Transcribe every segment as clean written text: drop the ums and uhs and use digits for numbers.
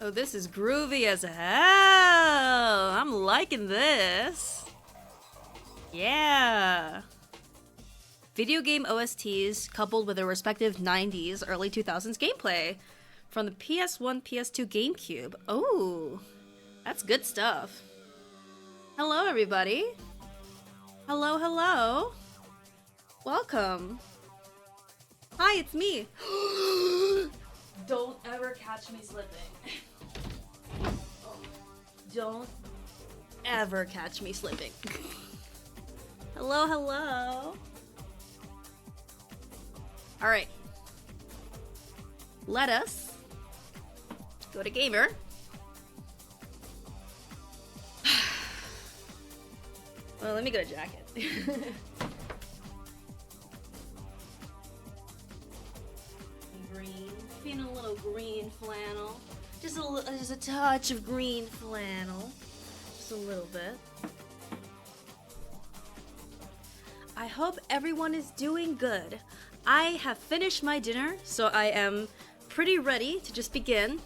Oh, this is groovy as hell! I'm liking this. Yeah. Video game OSTs coupled with their respective 90s, early 2000s gameplay from the PS1, PS2, GameCube. Oh, that's good stuff. Hello, everybody. Hello, hello. Welcome. Hi, it's me. Don't ever catch me slipping. Don't ever catch me slipping. Hello, hello. Alright. Let us go to Gamer. Well, let me go to Jacket. Green. Feeling a little green flannel. Just a touch of green flannel. Just a little bit. I hope everyone is doing good. I have finished my dinner, so I am pretty ready to just begin.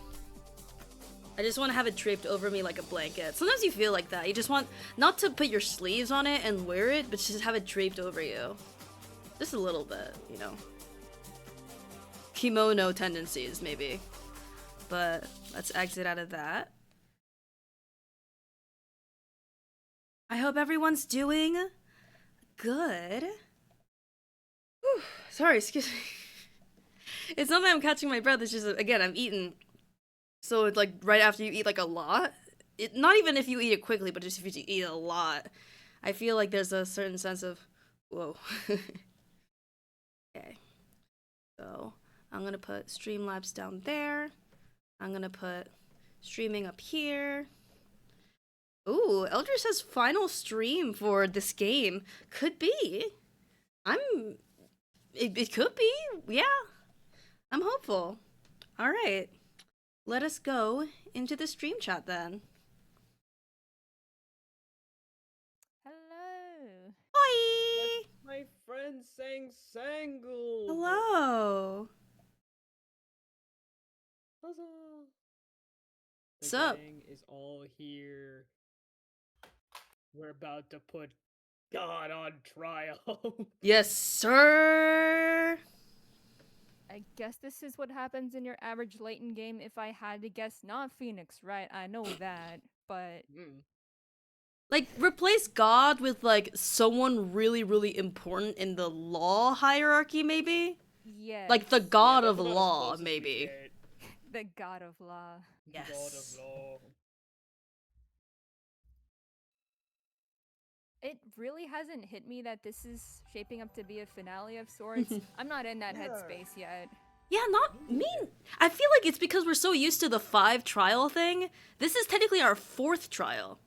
I just want to have it draped over me like a blanket. Sometimes you feel like that. You just want not to put your sleeves on it and wear it, but just have it draped over you. Just a little bit, you know. Kimono tendencies, maybe. But let's exit out of that. I hope everyone's doing good. Whew, sorry, excuse me. It's not that I'm catching my breath, it's just, again, I'm eating. So it's like right after you eat like a lot. Not even if you eat it quickly, but just if you eat a lot. I feel like there's a certain sense of, whoa. Okay. So I'm gonna put Streamlabs down there. I'm gonna put streaming up here. Ooh, Eldridge says final stream for this game. Could be. It could be. Yeah. I'm hopeful. Alright. Let us go into the stream chat then. Hello. Hi! That's my friend Sangle. Hello! Huzzah. What's The up? gang is all here. We're about to put God on trial. Yes, sir! I guess this is what happens in your average Layton game if I had to guess. Not Phoenix, right? I know that, but Like, replace God with, like, someone really, really important in the law hierarchy, maybe? yes. Like, the god Yeah, of that's about as law, close as we maybe. get. The god of law. Yes. God of law. It really hasn't hit me that this is shaping up to be a finale of sorts. I'm not in that headspace yet. Yeah, not me. I feel like it's because we're so used to the 5 trial thing. This is technically our 4th trial.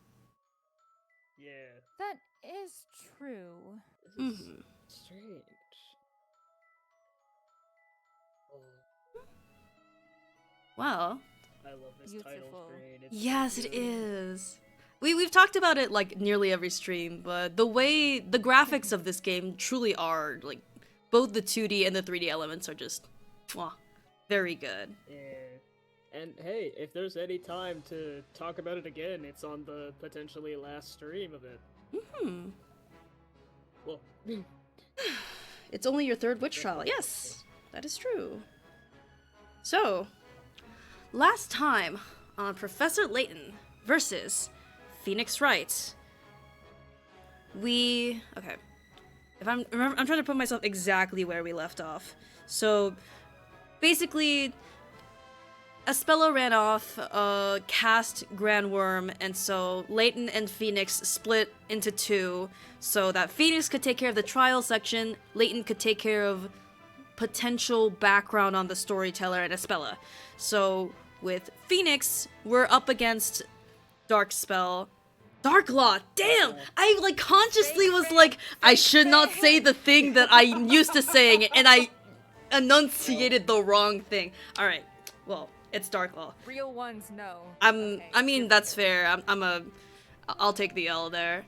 Yeah. That is true. This is strange. Oh, Wow. I love this title Beautiful. screen. It's Yes, so it good. is. We've talked about it like nearly every stream, but the way the graphics of this game truly are like both the 2D and the 3D elements are just mwah, very good. Yeah. And hey, if there's any time to talk about it again, it's on the potentially last stream of it. Hmm. Well, It's only your 3rd witch trial. Yes, that is true. So, last time on Professor Layton versus Phoenix Wright, okay. I'm trying to put myself exactly where we left off. So, basically, Espella ran off, cast Grand Worm, and so Layton and Phoenix split into 2, so that Phoenix could take care of the trial section, Layton could take care of potential background on the storyteller and Espella. So, with Phoenix, we're up against Darkspell. Darklaw! Damn! I, like, consciously was like, I should not say the thing that I'm used to saying, and I enunciated the wrong thing. Alright, well, it's Darklaw. Real ones, no. I mean, that's fair. I'll take the L there.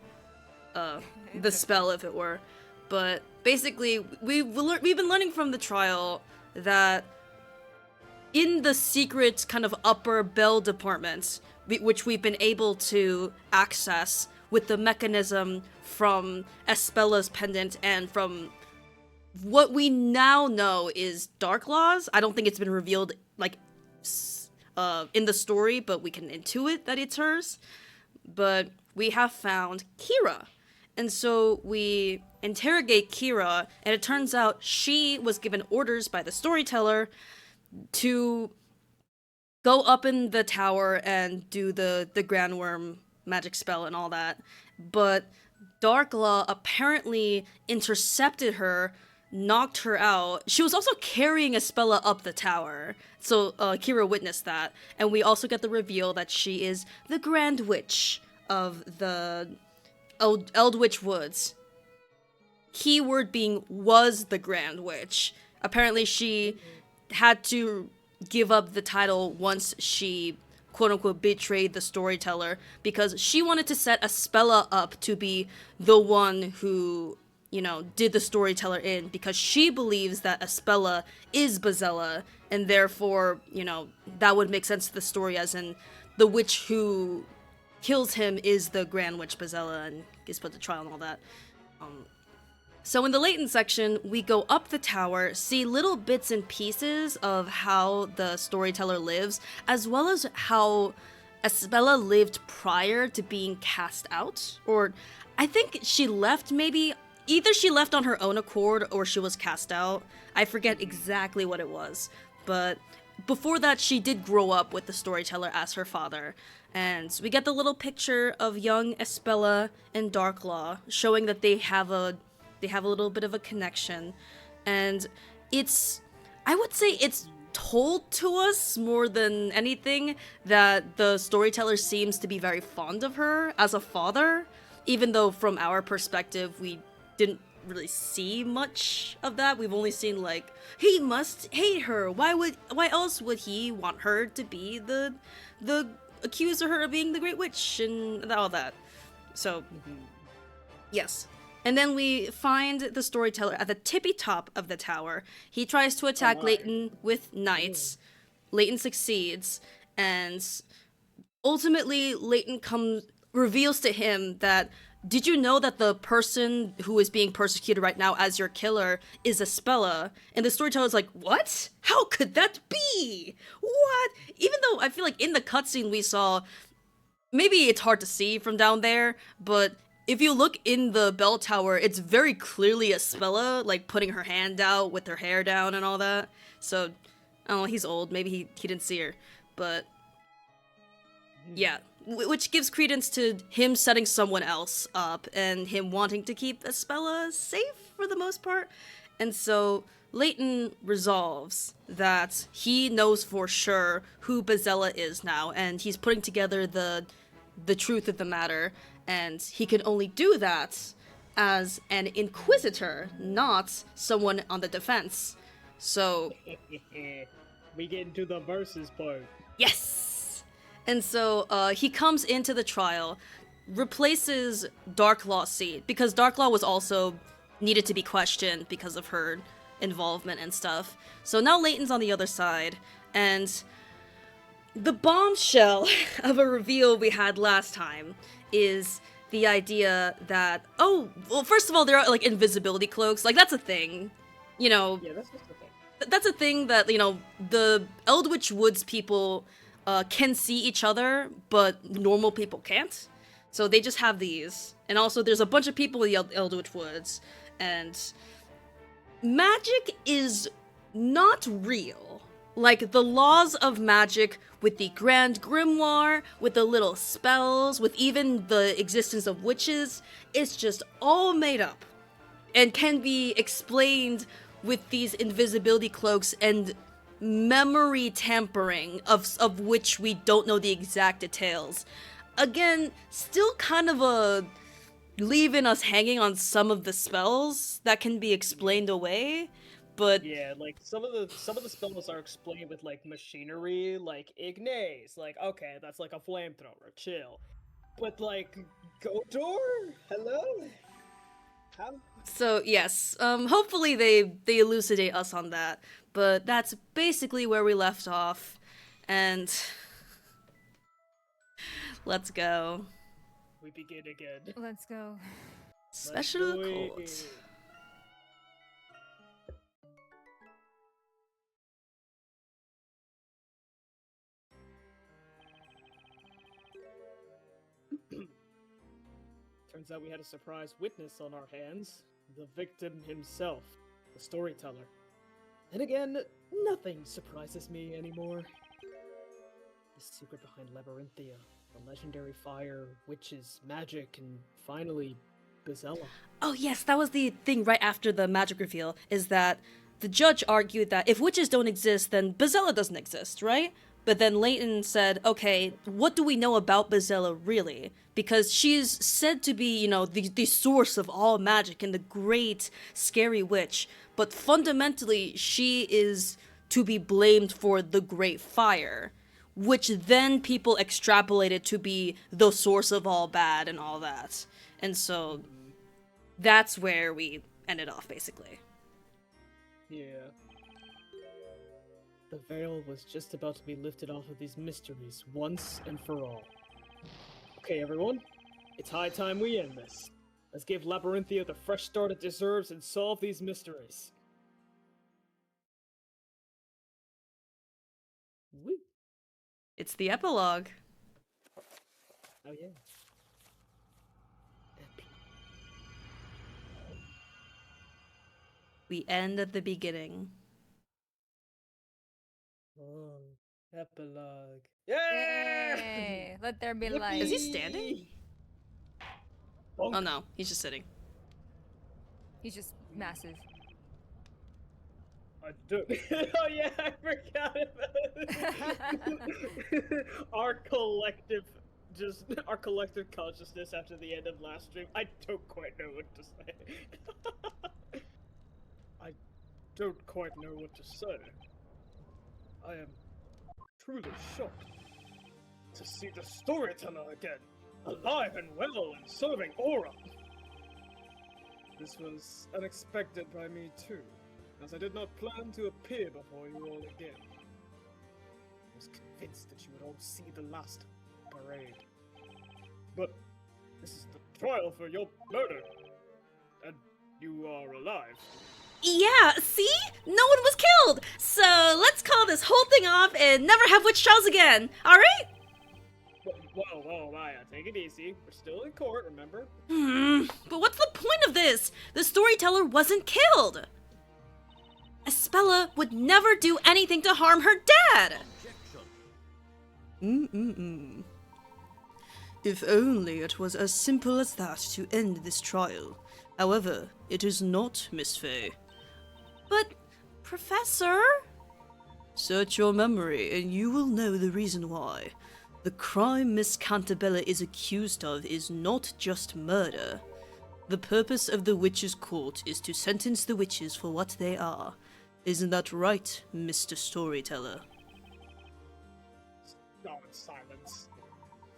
The spell, if it were. But basically, we've been learning from the trial that in the secret kind of upper bell department, which we've been able to access with the mechanism from Espella's pendant and from what we now know is Dark Laws. I don't think it's been revealed like in the story, but we can intuit that it's hers. But we have found Kira. And so we interrogate Kira, and it turns out she was given orders by the storyteller to go up in the tower and do the Grand Worm magic spell and all that. But Darklaw apparently intercepted her, knocked her out. She was also carrying Espella up the tower. So Kira witnessed that. And we also get the reveal that she is the Grand Witch of the Eldwitch Woods. Keyword being was the Grand Witch. Apparently she had to give up the title once she quote-unquote betrayed the storyteller because she wanted to set Espella up to be the one who, you know, did the storyteller in because she believes that Espella is Bazella and therefore, you know, that would make sense to the story as in the witch who kills him is the Grand Witch Bazella and gets put to trial and all that. So in the Layton section, we go up the tower, see little bits and pieces of how the storyteller lives, as well as how Espella lived prior to being cast out. Or I think she left maybe, either she left on her own accord or she was cast out. I forget exactly what it was. But before that, she did grow up with the storyteller as her father. And we get the little picture of young Espella and Darklaw, showing that they have a little bit of a connection, and I would say it's told to us more than anything that the storyteller seems to be very fond of her as a father, even though from our perspective we didn't really see much of that. We've only seen like, he must hate her. Why else would he want her to be the accuser her of being the Great Witch and all that? So yes. And then we find the storyteller at the tippy top of the tower. He tries to attack Layton with knights. Layton succeeds, and ultimately Layton reveals to him that, did you know that the person who is being persecuted right now as your killer is Espella? And the storyteller's like, what? How could that be? What? Even though I feel like in the cutscene we saw, maybe it's hard to see from down there, but if you look in the bell tower, it's very clearly Espella, like, putting her hand out with her hair down and all that. So, I don't know, he's old. Maybe he didn't see her. But, yeah. Which gives credence to him setting someone else up and him wanting to keep Espella safe for the most part. And so, Layton resolves that he knows for sure who Bazella is now, and he's putting together the truth of the matter. And he can only do that as an inquisitor, not someone on the defense. So we get into the versus part. Yes! And so he comes into the trial, replaces Darklaw's seat, because Darklaw was also needed to be questioned because of her involvement and stuff. So now Layton's on the other side, and the bombshell of a reveal we had last time is the idea that, oh, well, first of all, there are, like, invisibility cloaks. Like, that's a thing. You know... Yeah, that's just a thing. That's a thing that, you know, the Eldwitch Woods people can see each other, but normal people can't. So they just have these. And also, there's a bunch of people in the Eldwitch Woods. And magic is not real. Like, the laws of magic with the Grand Grimoire, with the little spells, with even the existence of witches, it's just all made up. And can be explained with these invisibility cloaks and memory tampering, of which we don't know the exact details. Again, still kind of leaving us hanging on some of the spells that can be explained away. But yeah, like some of the spells are explained with like machinery, like Ignace, like okay, that's like a flamethrower, chill. But like Gotor, hello. How? So yes, hopefully they elucidate us on that. But that's basically where we left off, and let's go. We begin again. Let's go. Special Let's do court. it. Turns out we had a surprise witness on our hands. The victim himself, the storyteller. And again, nothing surprises me anymore. The secret behind Labyrinthia, the legendary fire, witches, magic, and finally, Bezella. Oh yes, that was the thing right after the magic reveal, is that the judge argued that if witches don't exist, then Bezella doesn't exist, right? But then Layton said, okay, what do we know about Bezella really? Because she's said to be, you know, the source of all magic and the great, scary witch. But fundamentally, she is to be blamed for the Great Fire, which then people extrapolated to be the source of all bad and all that. And so that's where we ended off, basically. Yeah. The veil was just about to be lifted off of these mysteries once and for all. Okay, everyone. It's high time we end this. Let's give Labyrinthia the fresh start it deserves and solve these mysteries. Woo! It's the epilogue. Oh, yeah. We end at the beginning. Oh, epilogue. Yay! Let there be light. Is he standing? Bonk. Oh no, he's just sitting. He's just massive. I do. Oh yeah, I forgot about it. Our collective consciousness after the end of last stream. I don't quite know what to say. I don't quite know what to say. I am truly shocked to see the storyteller again, alive and well and serving Aura. This was unexpected by me too, as I did not plan to appear before you all again. I was convinced that you would all see the last parade. But this is the trial for your murder, and you are alive. Yeah, see? No one was killed! So let's call this whole thing off and never have witch trials again, alright? Whoa, Maya, take it easy. We're still in court, remember? But what's the point of this? The storyteller wasn't killed! Espella would never do anything to harm her dad! If only it was as simple as that to end this trial. However, it is not, Miss Fey. But, Professor? Search your memory and you will know the reason why. The crime Miss Cantabella is accused of is not just murder. The purpose of the witches' court is to sentence the witches for what they are. Isn't that right, Mr. Storyteller? No, in silence.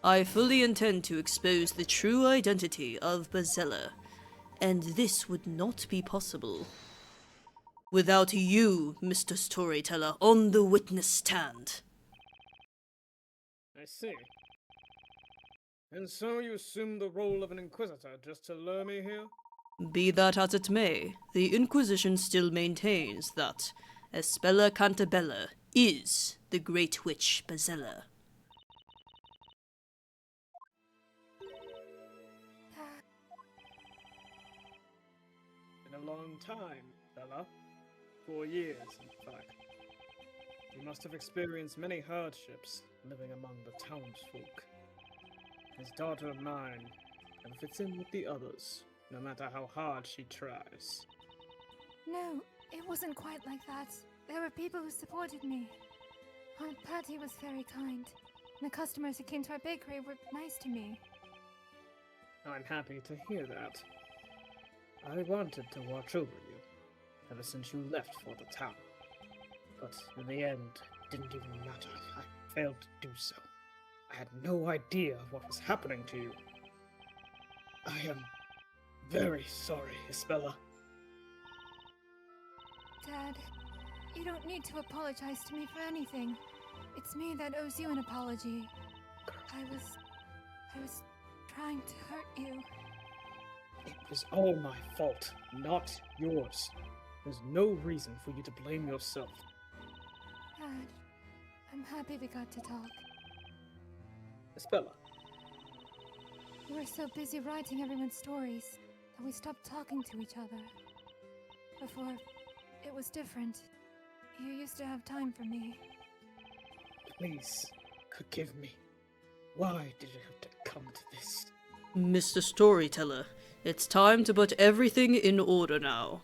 I fully intend to expose the true identity of Bezella, and this would not be possible without you, Mr. Storyteller, on the witness stand. I see. And so you assumed the role of an inquisitor just to lure me here? Be that as it may, the Inquisition still maintains that Espella Cantabella is the Great Witch Bezella. Been a long time, Bella. 4 years, in fact. You must have experienced many hardships living among the townsfolk. This daughter of mine never fits in with the others, no matter how hard she tries. No, it wasn't quite like that. There were people who supported me. Aunt Patty was very kind. The customers who came to our bakery were nice to me. I'm happy to hear that. I wanted to watch over you, ever since you left for the town. But in the end, it didn't even matter. I failed to do so. I had no idea what was happening to you. I am very sorry, Espella. Dad, you don't need to apologize to me for anything. It's me that owes you an apology. I was trying to hurt you. It was all my fault, not yours. There's no reason for you to blame yourself. Dad, I'm happy we got to talk. Espella, We were so busy writing everyone's stories that we stopped talking to each other. Before, it was different. You used to have time for me. please, forgive me. Why did it have to come to this? Mr. Storyteller, it's time to put everything in order now.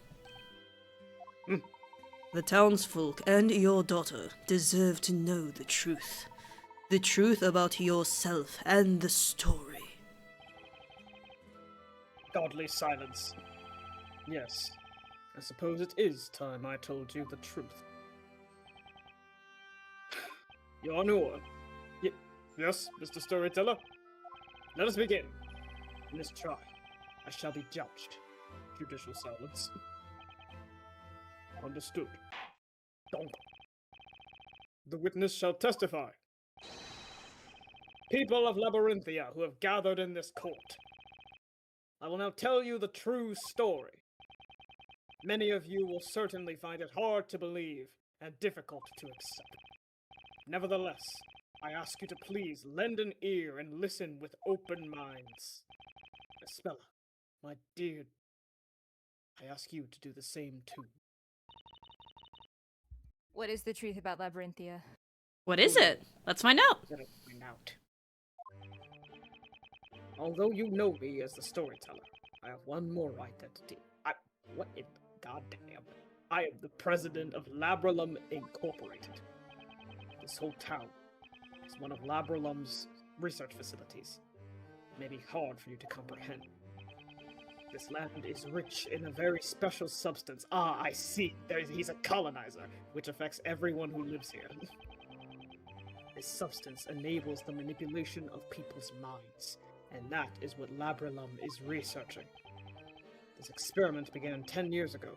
The townsfolk and your daughter deserve to know the truth. The truth about yourself and the story. Godly silence. Yes, I suppose it is time I told you the truth. Your Honor. Yes, Mr. Storyteller? Let us begin. In this trial, I shall be judged. Judicial silence. Understood. Donk. The witness shall testify. People of Labyrinthia who have gathered in this court, I will now tell you the true story. Many of you will certainly find it hard to believe and difficult to accept. Nevertheless, I ask you to please lend an ear and listen with open minds. Espella, my dear, I ask you to do the same too. What is the truth about Labyrinthia? What is it? Let's find out. Let us find out. Although you know me as the storyteller, I have one more identity. What in goddamn? I am the president of Labralum Incorporated. This whole town is one of Labralum's research facilities. It may be hard for you to comprehend. This land is rich in a very special substance. Ah, I see. He's a colonizer, which affects everyone who lives here. This substance enables the manipulation of people's minds, and that is what Labralum is researching. This experiment began 10 years ago.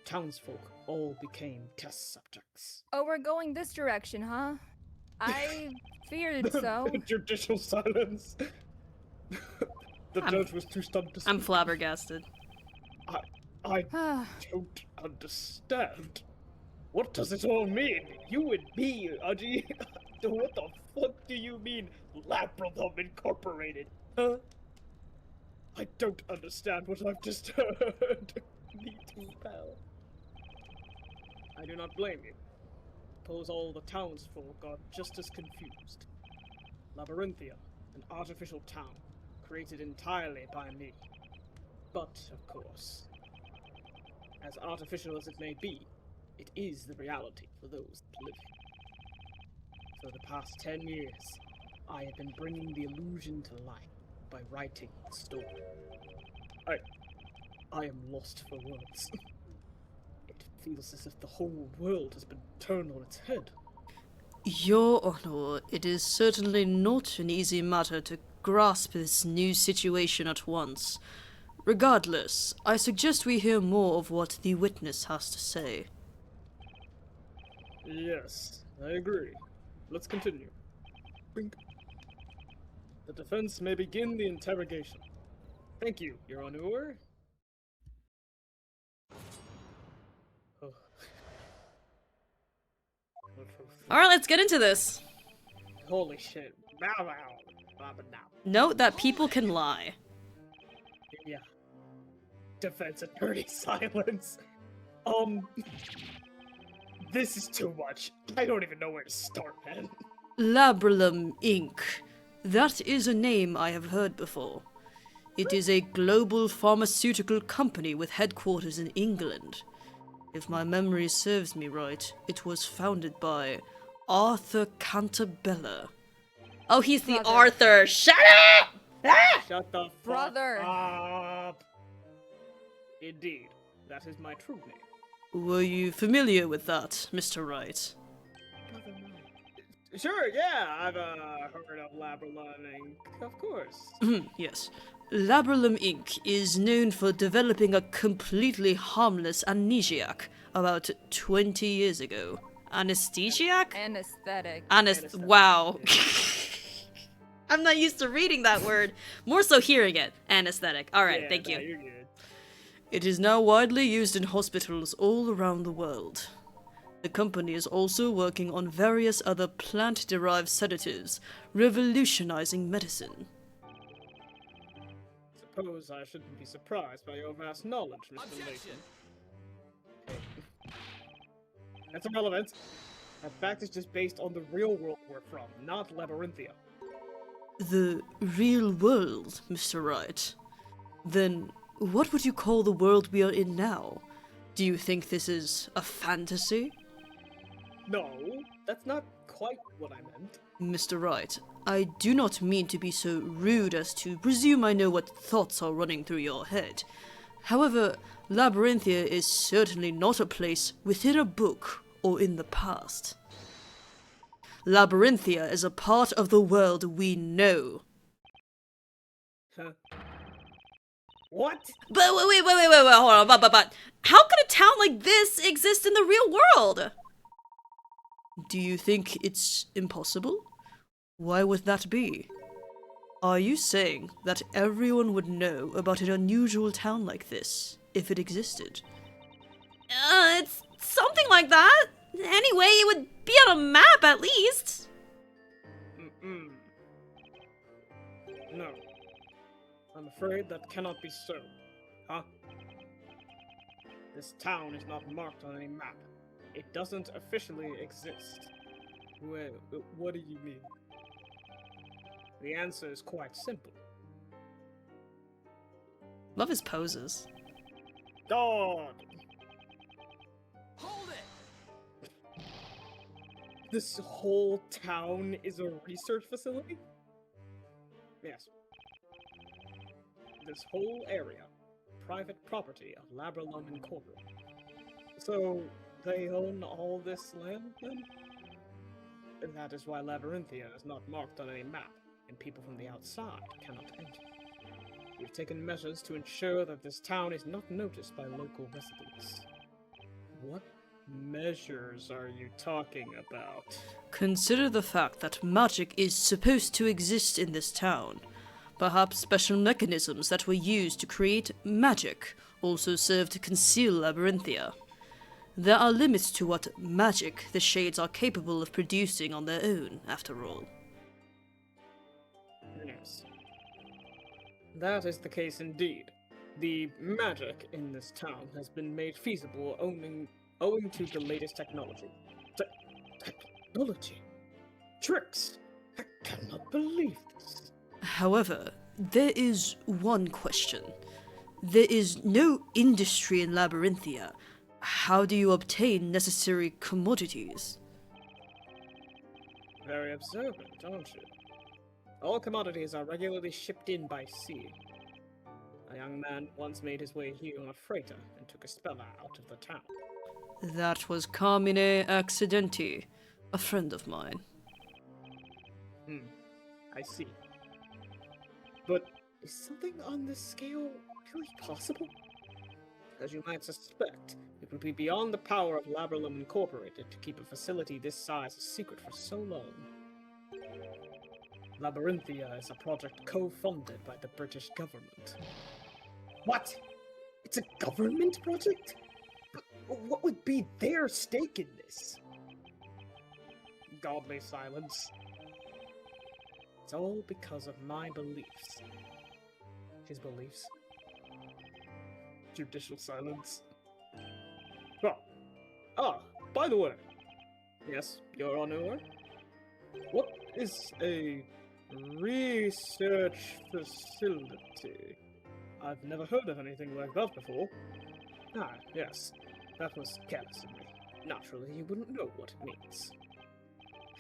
Townsfolk all became test subjects. Oh, we're going this direction, huh? I feared so. Judicial silence. The judge was too stunned to speak. I'm flabbergasted. I don't understand. What does it all mean? You and me, Aji. What the fuck do you mean, Labralum Incorporated? Huh? I don't understand what I've just heard. Me too, pal. I do not blame you. Suppose all the townsfolk are just as confused. Labyrinthia, an artificial town, created entirely by me. But, of course, as artificial as it may be, it is the reality for those that live here. For the past 10 years, I have been bringing the illusion to life by writing the story. I am lost for words. It feels as if the whole world has been turned on its head. Your Honor, it is certainly not an easy matter to grasp this new situation at once. Regardless, I suggest we hear more of what the witness has to say. Yes, I agree. Let's continue. Bink. The defense may begin the interrogation. Thank you, Your Honor. Oh. Alright, let's get into this. Holy shit. Bow, bow, bow, bow, bow. Note that people can lie. Yeah. Defense attorney silence. This is too much. I don't even know where to start, man. Labralum Inc. That is a name I have heard before. It is a global pharmaceutical company with headquarters in England. If my memory serves me right, it was founded by Arthur Cantabella. Oh, he's the Brother. Arthur! Shut up! Ah! Shut the fuck Brother. up. Indeed, that is my true name. Were you familiar with that, Mr. Wright? Brother, no. Sure, yeah, I've heard of Labralon Inc., of course. Yes. Labralum Inc. is known for developing a completely harmless amnesiac about 20 years ago. Anesthesiac? Anesthetic. Wow. I'm not used to reading that word. More so hearing it. Anesthetic. Alright, Yeah, thank nah, you. you're good. It is now widely used in hospitals all around the world. The company is also working on various other plant-derived sedatives, revolutionizing medicine. Suppose I shouldn't be surprised by your vast knowledge, Mr. Layton. That's irrelevant. That fact is just based on the real world we're from, not Labyrinthia. The real world, Mr. Wright. Then, what would you call the world we are in now? Do you think this is a fantasy? No, that's not quite what I meant. Mr. Wright, I do not mean to be so rude as to presume I know what thoughts are running through your head. However, Labyrinthia is certainly not a place within a book or in the past. Labyrinthia is a part of the world we know. Huh. What? But wait, hold on, but how could a town like this exist in the real world? Do you think it's impossible? Why would that be? Are you saying that everyone would know about an unusual town like this, if it existed? It's something like that. Anyway, it would be on a map at least. No. I'm afraid that cannot be so. Huh? This town is not marked on any map. It doesn't officially exist. Well, what do you mean? The answer is quite simple. Love his poses. God! Hold it! This whole town is a research facility? Yes. This whole area, private property of Labralum Incorporated. So, they own all this land, then? And that is why Labyrinthia is not marked on any map, and people from the outside cannot enter. We've taken measures to ensure that this town is not noticed by local residents. What measures are you talking about? Consider the fact that magic is supposed to exist in this town. Perhaps special mechanisms that were used to create magic also serve to conceal Labyrinthia. There are limits to what magic the Shades are capable of producing on their own, after all. Yes. That is the case indeed. The magic in this town has been made feasible owing to the latest technology. Technology? Tricks? I cannot believe this. However, there is one question. There is no industry in Labyrinthia. How do you obtain necessary commodities? Very observant, aren't you? All commodities are regularly shipped in by sea. A young man once made his way here on a freighter and took Espella out of the town. That was Carmine Accidenti, a friend of mine. I see. But is something on this scale really possible? As you might suspect, it would be beyond the power of Labralum Incorporated to keep a facility this size a secret for so long. Labyrinthia is a project co-funded by the British government. What? It's a government project? But what would be their stake in this? Godly silence. It's all because of my beliefs. His beliefs. Judicial silence. By the way. Yes, Your Honor. What is a research facility? I've never heard of anything like that before. Ah, yes. That was careless of me. Naturally, you wouldn't know what it means.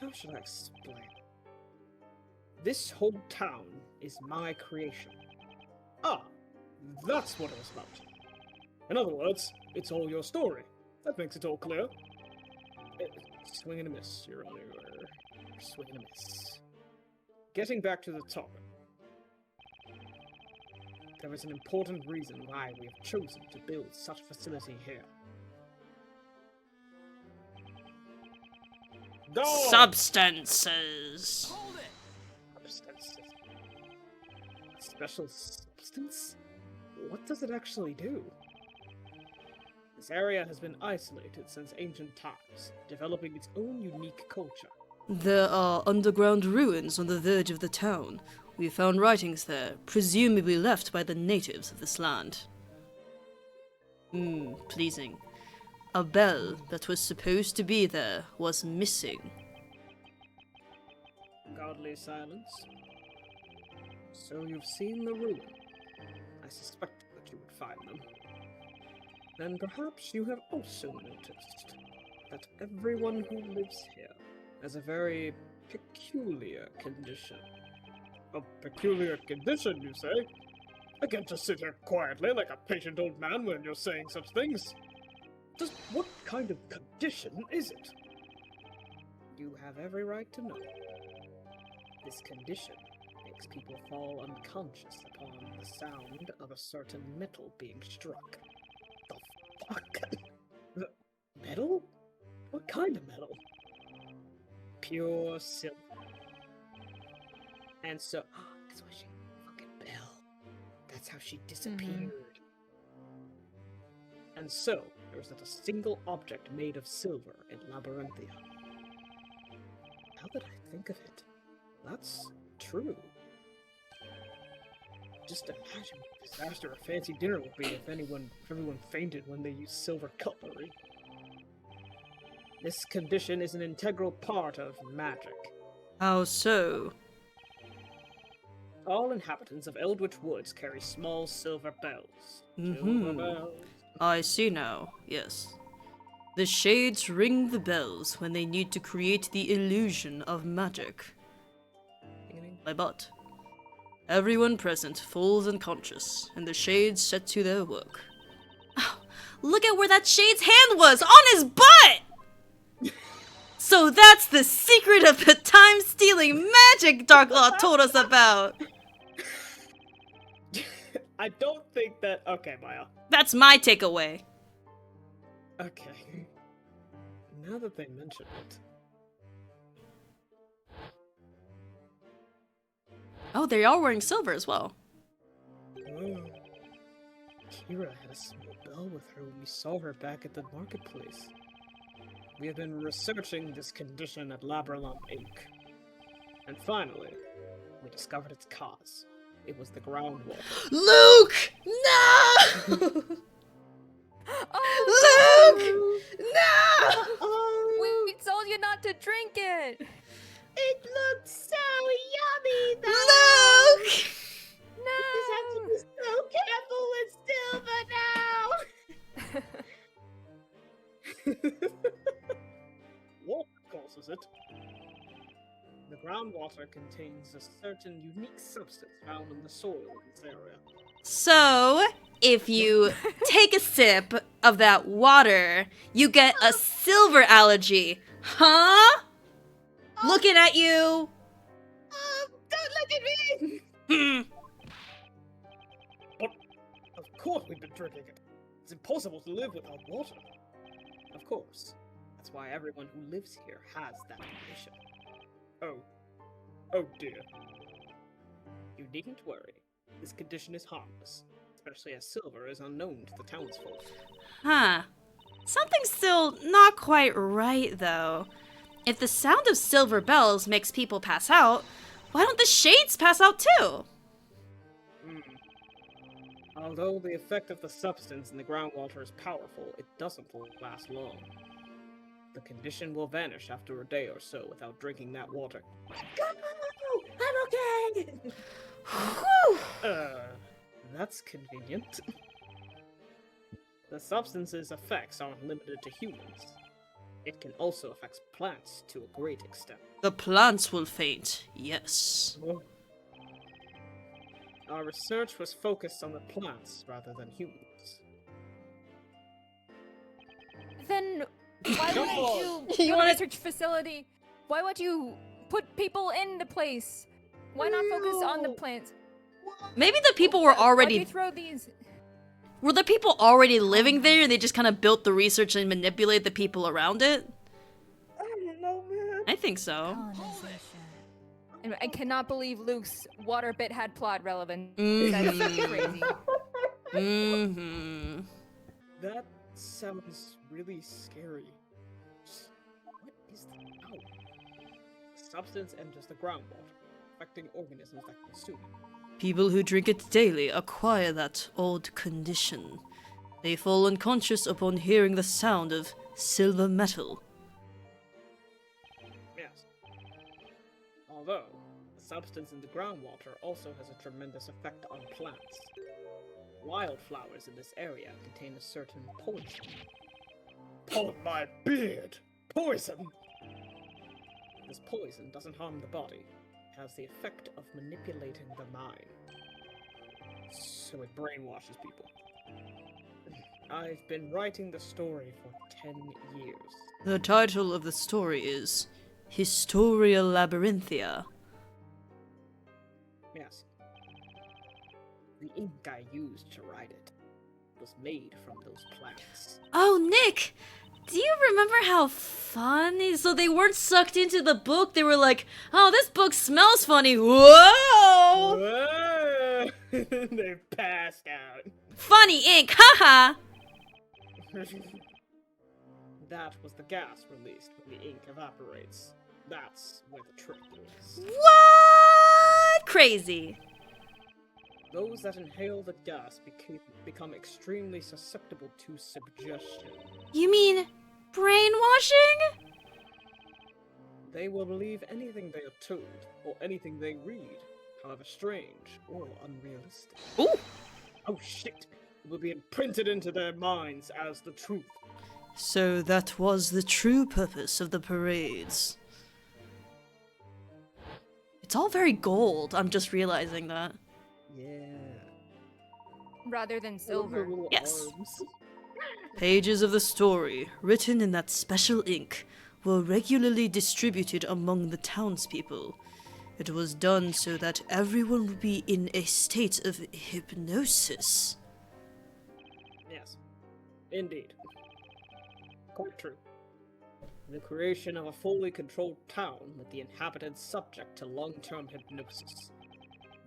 How should I explain? This whole town is my creation. Ah, that's what it was about. In other words, it's all your story. That makes it all clear. Swing and a miss, Your Honor. Swing and a miss. Getting back to the topic. There is an important reason why we have chosen to build such a facility here. Go! Substances. Substances. A special substance? What does it actually do? This area has been isolated since ancient times, developing its own unique culture. There are underground ruins on the verge of the town. We found writings there, presumably left by the natives of this land. Pleasing. A bell that was supposed to be there was missing. Godly silence. So you've seen the ruin. I suspected that you would find them. Then perhaps you have also noticed that everyone who lives here has a very peculiar condition. A peculiar condition, you say? I can't just sit here quietly like a patient old man when you're saying such things. Just what kind of condition is it? You have every right to know. This condition makes people fall unconscious upon the sound of a certain metal being struck. The fuck? The metal? What kind of metal? Pure silver. And so, that's why she fucking Belle. That's how she disappeared. And so, there was not a single object made of silver in Labyrinthia. Now that I think of it, that's true. Just imagine what a disaster a fancy dinner would be if everyone fainted when they used silver cutlery. This condition is an integral part of magic. How so? All inhabitants of Eldritch Woods carry small silver bells. Silver bells. I see now, yes. The shades ring the bells when they need to create the illusion of magic. My butt. Everyone present falls unconscious, and the shades set to their work. Oh, look at where that shade's hand was! On his butt! So that's the secret of the time-stealing magic Darklaw told us about! I don't think that... Okay, Maya. That's my takeaway. Okay. Now that they mention it... Oh, they are wearing silver as well. Oh. Kira had a small bell with her when we saw her back at the marketplace. We have been researching this condition at Labyrinth Inc. And finally, we discovered its cause. It was the groundwater. Luke! No! Luke! No! We told you not to drink it! It looked so yummy, though! Luke! No! Just have to be so careful with silver now! What causes it? The groundwater contains a certain unique substance found in the soil in this area. So, if you take a sip of that water, you get a silver allergy. Huh? Looking at you. Don't look at me! But, of course we've been drinking it. It's impossible to live without water. Of course. That's why everyone who lives here has that condition. Oh dear. You needn't worry. This condition is harmless, especially as silver is unknown to the townsfolk. Huh. Something's still not quite right, though. If the sound of silver bells makes people pass out, why don't the shades pass out too? Although the effect of the substance in the groundwater is powerful, it doesn't last long. The condition will vanish after a day or so without drinking that water. Go! I'm okay! That's convenient. The substance's effects aren't limited to humans. It can also affect plants to a great extent. The plants will faint, yes. Our research was focused on the plants rather than humans. Then why Come wouldn't you? You a want to? research facility. Why would you put people in the place? Why not focus on the No. plants? Maybe the people were Why'd you already. throw these? Were the people already living there, and they just kind of built the research and manipulate the people around it? I don't know, man. I think so. Colonization. And I cannot believe Luke's water bit had plot relevance. Mhm. That's crazy. Mm-hmm. That sounds really scary. What is the substance enters the groundwater, affecting organisms that consume it. People who drink it daily acquire that odd condition. They fall unconscious upon hearing the sound of silver metal. Yes. Although, the substance in the groundwater also has a tremendous effect on plants. Wildflowers in this area contain a certain poison. Pull my beard! Poison! This poison doesn't harm the body. It has the effect of manipulating the mind. So it brainwashes people. I've been writing the story for 10 years. The title of the story is Historia Labyrinthia. Yes. The ink I used to write it was made from those plants. Oh, Nick! Do you remember how funny? So they weren't sucked into the book, they were like, oh, this book smells funny. Whoa! Whoa! They passed out. Funny ink, haha! That was the gas released when the ink evaporates. That's where the trick is. What? Crazy. Those that inhale the gas become extremely susceptible to suggestion. You mean brainwashing? They will believe anything they are told, or anything they read, however strange or unrealistic. Ooh! Oh shit! It will be imprinted into their minds as the truth. So that was the true purpose of the parades. It's all very gold, I'm just realizing that. Yeah. Rather than silver. Little Yes. arms. Pages of the story, written in that special ink, were regularly distributed among the townspeople. It was done so that everyone would be in a state of hypnosis. Yes. Indeed. Quite true. The creation of a fully controlled town with the inhabitants subject to long-term hypnosis.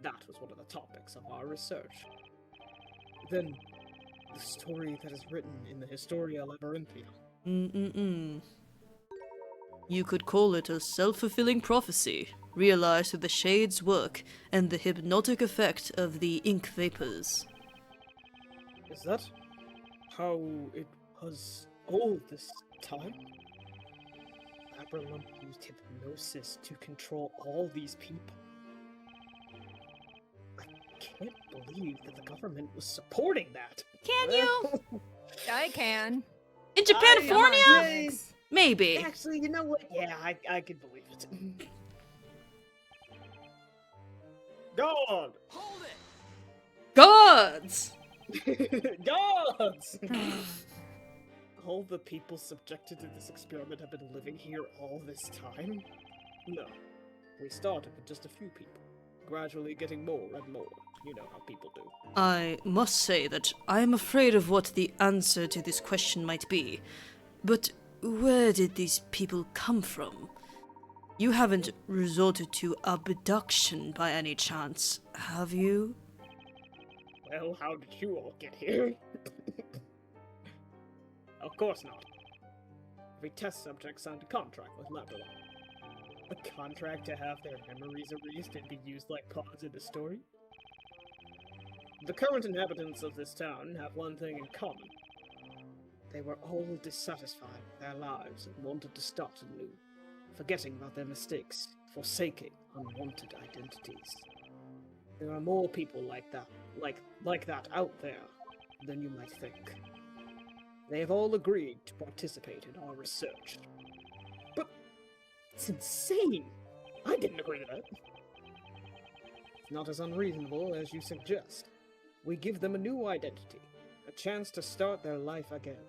That was one of the topics of our research. Then, the story that is written in the Historia Labyrinthia. You could call it a self-fulfilling prophecy, realized through the shade's work and the hypnotic effect of the ink vapors. Is that how it was all this time? Aberlump used hypnosis to control all these people. I can't believe that the government was supporting that. Can you? I can. In Japan-fornia? Alex. Maybe. Actually, you know what? Yeah, I could believe it. God! Gods! Gods! All the people subjected to this experiment have been living here all this time? No. We started with just a few people, gradually getting more and more. You know how people do. I must say that I am afraid of what the answer to this question might be. But where did these people come from? You haven't resorted to abduction by any chance, have you? Well, how did you all get here? Of course not. Every test subject signed a contract with Labrador. A contract to have their memories erased and be used like pawns in the story? The current inhabitants of this town have one thing in common. They were all dissatisfied with their lives and wanted to start anew, forgetting about their mistakes, forsaking unwanted identities. There are more people like that, like that out there than you might think. They have all agreed to participate in our research. But it's insane! I didn't agree to that. It's not as unreasonable as you suggest. We give them a new identity, a chance to start their life again.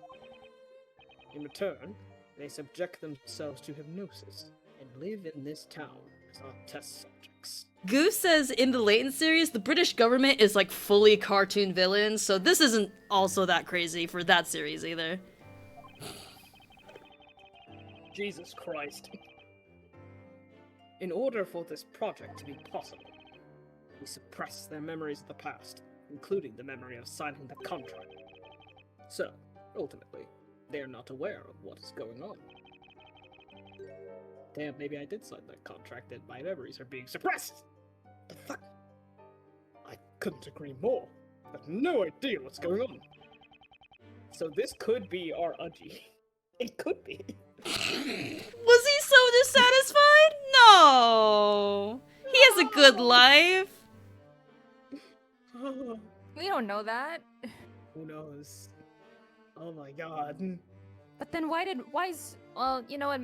In return, They subject themselves to hypnosis and live in this town as our test subjects. Goose says in the Layton series, the British government is like fully cartoon villains, so this isn't also that crazy for that series either. Jesus Christ. In order for this project to be possible, we suppress their memories of the past, including the memory of signing the contract. So, ultimately, they are not aware of what is going on. Damn, maybe I did sign that contract and my memories are being suppressed! The fuck? I couldn't agree more. I have no idea what's going on. So this could be our Udgy. It could be. Was he so dissatisfied? No! He has a good life. We don't know that. Who knows? Oh my god. But then well, you know, it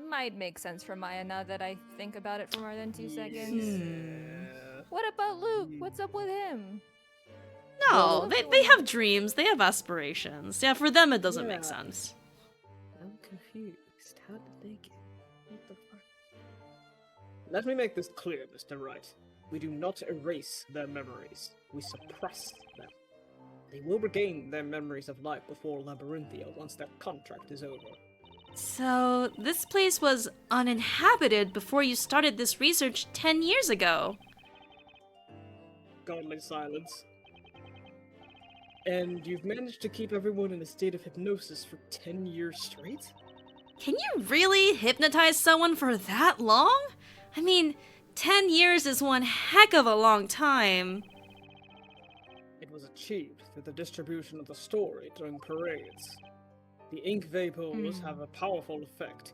might make sense for Maya now that I think about it for more than 2 seconds. Yeah. What about Luke? What's up with him? No, they have dreams, they have aspirations. Yeah, for them it doesn't make Yeah. sense. I'm confused. How did they get... What the fuck? Let me make this clear, Mr. Wright. We do not erase their memories. We suppress them. They will regain their memories of life before Labyrinthia once their contract is over. So, this place was uninhabited before you started this research 10 years ago. Godly silence. And you've managed to keep everyone in a state of hypnosis for 10 years straight? Can you really hypnotize someone for that long? I mean, 10 years is one heck of a long time. It was achieved through the distribution of the story during parades. The ink vapors have a powerful effect,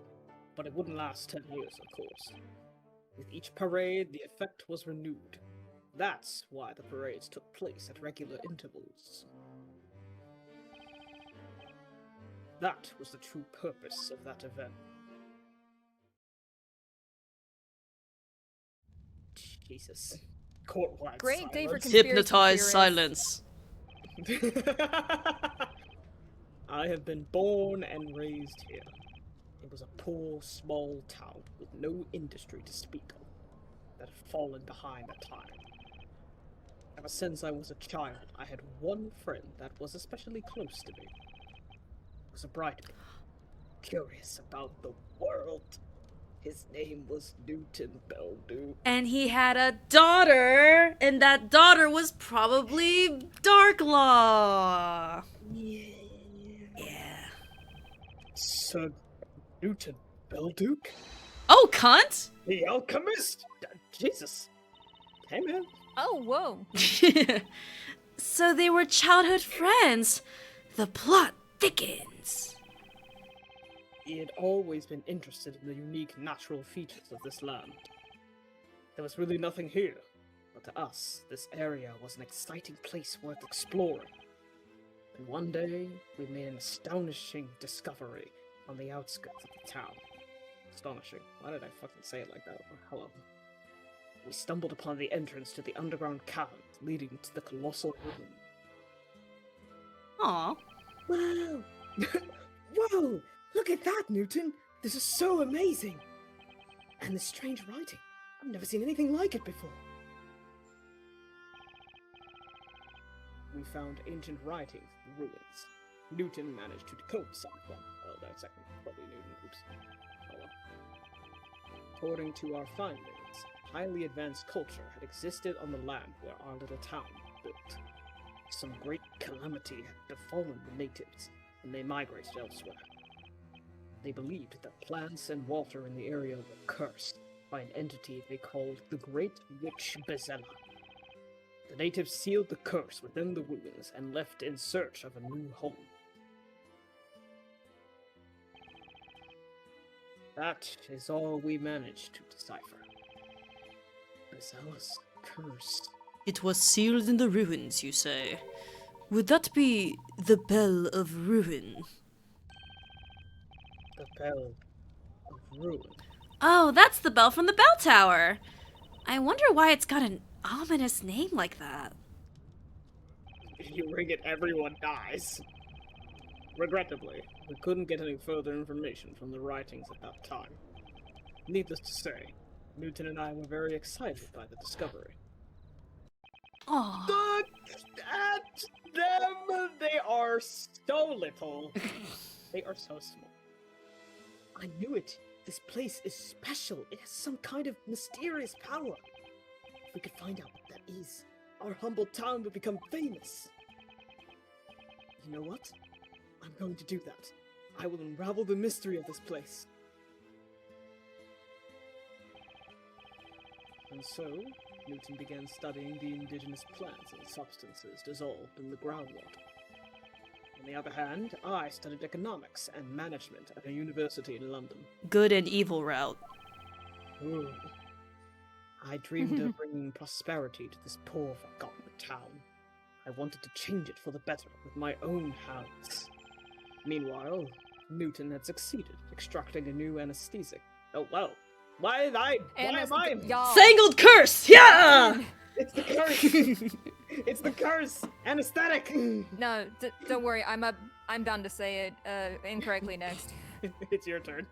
but it wouldn't last 10 years, of course. With each parade, the effect was renewed. That's why the parades took place at regular intervals. That was the true purpose of that event. Jesus. Court-wide Great day for silence. conspiracy Hypnotize theorists. silence. I have been born and raised here. It was a poor, small town with no industry to speak of that had fallen behind at time. Ever since I was a child, I had one friend that was especially close to me. He was a bright boy, curious about the world. His name was Newton Beldew. And he had a daughter, and that daughter was probably Darklaw. Yeah. Yeah. Sir Newton Beldew? Oh, cunt! The alchemist! Jesus. Hey, man. Oh, whoa. So they were childhood friends. The plot thickens. He had always been interested in the unique natural features of this land. There was really nothing here, but to us, this area was an exciting place worth exploring. And one day, we made an astonishing discovery on the outskirts of the town. Astonishing. Why did I fucking say it like that? Hello. We stumbled upon the entrance to the underground caverns leading to the colossal ruin. Aw. Wow! Whoa! Look at that, Newton! This is so amazing! And the strange writing. I've never seen anything like it before. We found ancient writings in the ruins. Newton managed to decode some of them. Oh, that's probably Newton. Oops. Oh well. According to our findings, highly advanced culture had existed on the land where our little town built. Some great calamity had befallen the natives, and they migrated elsewhere. They believed that plants and water in the area were cursed by an entity they called the Great Witch Espella. The natives sealed the curse within the ruins and left in search of a new home. That is all we managed to decipher. Bezella's curse. It was sealed in the ruins, you say? Would that be the Bell of Ruin? The Bell of Ruin. Oh, that's the bell from the bell tower. I wonder why it's got an ominous name like that. If you ring it, everyone dies. Regrettably, we couldn't get any further information from the writings at that time. Needless to say, Newton and I were very excited by the discovery. Oh. Look at them! They are so little. They are so small. I knew it. This place is special. It has some kind of mysterious power. If we could find out what that is, our humble town would become famous. You know what? I'm going to do that. I will unravel the mystery of this place. And so, Newton began studying the indigenous plants and substances dissolved in the groundwater. On the other hand, I studied economics and management at a university in London. Good and evil route. Ooh. I dreamed of bringing prosperity to this poor, forgotten town. I wanted to change it for the better with my own hands. Meanwhile, Newton had succeeded extracting a new anesthetic. Oh, well. Why am I? Y'all. Sangled curse! Yeah! It's the curse! It's the curse! Anesthetic! No, don't worry. I'm bound to say it incorrectly next. It's your turn.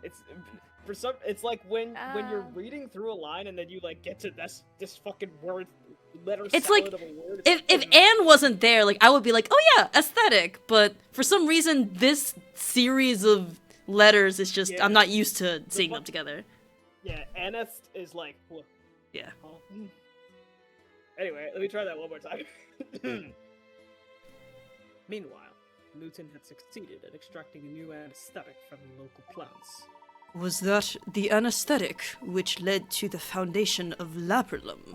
It's like when you're reading through a line and then you like get to this fucking word letter It's salad like, of a word. If Anne wasn't there, like, I would be like, oh yeah, aesthetic. But for some reason, this series of letters is just, Yeah. I'm not used to seeing them together. Yeah, anest is like. Whoa. Yeah. Oh. Anyway, let me try that one more time. Meanwhile, Newton had succeeded at extracting a new anesthetic from the local plants. Was that the anesthetic which led to the foundation of laburnum?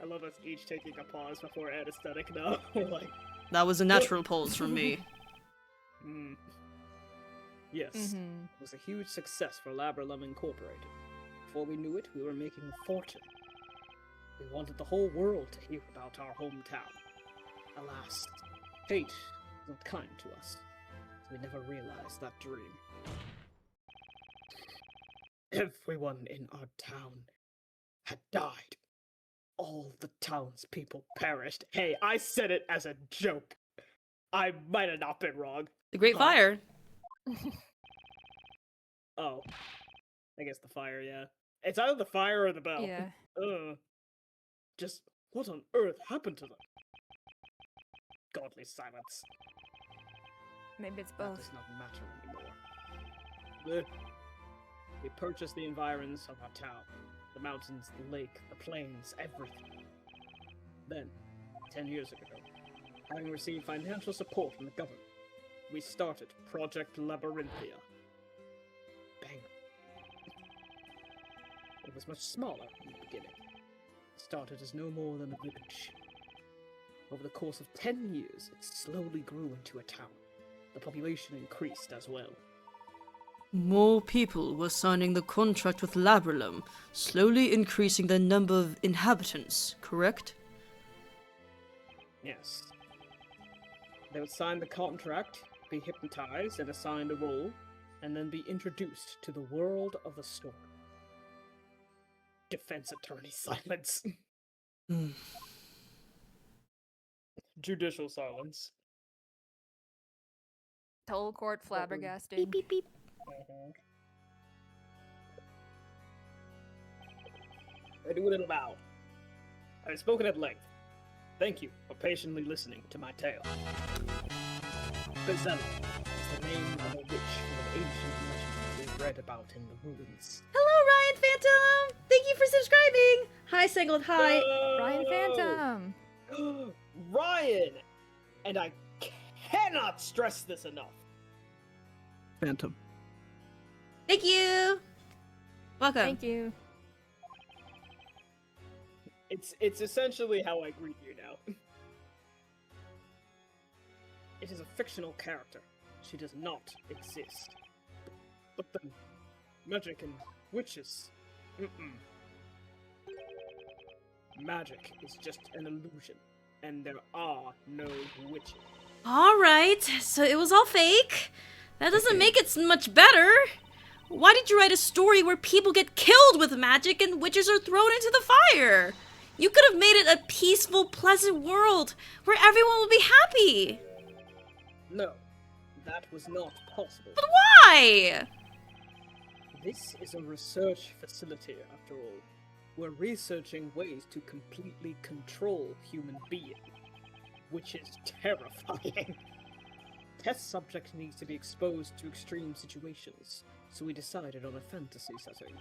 I love us each taking a pause before anesthetic now. Like, That was a natural pause from me. Yes, it was a huge success for Laburnum Incorporated. Before we knew it, we were making a fortune. We wanted the whole world to hear about our hometown. Alas, fate wasn't kind to us, so we never realized that dream. Everyone in our town had died. All the townspeople perished. Hey, I said it as a joke. I might have not been wrong. The Great Fire. Oh. I guess the fire, yeah. It's either the fire or the bell. Yeah. Just what on earth happened to them? Godly silence. Maybe it's That both. does not matter anymore. We purchased the environs of our town. The mountains, the lake, the plains, everything. Then, 10 years ago, having received financial support from the government, we started Project Labyrinthia. Bang. It was much smaller in the beginning. It started as no more than a village. Over the course of 10 years, it slowly grew into a town. The population increased as well. More people were signing the contract with Laburnum, slowly increasing the number of inhabitants, correct? Yes. They would sign the contract, be hypnotized and assigned a role, and then be introduced to the world of the story. Defense attorney silence. Judicial silence. Total court flabbergasted. Beep, beep, beep. I do it in a bow. I have spoken at length. Thank you for patiently listening to my tale. Espella is the name of a witch from an ancient legend we read about in the ruins. Hello, Ryan Phantom! Thank you for subscribing! Hi, Sangled, hi! Ryan Phantom! Ryan! And I cannot stress this enough. Phantom. Thank you! Welcome. Thank you. It's essentially how I greet you now. It is a fictional character. She does not exist. But then, magic and witches. Magic is just an illusion, and there are no witches. Alright, so it was all fake. That doesn't make it much better. Why did you write a story where people get killed with magic and witches are thrown into the fire? You could have made it a peaceful, pleasant world where everyone would be happy. No, that was not possible. Why? This is a research facility, after all. We're researching ways to completely control human being, which is terrifying. Test subject needs to be exposed to extreme situations, so we decided on a fantasy setting.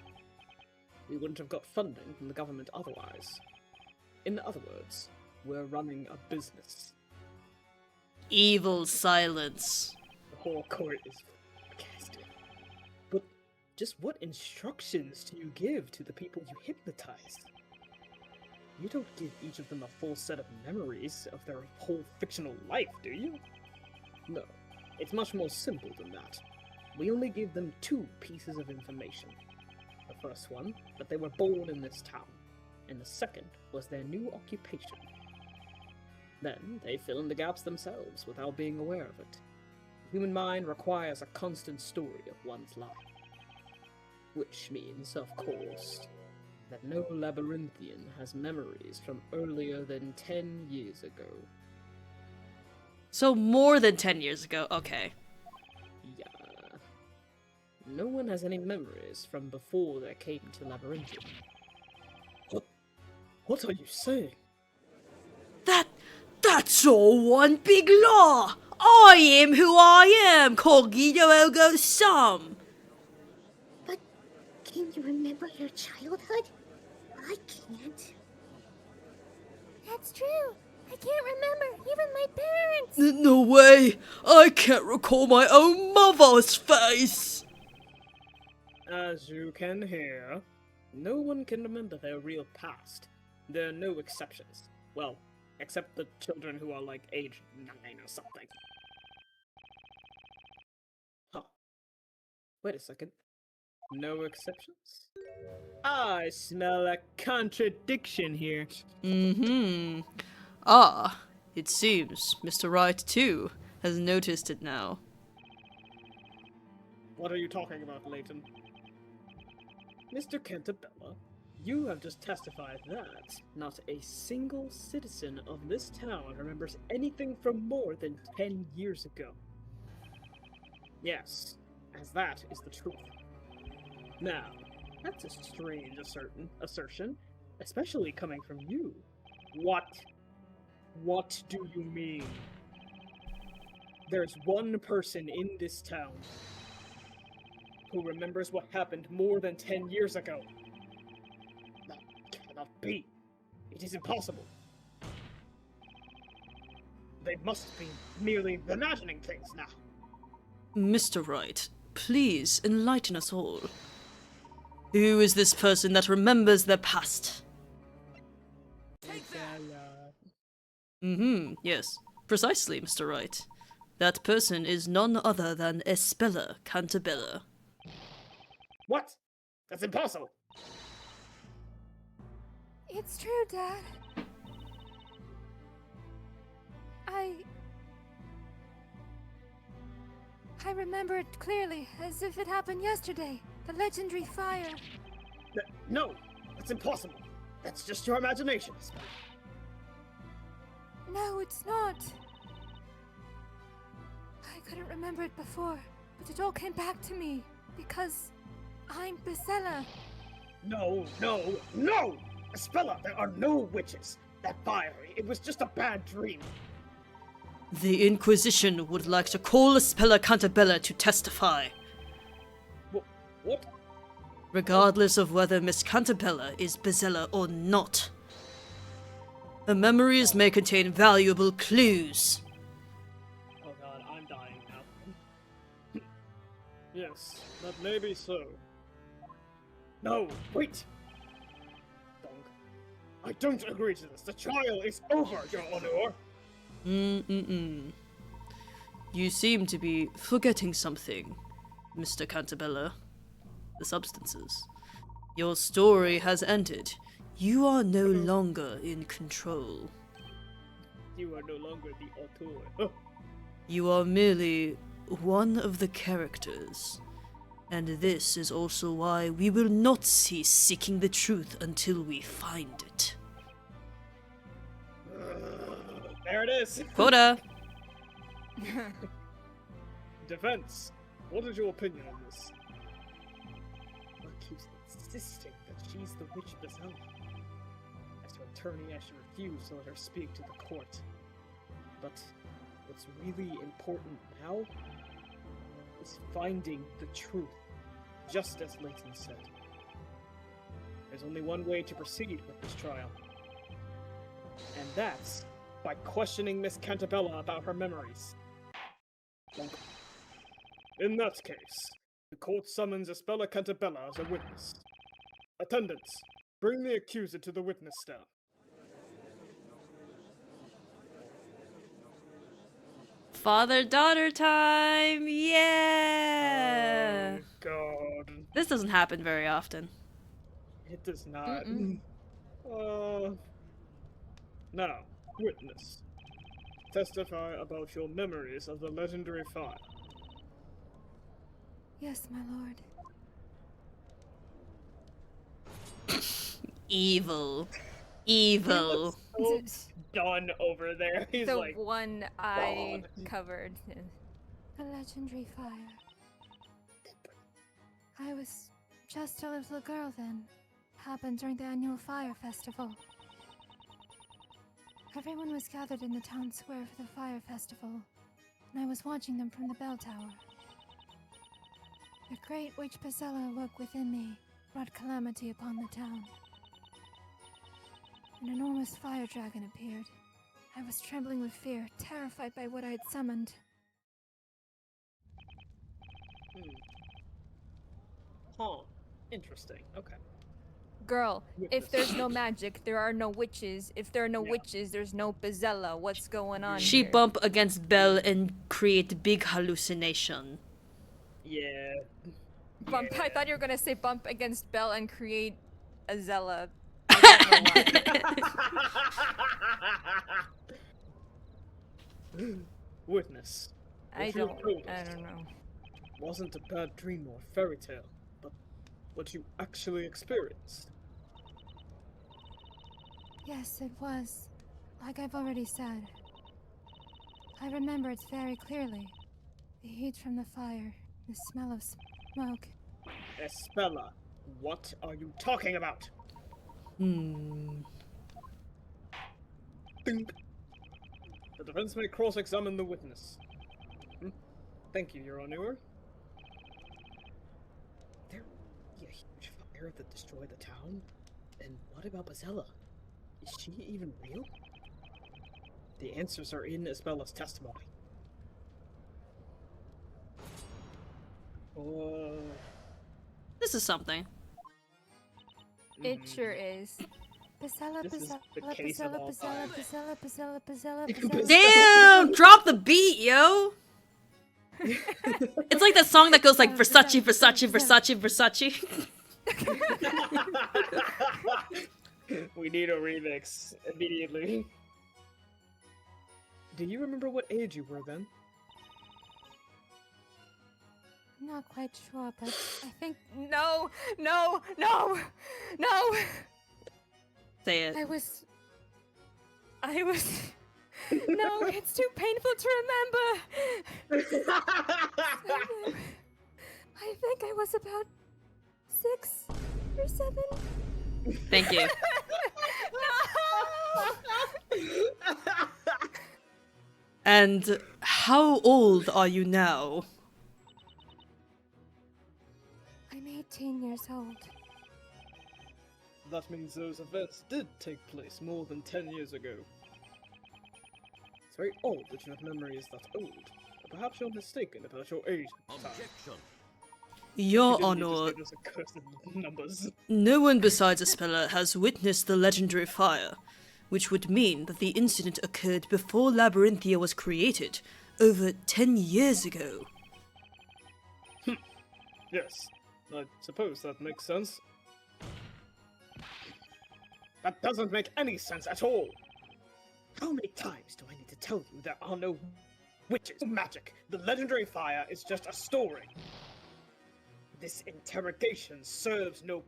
We wouldn't have got funding from the government otherwise. In other words, we're running a business. Evil silence. The whole court is sarcastic. But just what instructions do you give to the people you hypnotize? You don't give each of them a full set of memories of their whole fictional life, do you? No, it's much more simple than that. We only give them 2 pieces of information. The first one, that they were born in this town, and the second was their new occupation. Then they fill in the gaps themselves without being aware of it. The human mind requires a constant story of one's life. Which means, of course, that no labyrinthian has memories from earlier than 10 years ago. So more than 10 years ago, okay. Yeah. No one has any memories from before they came to Labyrinthian. What are you saying? That's all one big lie! I am who I am, Cogito Ergo Sum! But can you remember your childhood? I can't. That's true. I can't remember even my parents. No way! I can't recall my own mother's face! As you can hear, no one can remember their real past. There are no exceptions. Well, except the children who are like age 9 or something. Huh. Wait a second. No exceptions? I smell a contradiction here. Mm-hmm. Ah, it seems Mr. Wright, too, has noticed it now. What are you talking about, Layton? Mr. Cantabella, you have just testified that not a single citizen of this town remembers anything from more than 10 years ago. Yes, as that is the truth. Now, that's a strange assertion, especially coming from you. What do you mean? There's one person in this town who remembers what happened more than 10 years ago. That cannot be. It is impossible. They must be merely imagining things now. Mr. Wright, please enlighten us all. Who is this person that remembers their past? Mm-hmm, yes. Precisely, Mr. Wright. That person is none other than Espella Cantabella. What? That's impossible. It's true, Dad. I remember it clearly, as if it happened yesterday. The legendary fire. No, that's impossible. That's just your imagination. No, it's not. I couldn't remember it before, but it all came back to me, because I'm Espella. No! Espella, there are no witches. That fire, it was just a bad dream. The Inquisition would like to call Espella Cantabella to testify. What? Regardless of whether Miss Cantabella is Bezella or not. Her memories may contain valuable clues. Oh god, I'm dying now. Yes, that may be so. No, wait! Dong. I don't agree to this. The trial is over, Your Honor! You seem to be forgetting something, Mr. Cantabella. The substances. Your story has ended. You are no longer in control. You are no longer the auteur. Oh. You are merely one of the characters. And this is also why we will not cease seeking the truth until we find it. There it is! Quota! Defense, what is your opinion on this? Well, keeps insisting that she's the witch Espella. As her attorney, I should refuse to let her speak to the court. But what's really important now is finding the truth, just as Layton said. There's only one way to proceed with this trial, and that's by questioning Miss Cantabella about her memories. In that case, the court summons Espella Cantabella as a witness. Attendants, bring the accuser to the witness stand. Father-daughter time! Yeah! Oh, God. This doesn't happen very often. It does not. Mm-mm. Now, witness. Testify about your memories of the legendary fire. Yes, my lord. Evil. Evil. So done over there. He's The like, one eye God. covered. The legendary fire. I was just a little girl then. Happened during the annual fire festival. Everyone was gathered in the town square for the fire festival, and I was watching them from the bell tower. The great witch Espella awoke within me, brought calamity upon the town. An enormous fire dragon appeared. I was trembling with fear, terrified by what I had summoned. huh. Interesting. Okay. Girl, if Witness. there's no magic, there are no witches. If there are no Yeah. witches, there's no Espella. What's going on She here? bump against Belle and create big hallucination. Yeah. Bump. I Yeah. thought you were gonna say bump against Belle and create a Zella. I don't know why. Witness. I What you don't. told I us don't know. wasn't a bad dream or fairy tale, but what you actually experienced. Yes, it was. Like I've already said. I remember it very clearly. The heat from the fire, the smell of smoke. Espella, what are you talking about? Hmm. Ding. The defense may cross-examine the witness. Thank you, Your Honor. There be a huge fire that destroyed the town? And what about Espella? Is she even real? The answers are in Espella's testimony. This is something. It sure is. Espella, This is Espella, the case of Espella, all Espella, time. Espella, Espella, Espella, Espella. Espella. Damn! Drop the beat, yo! It's like that song that goes like Versace, Versace, Versace, Versace. We need a remix immediately. Do you remember what age you were then? I'm not quite sure, but I think No, no, no, no. Say it. I was. No, it's too painful to remember. I think I was about 6 or 7. Thank you. And how old are you now? I'm 18 years old. That means those events did take place more than 10 years ago. It's very odd that you have memories that old. But perhaps you're mistaken about your age at the time. Objection. Your You didn't Honor, just give us accursed numbers. no one besides Espella has witnessed the legendary fire, which would mean that the incident occurred before Labyrinthia was created, over 10 years ago. Yes, I suppose that makes sense. That doesn't make any sense at all! How many times do I need to tell you there are no witches? Magic! The legendary fire is just a story! This interrogation serves no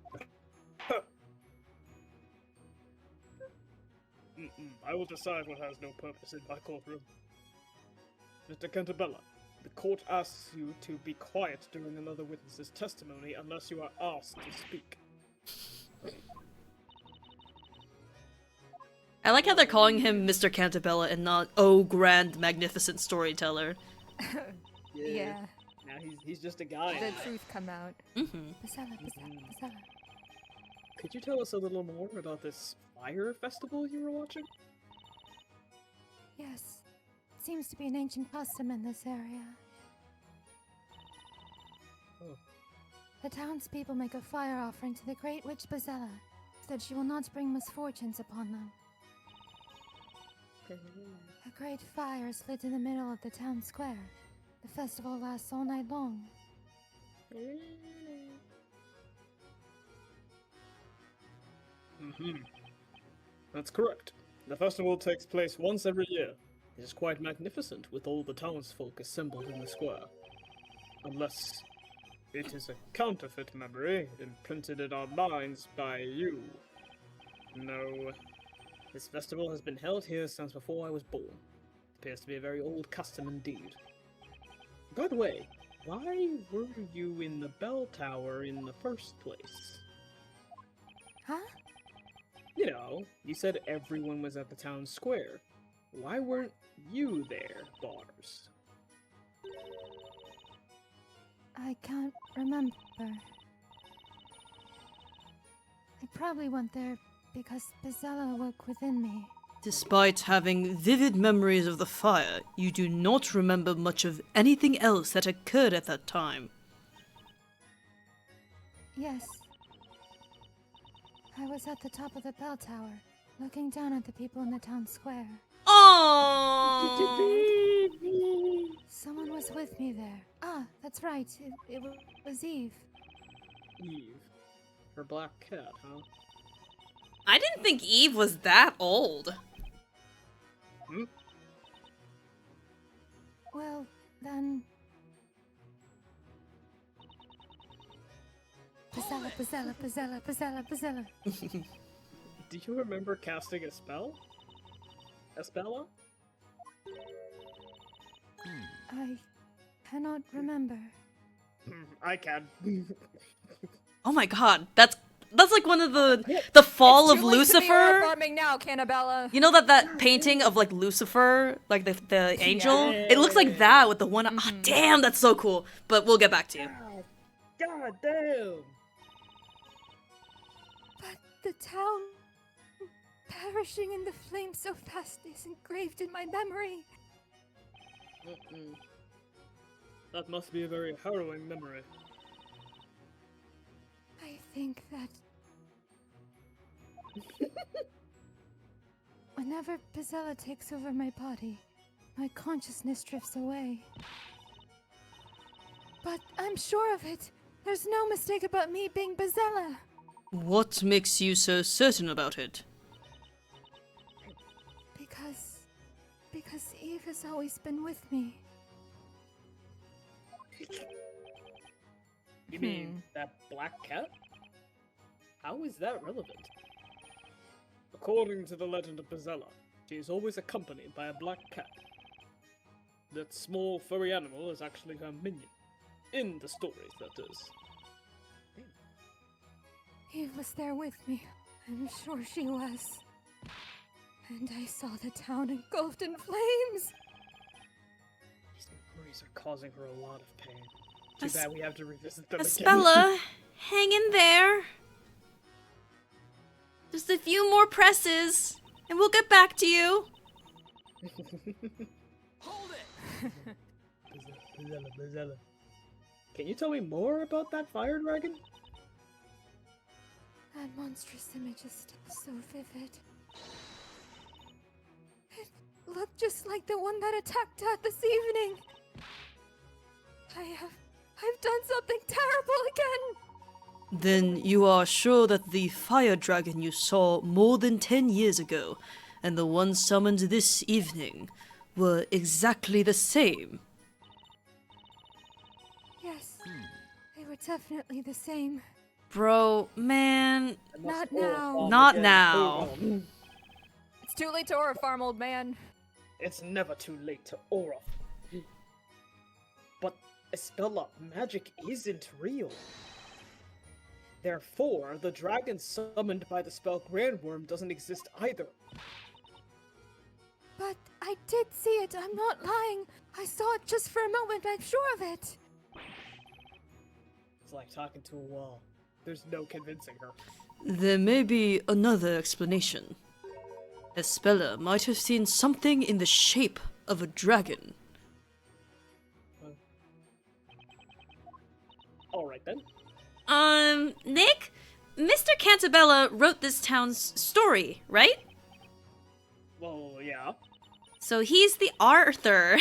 I will decide what has no purpose in my courtroom. Mr. Cantabella, The court asks you to be quiet during another witness's testimony unless you are asked to speak. I like how they're calling him Mr. Cantabella and not "Oh, grand, magnificent storyteller." Yeah. Now he's just a guy. The truth come out. Pasella, Pasella, Pasella. Could you tell us a little more about this fire festival you were watching? Yes. It seems to be an ancient custom in this area. Oh. The townspeople make a fire offering to the great witch Bezella, so that she will not bring misfortunes upon them. A great fire is lit in the middle of the town square. The festival lasts all night long. That's correct. The festival takes place once every year. It is quite magnificent with all the townsfolk assembled in the square. Unless it is a counterfeit memory imprinted in our minds by you. No. This festival has been held here since before I was born. Appears to be a very old custom indeed. By the way, why were you in the bell tower in the first place? Huh? You know, you said everyone was at the town square. Why weren't you there, Bars? I can't remember. I probably went there because Bezella awoke within me. Despite having vivid memories of the fire, you do not remember much of anything else that occurred at that time. Yes. I was at the top of the bell tower, looking down at the people in the town square. Oh! Someone was with me there. Ah, that's right. It was Eve. Eve. Her black cat, huh? I didn't think Eve was that old. Well, then... Bezella, Bezella, Bezella, Bezella, Bezella. Do you remember casting a spell? Espella? I cannot remember. I can. Oh my god, that's like one of the fall It's of too late to be Lucifer. farming now, Cannabella. You know that painting of like Lucifer, like the angel? It looks like that with the one. Ah, damn, that's so cool. But we'll get back to you. God damn! But the town perishing in the flames so fast is engraved in my memory. That must be a very harrowing memory. I think that whenever Bezella takes over my body, my consciousness drifts away. But I'm sure of it. There's no mistake about me being Bezella. What makes you so certain about it? Because Eve has always been with me. You mean that black cat? How is that relevant? According to the legend of Bezella, she is always accompanied by a black cat. That small furry animal is actually her minion. In the stories, that is. Eve was there with me. I'm sure she was. And I saw the town engulfed in flames. These memories are causing her a lot of pain. Too bad we have to revisit them again. Espella, hang in there. Just a few more presses, and we'll get back to you. Hold it! Bezella. Can you tell me more about that fire dragon? That monstrous image is still so vivid. It looked just like the one that attacked Dad this evening. I've done something terrible again. Then you are sure that the fire dragon you saw more than 10 years ago and the one summoned this evening were exactly the same? Yes, they were definitely the same. Bro, man, Not now. not now. It's too late to aura farm, old man. It's never too late to aura. But, Espella, magic isn't real. Therefore, the dragon summoned by the spell Grandworm doesn't exist either. But I did see it, I'm not lying. I saw it just for a moment, I'm sure of it. It's like talking to a wall. There's no convincing her. There may be another explanation. Espella might have seen something in the shape of a dragon. Alright then. Nick? Mr. Cantabella wrote this town's story, right? Well, yeah. So he's the Arthur,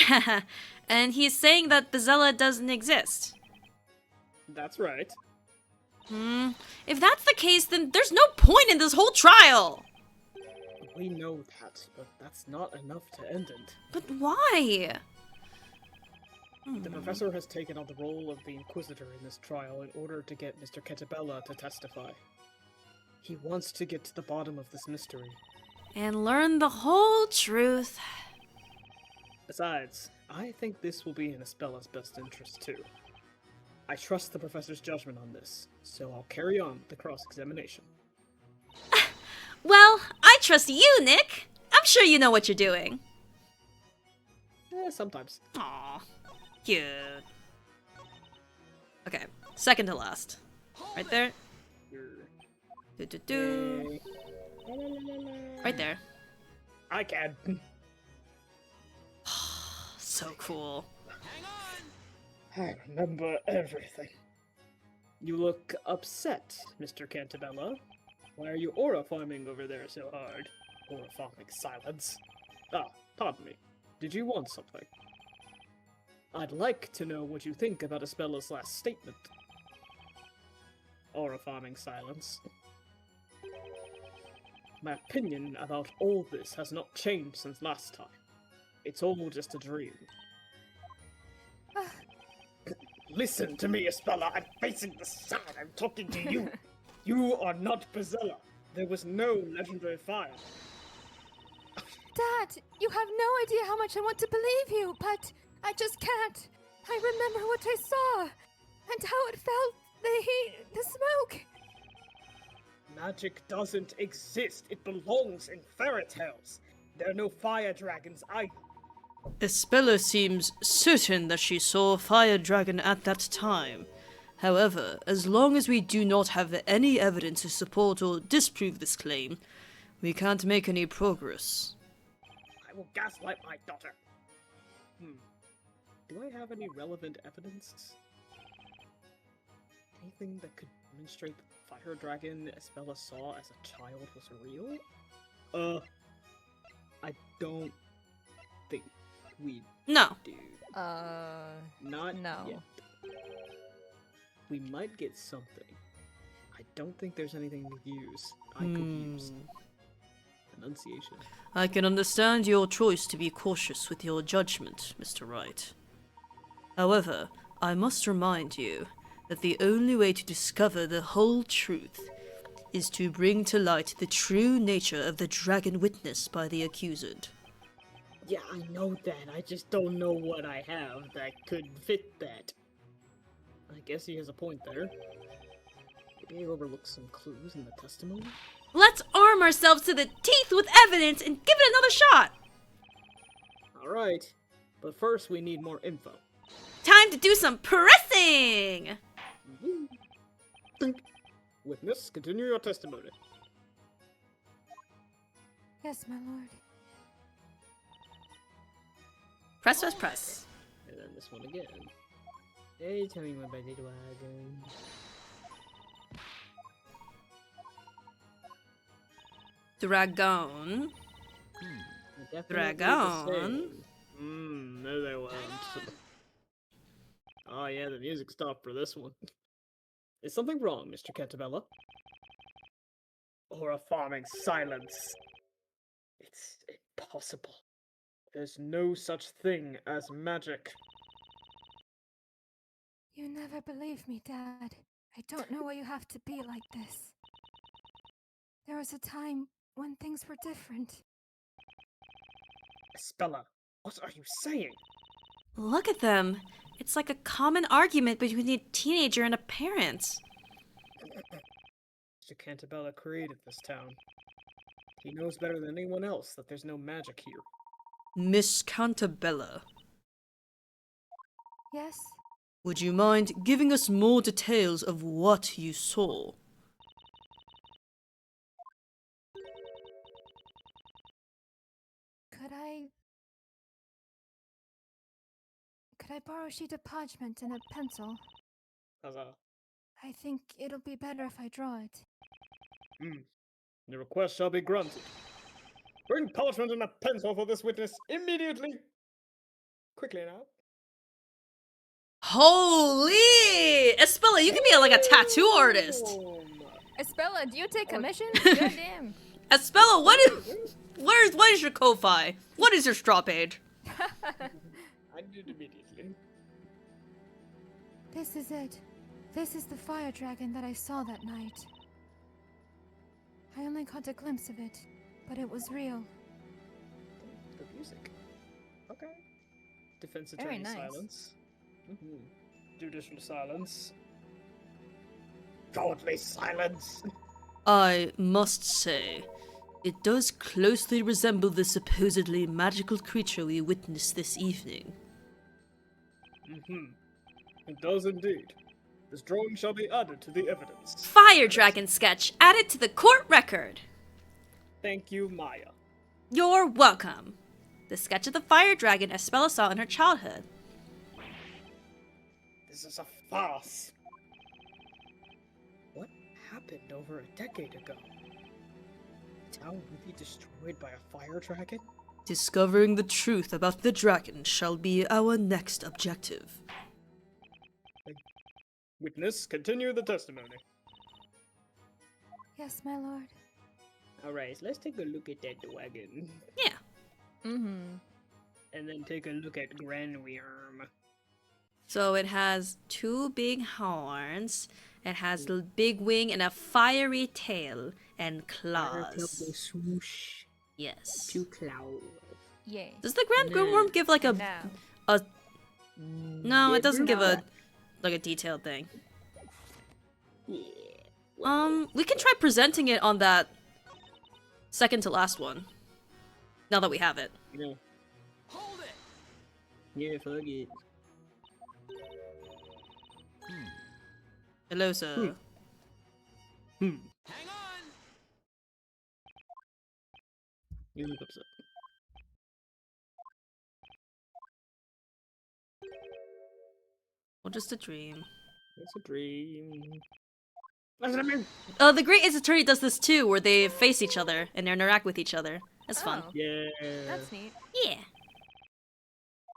and he's saying that Bezella doesn't exist. That's right. If that's the case, then there's no point in this whole trial! We know that, but that's not enough to end it. But why? The professor has taken on the role of the Inquisitor in this trial in order to get Mr. Cantabella to testify. He wants to get to the bottom of this mystery. And learn the whole truth. Besides, I think this will be in Espella's best interest too. I trust the professor's judgment on this, so I'll carry on with the cross-examination. Well, I trust you, Nick. I'm sure you know what you're doing. Sometimes. Aw, cute. Okay, second to last. Right there. Do. Right there. I can. So cool. I remember everything. You look upset, Mr. Cantabella. Why are you aura farming over there so hard? Aura farming silence. Ah, pardon me. Did you want something? I'd like to know what you think about Espella's last statement. Aura farming silence. My opinion about all this has not changed since last time. It's all just a dream. Listen to me, Espella. I'm facing the sun. I'm talking to you. You are not Bezella. There was no legendary fire. Dad, you have no idea how much I want to believe you, but I just can't. I remember what I saw, and how it felt, the heat, the smoke. Magic doesn't exist. It belongs in fairy tales. There are no fire dragons either. Espella seems certain that she saw a fire dragon at that time. However, as long as we do not have any evidence to support or disprove this claim, we can't make any progress. I will gaslight my daughter. Do I have any relevant evidence? Anything that could demonstrate that the fire dragon Espella saw as a child was real? I don't think we No. do. Not no. yet. We might get something. I don't think there's anything to use. I could use enunciation. I can understand your choice to be cautious with your judgment, Mr. Wright. However, I must remind you that the only way to discover the whole truth is to bring to light the true nature of the dragon witnessed by the accused. Yeah, I know that. I just don't know what I have that could fit that. I guess he has a point there. Maybe I overlooked some clues in the testimony? Let's arm ourselves to the teeth with evidence and give it another shot! Alright, but first we need more info. Time to do some pressing! Witness, continue your testimony. Yes, my lord. Press, press, press. And then this one again. Hey, tell me what I did wagon. Dragon. Dragon. No they weren't. Oh yeah, the music stopped for this one. Is something wrong, Mr. Cantabella? Or a farming silence? It's impossible. There's no such thing as magic. You never believe me, Dad. I don't know why you have to be like this. There was a time when things were different. Espella, what are you saying? Look at them. It's like a common argument between a teenager and a parent. Mr. Cantabella created this town. He knows better than anyone else that there's no magic here. Miss Cantabella, Yes? would you mind giving us more details of what you saw? Could I borrow a sheet of parchment and a pencil? Huzzah. I think it'll be better if I draw it. The request shall be granted. Bring parchment and a pencil for this witness immediately. Quickly now. Holy! Espella, you can be like a tattoo artist. Espella, do you take commissions? Goddamn. Espella, what is your Ko-Fi? What is your straw page? I did immediately. This is it. This is the fire dragon that I saw that night. I only caught a glimpse of it, but it was real. The music. Okay. Defense Very attorney nice. silence. Judicial silence. Cowardly silence. I must say, it does closely resemble the supposedly magical creature we witnessed this evening. It does indeed. This drawing shall be added to the evidence. Fire dragon sketch added to the court record. Thank you, Maya. You're welcome. The sketch of the fire dragon Espella saw in her childhood. This is a farce. What happened over a decade ago? The town will be destroyed by a fire dragon? Discovering the truth about the dragon shall be our next objective. Witness, continue the testimony. Yes, my lord. Alright, let's take a look at that dragon. Yeah. Mm-hmm. And then take a look at Grandworm. So it has two big horns, it has a big wing and a fiery tail and claws. Swoosh. Yes. Two claws. Yeah. Does the Grand Grandworm give like a No. No, it doesn't give a like a detailed thing. Yeah. We can try presenting it on that second to last one. Now that we have it. Yeah. Hold it! Yeah, fuck it. Hello, sir. Hang on! You look upset. Well, just a dream. It's a dream. That's what I mean! The Great Ace Attorney does this too, where they face each other and they interact with each other. That's fun. Oh, Yeah. that's neat. Yeah.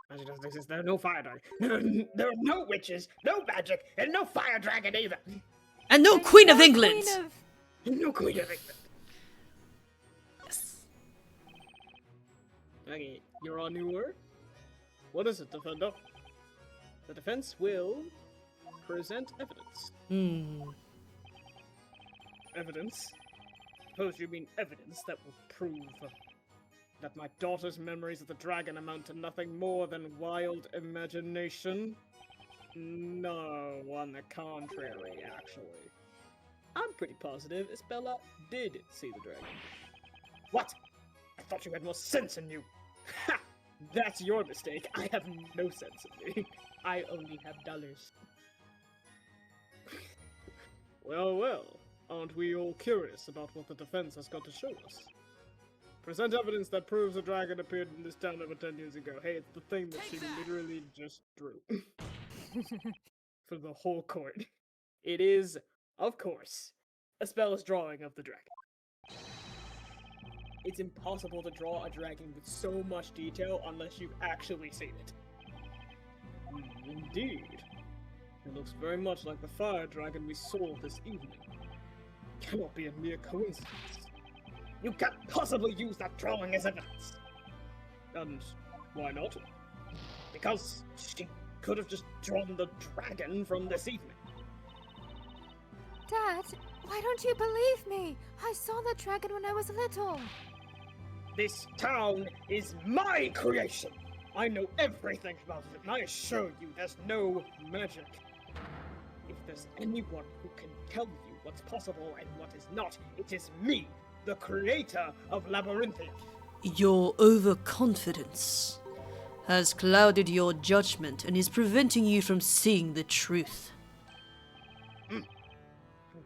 Magic doesn't exist. There are no fire dragon. There are no witches, no magic, and no fire dragon either. And no Queen of England! No Queen of England. Yes. Okay, you're on new word? What is it, defender? The defense will present evidence. Evidence? Suppose you mean evidence that will prove that my daughter's memories of the dragon amount to nothing more than wild imagination? No, on the contrary, actually. I'm pretty positive Espella did see the dragon. What? I thought you had more sense in you. Ha! That's your mistake. I have no sense in me. I only have dollars. Well, well. Aren't we all curious about what the defense has got to show us? Present evidence that proves a dragon appeared in this town over 10 years ago. Hey, it's the thing that she literally just drew. For the whole court. It is, of course, Espella's drawing of the dragon. It's impossible to draw a dragon with so much detail unless you've actually seen it. Indeed. It looks very much like the fire dragon we saw this evening. Cannot be a mere coincidence. You can't possibly use that drawing as evidence. And why not? Because she could have just drawn the dragon from this evening. Dad, why don't you believe me? I saw the dragon when I was little. This town is my creation. I know everything about it, and I assure you there's no magic. If there's anyone who can tell you what's possible and what is not, it is me, the creator of Labyrinthia. Your overconfidence has clouded your judgment and is preventing you from seeing the truth.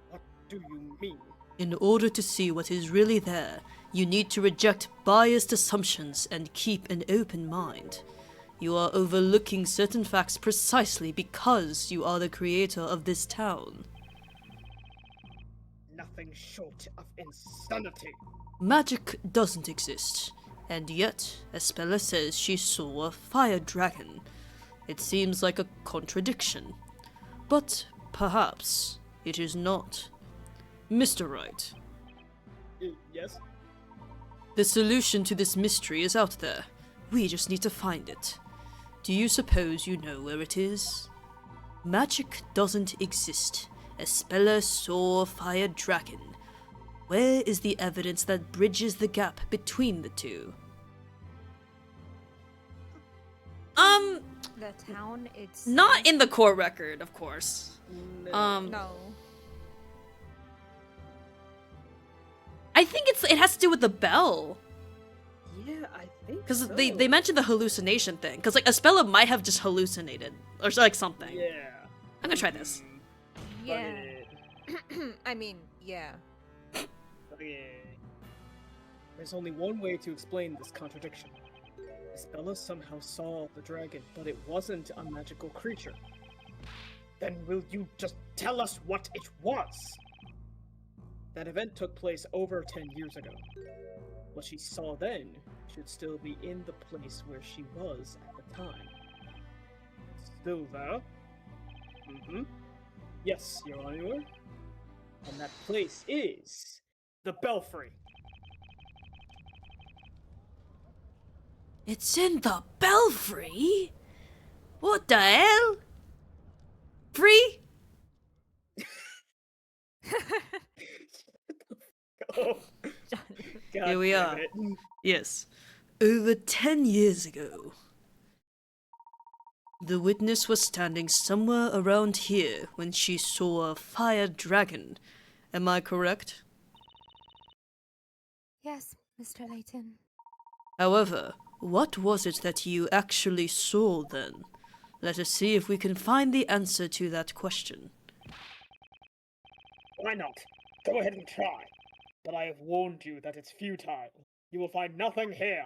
What do you mean? In order to see what is really there, you need to reject biased assumptions and keep an open mind. You are overlooking certain facts precisely because you are the creator of this town. Nothing short of insanity. Magic doesn't exist, and yet Espella says she saw a fire dragon. It seems like a contradiction, but perhaps it is not. Mr. Wright, Yes? the solution to this mystery is out there. We just need to find it. Do you suppose you know where it is? Magic doesn't exist. Espella saw a fire dragon. Where is the evidence that bridges the gap between the two? The town, it's Not in the court record, of course. no. I think it has to do with the bell. Yeah, I think Because so. they mentioned the hallucination thing. Because, like, Espella might have just hallucinated. Or, like, something. Yeah. I'm gonna try this. Yeah. I mean, yeah. Okay. There's only one way to explain this contradiction. Espella somehow saw the dragon, but it wasn't a magical creature. Then will you just tell us what it was? That event took place over 10 years ago. What she saw then should still be in the place where she was at the time. Still there? Mm-hmm. Yes, Your Honor. And that place is the belfry. It's in the belfry? What the hell? Free? Oh. God Here we damn are. it. Yes. Over 10 years ago. The witness was standing somewhere around here when she saw a fire dragon. Am I correct? Yes, Mr. Layton. However, what was it that you actually saw then? Let us see if we can find the answer to that question. Why not? Go ahead and try. But I have warned you that it's futile. You will find nothing here.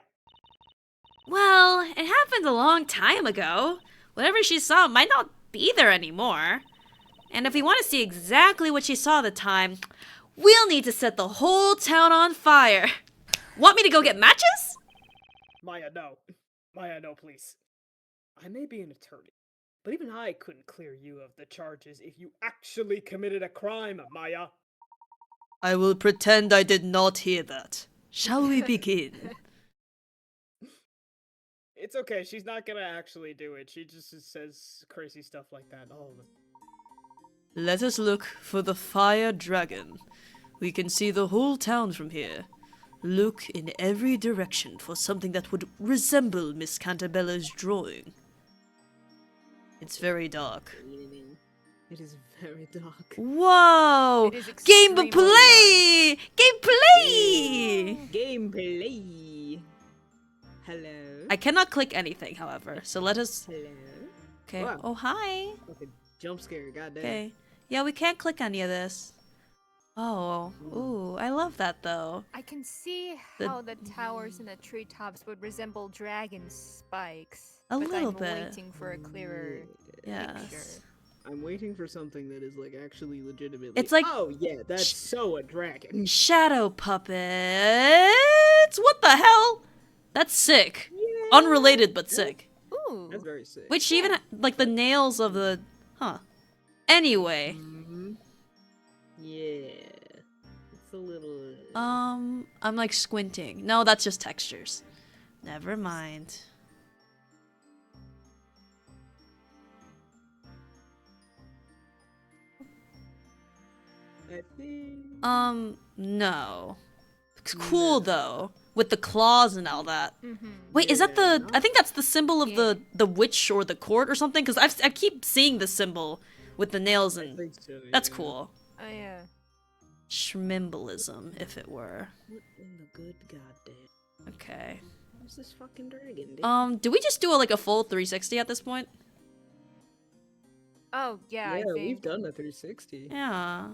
Well, it happened a long time ago. Whatever she saw might not be there anymore. And if we want to see exactly what she saw at the time, we'll need to set the whole town on fire. Want me to go get matches? Maya, no. Maya, no, please. I may be an attorney, but even I couldn't clear you of the charges if you actually committed a crime, Maya. I will pretend I did not hear that. Shall we begin? It's okay, she's not gonna actually do it. She just says crazy stuff like that all the Let us look for the fire dragon. We can see the whole town from here. Look in every direction for something that would resemble Miss Cantabella's drawing. It's very dark. It is very dark. Whoa! It is Game extremely play! Game play! Gameplay. Hello. I cannot click anything, however, so let us... Hello. Okay. Wow. Oh, hi. Fucking jump scare, goddamn. Okay. Yeah, we can't click any of this. Oh. Ooh, I love that, though. I can see The- how the towers and the treetops would resemble dragon spikes. A but little I'm bit. waiting for a clearer Yes. picture. I'm waiting for something that is like actually legitimately. It's like- Oh yeah, that's so a dragon. Shadow puppets. What the hell? That's sick. Unrelated, but sick. Ooh. That's very sick. Which even like the nails of the, huh? Anyway, Mhm. Yeah. It's a little. I'm like squinting. No, that's just textures. Never mind. I think. No. It's cool though. with the claws and all that. Wait, is that the? I think that's the symbol of Yeah. the witch or the court or something. Because I keep seeing the symbol with the nails I and think so, that's yeah. cool. Oh yeah. Schmimbolism, if it were. What in the good goddamn? Okay. Where's this fucking dragon, dude? Do we just do like a full 360 at this point? Oh yeah, I Yeah, think. we've done a 360. Yeah.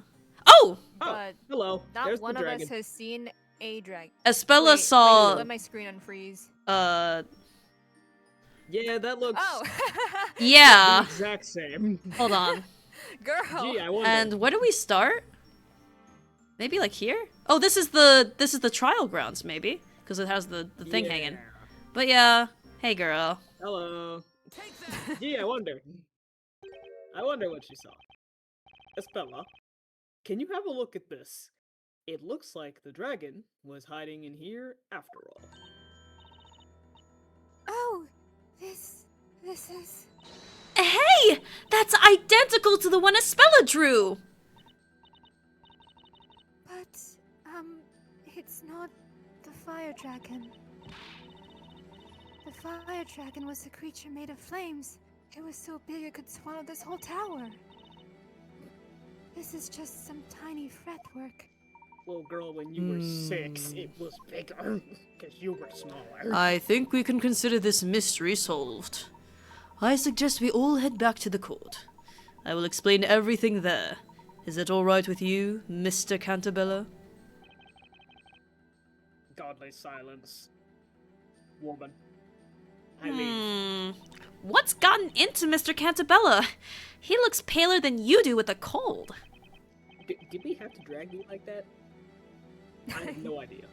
Oh! Oh, But hello. not There's one the of dragon. us has seen a dragon. Espella Wait, saw, let my screen unfreeze. Yeah, that looks Oh, the yeah. exact same. Hold on. girl. Gee, I wonder. And where do we start? Maybe like here? Oh, this is the trial grounds, maybe. Because it has the thing hanging. Yeah. But yeah. Hey, girl. Hello. Gee, I wonder. I wonder what she saw. Espella, can you have a look at this? It looks like the dragon was hiding in here after all. Oh, this is. Hey! That's identical to the one Espella drew! But, it's not the fire dragon. The fire dragon was a creature made of flames. It was so big it could swallow this whole tower. This is just some tiny fretwork. Well, girl, when you were 6, it was bigger. Because you were smaller. I think we can consider this mystery solved. I suggest we all head back to the court. I will explain everything there. Is that alright with you, Mr. Cantabella? Godly silence. Woman. I mean, What's gotten into Mr. Cantabella? He looks paler than you do with a cold. Did we have to drag you like that? I have no idea.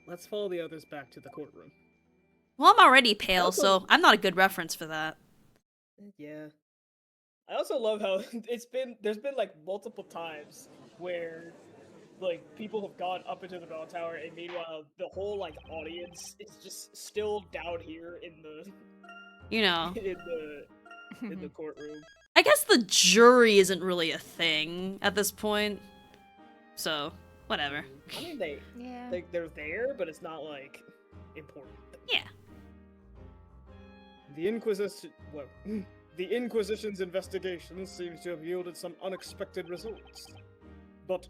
let's follow the others back to the courtroom. Well, I'm already pale, Also- so I'm not a good reference for that. Yeah. I also love how there's been like multiple times where like people have gone up into the bell tower and meanwhile the whole like audience is just still down here in the You know. in the courtroom. I guess the jury isn't really a thing at this point. So, whatever. I mean Yeah. they're there, but it's not like important. Yeah. The Inquisition's investigation seems to have yielded some unexpected results. But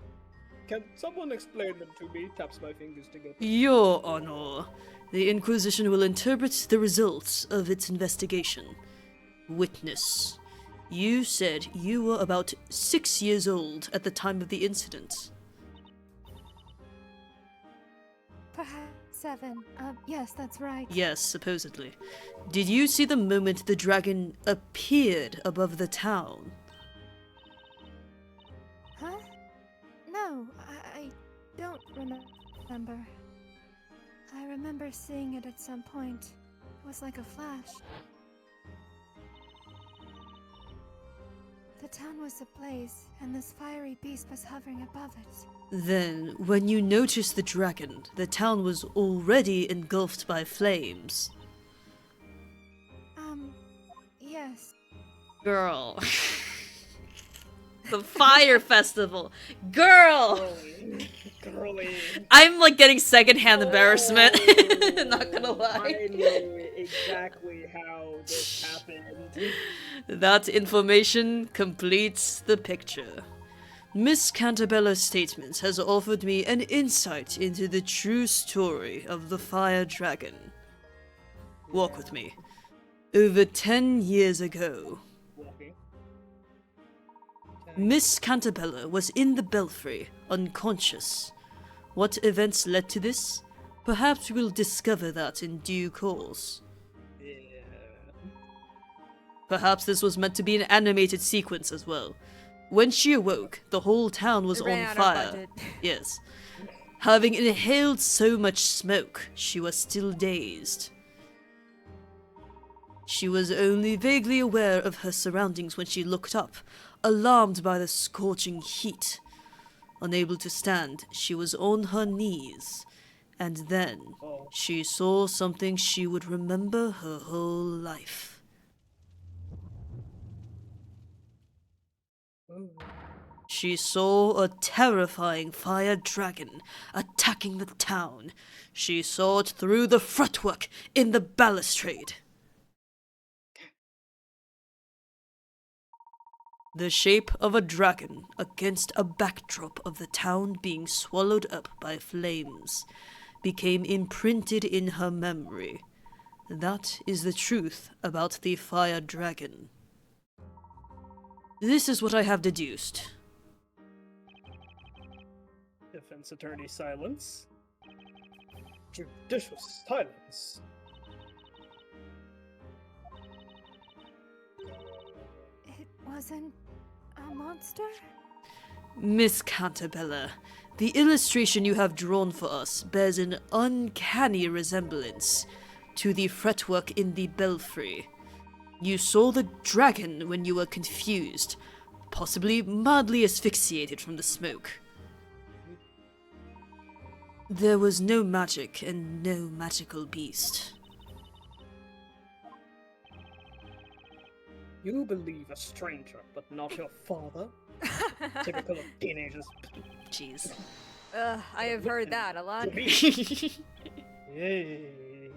can someone explain them to me? Taps my fingers together. Your Honor, the Inquisition will interpret the results of its investigation. Witness, you said you were about 6 years old at the time of the incident. Perhaps 7. Yes, that's right. Yes, supposedly. Did you see the moment the dragon appeared above the town? Huh? No, I don't remember. I remember seeing it at some point. It was like a flash. The town was ablaze, and this fiery beast was hovering above it. Then, when you noticed the dragon, the town was already engulfed by flames. Yes. Girl. The fire festival. Girl! Girly. I'm like getting secondhand embarrassment. Not gonna I lie. know exactly how this happened. That information completes the picture. Miss Cantabella's statement has offered me an insight into the true story of the fire dragon. Walk with me. Over 10 years ago, Walking. Miss Cantabella was in the belfry, unconscious. What events led to this? Perhaps we'll discover that in due course. Yeah. Perhaps this was meant to be an animated sequence as well. When she awoke, the whole town was It ran on out of fire. budget. Yes. Having inhaled so much smoke, she was still dazed. She was only vaguely aware of her surroundings when she looked up, alarmed by the scorching heat. Unable to stand, she was on her knees. And then, Oh. she saw something she would remember her whole life. Ooh. She saw a terrifying fire dragon attacking the town. She saw it through the fretwork in the balustrade. The shape of a dragon against a backdrop of the town being swallowed up by flames became imprinted in her memory. That is the truth about the fire dragon. This is what I have deduced. Defense attorney silence. Judicious silence. It wasn't a monster? Miss Cantabella, the illustration you have drawn for us bears an uncanny resemblance to the fretwork in the belfry. You saw the dragon when you were confused, possibly mildly asphyxiated from the smoke. There was no magic and no magical beast. You believe a stranger, but not your father? Typical of teenagers. Jeez. I have heard that a lot. To me. Yay.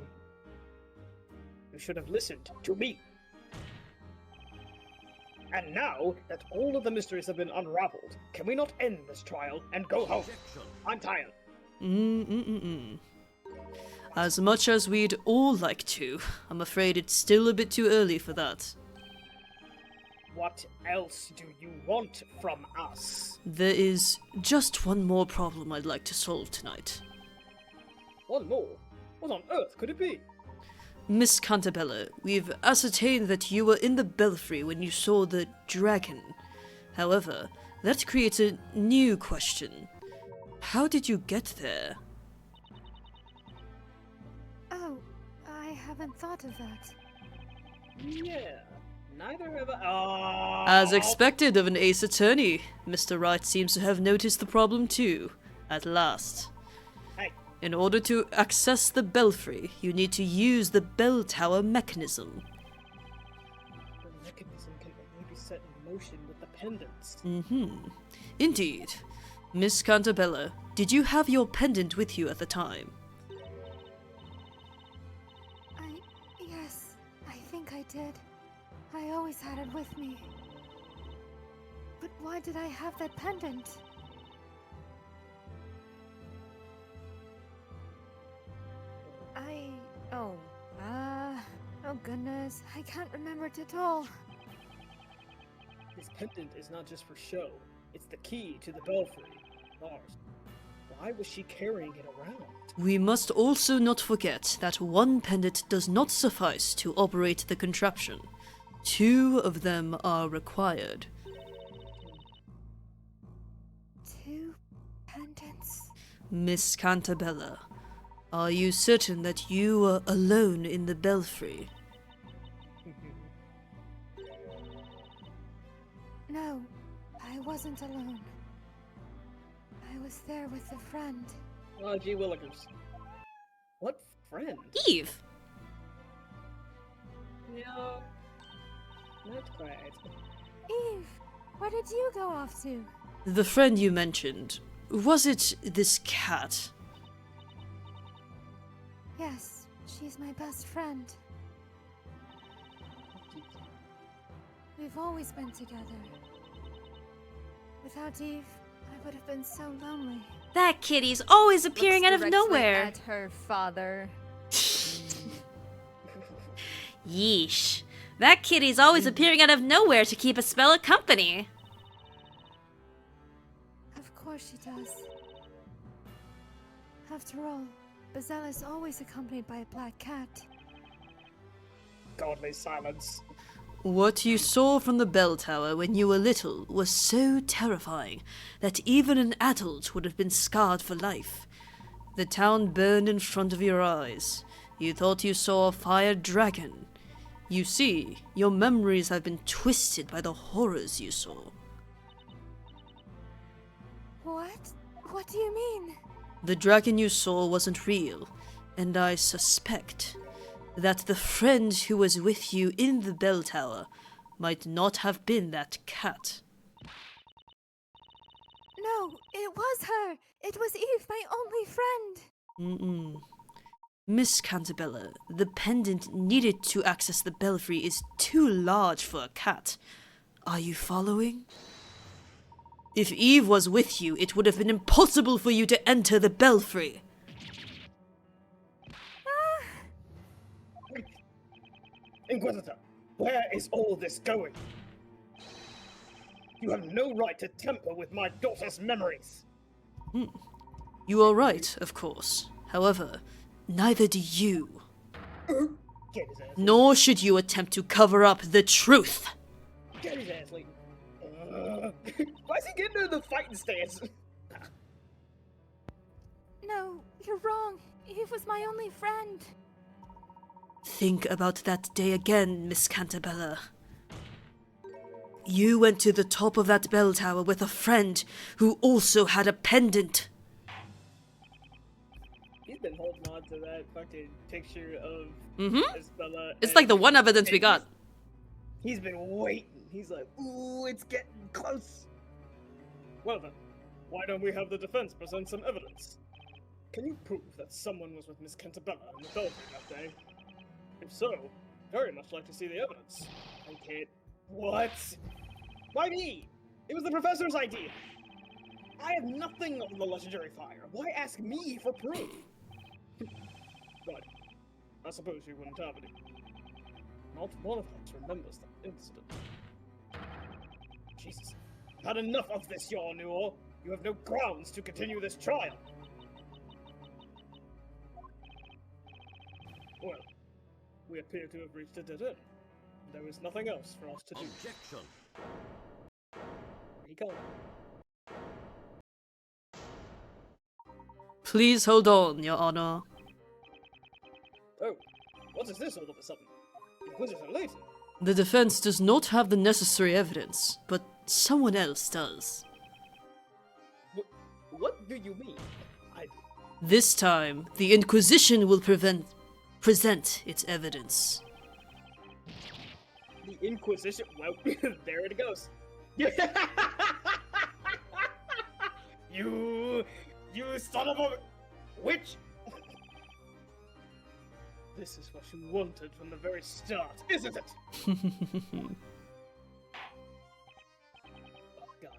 You should have listened to me. And now that all of the mysteries have been unraveled, can we not end this trial and go home? I'm tired. As much as we'd all like to, I'm afraid it's still a bit too early for that. What else do you want from us? There is just one more problem I'd like to solve tonight. One more? What on earth could it be? Miss Cantabella, we've ascertained that you were in the belfry when you saw the dragon. However, that creates a new question. How did you get there? Oh, I haven't thought of that. Yeah, neither have I. As expected of an ace attorney, Mr. Wright seems to have noticed the problem too, at last. Hey. In order to access the belfry, you need to use the bell tower mechanism. The mechanism can only be set in motion with the pendants. Indeed. Miss Cantabella, did you have your pendant with you at the time? Yes, I think I did. I always had it with me. But why did I have that pendant? Oh goodness, I can't remember it at all. This pendant is not just for show. It's the key to the belfry. Ours. Why was she carrying it around? We must also not forget that one pendant does not suffice to operate the contraption. 2 of them are required. 2 pendants? Miss Cantabella, are you certain that you were alone in the belfry? No, I wasn't alone. I was there with a friend. Oh, gee willikers. What friend? Eve! No. Not quite. Eve, where did you go off to? The friend you mentioned, was it this cat? Yes, she's my best friend. We've always been together. Without Eve, I would have been so lonely. That kitty's always appearing Looks out of directly nowhere. At her father. Yeesh. That kitty's always appearing out of nowhere to keep Espella company. Of course she does. After all, Bezella's always accompanied by a black cat. Godly silence. What you saw from the bell tower when you were little was so terrifying that even an adult would have been scarred for life. The town burned in front of your eyes. You thought you saw a fire dragon. You see, your memories have been twisted by the horrors you saw. What? What do you mean? The dragon you saw wasn't real, and I suspect that the friend who was with you in the bell tower might not have been that cat. No, it was her. It was Eve, my only friend. Miss Cantabella, the pendant needed to access the belfry is too large for a cat. Are you following? If Eve was with you, it would have been impossible for you to enter the belfry. Wait. Inquisitor, where is all this going? You have no right to tamper with my daughter's memories. You are right, of course. However, neither do you. Get his ass. Nor should you attempt to cover up the truth. Get his ass, Layton. Why is he getting into the fighting stance? No, you're wrong. Eve was my only friend. Think about that day again, Miss Cantabella. You went to the top of that bell tower with a friend who also had a pendant. He's been holding on to that fucking picture of Mm-hmm. Espella. It's and- like the one evidence we got. He's been waiting. He's like, ooh, it's getting close. Well then, why don't we have the defense present some evidence? Can you prove that someone was with Miss Cantabella in the belfry that day? If so, very much like to see the evidence. I can't. What? Why me? It was the professor's idea. I have nothing on the legendary fire. Why ask me for proof? Right. I suppose you wouldn't have any. Not one of us remembers that incident. Jesus. I've had enough of this, Your Newell. You have no grounds to continue this trial. Well, we appear to have reached a dead end. There is nothing else for us to do. Objection. Recall. Please hold on, Your Honor. Oh, what is this all of a sudden? Inquisitor Layton. The defense does not have the necessary evidence, but someone else does. What do you mean? This time, the Inquisition will present its evidence. The Inquisition? Well, there it goes. You son of a witch! This is what you wanted from the very start, isn't it? Oh god.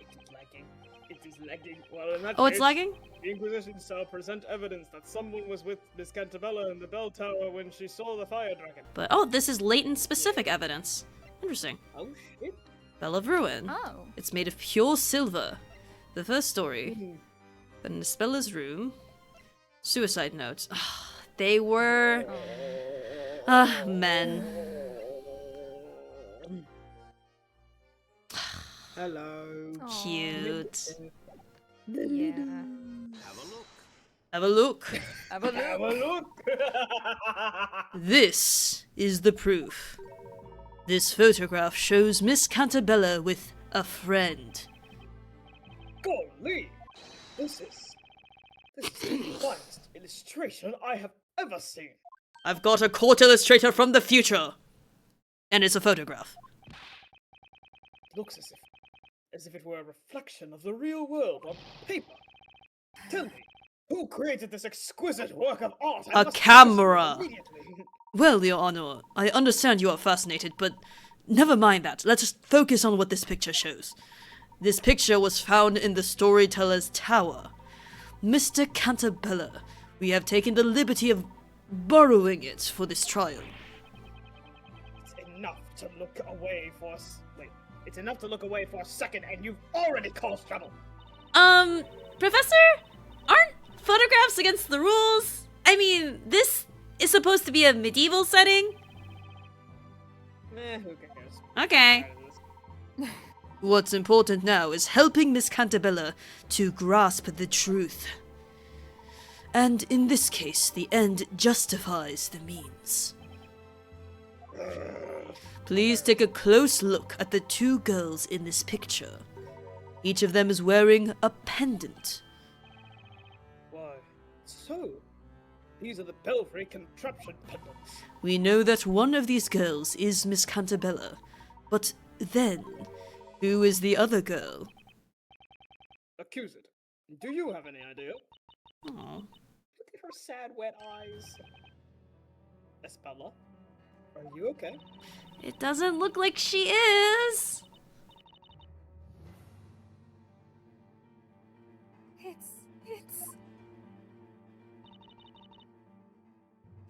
It is lagging. It is lagging. Well, in that Oh, it's case, lagging? The Inquisition shall present evidence that someone was with Miss Cantabella in the bell tower when she saw the fire dragon. But oh, this is Layton specific evidence. Interesting. Oh shit. Bell of Ruin. Oh. It's made of pure silver. The first story. But in Espella's room. Suicide notes. They were... men. Hello. Cute. Yeah. Have a look. Have a look. Have a Have look. a look! This is the proof. This photograph shows Miss Cantabella with a friend. Golly! This is the finest illustration I have ever seen. I've got a court illustrator from the future. And it's a photograph. It looks as if it were a reflection of the real world on paper. Tell me, who created this exquisite work of art? I A must camera. immediately. Well, Your Honor, I understand you are fascinated, but never mind that. Let's just focus on what this picture shows. This picture was found in the storyteller's tower. Mr. Cantabella, we have taken the liberty of borrowing it for this trial. It's enough to look away for us. Wait, it's enough to look away for a second, and you've already caused trouble. Professor? Aren't photographs against the rules? I mean, this is supposed to be a medieval setting? Who cares? Okay. What's important now is helping Miss Cantabella to grasp the truth. And in this case, the end justifies the means. Please take a close look at the two girls in this picture. Each of them is wearing a pendant. Why, so these are the belfry contraption pendants. We know that one of these girls is Miss Cantabella, but then, who is the other girl? accuse it. Do you have any idea? Aw. Look at her sad, wet eyes. Espella, are you okay? It doesn't look like she is.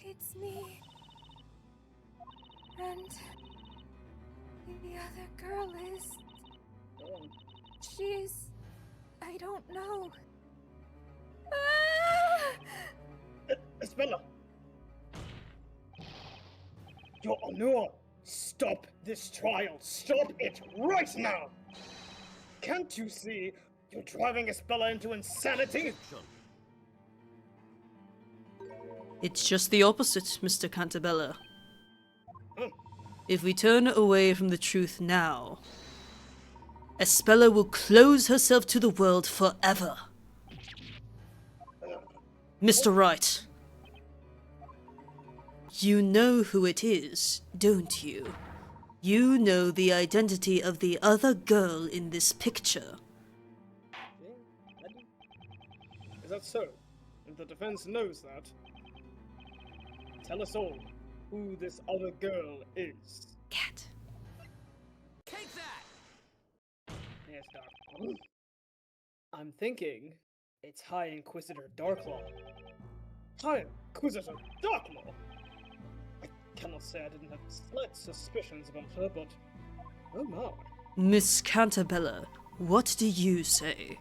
It's me. And the other girl is... Oh. She's... I don't know. Ah! Espella! Your Honor! Stop this trial! Stop it right now! Can't you see you're driving Espella into insanity? It's just the opposite, Mr. Cantabella. Hmm. If we turn away from the truth now, Espella will close herself to the world forever. Mr. Wright, you know who it is, don't you? You know the identity of the other girl in this picture. Yeah, I do. Is that so? And the defense knows that. Tell us all who this other girl is. Cat. Take that! Yes, Dark. I'm thinking it's High Inquisitor Darklaw. High Inquisitor Darklaw! I cannot say I didn't have slight suspicions about her, but... oh my. Miss Cantabella, what do you say?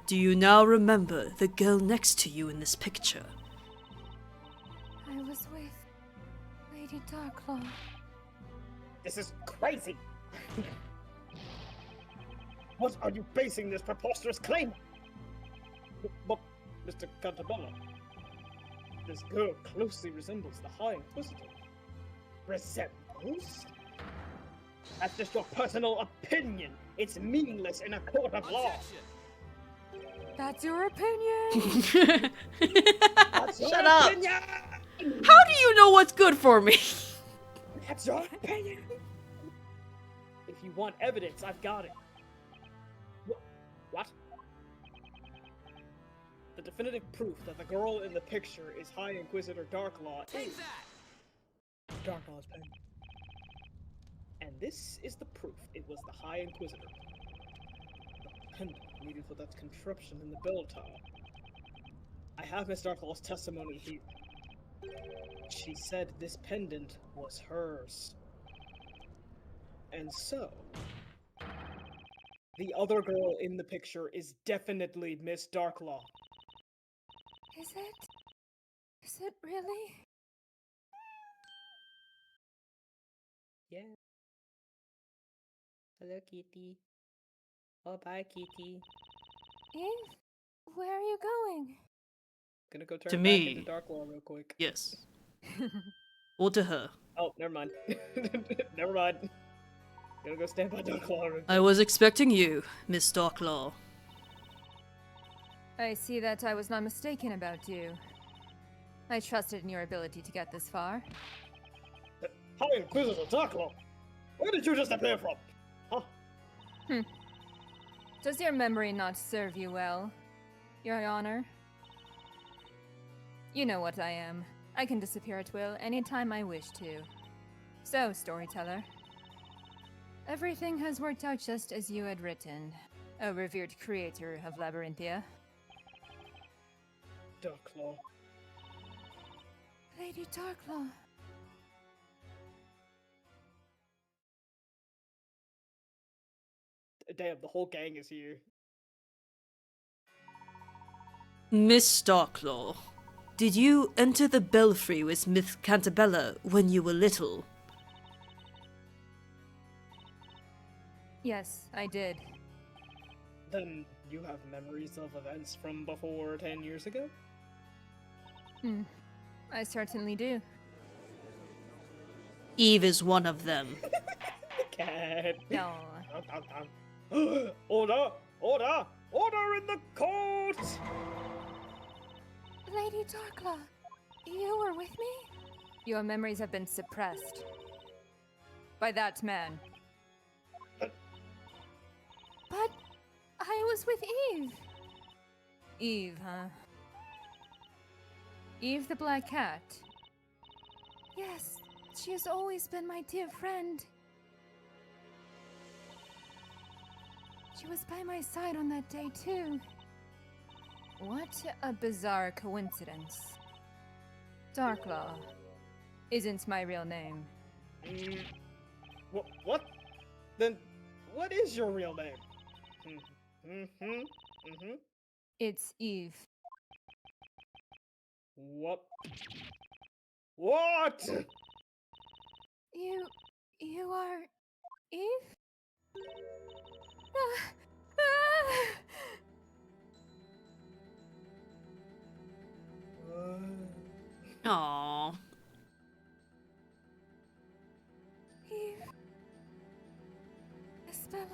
Do you now remember the girl next to you in this picture? I was with Lady Darklaw. This is crazy! What are you basing this preposterous claim? But, Mr. Cantabella, this girl closely resembles the High Inquisitor. Resembles? That's just your personal opinion. It's meaningless in a court of law. Objection! That's your opinion. That's your Shut up! opinion! How do you know what's good for me? That's your opinion! If you want evidence, I've got it. What? The definitive proof that the girl in the picture is High Inquisitor Darklaw Take is that! Darklaw's pen. And this is the proof it was the High Inquisitor. The pendant needed for that contraption in the bell tower. I have Miss Darklaw's testimony here. She said this pendant was hers. And so, the other girl in the picture is definitely Miss Darklaw. Is it? Is it really? Yeah. Hello, Kitty. Oh, bye, Kitty. Eve? Where are you going? Gonna go turn To back me. into Darklaw real quick. Yes. Or to her. Oh, never mind. Never mind. Gonna go stand by Darklaw real quick. I was expecting you, Miss Darklaw. I see that I was not mistaken about you. I trusted in your ability to get this far. High Inquisitor Darklaw! Where did you just appear from? Huh? Does your memory not serve you well, Your Honor? You know what I am. I can disappear at will anytime I wish to. So, storyteller. Everything has worked out just as you had written, O revered creator of Labyrinthia. Darklaw. Lady Darklaw. Damn, the whole gang is here. Miss Darklaw, did you enter the belfry with Miss Cantabella when you were little? Yes, I did. Then you have memories of events from before 10 years ago? I certainly do. Eve is one of them. Cat. No. Order! Order! Order in the court! Lady Darklaw, you were with me? Your memories have been suppressed. By that man. But I was with Eve. Eve, huh? Eve the Black Cat. Yes, she has always been my dear friend. She was by my side on that day, too. What a bizarre coincidence. Darklaw isn't my real name. What? Then, what is your real name? It's Eve. What? What? You are Eve? Aww. Eve. Espella.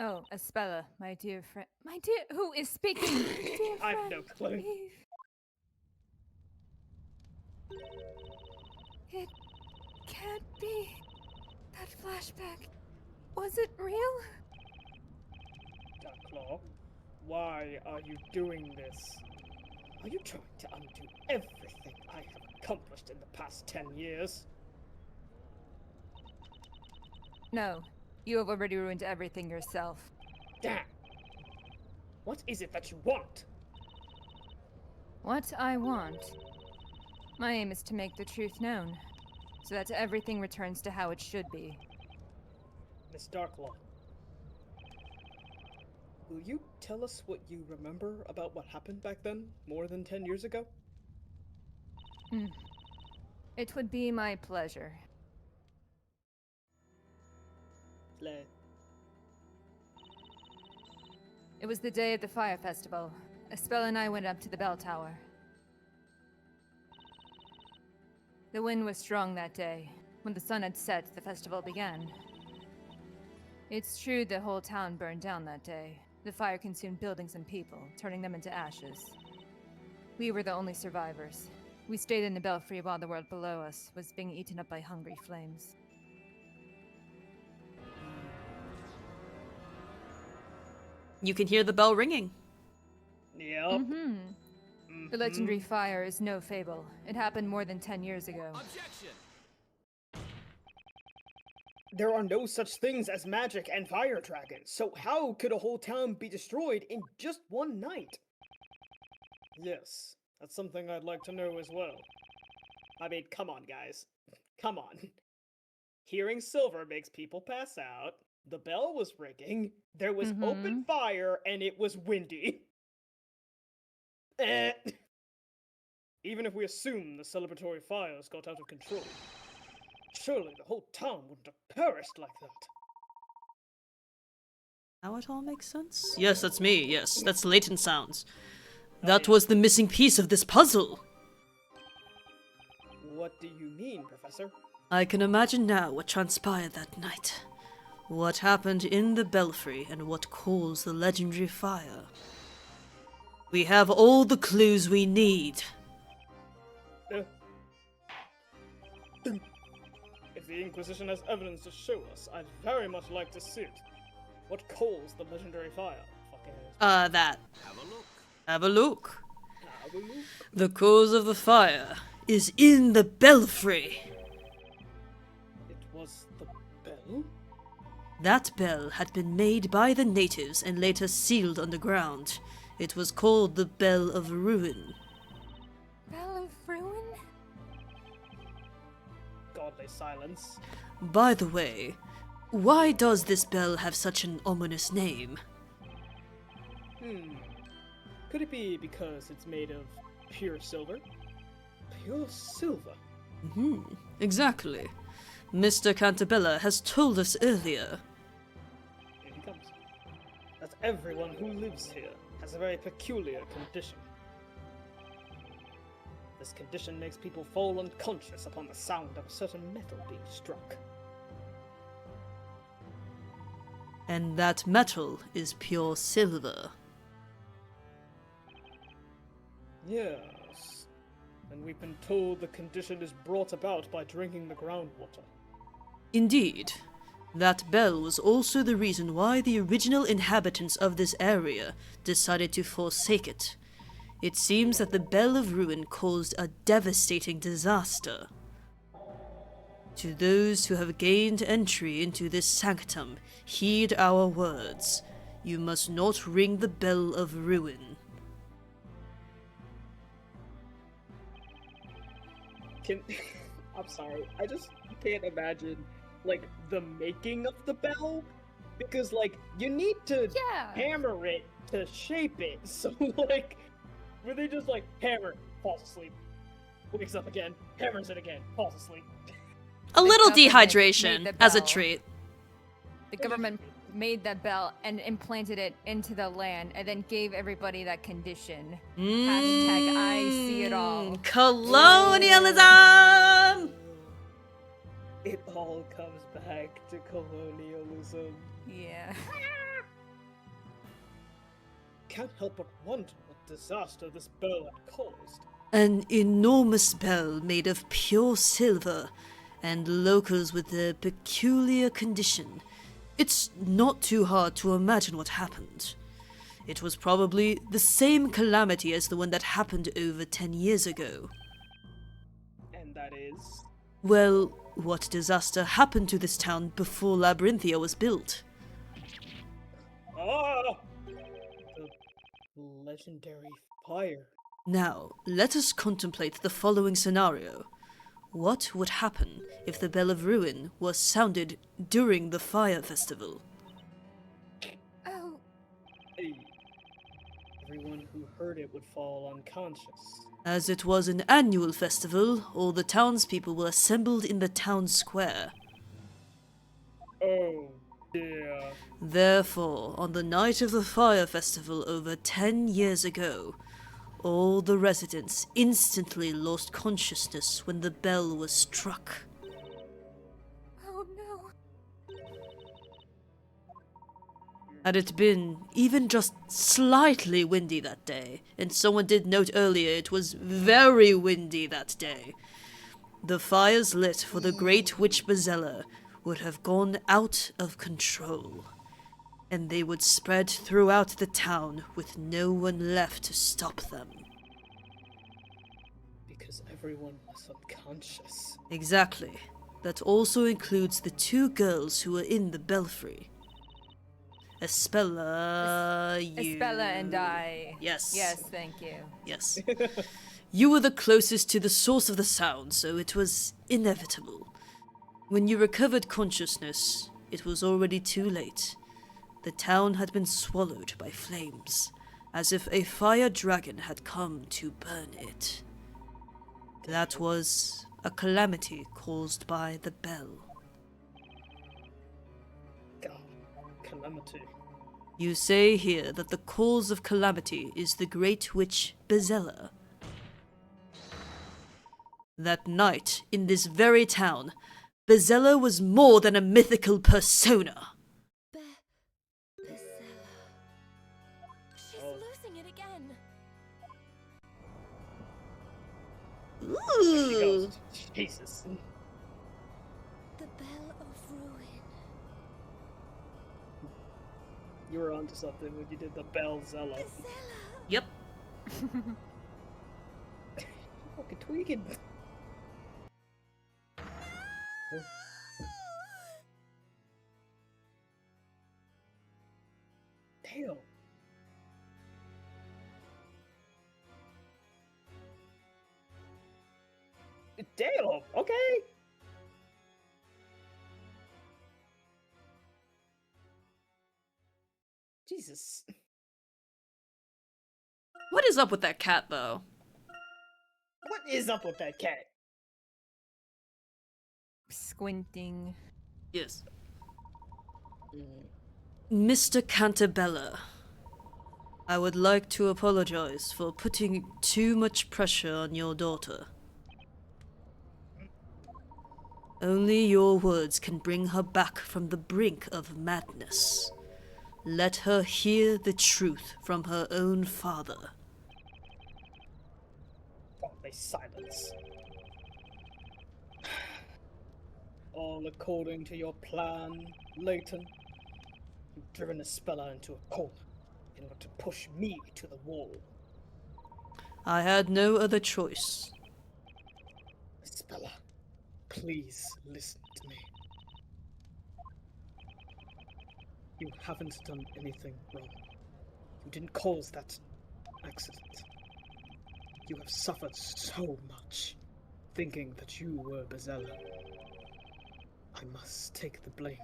Oh, Espella, my dear friend. My dear. Who is speaking? Dear I have friend, no clue. Eve. It can't be. That flashback. Was it real? Darklaw, why are you doing this? Are you trying to undo everything I have accomplished in the past 10 years? No, you have already ruined everything yourself. Damn! What is it that you want? What I want. My aim is to make the truth known, so that everything returns to how it should be. Miss Darklaw, will you tell us what you remember about what happened back then, more than 10 years ago? It would be my pleasure. Slay. It was the day of the fire festival. Espella and I went up to the bell tower. The wind was strong that day. When the sun had set, the festival began. It's true the whole town burned down that day. The fire consumed buildings and people, turning them into ashes. We were the only survivors. We stayed in the belfry while the world below us was being eaten up by hungry flames. You can hear the bell ringing. Yep. The legendary fire is no fable. It happened more than 10 years ago. Objection! There are no such things as magic and fire dragons, so how could a whole town be destroyed in just one night? Yes, that's something I'd like to know as well. I mean, come on, guys. Come on. Hearing silver makes people pass out. The bell was ringing. There was open fire, and it was windy. Even if we assume the celebratory fires got out of control, surely the whole town wouldn't have perished like that. Now it all makes sense? Yes, that's me. Yes, that's Layton sounds. Oh, That yeah. was the missing piece of this puzzle. What do you mean, Professor? I can imagine now what transpired that night. What happened in the belfry and what caused the legendary fire. We have all the clues we need. If the Inquisition has evidence to show us, I'd very much like to see it. What caused the legendary fire? That. Have a look. Have a look. Have a look. The cause of the fire is in the belfry. It was the bell? That bell had been made by the natives and later sealed underground. It was called the Bell of Ruin. Bell of Ruin? Godly silence. By the way, why does this bell have such an ominous name? Could it be because it's made of pure silver? Pure silver? Exactly. Mr. Cantabella has told us earlier. Here he comes. That everyone who lives here has a very peculiar condition. This condition makes people fall unconscious upon the sound of a certain metal being struck. And that metal is pure silver. Yes. And we've been told the condition is brought about by drinking the groundwater. Indeed. That bell was also the reason why the original inhabitants of this area decided to forsake it. It seems that the Bell of Ruin caused a devastating disaster. To those who have gained entry into this sanctum, heed our words. You must not ring the Bell of Ruin. I'm sorry, I just can't imagine, like, the making of the bell, because, like, you need to Yeah. hammer it to shape it, so, like, were they just, like, hammer, falls asleep, wakes up again, hammers it again, falls asleep. A little government dehydration made the as a bell. treat. The government made that bell and implanted it into the land and then gave everybody that condition. Hashtag I see it all. Colonialism! It all comes back to colonialism. Yeah. Can't help but wonder what disaster this bell had caused. An enormous bell made of pure silver, and locals with a peculiar condition. It's not too hard to imagine what happened. It was probably the same calamity as the one that happened over 10 years ago. And that is... Well, what disaster happened to this town before Labyrinthia was built? Ah! The legendary fire. Now, let us contemplate the following scenario. What would happen if the Bell of Ruin was sounded during the Fire Festival? Oh, Hey. Everyone who heard it would fall unconscious. As it was an annual festival, all the townspeople were assembled in the town square. Oh, dear. Therefore, on the night of the Fire Festival over 10 years ago, all the residents instantly lost consciousness when the bell was struck. oh no. Had it been even just slightly windy that day, and someone did note earlier it was very windy that day, the fires lit for the Great Witch Bezella would have gone out of control, and they would spread throughout the town with no one left to stop them. Because everyone was unconscious. Exactly. That also includes the 2 girls who were in the belfry. Espella, you... Espella and I. Yes. Yes, thank you. Yes. You were the closest to the source of the sound, so it was inevitable. When you recovered consciousness, it was already too late. The town had been swallowed by flames, as if a fire dragon had come to burn it. That was a calamity caused by the bell. God, calamity. You say here that the cause of calamity is the Great Witch Bezella. That night, in this very town, Bezella was more than a mythical persona. She's Oh. losing it again. She Ooh. goes, Jesus. The Bell of Ruin. You were onto something when you did the bell Zella. Yep. Fucking tweaking. Damn. Damn, okay. Jesus. What is up with that cat, though? What is up with that cat? Squinting. Yes. Mr. Cantabella, I would like to apologize for putting too much pressure on your daughter. Only your words can bring her back from the brink of madness. Let her hear the truth from her own father. Oh, they silence. All according to your plan, Layton. You've driven Espella into a corner in order to push me to the wall. I had no other choice. Espella, please listen to me. You haven't done anything wrong. You didn't cause that accident. You have suffered so much, thinking that you were Bezella. I must take the blame.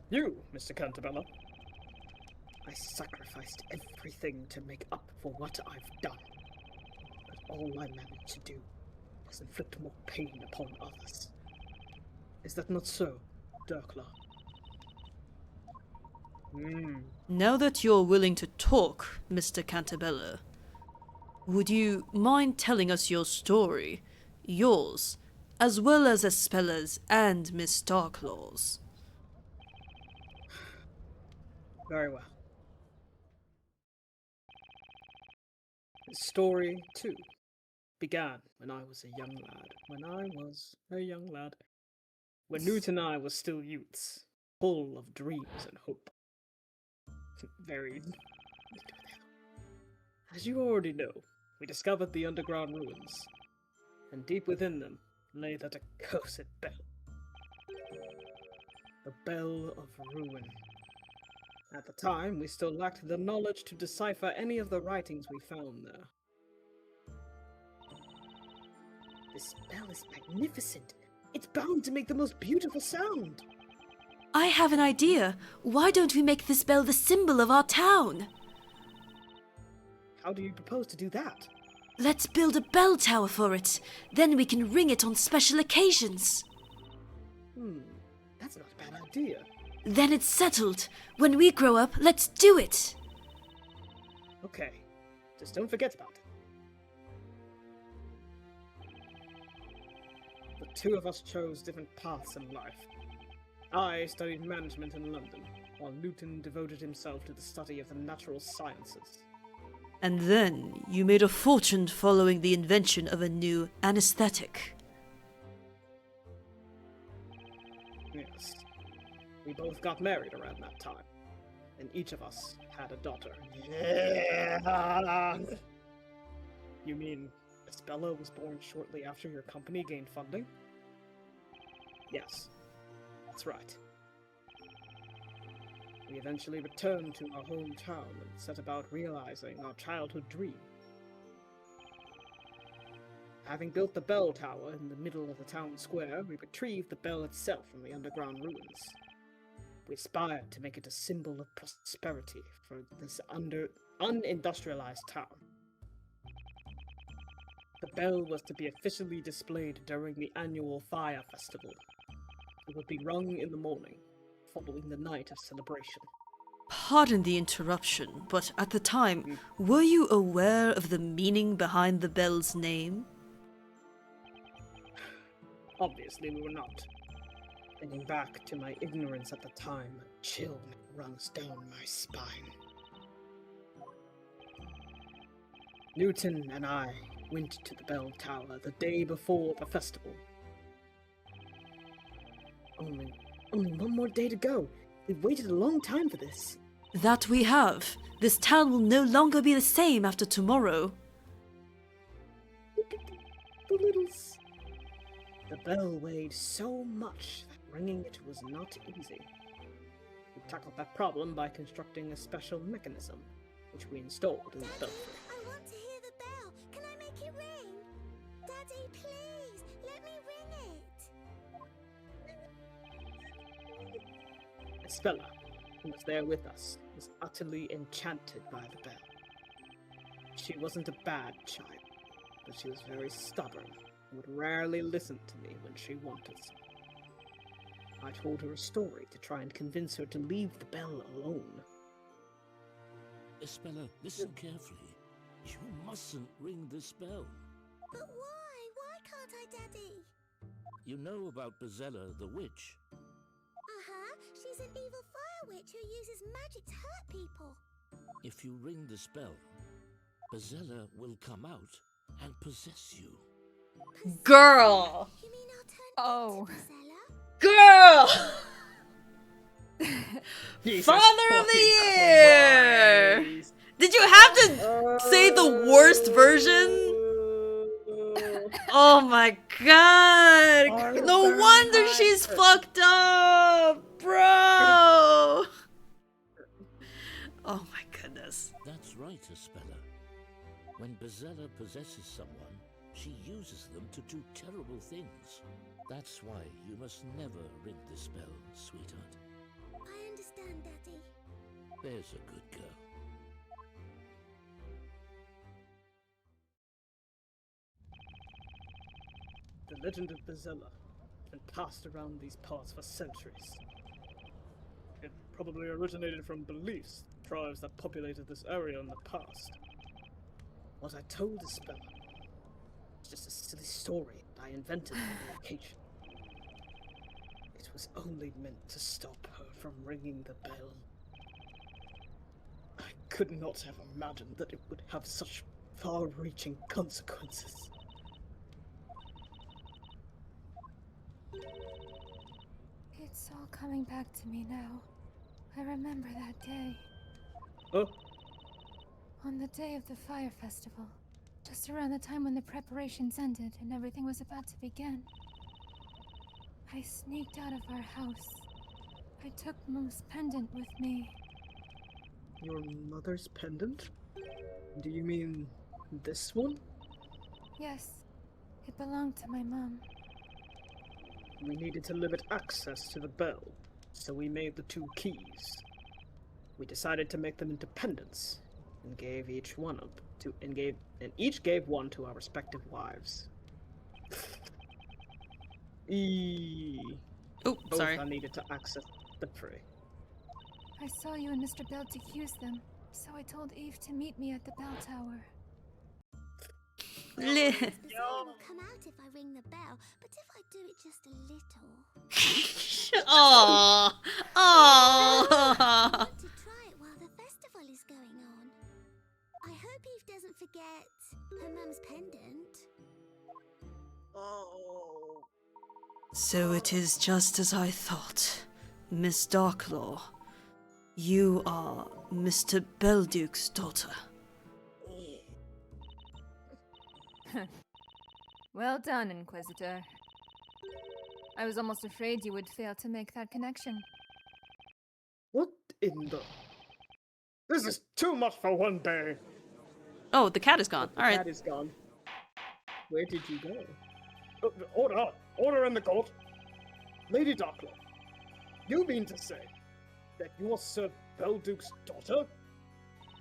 You, Mr. Cantabella. I sacrificed everything to make up for what I've done. But all I managed to do was inflict more pain upon others. Is that not so, Dirkla? Now that you're willing to talk, Mr. Cantabella, would you mind telling us your story? Yours, as well as Espella's and Miss Darklaw's. Very well. The story, too, began when I was a young lad. When Newt and I were still youths, full of dreams and hope. Very... As you already know, we discovered the underground ruins, and deep within them lay that accursed bell. The Bell of Ruin. At the time, we still lacked the knowledge to decipher any of the writings we found there. This bell is magnificent. It's bound to make the most beautiful sound. I have an idea. Why don't we make this bell the symbol of our town? How do you propose to do that? Let's build a bell tower for it. Then we can ring it on special occasions. That's not a bad idea. Then it's settled. When we grow up, let's do it. Okay, just don't forget about it. The two of us chose different paths in life. I studied management in London, while Newton devoted himself to the study of the natural sciences. And then you made a fortune following the invention of a new anesthetic. Yes. We both got married around that time, and each of us had a daughter. Yeah. You mean Espella was born shortly after your company gained funding? Yes, that's right. We eventually returned to our hometown and set about realizing our childhood dream. Having built the bell tower in the middle of the town square, we retrieved the bell itself from the underground ruins. We aspired to make it a symbol of prosperity for this unindustrialized town. The bell was to be officially displayed during the annual fire festival. It would be rung in the morning, following the night of celebration. Pardon the interruption, but at the time, were you aware of the meaning behind the bell's name? Obviously we were not. Thinking back to my ignorance at the time, a chill runs down my spine. Newton and I went to the bell tower the day before the festival. Only one more day to go. We've waited a long time for this. That we have. This town will no longer be the same after tomorrow. Look at the littles. The bell weighed so much that ringing it was not easy. We tackled that problem by constructing a special mechanism, which we installed in the belfry. I want to hear the bell. Can I make it ring? Daddy, please, let me ring it. Espella, who was there with us, was utterly enchanted by the bell. She wasn't a bad child, but she was very stubborn and would rarely listen to me when she wanted some. I told her a story to try and convince her to leave the bell alone. Espella, listen carefully. You mustn't ring this bell. But why? Why can't I, Daddy? You know about Bezella the witch. Uh-huh. She's an evil fire witch who uses magic to hurt people. If you ring this bell, Bezella will come out and possess you. Girl! You mean I'll turn Oh. into Espella? Girl! Jesus Father of the fucking Year! Christ. Did you have to say the worst version? Oh my god! I'm No very wonder mad. she's fucked up! Bro! Oh my goodness. That's right, Espella. When Bezella possesses someone, she uses them to do terrible things. That's why you must never ring the spell, sweetheart. I understand, Daddy. There's a good girl. The legend of Bezella has been passed around these parts for centuries. It probably originated from beliefs of tribes that populated this area in the past. What I told Espella was just a silly story that I invented on the occasion. It was only meant to stop her from ringing the bell. I could not have imagined that it would have such far-reaching consequences. It's all coming back to me now. I remember that day. Oh, On the day of the fire festival. Just around the time when the preparations ended and everything was about to begin. I sneaked out of our house. I took Mom's pendant with me. your mother's pendant? Do you mean this one? Yes, it belonged to my mom. We needed to limit access to the bell, so we made the two keys. We decided to make them into pendants, and gave each one up to each gave one to our respective wives. Oh, Both sorry. are needed to access the prey. I saw you and Mr. Belt accuse them, so I told Eve to meet me at the bell tower. Bezella will come out if I ring the bell, but if I do it just a little... Aww. I Aww. want to try it while the festival is going on. I hope Eve doesn't forget her mum's pendant. Oh. So it is just as I thought. Miss Darklaw, you are Mr. Belduke's daughter. Well done, Inquisitor. I was almost afraid you would fail to make that connection. What in the... This is too much for one day. Oh, the cat is gone. The Alright. cat is gone. Where did you go? Order! Order in the court! Lady Darklaw, you mean to say that you're Sir Belduke's daughter?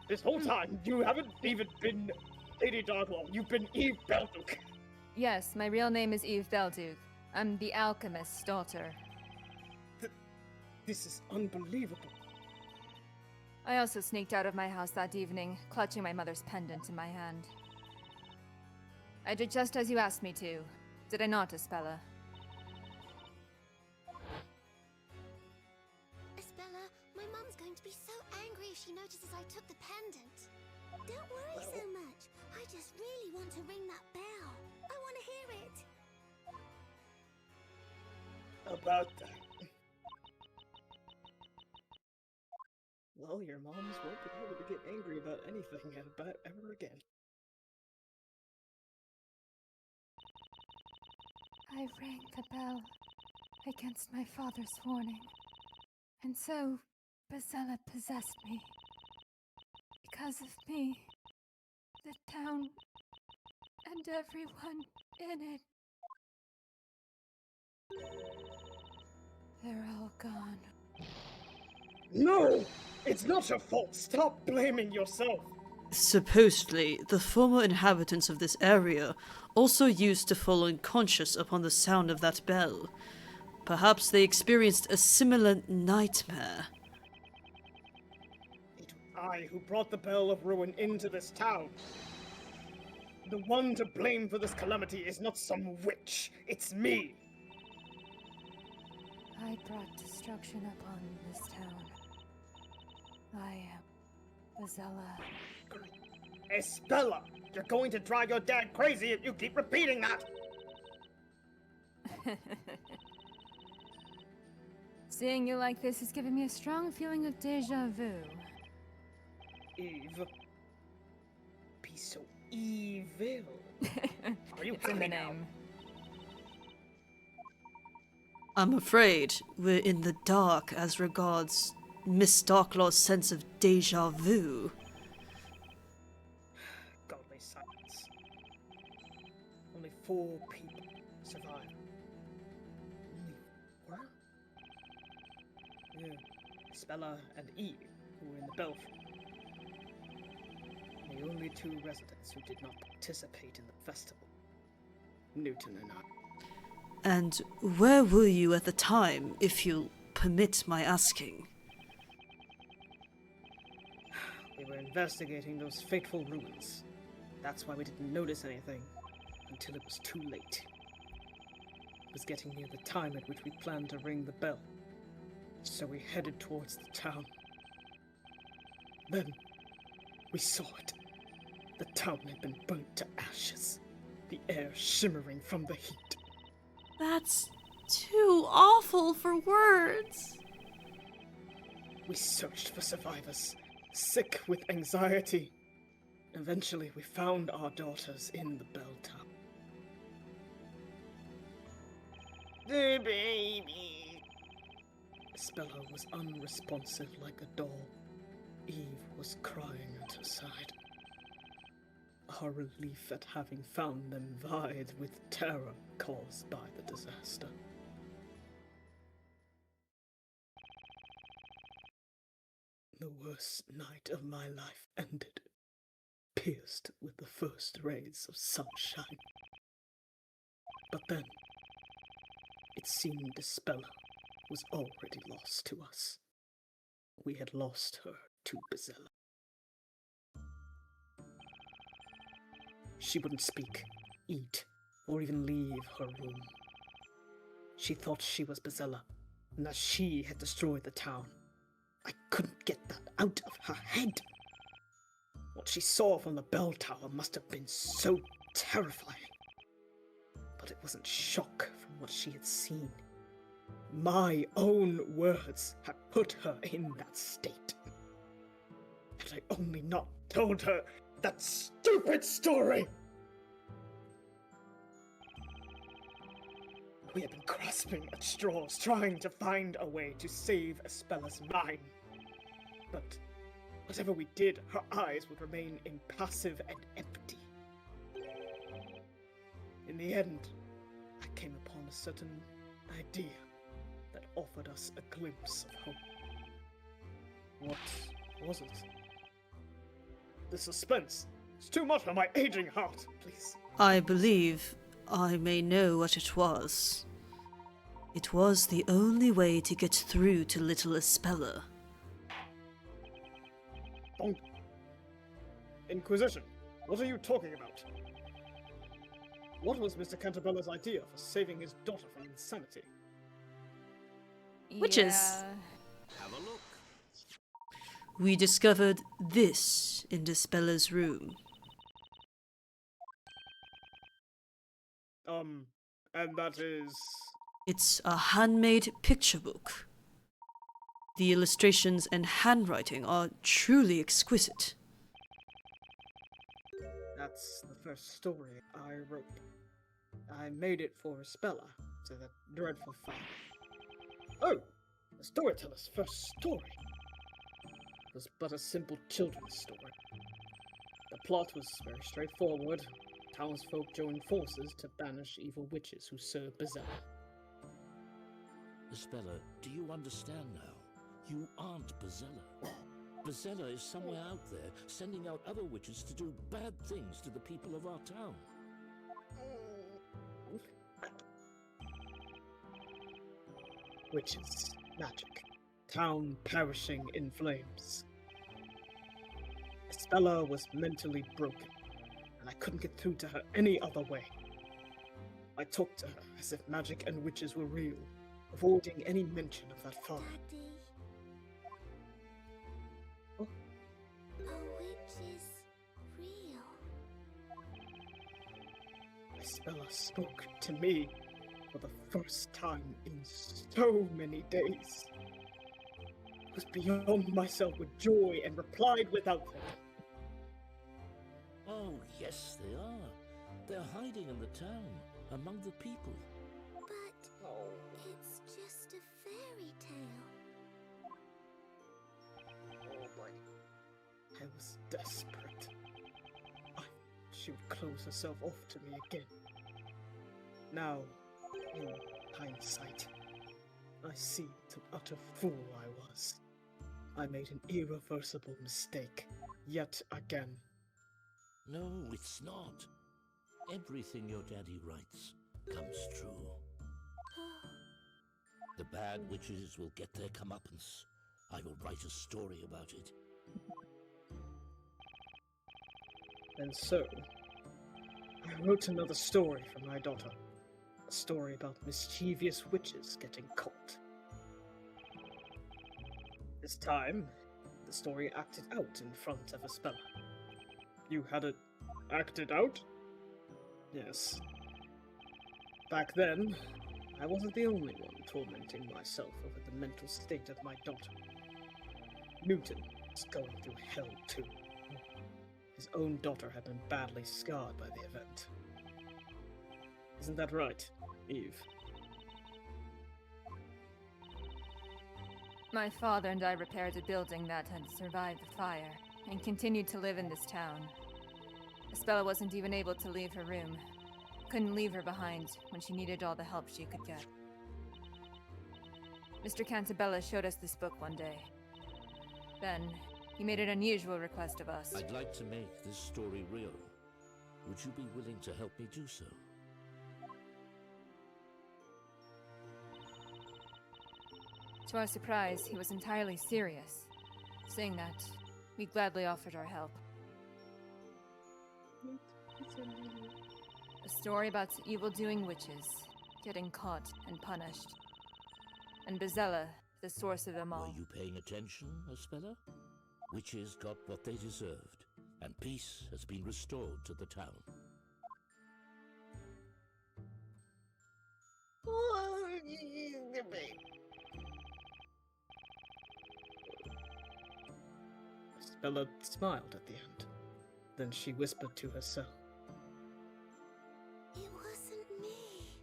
This whole time, you haven't even been Lady Darklaw, you've been Eve Belduke. Yes, my real name is Eve Belduke. I'm the alchemist's daughter. This is unbelievable. I also sneaked out of my house that evening, clutching my mother's pendant in my hand. I did just as you asked me to. Did I not, Espella? Espella, my mum's going to be so angry if she notices I took the pendant. Don't worry so much. I just really want to ring that bell. I want to hear it. About that. Well, your moms won't be able to get angry about anything ever again. I rang the bell against my father's warning. And so, Bezella possessed me. Because of me, the town and everyone in it. They're all gone. No! It's not your fault! Stop blaming yourself! Supposedly, the former inhabitants of this area also used to fall unconscious upon the sound of that bell. Perhaps they experienced a similar nightmare. It was I who brought the Bell of Ruin into this town. The one to blame for this calamity is not some witch, it's me! I brought destruction upon this town. I am Bezella. Espella! You're going to drive your dad crazy if you keep repeating that! Seeing you like this is giving me a strong feeling of deja vu. Eve. Be so evil. Are you It's in the happy now? name. I'm afraid we're in the dark as regards Miss Darklaw's sense of deja vu. Godly silence. Only 4 people survived. Only 4? Yeah. Espella and Eve, who were in the belfry. The only 2 residents who did not participate in the festival. Newton and I. And where were you at the time, if you'll permit my asking? We were investigating those fateful ruins. That's why we didn't notice anything until it was too late. It was getting near the time at which we planned to ring the bell, so we headed towards the town. Then, we saw it. The town had been burnt to ashes, the air shimmering from the heat. That's too awful for words. We searched for survivors, sick with anxiety. Eventually, we found our daughters in the bell tower. The baby! Espella was unresponsive like a doll. Eve was crying at her side. Our relief at having found them vied with terror caused by the disaster. The worst night of my life ended, pierced with the first rays of sunshine. But then, it seemed Espella was already lost to us. We had lost her to Betrayal. She wouldn't speak, eat, or even leave her room. She thought she was Betrayal, and that she had destroyed the town. I couldn't get that out of her head. What she saw from the bell tower must have been so terrifying. But it wasn't shock from what she had seen. My own words had put her in that state. Had I only not told her that stupid story! We had been grasping at straws, trying to find a way to save Espella's mind. But whatever we did, her eyes would remain impassive and empty. In the end, I came upon a certain idea that offered us a glimpse of hope. What was it? The suspense. It's too much for my aging heart, please. I believe I may know what it was. It was the only way to get through to little Espella. Bonk. Inquisition, what are you talking about? What was Mr. Cantabella's idea for saving his daughter from insanity? Witches. Yeah. Have a look. We discovered this in Espella's room. And that is... It's a handmade picture book. The illustrations and handwriting are truly exquisite. That's the first story I wrote. I made it for Espella, to that dreadful father. Oh, the storyteller's first story. It was but a simple children's story. The plot was very straightforward. Townsfolk joined forces to banish evil witches who served Betrayal. Espella, do you understand now? You aren't Betrayal. Betrayal is somewhere out there, sending out other witches to do bad things to the people of our town. Witches, magic, town perishing in flames. Espella was mentally broken, and I couldn't get through to her any other way. I talked to her as if magic and witches were real, avoiding any mention of that father. Daddy. Oh. A witch is real. Espella spoke to me for the first time in so many days. I was beyond myself with joy and replied without them. Oh, yes, they are. They're hiding in the town, among the people. But it's just a fairy tale. Oh my. I was desperate. She would close herself off to me again. Now, in hindsight, I see what an utter fool I was. I made an irreversible mistake, yet again. No, it's not. Everything your daddy writes comes true. The bad witches will get their comeuppance. I will write a story about it. And so, I wrote another story for my daughter. A story about mischievous witches getting caught. This time, the story acted out in front of Espella. You had it acted out? Yes. Back then, I wasn't the only one tormenting myself over the mental state of my daughter. Newton was going through hell too. His own daughter had been badly scarred by the event. Isn't that right, Eve? My father and I repaired a building that had survived the fire, and continued to live in this town. Espella wasn't even able to leave her room. Couldn't leave her behind when she needed all the help she could get. Mr. Cantabella showed us this book one day. Then, he made an unusual request of us. I'd like to make this story real. Would you be willing to help me do so? To our surprise, he was entirely serious, saying that we gladly offered our help. A story about evil-doing witches, getting caught and punished. And Bezella, the source of them all. Were you paying attention, Espella? Witches got what they deserved, and peace has been restored to the town. Espella smiled at the end. Then she whispered to herself. It wasn't me.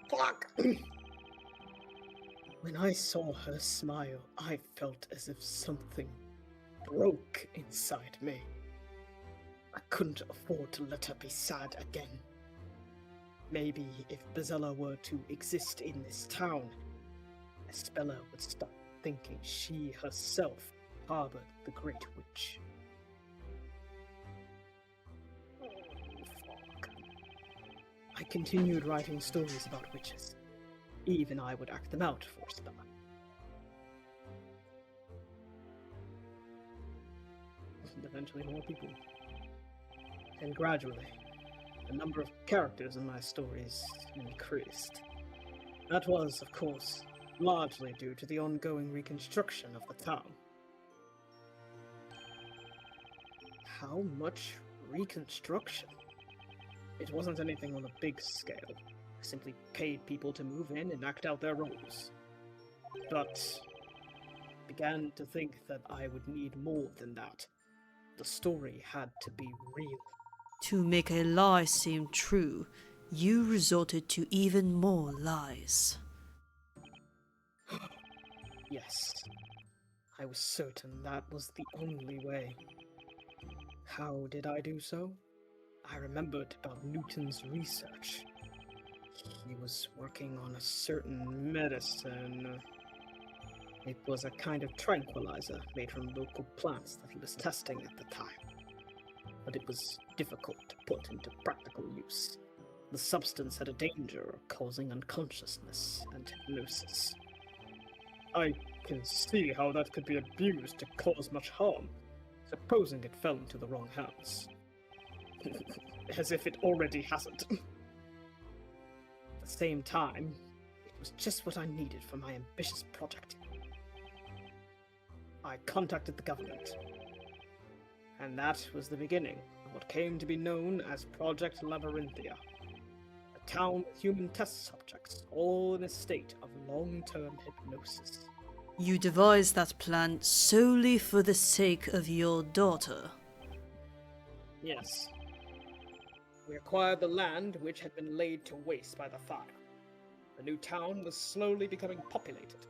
Fuck! When I saw her smile, I felt as if something broke inside me. I couldn't afford to let her be sad again. Maybe if Bezella were to exist in this town, Espella would stop thinking she herself harbored the Great Witch. Oh, fuck. I continued writing stories about witches. Eve and I would act them out for Espella. And eventually more people. And gradually, the number of characters in my stories increased. That was, of course, largely due to the ongoing reconstruction of the town. How much reconstruction? It wasn't anything on a big scale. I simply paid people to move in and act out their roles. But began to think that I would need more than that. The story had to be real. To make a lie seem true, you resorted to even more lies. Yes, I was certain that was the only way. How did I do so? I remembered about Newton's research. He was working on a certain medicine. It was a kind of tranquilizer made from local plants that he was testing at the time. But it was difficult to put into practical use. The substance had a danger of causing unconsciousness and hypnosis. I can see how that could be abused to cause much harm, supposing it fell into the wrong hands. As if it already hasn't. At the same time, it was just what I needed for my ambitious project. I contacted the government, and that was the beginning on what came to be known as Project Labyrinthia, a town with human test subjects, all in a state of long-term hypnosis. You devised that plan solely for the sake of your daughter. Yes. We acquired the land which had been laid to waste by the fire. The new town was slowly becoming populated.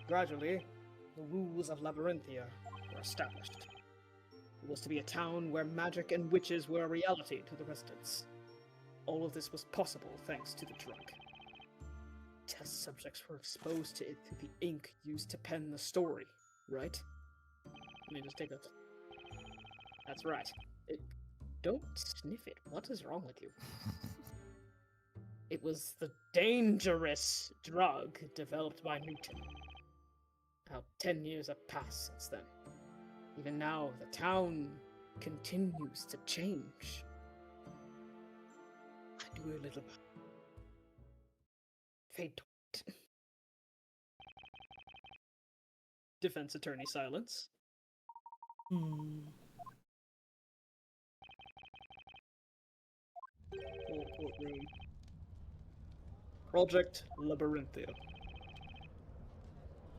Gradually, the rules of Labyrinthia were established. It was to be a town where magic and witches were a reality to the residents. All of this was possible thanks to the drug. Test subjects were exposed to it through the ink used to pen the story, right? Let me just take a... That's right. Don't sniff it. What is wrong with you? It was the dangerous drug developed by Newton. About 10 years have passed since then. Even now, the town continues to change. I do a little fade to it. Defense attorney silence. Full courtroom. Project Labyrinthia.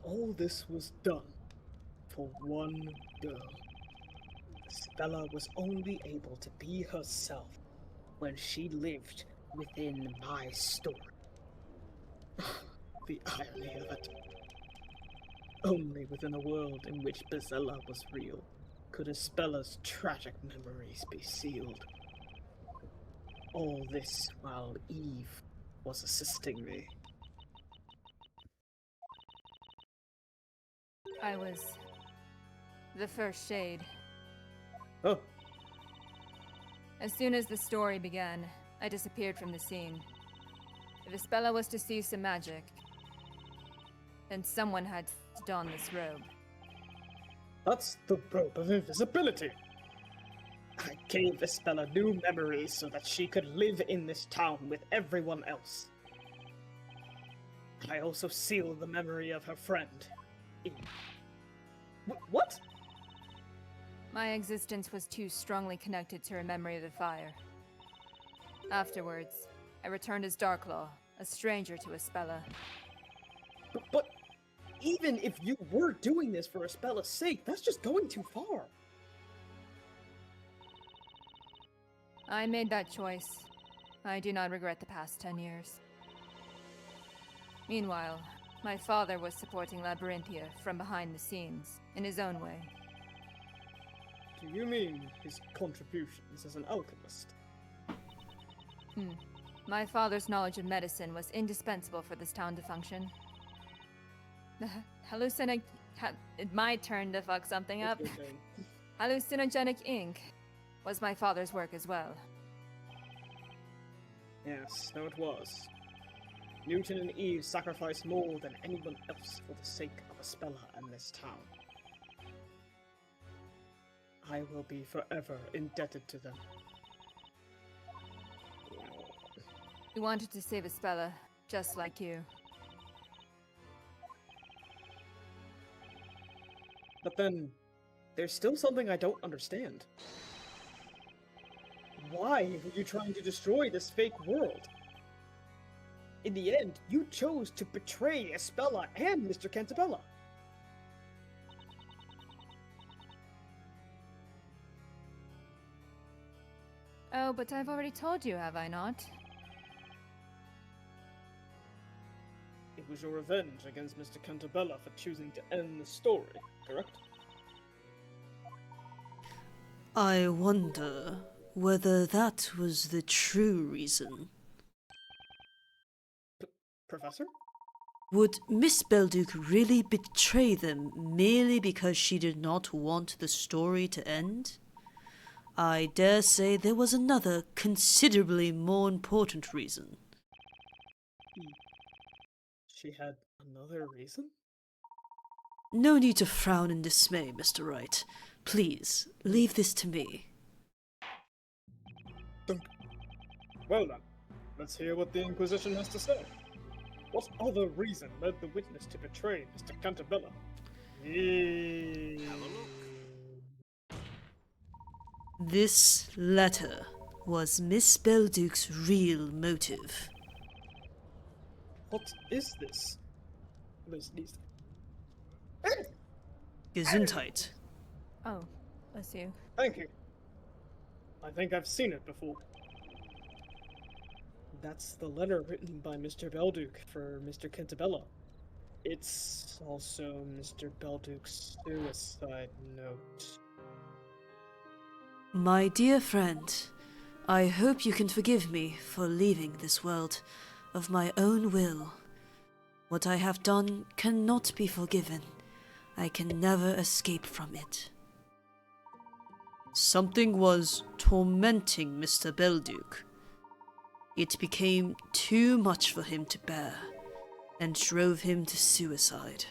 All this was done for one girl. Espella was only able to be herself when she lived within my story. The irony of it. Only within a world in which Bezella was real could Espella's tragic memories be sealed. All this while Eve was assisting me. I was the first shade. Oh, As soon as the story began, I disappeared from the scene. If Espella was to see some magic, then someone had to don this robe. that's the robe of invisibility. I gave Espella new memories so that she could live in this town with everyone else. I also sealed the memory of her friend, Eve. What? My existence was too strongly connected to her memory of the fire. Afterwards, I returned as Darklaw, a stranger to Espella. But even if you were doing this for Espella's sake, that's just going too far. I made that choice. I do not regret the past 10 years. Meanwhile, my father was supporting Labyrinthia from behind the scenes, in his own way. Do you mean his contributions as an alchemist? My father's knowledge of medicine was indispensable for this town to function. My turn to fuck something up. What's your name? Hallucinogenic ink was my father's work as well. Yes, so it was. Newton and Eve sacrificed more than anyone else for the sake of Espella and this town. I will be forever indebted to them. We wanted to save Espella, just like you. But then, there's still something I don't understand. Why were you trying to destroy this fake world? In the end, you chose to betray Espella and Mr. Cantabella. Oh, but I've already told you, have I not? It was your revenge against Mr. Cantabella for choosing to end the story, correct? I wonder whether that was the true reason. Professor? Would Miss Belduke really betray them merely because she did not want the story to end? I dare say there was another, considerably more important reason. She had another reason? No need to frown in dismay, Mr. Wright. Please, leave this to me. Well then, let's hear what the Inquisition has to say. What other reason led the witness to betray Mr. Cantabella? Have a look. This letter was Miss Belduke's real motive. What is this? This needs. Gesundheit. Oh, bless you. Thank you. I think I've seen it before. That's the letter written by Mr. Belduke for Mr. Cantabella. It's also Mr. Belduke's suicide note. My dear friend, I hope you can forgive me for leaving this world of my own will. What I have done cannot be forgiven. I can never escape from it. Something was tormenting Mr. Belduke. It became too much for him to bear, and drove him to suicide.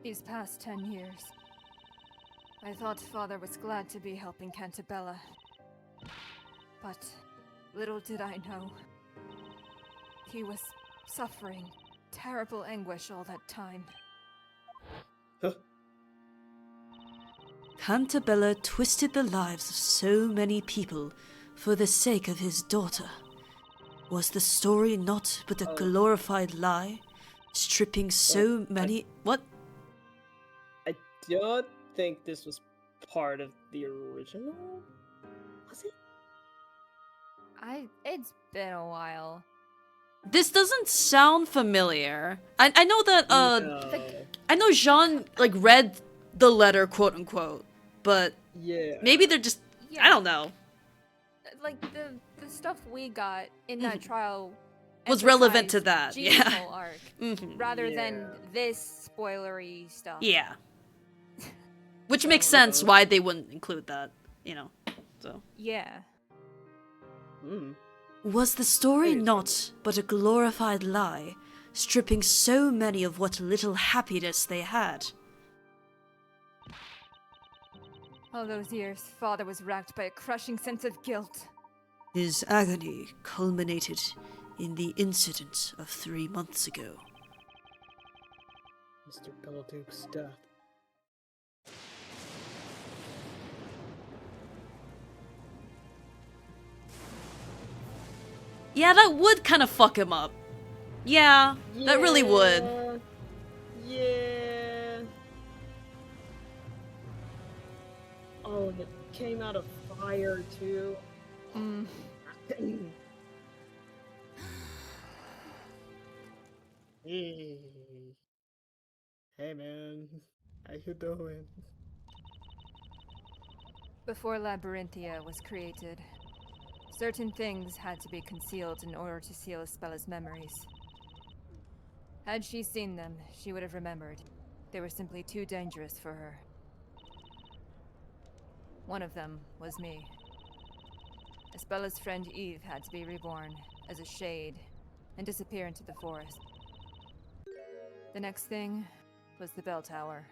These past 10 years, I thought Father was glad to be helping Cantabella. But little did I know, he was suffering terrible anguish all that time. Huh? Cantabella twisted the lives of so many people for the sake of his daughter. Was the story not but a glorified lie, stripping so many... What? I don't think this was part of the original. Was it? It's been a while. This doesn't sound familiar. I know that, No. I know Jean, like, read the letter, quote-unquote, but Yeah. maybe they're just... Yeah. I don't know. Like, the stuff we got in that trial Was relevant to emphasized that, Jean's yeah. whole arc, Mhm. rather than Yeah. this spoilery stuff. Yeah. Which makes sense why they wouldn't include that, you know, so... Yeah. Hmm. Was the story Wait. not but a glorified lie, stripping so many of what little happiness they had? All those years, Father was racked by a crushing sense of guilt. His agony culminated in the incident of 3 months ago. Mr. Belduke's death. Yeah, that would kind of fuck him up. Yeah, that really would. Yeah. Oh, and it came out of fire too. Mm. Hey. Hey man, how you doing? Before Labyrinthia was created, certain things had to be concealed in order to seal Espella's memories. Had she seen them, she would have remembered. They were simply too dangerous for her. One of them was me. Espella's friend Eve had to be reborn as a shade and disappear into the forest. The next thing was the bell tower.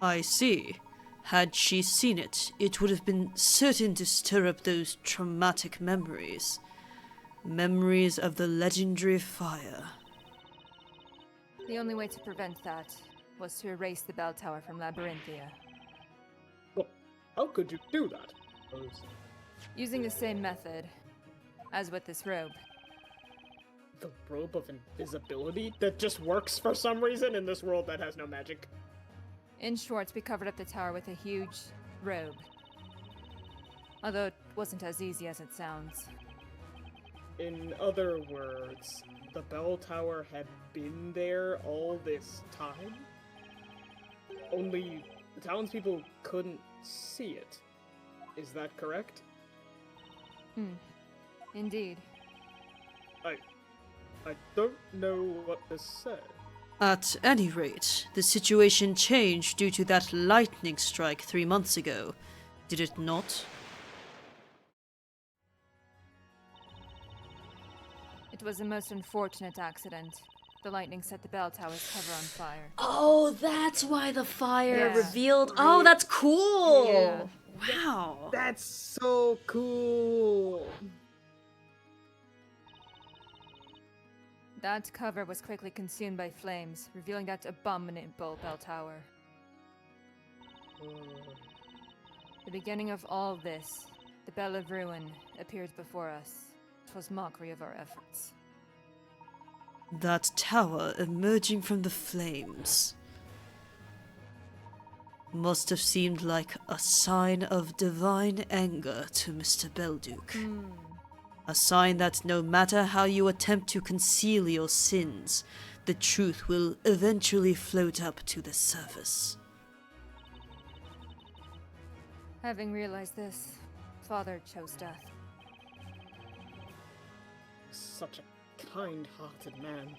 I see. Had she seen it, it would have been certain to stir up those traumatic memories. Memories of the legendary fire. The only way to prevent that was to erase the bell tower from Labyrinthia. Well, how could you do that? Using the same method as with this robe. The robe of invisibility that just works for some reason in this world that has no magic. In short, we covered up the tower with a huge robe. Although it wasn't as easy as it sounds. In other words, the bell tower had been there all this time? Only the townspeople couldn't see it. Is that correct? Indeed. I don't know what to say. At any rate, the situation changed due to that lightning strike 3 months ago, did it not? It was a most unfortunate accident. The lightning set the bell tower's cover on fire. Oh, that's why the fire Yeah. revealed. Oh, that's cool! Yeah. Wow. That's so cool. That cover was quickly consumed by flames, revealing that abominable bell tower. The beginning of all this, the Bell of Ruin, appeared before us. 'Twas mockery of our efforts. That tower emerging from the flames must have seemed like a sign of divine anger to Mr. Belduke. A sign that no matter how you attempt to conceal your sins, the truth will eventually float up to the surface. Having realized this, Father chose death. Such a kind-hearted man.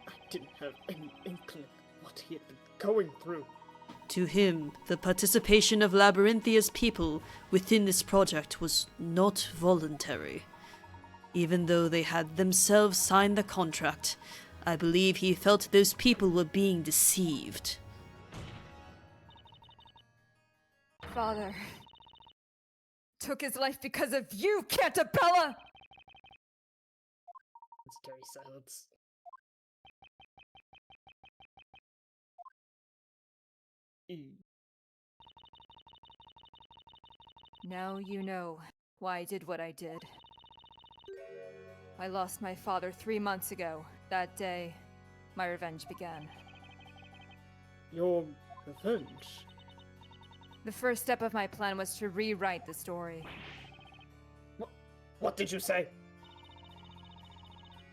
I didn't have any inkling what he had been going through. To him, the participation of Labyrinthia's people within this project was not voluntary. Even though they had themselves signed the contract, I believe he felt those people were being deceived. Father took his life because of you, Cantabella! Scary silence. Now you know why I did what I did. I lost my father 3 months ago. That day, my revenge began. Your revenge? The first step of my plan was to rewrite the story. What did you say?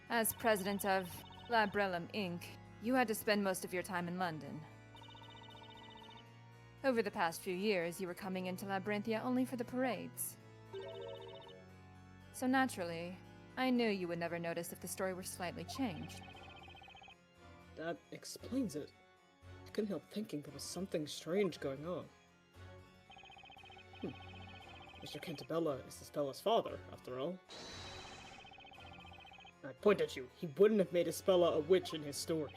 As president of Labrellum Inc., you had to spend most of your time in London. Over the past few years, you were coming into Labyrinthia only for the parades. So naturally, I knew you would never notice if the story were slightly changed. That explains it. I couldn't help thinking there was something strange going on. Mr. Cantabella is Espella's father, after all. I point at you. He wouldn't have made Espella a witch in his story.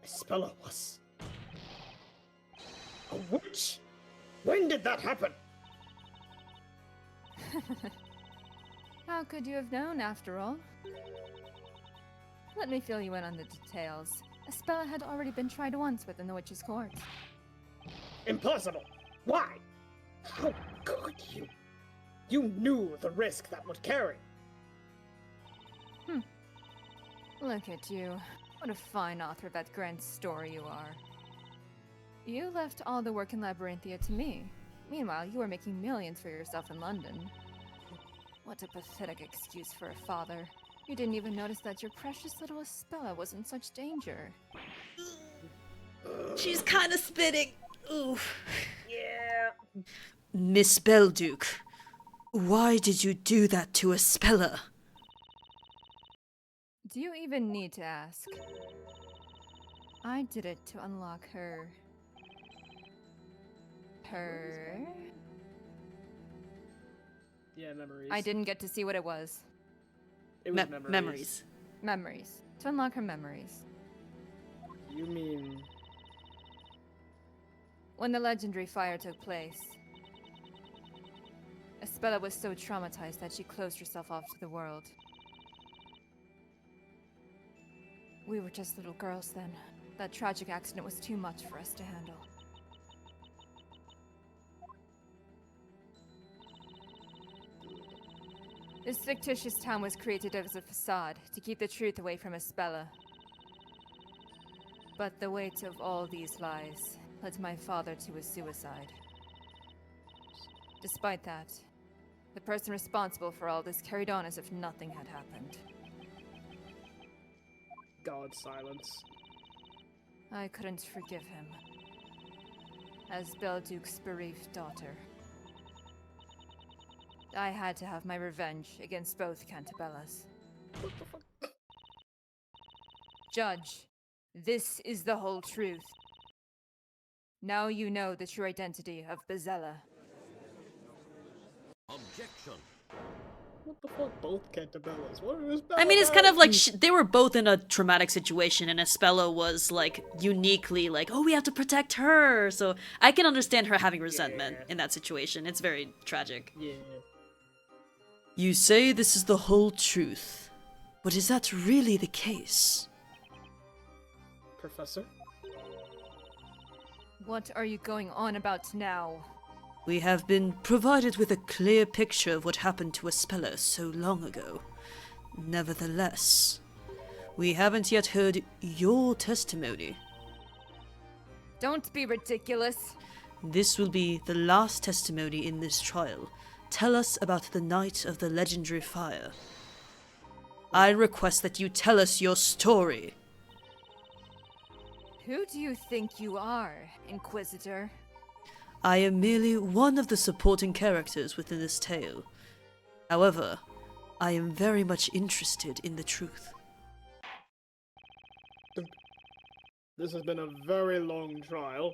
Espella was... a witch? When did that happen? How could you have known, after all? Let me fill you in on the details. Espella had already been tried once within the witch's court. Impossible! Why? How could you? You knew the risk that would carry. Look at you. What a fine author of that grand story you are. You left all the work in Labyrinthia to me. Meanwhile, you were making millions for yourself in London. What a pathetic excuse for a father. You didn't even notice that your precious little Espella was in such danger. She's kinda spitting. Ooh. Yeah. Miss Belduke, why did you do that to Espella? Do you even need to ask? I did it to unlock her... Yeah, memories. I didn't get to see what it was. It was memories. Memories. Memories. To unlock her memories. You mean... When the legendary fire took place, Espella was so traumatized that she closed herself off to the world. We were just little girls then. That tragic accident was too much for us to handle. This fictitious town was created as a facade to keep the truth away from Espella. But the weight of all these lies led my father to his suicide. Despite that, the person responsible for all this carried on as if nothing had happened. God silence. I couldn't forgive him. As Belduke's bereaved daughter, I had to have my revenge against both Cantabellas. What the fuck? Judge, this is the whole truth. Now you know the true identity of Bezella. Objection. What the fuck? Both Cantabellas. What is I mean, it's kind of like they were both in a traumatic situation, and Espella was like uniquely like, oh, we have to protect her. So I can understand her having resentment in that situation. It's very tragic. Yeah. You say this is the whole truth. But is that really the case? Professor? What are you going on about now? We have been provided with a clear picture of what happened to Espella so long ago. Nevertheless, we haven't yet heard your testimony. Don't be ridiculous. This will be the last testimony in this trial. Tell us about the night of the legendary fire. I request that you tell us your story. Who do you think you are, Inquisitor? I am merely one of the supporting characters within this tale. However, I am very much interested in the truth. This has been a very long trial,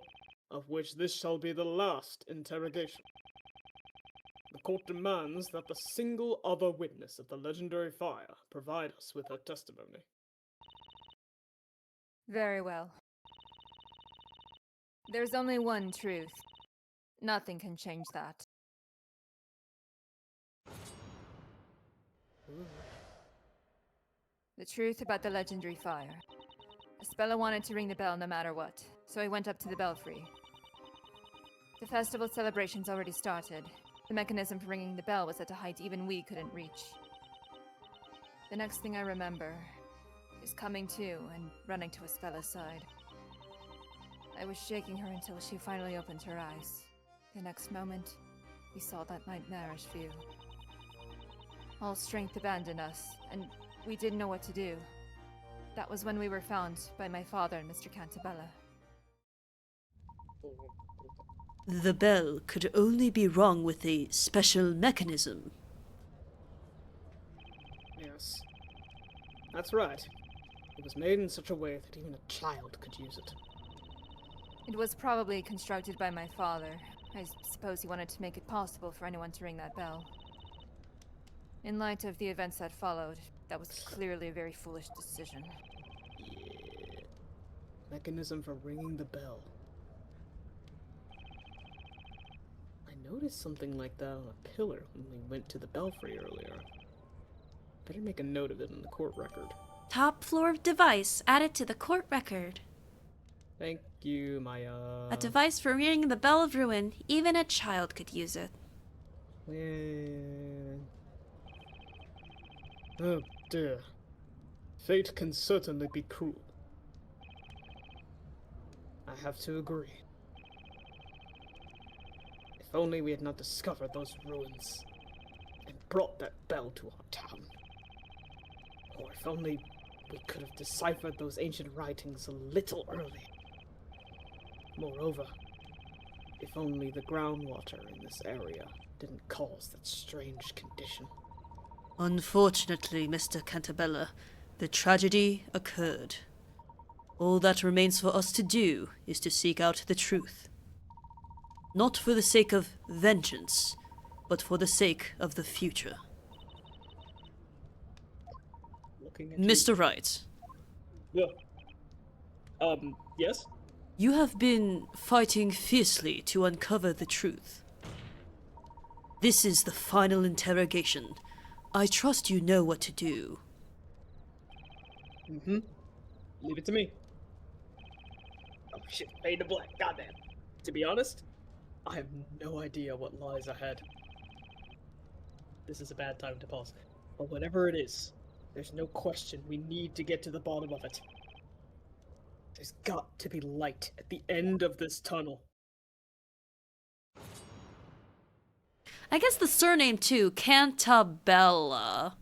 of which this shall be the last interrogation. The court demands that the single other witness of the legendary fire provide us with her testimony. Very well. There's only one truth. Nothing can change that. The truth about the legendary fire. Espella wanted to ring the bell no matter what, so he went up to the belfry. The festival celebrations already started. The mechanism for ringing the bell was at a height even we couldn't reach. The next thing I remember is coming to and running to Espella's side. I was shaking her until she finally opened her eyes. The next moment, we saw that nightmarish view. All strength abandoned us, and we didn't know what to do. That was when we were found by my father and Mr. Cantabella. The bell could only be rung with a special mechanism. Yes. That's right. It was made in such a way that even a child could use it. It was probably constructed by my father. I suppose he wanted to make it possible for anyone to ring that bell. In light of the events that followed, that was clearly a very foolish decision. Yeah. Mechanism for ringing the bell. I noticed something like that on a pillar when we went to the belfry earlier. Better make a note of it in the court record. Top floor device added to the court record. Thank you, Maya. A device for ringing the bell of ruin. Even a child could use it. Oh dear. Fate can certainly be cruel. I have to agree. If only we had not discovered those ruins and brought that bell to our town. Or if only we could have deciphered those ancient writings a little earlier. Moreover, if only the groundwater in this area didn't cause that strange condition. Unfortunately, Mr. Cantabella, the tragedy occurred. All that remains for us to do is to seek out the truth. Not for the sake of vengeance, but for the sake of the future. Looking at Mr. Wright, yes? you have been fighting fiercely to uncover the truth. This is the final interrogation. I trust you know what to do. Mm-hmm. Leave it to me. Oh shit, fade to black, goddamn. To be honest, I have no idea what lies ahead. This is a bad time to pause. But whatever it is, there's no question we need to get to the bottom of it. There's got to be light at the end of this tunnel. I guess the surname too, Cantabella.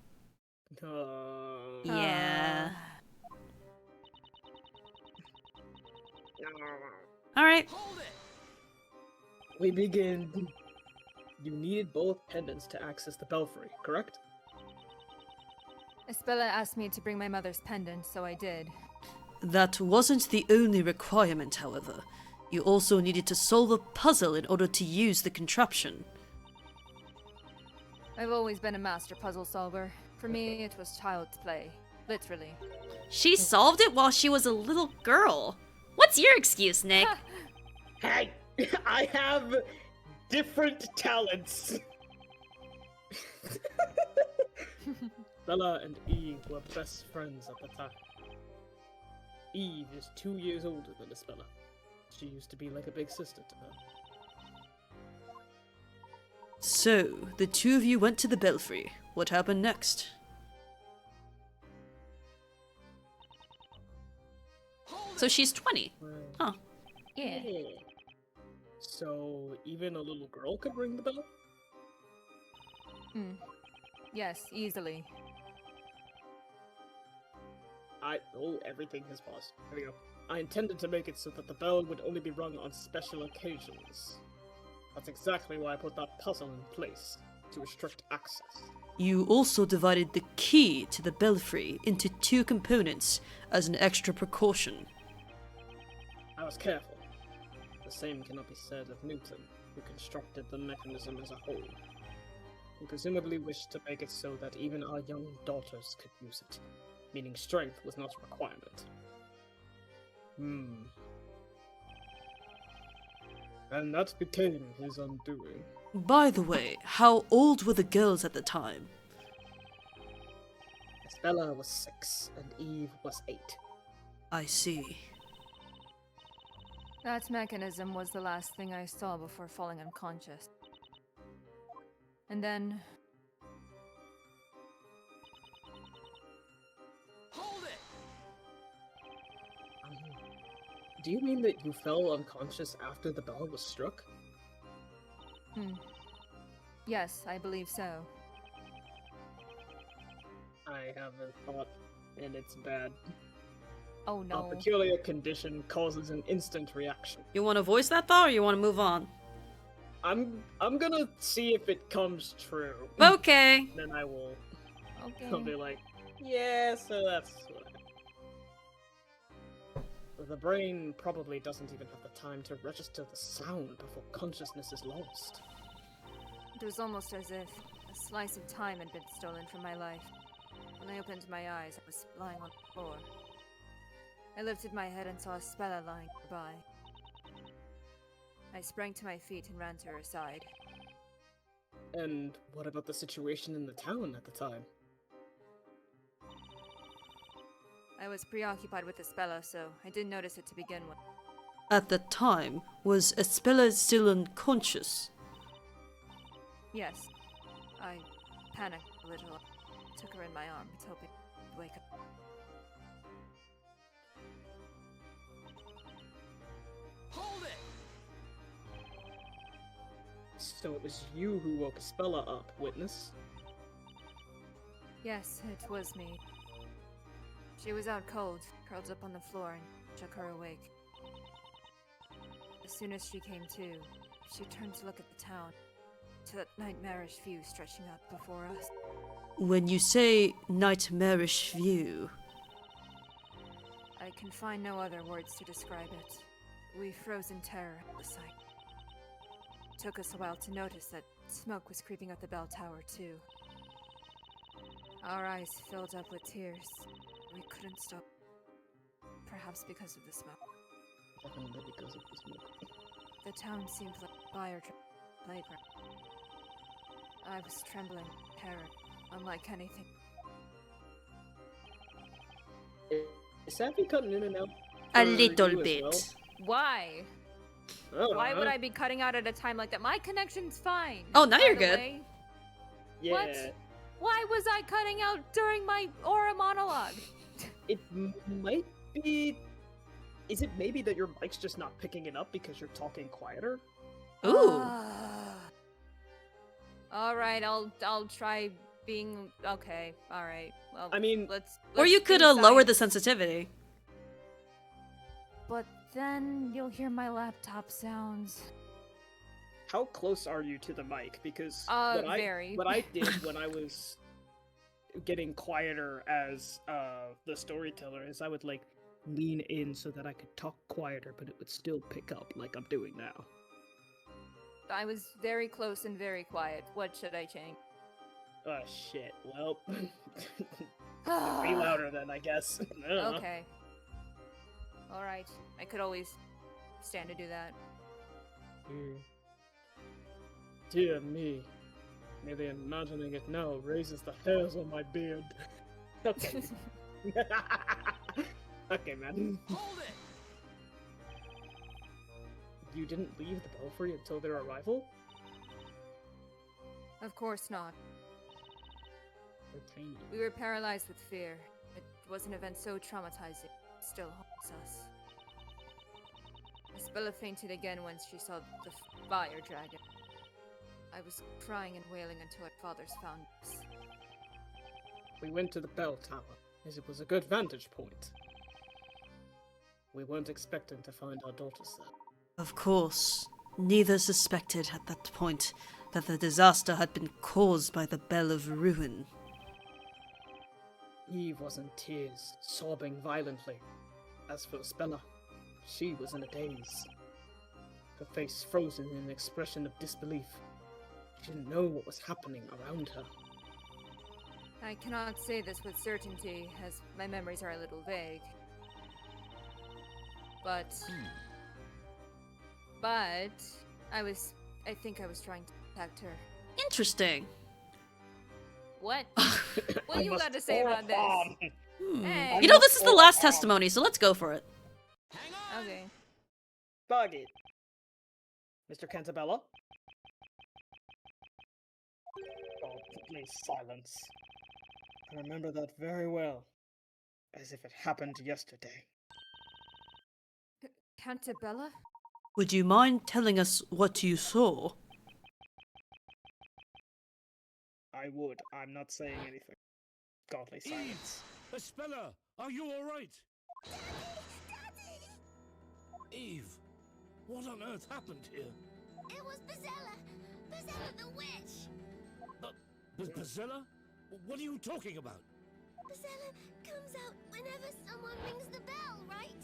Yeah. Alright. We begin. You needed both pendants to access the belfry, correct? Espella asked me to bring my mother's pendant, so I did. That wasn't the only requirement, however. You also needed to solve a puzzle in order to use the contraption. I've always been a master puzzle solver. For me, it was child's play. Literally. She solved it while she was a little girl. What's your excuse, Nick? Hey, I have different talents. Espella and Eve were best friends at the time. Eve is 2 years older than Espella. She used to be like a big sister to her. So, the two of you went to the belfry. What happened next? So she's 20. Huh. Yeah. So even a little girl could ring the bell? Yes, easily. Everything has paused. There we go. I intended to make it so that the bell would only be rung on special occasions. That's exactly why I put that puzzle in place, to restrict access. You also divided the key to the belfry into 2 components as an extra precaution. I was careful. The same cannot be said of Newton, who constructed the mechanism as a whole. He presumably wished to make it so that even our young daughters could use it, meaning strength was not a requirement. And that became his undoing. By the way, how old were the girls at the time? Espella was 6, and Eve was 8. I see. That mechanism was the last thing I saw before falling unconscious. And then... Do you mean that you fell unconscious after the bell was struck? Yes, I believe so. I have a thought, and it's bad. Oh no. A peculiar condition causes an instant reaction. You want to voice that thought, or you want to move on? I'm gonna see if it comes true. Okay. Then I will. Okay. I'll be like, yeah, so that's what. The brain probably doesn't even have the time to register the sound before consciousness is lost. It was almost as if a slice of time had been stolen from my life. When I opened my eyes, I was lying on the floor. I lifted my head and saw Espella lying nearby. I sprang to my feet and ran to her side. And what about the situation in the town at the time? I was preoccupied with Espella, so I didn't notice it to begin with. At the time, was Espella still unconscious? Yes. I panicked a little. Took her in my arms, hoping she'd wake up. So it was you who woke Espella up, witness? Yes, it was me. She was out cold, curled up on the floor, and shook her awake. As soon as she came to, she turned to look at the town, to that nightmarish view stretching out before us. When you say nightmarish view... I can find no other words to describe it. We froze in terror at the sight. It took us a while to notice that smoke was creeping up the bell tower, too. Our eyes filled up with tears. We couldn't stop. Perhaps because of the smoke. Definitely because of the smoke. The town seemed like a fire playground. I was trembling in terror, unlike anything. Is Sappy cutting in and out? A for little you as bit. well? Why? Oh, Why would I be cutting out at a time like that? My connection's fine. Oh, now by you're the good. way. Yeah. What? Why was I cutting out during my aura monologue? It might be... Is it maybe that your mic's just not picking it up because you're talking quieter? Ooh. All right, I'll try being okay. All right. Well, I mean... let's Or you could do lower the science. sensitivity. But then you'll hear my laptop sounds. How close are you to the mic? Because what very. I did when I was getting quieter as the storyteller is I would like lean in so that I could talk quieter, but it would still pick up like I'm doing now. I was very close and very quiet. What should I change? Oh shit. Well, be louder then, I guess. I don't know. Okay. All right. I could always stand to do that. Dear me. Merely imagining it now raises the hairs on my beard. Okay. Okay, man. Hold it! You didn't leave the belfry until their arrival? Of course not. Retaining. We were paralyzed with fear. It was an event so traumatizing, it still haunts us. Espella fainted again when she saw the fire dragon. I was crying and wailing until our fathers found us. We went to the bell tower, as it was a good vantage point. We weren't expecting to find our daughters there. Of course, neither suspected at that point that the disaster had been caused by the Bell of Ruin. Eve was in tears, sobbing violently. As for Espella, she was in a daze. Her face frozen in an expression of disbelief. She didn't know what was happening around her. I cannot say this with certainty, as my memories are a little vague. But I think I was trying to protect her. Interesting. What? What you got to say about this? Hey. You know, this is the last testimony, so let's go for it. Hang on! Okay. Buggy. Mr. Cantabella? Oh, please, silence. I remember that very well. As if it happened yesterday. Cantabella? Would you mind telling us what you saw? I would. I'm not saying anything. Godly silence. Eve! Espella! Are you alright? Eve! What on earth happened here? It was Betrayal. Betrayal the witch. Betrayal? What are you talking about? Betrayal comes out whenever someone rings the bell, right?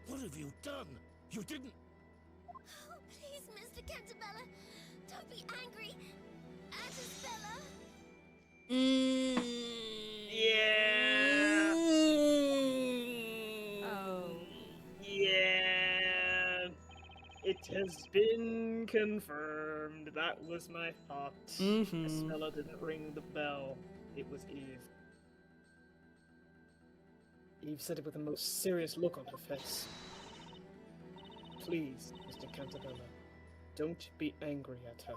What have you done? You didn't... Oh, please, Mr. Cantabella, don't be angry. At Espella. Yeah. Oh. Yeah. It has been confirmed. That was my thought. Espella didn't ring the bell. It was Eve. Eve said it with the most serious look on her face. Please, Mr. Cantabella, don't be angry at her.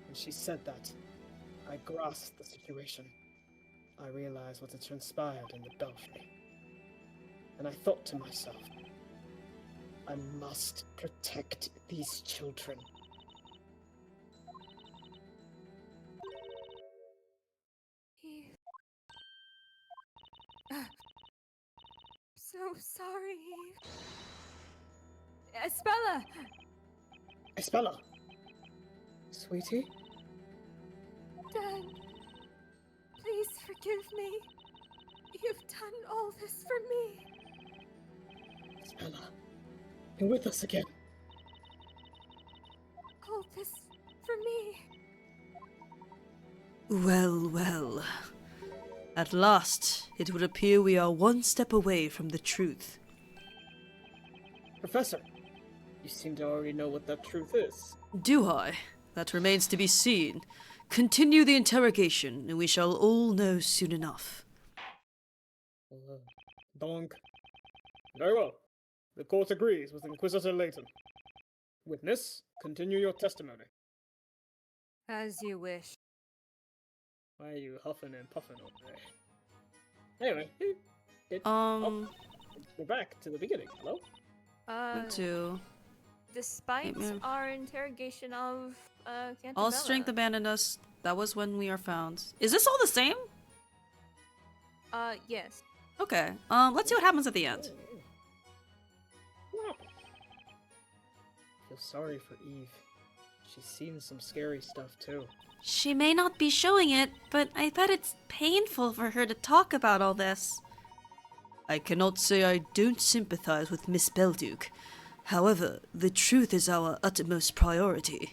When she said that, I grasped the situation. I realized what had transpired in the belfry. And I thought to myself, I must protect these children. Eve. So sorry, Eve. Espella! Espella! Sweetie? Dad, please forgive me. You've done all this for me. Espella, you're with us again. All this for me. Well, well. At last, it would appear we are one step away from the truth. Professor, you seem to already know what that truth is. Do I? That remains to be seen. Continue the interrogation, and we shall all know soon enough. Donk. Very well. The court agrees with Inquisitor Layton. Witness, continue your testimony. As you wish. Why are you huffing and puffing over there? Anyway, we're back to the beginning. Hello? To Despite Amen. our interrogation of Cantabella. all strength abandoned us. That was when we are found. Is this all the same? Yes. Okay. Let's see what happens at the end. I feel sorry for Eve. She's seen some scary stuff too. She may not be showing it, but I bet it's painful for her to talk about all this. I cannot say I don't sympathize with Miss Belduke. However, the truth is our utmost priority.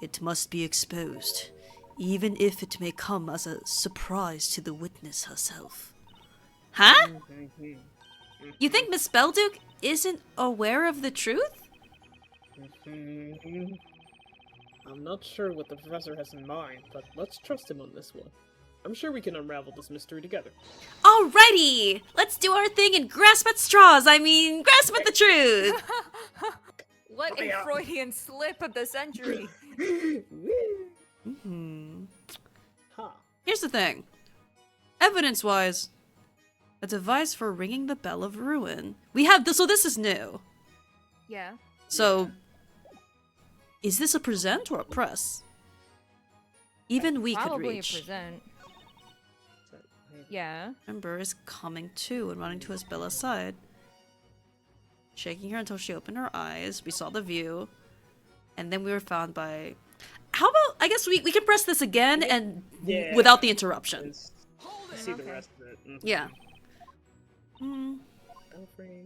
It must be exposed, even if it may come as a surprise to the witness herself. Huh? You think Miss Belduke isn't aware of the truth? Mhm. I'm not sure what the professor has in mind, but let's trust him on this one. I'm sure we can unravel this mystery together. Alrighty! Let's do our thing and grasp at straws. I mean, grasp at the truth. What a Freudian slip of the century. Huh. Here's the thing. Evidence-wise, a device for ringing the bell of ruin. We have this, so this is new. Yeah. So, is this a present or a press? Even we could Probably reach. a present. Yeah. Ember is coming to and running to Espella's side. Shaking her until she opened her eyes. We saw the view. And then we were found by... How about... I guess we can press this again and Yeah. without the interruption. Let's see the Okay. rest of it. Mhm. Yeah. Hmm. Belfry.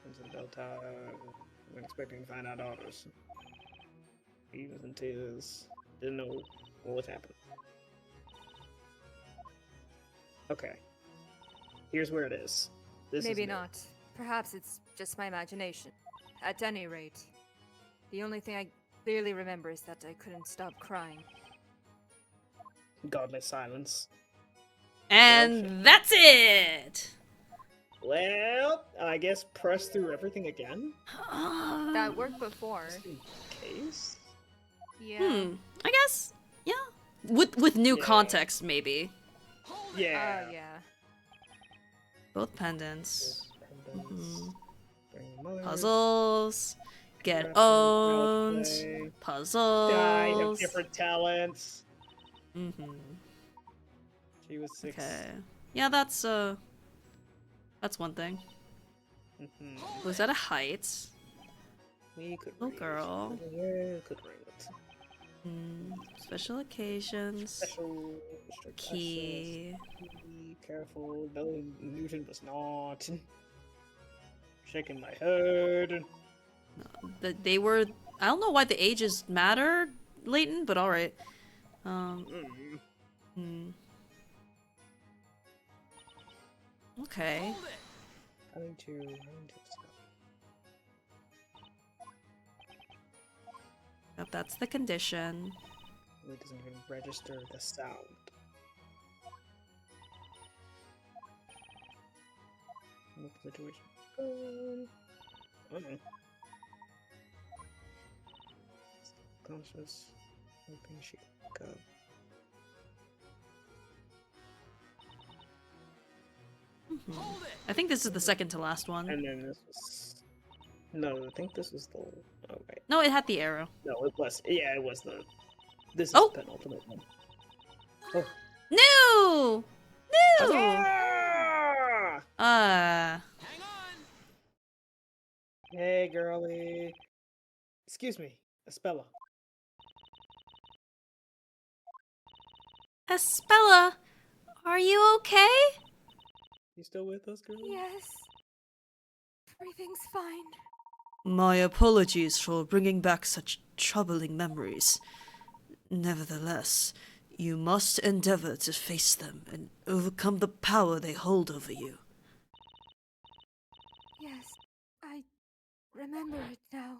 Comes in bell tower. We're expecting to find our daughters. He was in tears. Didn't know what was happening. Okay. Here's where it is. This Maybe is new. not. Perhaps it's just my imagination. At any rate, the only thing I clearly remember is that I couldn't stop crying. Godly silence. And that's it! Well, I guess press through everything again. That worked before. Just in case. Yeah. I guess, yeah. With new Yeah. context, maybe. Yeah. Yeah. Both pendants. Pendants. Bring mothers. Puzzles. Get Weapons, owned. outplay. Die, have Puzzles. different talents. Mm-hmm. She was 6. Okay. Yeah, that's one thing. Mhm. Was that a height? We could Little read it. girl. Yeah, could read it. Special occasions. Special restrict Key. access. Key, careful. The illusion was not. Shaking my head. They were. I don't know why the ages matter, Layton, but all right. Okay. Having to stop. Yep, that's the condition. It doesn't even register the sound. What situation? Conscious. Hoping she could go. I think this is the second to last one. And then this was. No, I think this was the. Oh, wait. No, it had the arrow. No, it was. Yeah, it was the. This is Oh! the penultimate one. No! No! Huzzah! Hey, girlie. Excuse me, Espella. Espella, are you okay? You still with us, girlie? Yes. Everything's fine. My apologies for bringing back such troubling memories. Nevertheless, you must endeavor to face them and overcome the power they hold over you. Yes, I remember it now.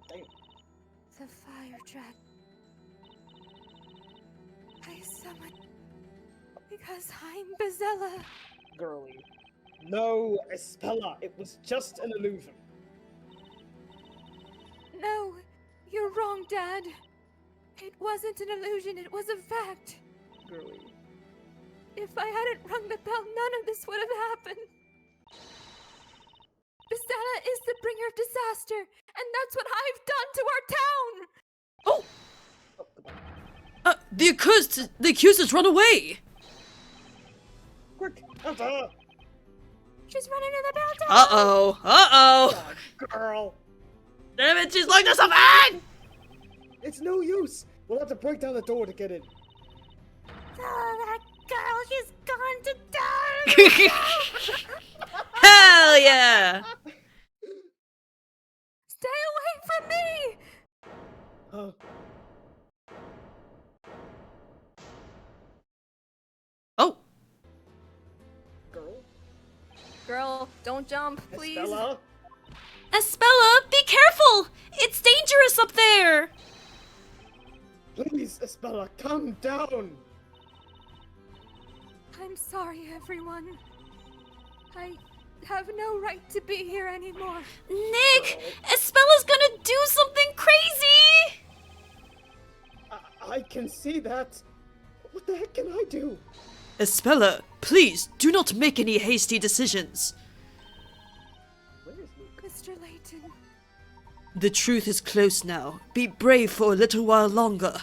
Damn. The fire trap. I summoned because I'm Bezella. Girlie. No, Espella, it was just an illusion. No, you're wrong, Dad. It wasn't an illusion, it was a fact. Girlie. If I hadn't rung the bell, none of this would have happened. Bestella is the bringer of disaster, and that's what I've done to our town! Oh! Oh, goodbye. The accused has run away! Quick, Elsa! She's running to the bell tower! Uh-oh, uh-oh! Girl! Damn it, she's locked herself in! It's no use! We'll have to break down the door to get in. Oh, that girl, she's gone to die! Hell yeah! Stay away from me! Oh. Oh! Girl, don't jump, please. Espella? Espella, be careful! It's dangerous up there! Please, Espella, calm down! I'm sorry, everyone. I have no right to be here anymore. Nick, Espella's gonna do something crazy! I can see that. What the heck can I do? Espella, please, do not make any hasty decisions. Where is Luke? Mr. Layton. The truth is close now. Be brave for a little while longer.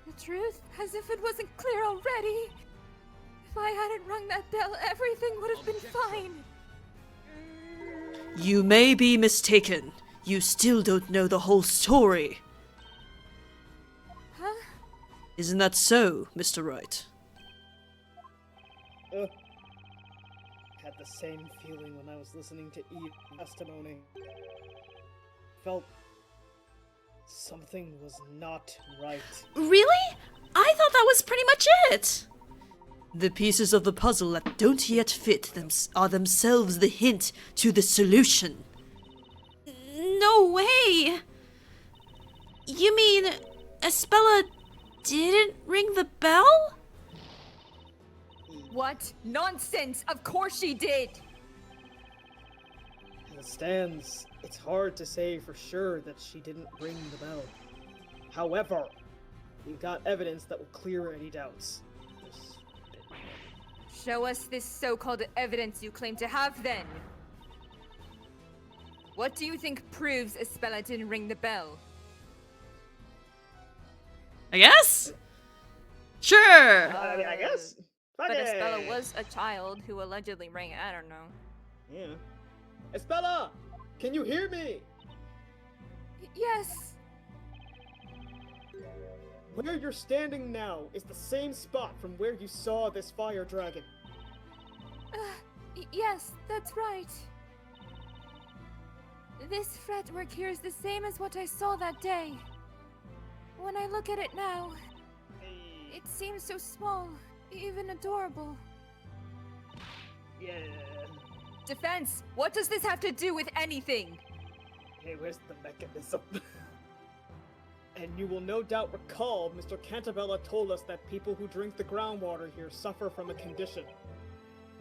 The truth? As if it wasn't clear already. If I hadn't rung that bell, everything would have been fine. You may be mistaken. You still don't know the whole story. Huh? Isn't that so, Mr. Wright? Had the same feeling when I was listening to Eve's testimony. Felt something was not right. Really? I thought that was pretty much it. The pieces of the puzzle that don't yet fit them are themselves the hint to the solution. No way! You mean Espella didn't ring the bell? What? Nonsense! Of course she did! As it stands, it's hard to say for sure that she didn't ring the bell. However, we've got evidence that will clear any doubts. Show us this so-called evidence you claim to have, then. What do you think proves Espella didn't ring the bell? I guess? Sure! I guess. But Okay. Espella was a child who allegedly rang it. I don't know. Yeah. Espella! Can you hear me? Yes! Where you're standing now is the same spot from where you saw this fire dragon. Yes, that's right. This fretwork here is the same as what I saw that day. When I look at it now, it seems so small, even adorable. Yeah. Defense, what does this have to do with anything? Hey, where's the mechanism? And you will no doubt recall Mr. Cantabella told us that people who drink the groundwater here suffer from a condition.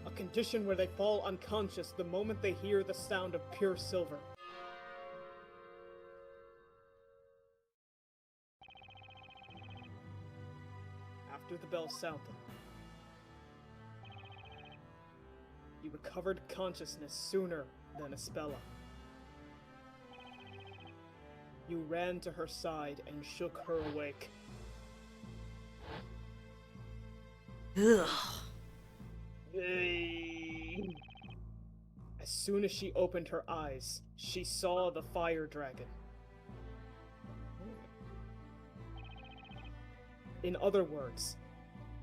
A condition where they fall unconscious the moment they hear the sound of pure silver. After the bell sounded, you recovered consciousness sooner than Espella. You ran to her side and shook her awake. Ugh. As soon as she opened her eyes, she saw the fire dragon. In other words,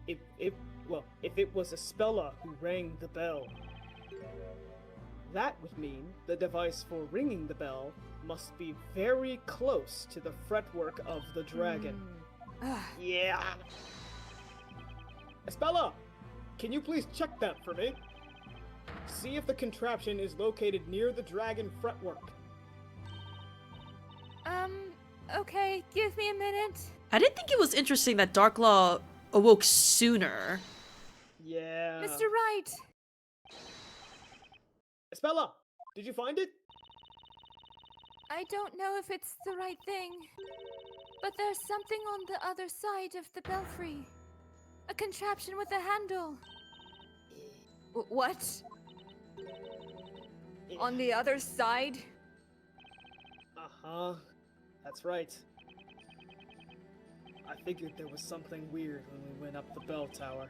if it was Espella who rang the bell, that would mean the device for ringing the bell must be very close to the fretwork of the dragon. Yeah. Espella, can you please check that for me? See if the contraption is located near the dragon fretwork. Okay, give me a minute. I didn't think it was interesting that Darklaw awoke sooner. Yeah. Mr. Wright! Espella, did you find it? I don't know if it's the right thing, but there's something on the other side of the belfry. A contraption with a handle. What? On the other side? Uh-huh. That's right. I figured there was something weird when we went up the bell tower,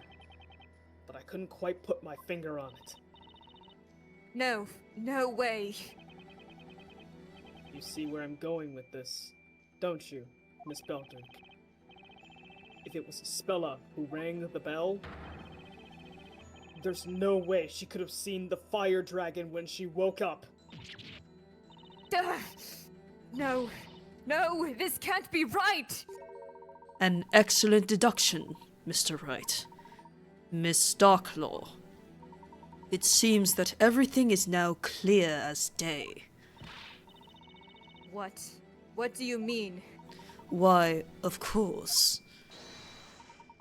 but I couldn't quite put my finger on it. No way. You see where I'm going with this, don't you, Miss Beldrick? If it was Espella who rang the bell, there's no way she could have seen the fire dragon when she woke up. No, this can't be right! An excellent deduction, Mr. Wright. Miss Darklaw, It seems that everything is now clear as day. What? What do you mean? Why, of course.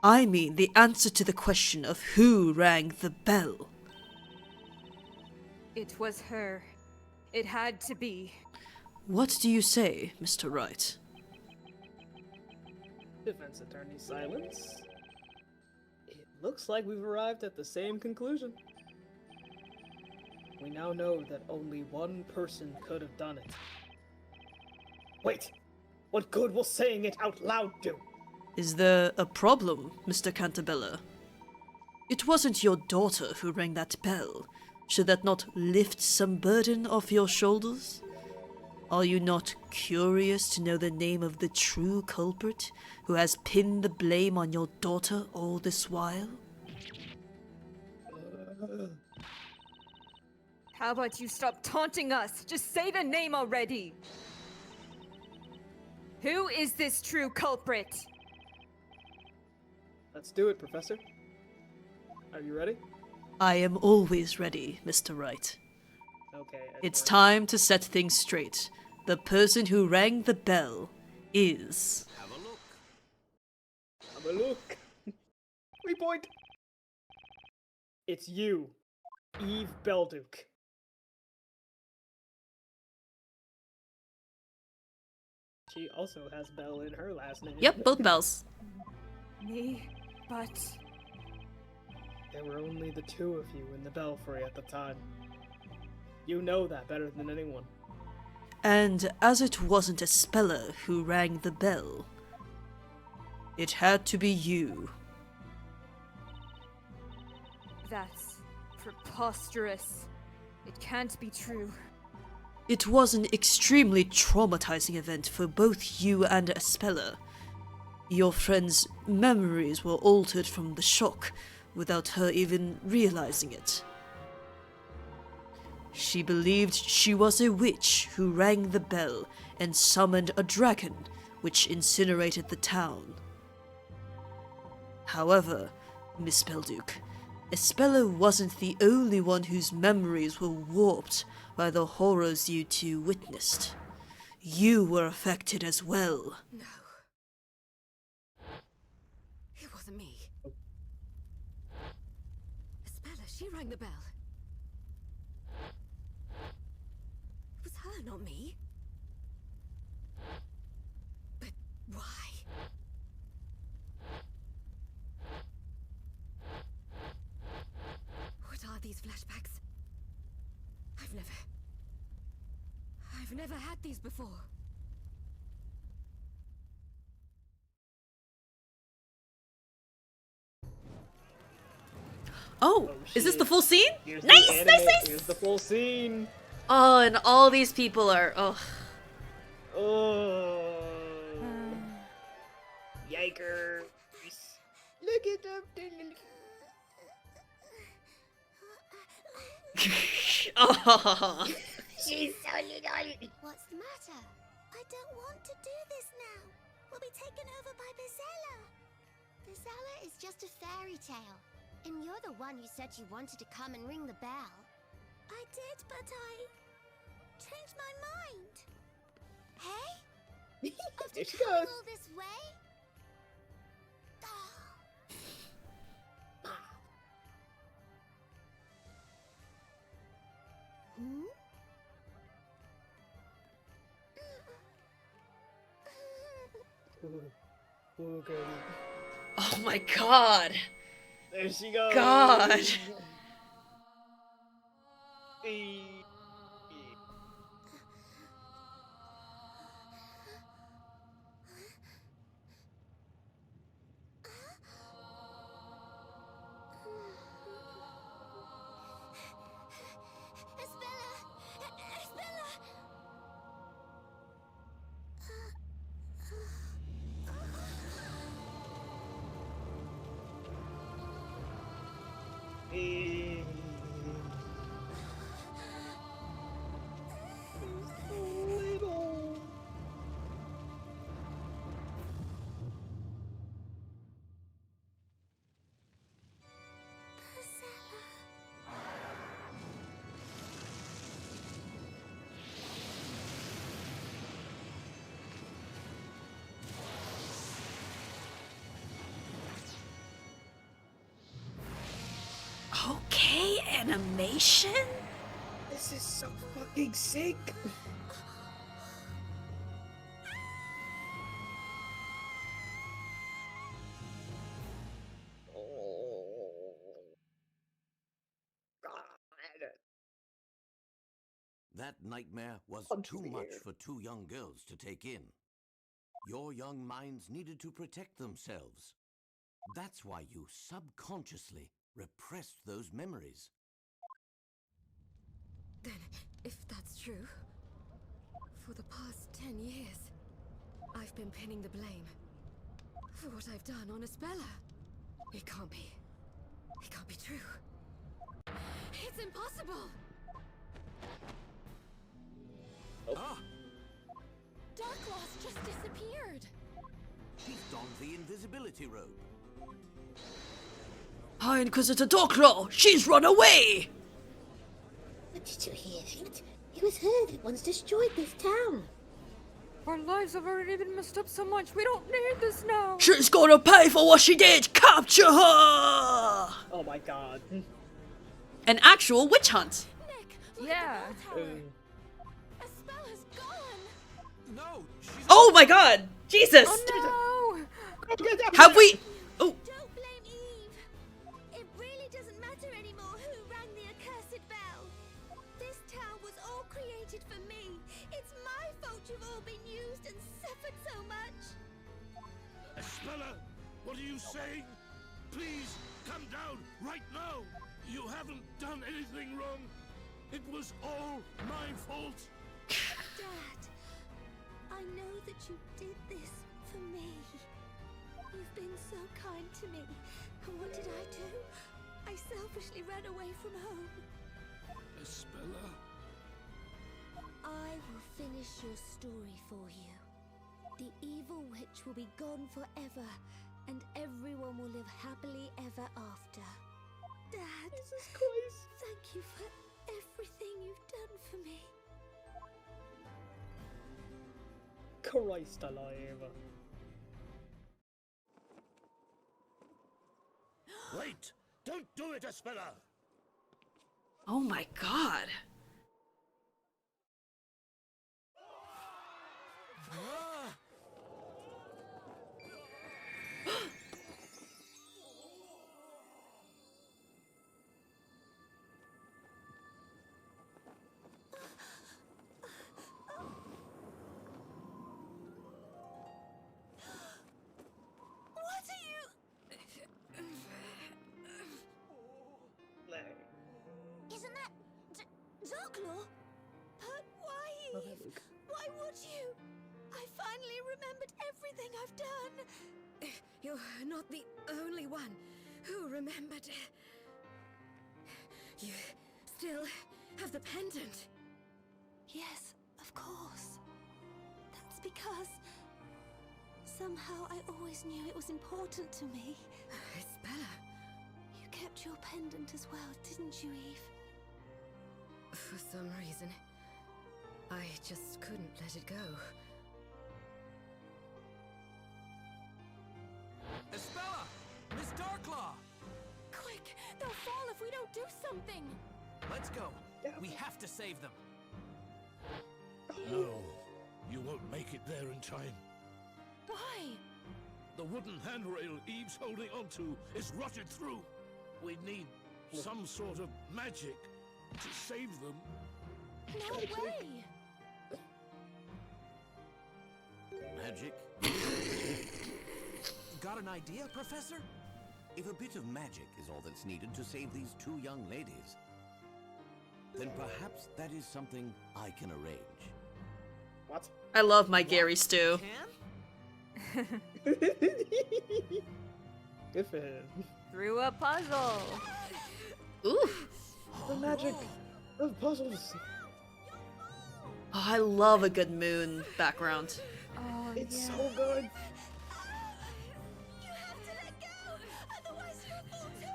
I mean the answer to the question of who rang the bell. It was her. It had to be. What do you say, Mr. Wright? Defense attorney silence. It looks like we've arrived at the same conclusion. We now know that only one person could have done it. Wait! What good will saying it out loud do? Is there a problem, Mr. Cantabella? It wasn't your daughter who rang that bell. Should that not lift some burden off your shoulders? Are you not curious to know the name of the true culprit who has pinned the blame on your daughter all this while? How about you stop taunting us? Just say the name already! Who is this true culprit? Let's do it, Professor. Are you ready? I am always ready, Mr. Wright. Okay. It's time to set things straight. The person who rang the bell is... Have a look. Have a look. 3 point. It's you, Eve Belduke. She also has Bell in her last name. Yep, both bells. Me? But... There were only the two of you in the belfry at the time. You know that better than anyone. And as it wasn't Espella who rang the bell, it had to be you. That's preposterous. It can't be true. It was an extremely traumatizing event for both you and Espella. Your friend's memories were altered from the shock without her even realizing it. She believed she was a witch who rang the bell and summoned a dragon, which incinerated the town. However, Miss Belduke, Espella wasn't the only one whose memories were warped by the horrors you two witnessed. You were affected as well. No. It wasn't me. Espella, she rang the bell. It was her, not me. But why? What are these flashbacks? I've never had these before. Oh, is this shit. the full scene? Here's Nice, the anime. nice, nice! Here's the full scene. Oh, and all these people are, oh. Oh. Yikers. Look at them. Oh. She's so little. What's the matter? I don't want to do this now. We'll be taken over by Betrayal. Betrayal is just a fairy tale. And you're the one who said you wanted to come and ring the bell. I did, but I changed my mind. Hey? After There she coming goes. all this way? Hmm? Oh, girl. Oh my god. There she goes. God. Hey. Espella! Hey. Little. animation? This is so fucking sick. Oh, God. That nightmare was Oh, too dear. much for two young girls to take in. Your young minds needed to protect themselves. That's why you subconsciously repressed those memories. Then, if that's true, for the past 10 years, I've been pinning the blame for what I've done on Espella. It can't be. It can't be true. It's impossible! Ah! Darkloss just disappeared. She's donned the invisibility robe. High Inquisitor Darklaw, she's run away! What did you hear? It was her that once destroyed this town. Our lives have already been messed up so much, we don't need this now! She's gonna pay for what she did! Capture her! Oh my God. An actual witch hunt. Nick, look Yeah. at the bell tower. Espella's gone. No, she's... Oh my god! Jesus! Oh Have we... Oh, Don't blame Eve. It really doesn't matter anymore who rang the accursed bell. This town was all created for me. It's my fault you've all been used and suffered so much. Espella, what are you saying? Please, come down right now. You haven't done anything wrong. It was all my fault. Dad, I know that you did this for me. You've been so kind to me. And what did I do? I selfishly ran away from home. Espella, I will finish your story for you. The evil witch will be gone forever, and everyone will live happily ever after. Dad, Jesus Christ. thank you for everything you've done for me. Christ alive. wait! Don't do it, Espella! oh my god. What are you? Isn't that Darklaw? But why, Oh, Eve? Luke. Why would you? I finally remembered everything I've done. You're not the only one who remembered. You still have the pendant. Yes, of course. That's because somehow I always knew it was important to me. Espella. You kept your pendant as well, didn't you, Eve? For some reason, I just couldn't let it go. Espella! Miss Darklaw! Quick, they'll fall if we don't do something. Let's go. We have to save them. No, you won't make it there in time. Why? The wooden handrail Eve's holding onto is rotted through. We need some sort of magic to save them. No way. Magic? Got an idea, Professor? If a bit of magic is all that's needed to save these two young ladies, then perhaps that is something I can arrange. What? I love my Gary stew. Can? Good for him. Through a puzzle. Ooh. The magic of puzzles. Oh, I love a good moon background. Oh, It's yeah. so good. You have to let go, otherwise you'll fall too.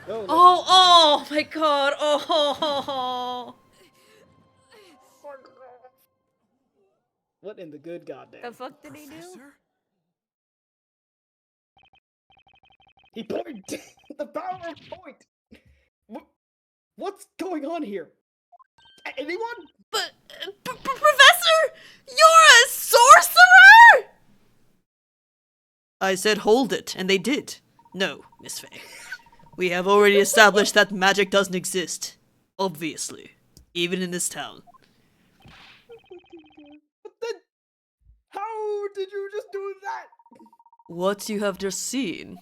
No, no. Oh, oh my god. Oh. What in the good goddamn? The fuck did he do? Professor? He point! The power of point! What's going on here? Anyone? But, Professor, you're a sorcerer! I said hold it, and they did. No, Miss Faye. We have already established that magic doesn't exist. Obviously. Even in this town. But then, how did you just do that? What you have just seen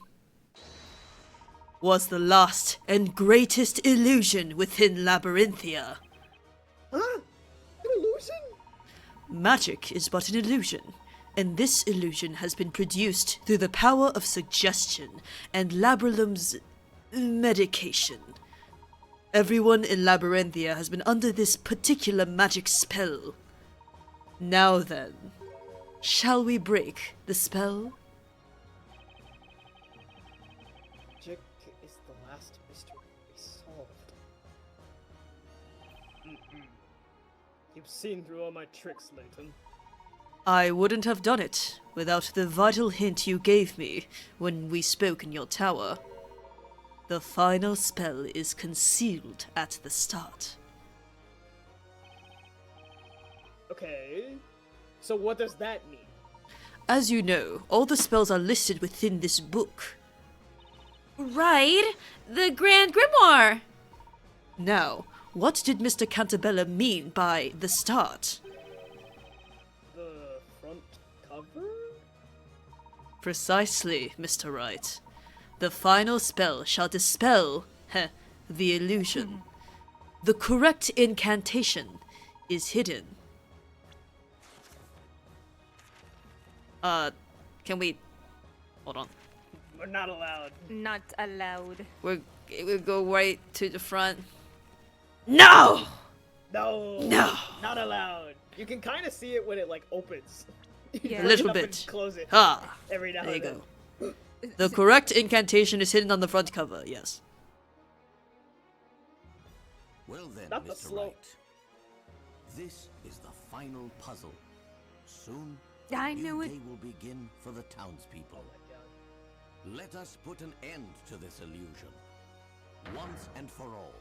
was the last and greatest illusion within Labyrinthia. Huh? An illusion? Magic is but an illusion, and this illusion has been produced through the power of suggestion and Labrylum's medication. Everyone in Labyrinthia has been under this particular magic spell. Now then, shall we break the spell? Magic is the last mystery we solved. You've seen through all my tricks, Layton. I wouldn't have done it without the vital hint you gave me when we spoke in your tower. The final spell is concealed at the start. Okay, so what does that mean? As you know, all the spells are listed within this book. Right? The Grand Grimoire! Now, what did Mr. Cantabella mean by the start? The front cover? Precisely, Mr. Wright. The final spell shall dispel the illusion. The correct incantation is hidden. Can we... Hold on. We're not allowed. Not allowed. We'll go right to the front. No! No! No! Not allowed. You can kind of see it when it, like, opens. Yeah. A little Up and bit. Close it. Ah, Every now there you and then. go. The correct incantation is hidden on the front cover, yes. Well then, Not the Mr. slope. Wright. This is the final puzzle. Soon, I a new knew it. day will begin for the townspeople. Let us put an end to this illusion, once and for all.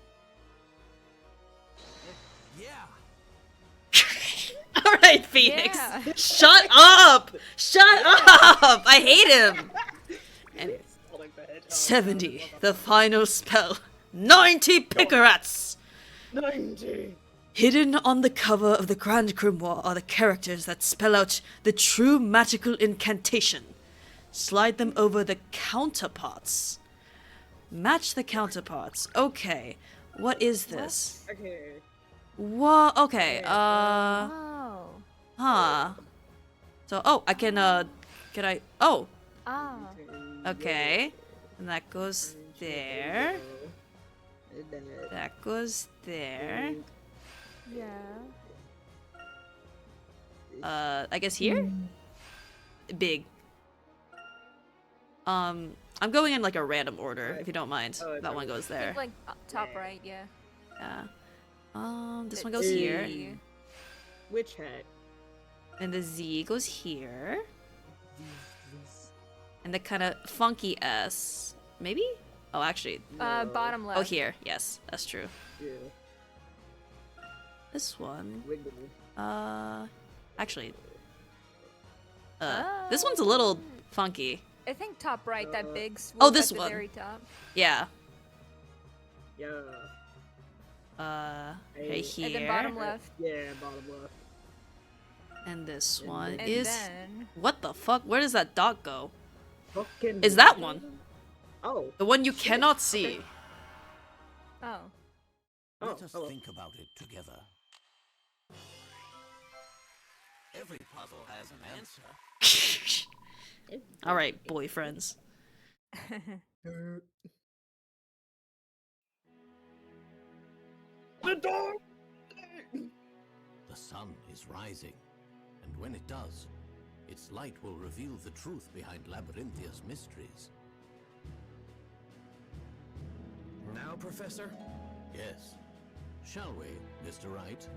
Yeah. Alright, Phoenix! Yeah. Shut up! Shut up! I hate him! Anyways. Like the hedgehog. 70, the final spell. 90 Picarats! 90! Hidden on the cover of the Grand Grimoire are the characters that spell out the true magical incantation. Slide them over the counterparts. Match the counterparts. Okay. What is this? Okay. What? Okay, Oh. huh. So, oh, I can I, oh, Ah. okay. And that goes there. That goes there. Yeah. I guess here? Big. I'm going in like a random order, if you don't mind. Oh, That one goes I there. think like top right, yeah. Yeah. This one goes here. Witch hat. And the Z goes here. And the kind of funky S. Maybe? Oh, actually. Bottom left. Oh, here. Yes, that's true. Yeah. This one. Wiggle. Actually. This one's a little funky. I think top right, that big swoop Oh, this at the one. very top. Yeah. Yeah. Right Hey. here. And then bottom left. Yeah, bottom left. And this one And is. then... What the fuck? Where does that dot go? Fucking Is that one? Oh. The one you cannot see. Oh. Let us hello. think about it together. Every puzzle has an answer. Alright, boyfriends. The door! The sun is rising, and when it does, its light will reveal the truth behind Labyrinthia's mysteries. Now, Professor? Yes. Shall we, Mr. Wright?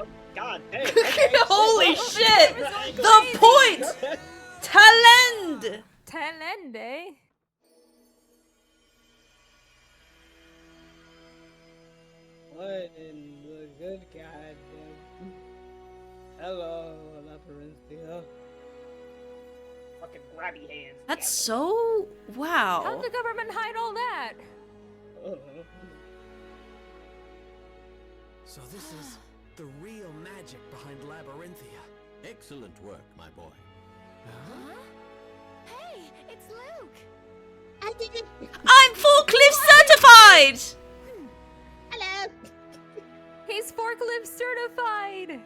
Oh, God damn. Okay. Holy shit! Right. The point! Talend! Talende? What in the good goddamn? Hello, Labyrinthia. Fucking grabby hands. That's so... wow. How'd the government hide all that? Oh. So this is the real magic behind Labyrinthia. Excellent work, my boy. Huh? Hey, it's Luke! I did it! I'm forklift certified! Hello! He's forklift certified!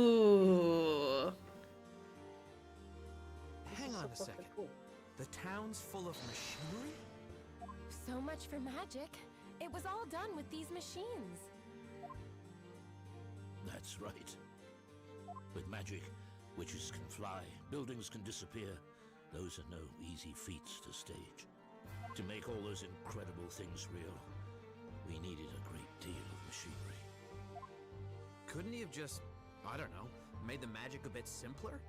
Ooh. Hang on a second. The town's full of machinery? So much for magic. It was all done with these machines. That's right. With magic, witches can fly, buildings can disappear. Those are no easy feats to stage. To make all those incredible things real, we needed a great deal of machinery. Couldn't he have just, I don't know, made the magic a bit simpler?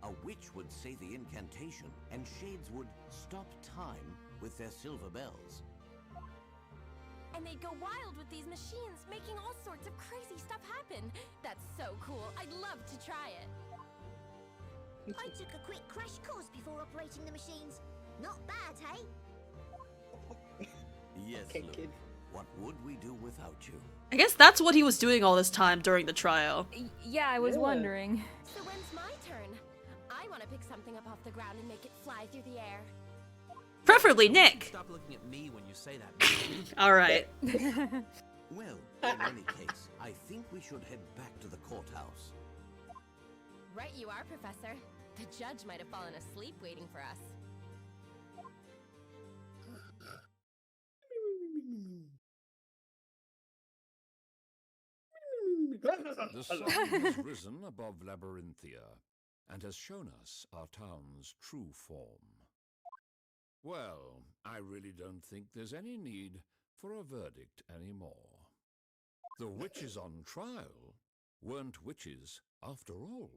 A witch would say the incantation, and shades would stop time with their silver bells. And they'd go wild with these machines, making all sorts of crazy stuff happen. That's so cool. I'd love to try it. I took a quick crash course before operating the machines. Not bad, hey? Yes, Okay, Luke. kid. What would we do without you? I guess that's what he was doing all this time during the trial. Yeah, I was Yeah. wondering. So when's my turn? I want to pick something up off the ground and make it fly through the air. Preferably Nick. Stop looking at me when you say that. Alright. Well, in any case, I think we should head back to the courthouse. Right you are, Professor. The judge might have fallen asleep waiting for us. The sun has risen above Labyrinthia and has shown us our town's true form. Well, I really don't think there's any need for a verdict anymore. The witches on trial weren't witches after all.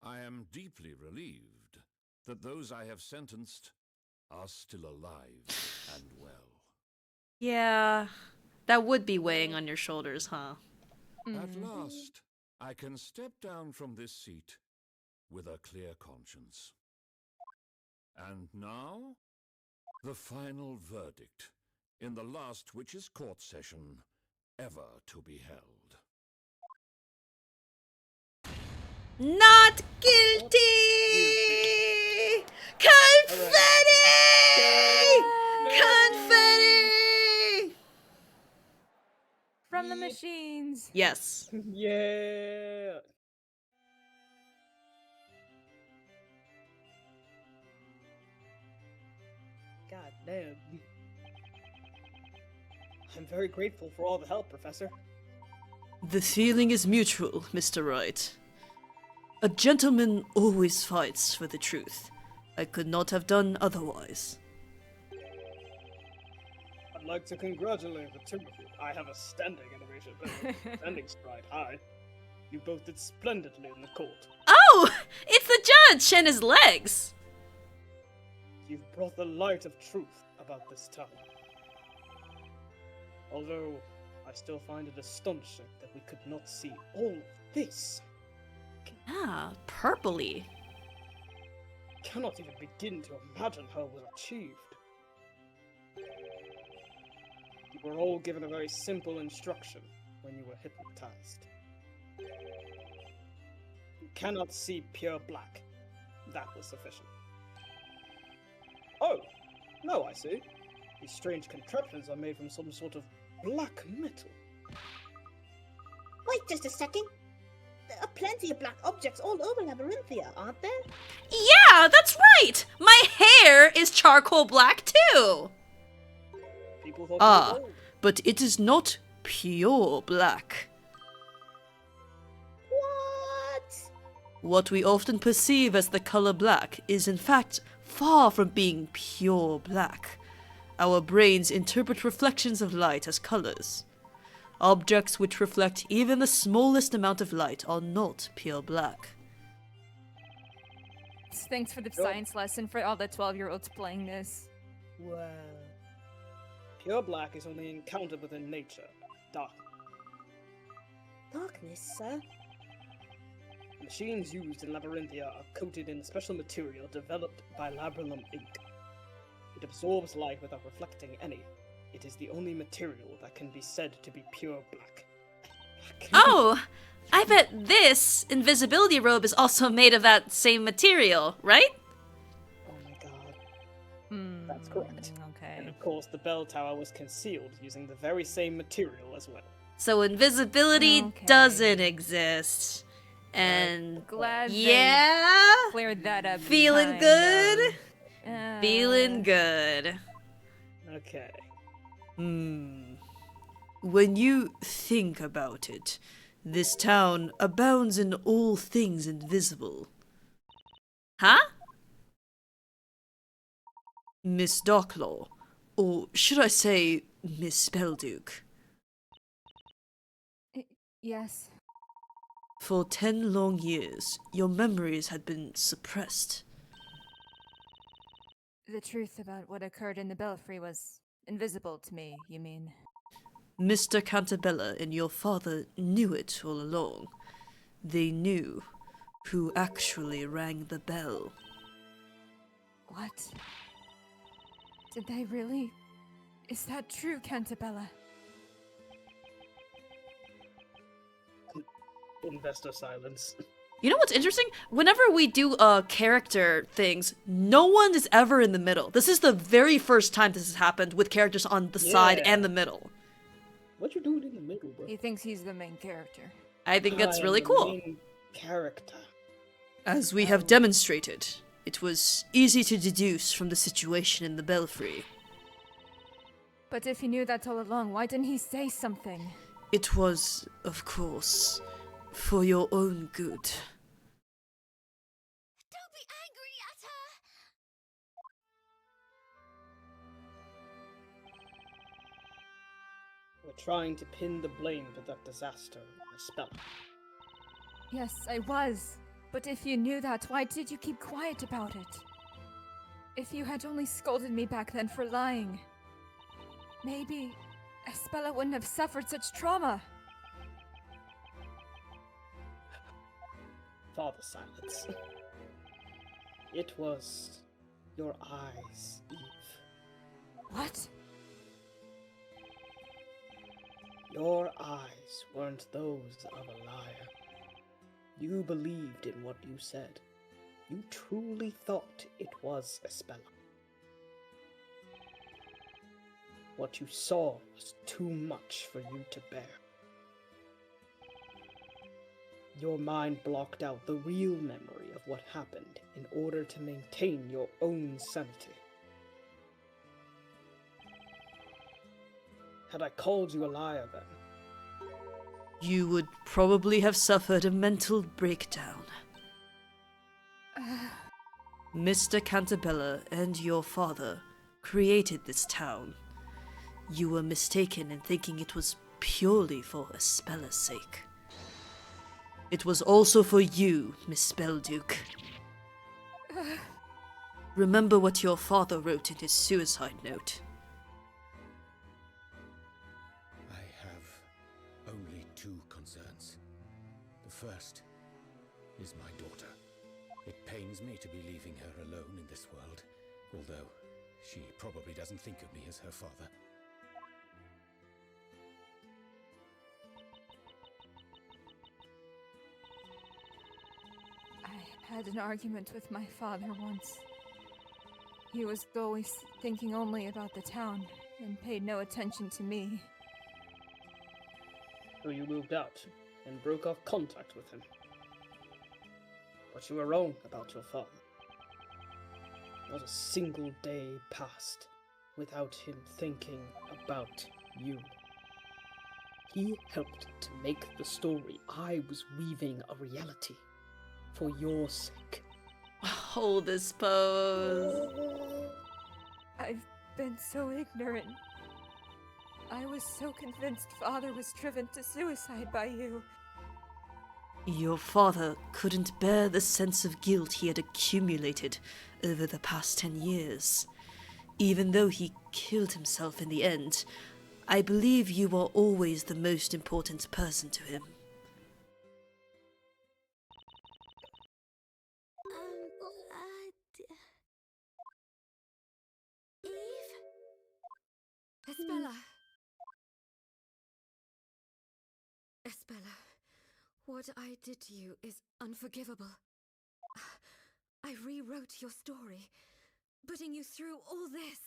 I am deeply relieved that those I have sentenced are still alive and well. Yeah, that would be weighing on your shoulders, huh? At last, I can step down from this seat with a clear conscience. And now, the final verdict in the last witches' court session ever to be held. Not guilty! Confetti! Confetti! From the machines. Yes. Yeah. God damn. I'm very grateful for all the help, Professor. The feeling is mutual, Mr. Wright. A gentleman always fights for the truth. I could not have done otherwise. I'd like to congratulate the two of you. I have a standing animation, standing stride high. You both did splendidly in the court. Oh! It's the judge and his legs! You've brought the light of truth about this town. Although, I still find it astonishing that we could not see all of this. Ah, purpley. Cannot even begin to imagine how it was achieved. You were all given a very simple instruction when you were hypnotized. You cannot see pure black. That was sufficient. Oh, no, I see. These strange contraptions are made from some sort of black metal. Wait just a second. There are plenty of black objects all over Labyrinthia, aren't there? Yeah, that's right! My hair is charcoal black too! People thought Ah, you were old. but it is not pure black. What? What we often perceive as the color black is in fact far from being pure black. Our brains interpret reflections of light as colors. Objects which reflect even the smallest amount of light are not pure black. Thanks for the science lesson for all the 12-year-olds playing this. Well, pure black is only encountered within nature. Dark. Darkness, sir? Machines used in Labyrinthia are coated in a special material developed by Labrilum ink. It absorbs light without reflecting any. It is the only material that can be said to be pure black. Oh! I bet this invisibility robe is also made of that same material, right? Oh my god. That's correct. Okay. And of course, the bell tower was concealed using the very same material as well. So invisibility doesn't exist. And Glad yeah, they cleared that up. feeling good? Feeling good. Okay. When you think about it, this town abounds in all things invisible. Huh? Miss Darklaw, or should I say Miss Spellduke? Yes. For 10 long years, your memories had been suppressed. The truth about what occurred in the belfry was invisible to me, you mean? Mr. Cantabella and your father knew it all along. They knew who actually rang the bell. What? Did they really? Is that true, Cantabella? Investor silence. You know what's interesting? Whenever we do character things, no one is ever in the middle. This is the very first time this has happened with characters on the side and the middle. What you doing in the middle, bro? He thinks he's the main character. I think that's I am really the cool. main character. As we have demonstrated, it was easy to deduce from the situation in the belfry. But if he knew that all along, why didn't he say something? It was, of course, for your own good. Don't be angry at her! We're trying to pin the blame for that disaster on Espella. Yes, I was. But if you knew that, why did you keep quiet about it? If you had only scolded me back then for lying, maybe Espella wouldn't have suffered such trauma. Father silence. It was your eyes, Eve. What? Your eyes weren't those of a liar. You believed in what you said. You truly thought it was Espella. What you saw was too much for you to bear. Your mind blocked out the real memory of what happened in order to maintain your own sanity. Had I called you a liar then, You would probably have suffered a mental breakdown. Mr. Cantabella and your father created this town. You were mistaken in thinking it was purely for Espella's sake. It was also for you, Miss Spellduke. Remember what your father wrote in his suicide note. I have only two concerns. The first is my daughter. It pains me to be leaving her alone in this world, although she probably doesn't think of me as her father. I had an argument with my father once. He was always thinking only about the town and paid no attention to me. so you moved out and broke off contact with him. But you were wrong about your father. Not a single day passed without him thinking about you. He helped to make the story I was weaving a reality. For your sake. Hold this pose. I've been so ignorant. I was so convinced Father was driven to suicide by you. Your father couldn't bear the sense of guilt he had accumulated over the past 10 years. Even though he killed himself in the end, I believe you are always the most important person to him. Eve? Espella. Espella, what I did to you is unforgivable. I rewrote your story, putting you through all this.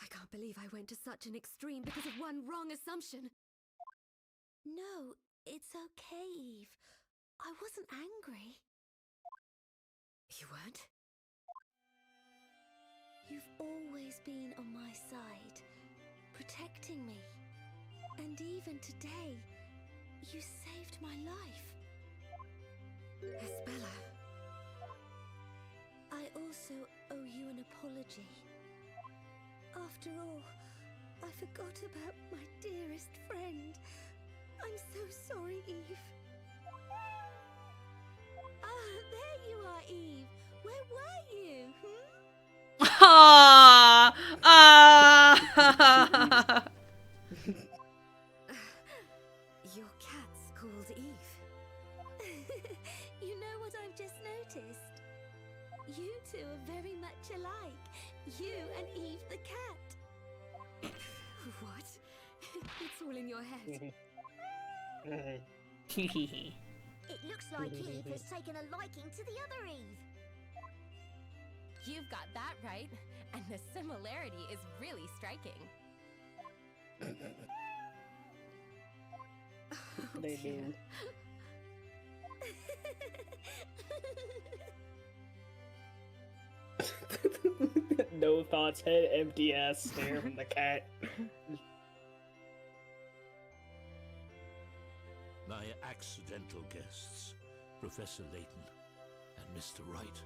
I can't believe I went to such an extreme because of one wrong assumption. No, it's okay, Eve. I wasn't angry. You weren't? You've always been on my side, protecting me. And even today, you saved my life. Espella. I also owe you an apology. After all, I forgot about my dearest friend. I'm so sorry, Eve. Ah, there you are, Eve. Where were you? Ah! Your cat's called Eve. You know what I've just noticed? You two are very much alike. You and Eve the cat. What? It's all in your head. It looks like Eve has taken a liking to the other Eve. You've got that right, and the similarity is really striking. They do. No thoughts, head empty ass stare from the cat. My accidental guests, Professor Layton and Mr. Wright.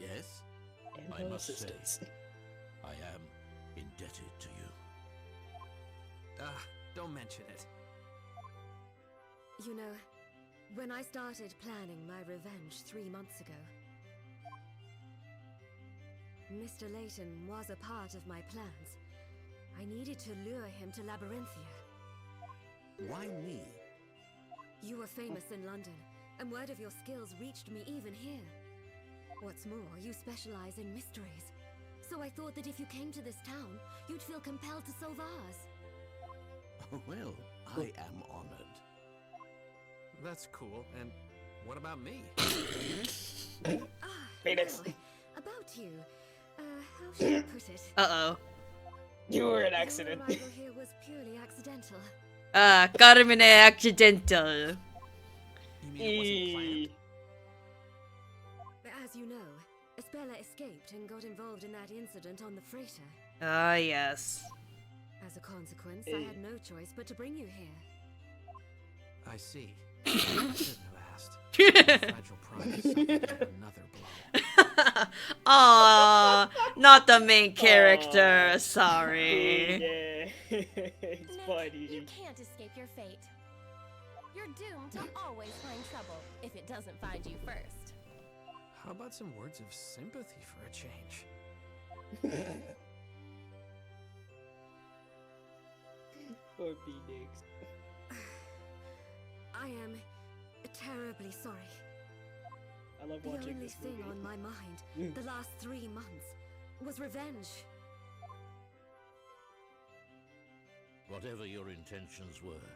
Yes? I must say, I am indebted to you. Don't mention it. You know, when I started planning my revenge 3 months ago, Mr. Layton was a part of my plans. I needed to lure him to Labyrinthia. Why me? You were famous in London, and word of your skills reached me even here. What's more, you specialize in mysteries. So I thought that if you came to this town, you'd feel compelled to solve ours. Well, I am honored. That's cool. And what about me? Phoenix. Well, about you. How should I put it? Uh-oh. You were an accident. Your arrival here was purely accidental. Carmine accidental. You mean it wasn't planned? As you know, Espella escaped and got involved in that incident on the freighter. Ah, yes. As a consequence, I had no choice but to bring you here. I see. I shouldn't have asked. Fragile pride is another blow. Aww, not the main character. Sorry. Yeah, it's Nick, funny. you can't escape your fate. You're doomed to always find trouble if it doesn't find you first. How about some words of sympathy for a change? Poor Phoenix. I am terribly sorry. I love The watching only this thing movie. on my mind the last 3 months was revenge. Whatever your intentions were,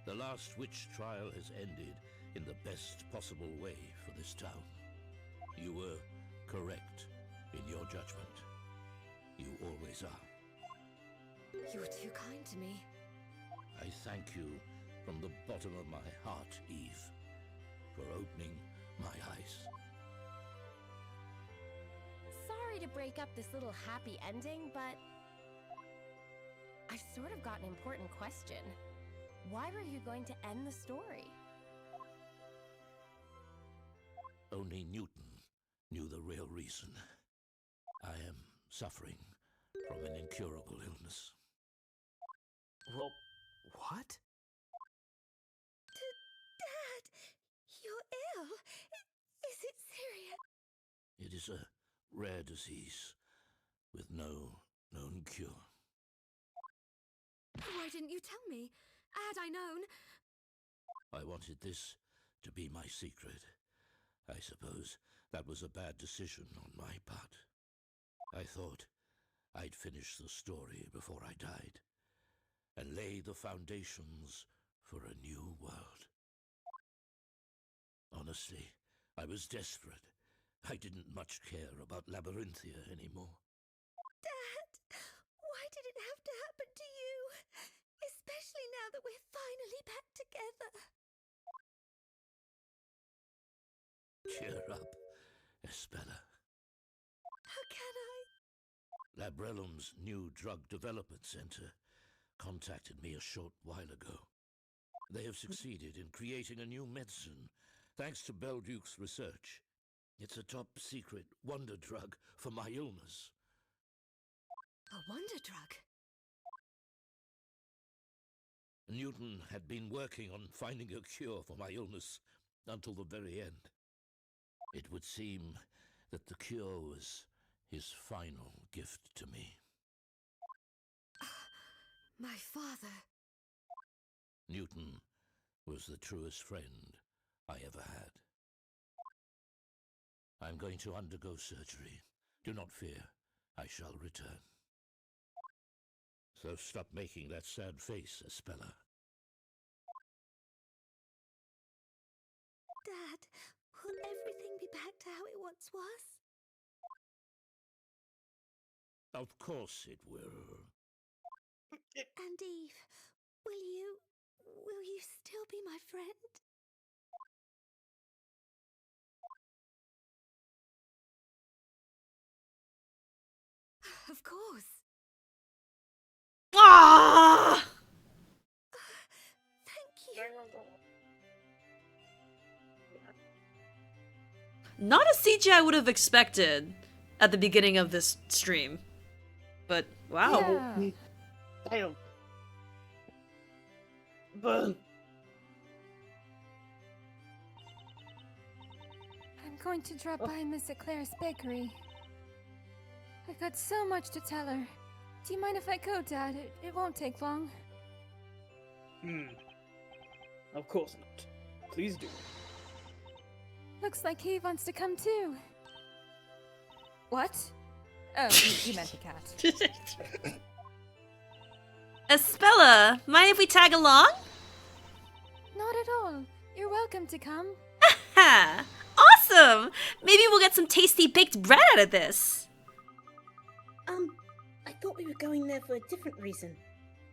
the last witch trial has ended in the best possible way for this town. You were correct in your judgment. You always are. You're too kind to me. I thank you from the bottom of my heart, Eve, for opening my eyes. Sorry to break up this little happy ending, but I've sort of got an important question. Why were you going to end the story? Only Newton knew the real reason. I am suffering from an incurable illness. Well, what? Dad, you're ill. Is it serious? It is a rare disease with no known cure. Why didn't you tell me? Had I known... I wanted this to be my secret. I suppose that was a bad decision on my part. I thought I'd finish the story before I died and lay the foundations for a new world. Honestly, I was desperate. I didn't much care about Labyrinthia anymore. Dad, why did it have to happen to you? Especially now that we're finally back together. Cheer up, Espella. How can I? Labrellum's new drug development center contacted me a short while ago. They have succeeded in creating a new medicine, thanks to Belduke's research. It's a top-secret wonder drug for my illness. A wonder drug? Newton had been working on finding a cure for my illness until the very end. It would seem that the cure was his final gift to me. My father. Newton was the truest friend I ever had. I'm going to undergo surgery. Do not fear, I shall return. So stop making that sad face, Espella. Dad, will everything be back to how it once was? Of course it will. And Eve, will you still be my friend? Of course. Ah! Thank you. Not a CG I would have expected at the beginning of this stream. But, wow. Yeah. Damn. Burn. I'm going to drop by Miss Eclair's bakery. I've got so much to tell her. Do you mind if I go, Dad? It won't take long. Of course not. Please do. Looks like he wants to come too. What? Oh, you meant the cat. Espella, mind if we tag along? Not at all. You're welcome to come. Ha! Awesome! Maybe we'll get some tasty baked bread out of this. I thought we were going there for a different reason.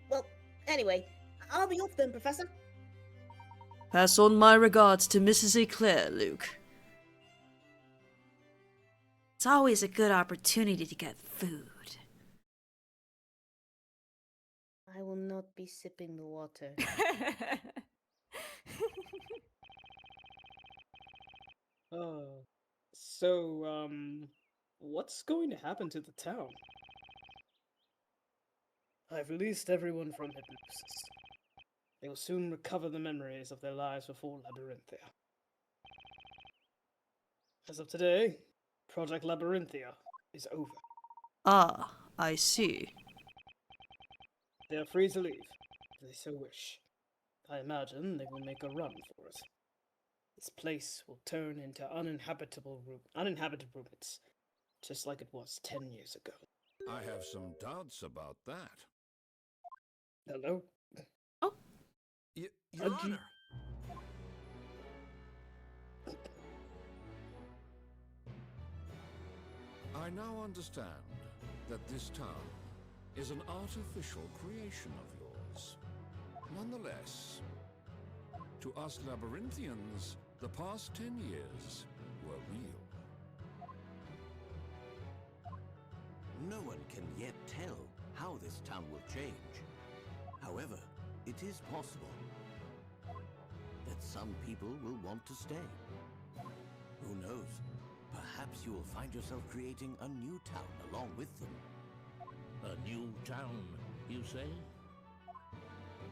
Well, anyway, I'll be off then, Professor. Pass on my regards to Mrs. Eclair, Luke. It's always a good opportunity to get food. I will not be sipping the water. So, what's going to happen to the town? I've released everyone from hypnosis. They will soon recover the memories of their lives before Labyrinthia. As of today, Project Labyrinthia is over. Ah, I see. They are free to leave, if they so wish. I imagine they will make a run for it. This place will turn into uninhabited ruins, just like it was 10 years ago. I have some doubts about that. Hello? Oh. Your How'd you- Honor. I now understand that this town is an artificial creation of yours. Nonetheless, to us Labyrinthians, the past 10 years were real. No one can yet tell how this town will change However, it is possible that some people will want to stay. Who knows? Perhaps you will find yourself creating a new town along with them. A new town, you say?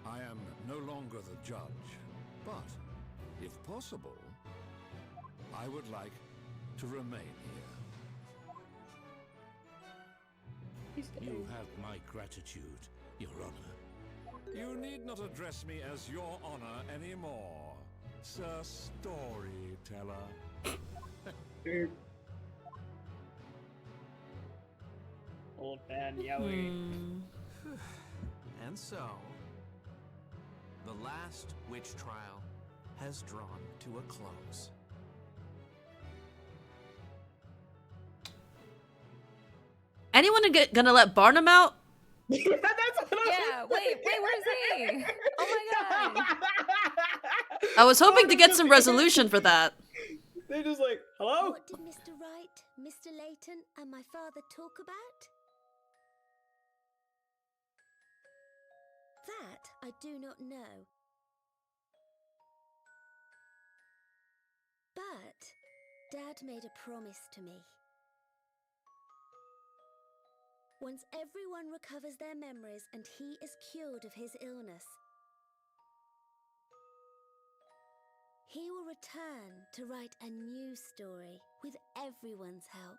I am no longer the judge, but if possible, I would like to remain here. You have my gratitude, Your Honor. You need not address me as Your Honor anymore, Sir Storyteller. Dude. Old man Yowie. And so, the last witch trial has drawn to a close. Anyone gonna let Barnum out? Yeah, that's what Yeah, wait, where's he? Oh my god. I was hoping to get some resolution for that. They're just like, hello? What did Mr. Wright, Mr. Layton, and my father talk about? That I do not know. But Dad made a promise to me. Once everyone recovers their memories and he is cured of his illness, he will return to write a new story with everyone's help.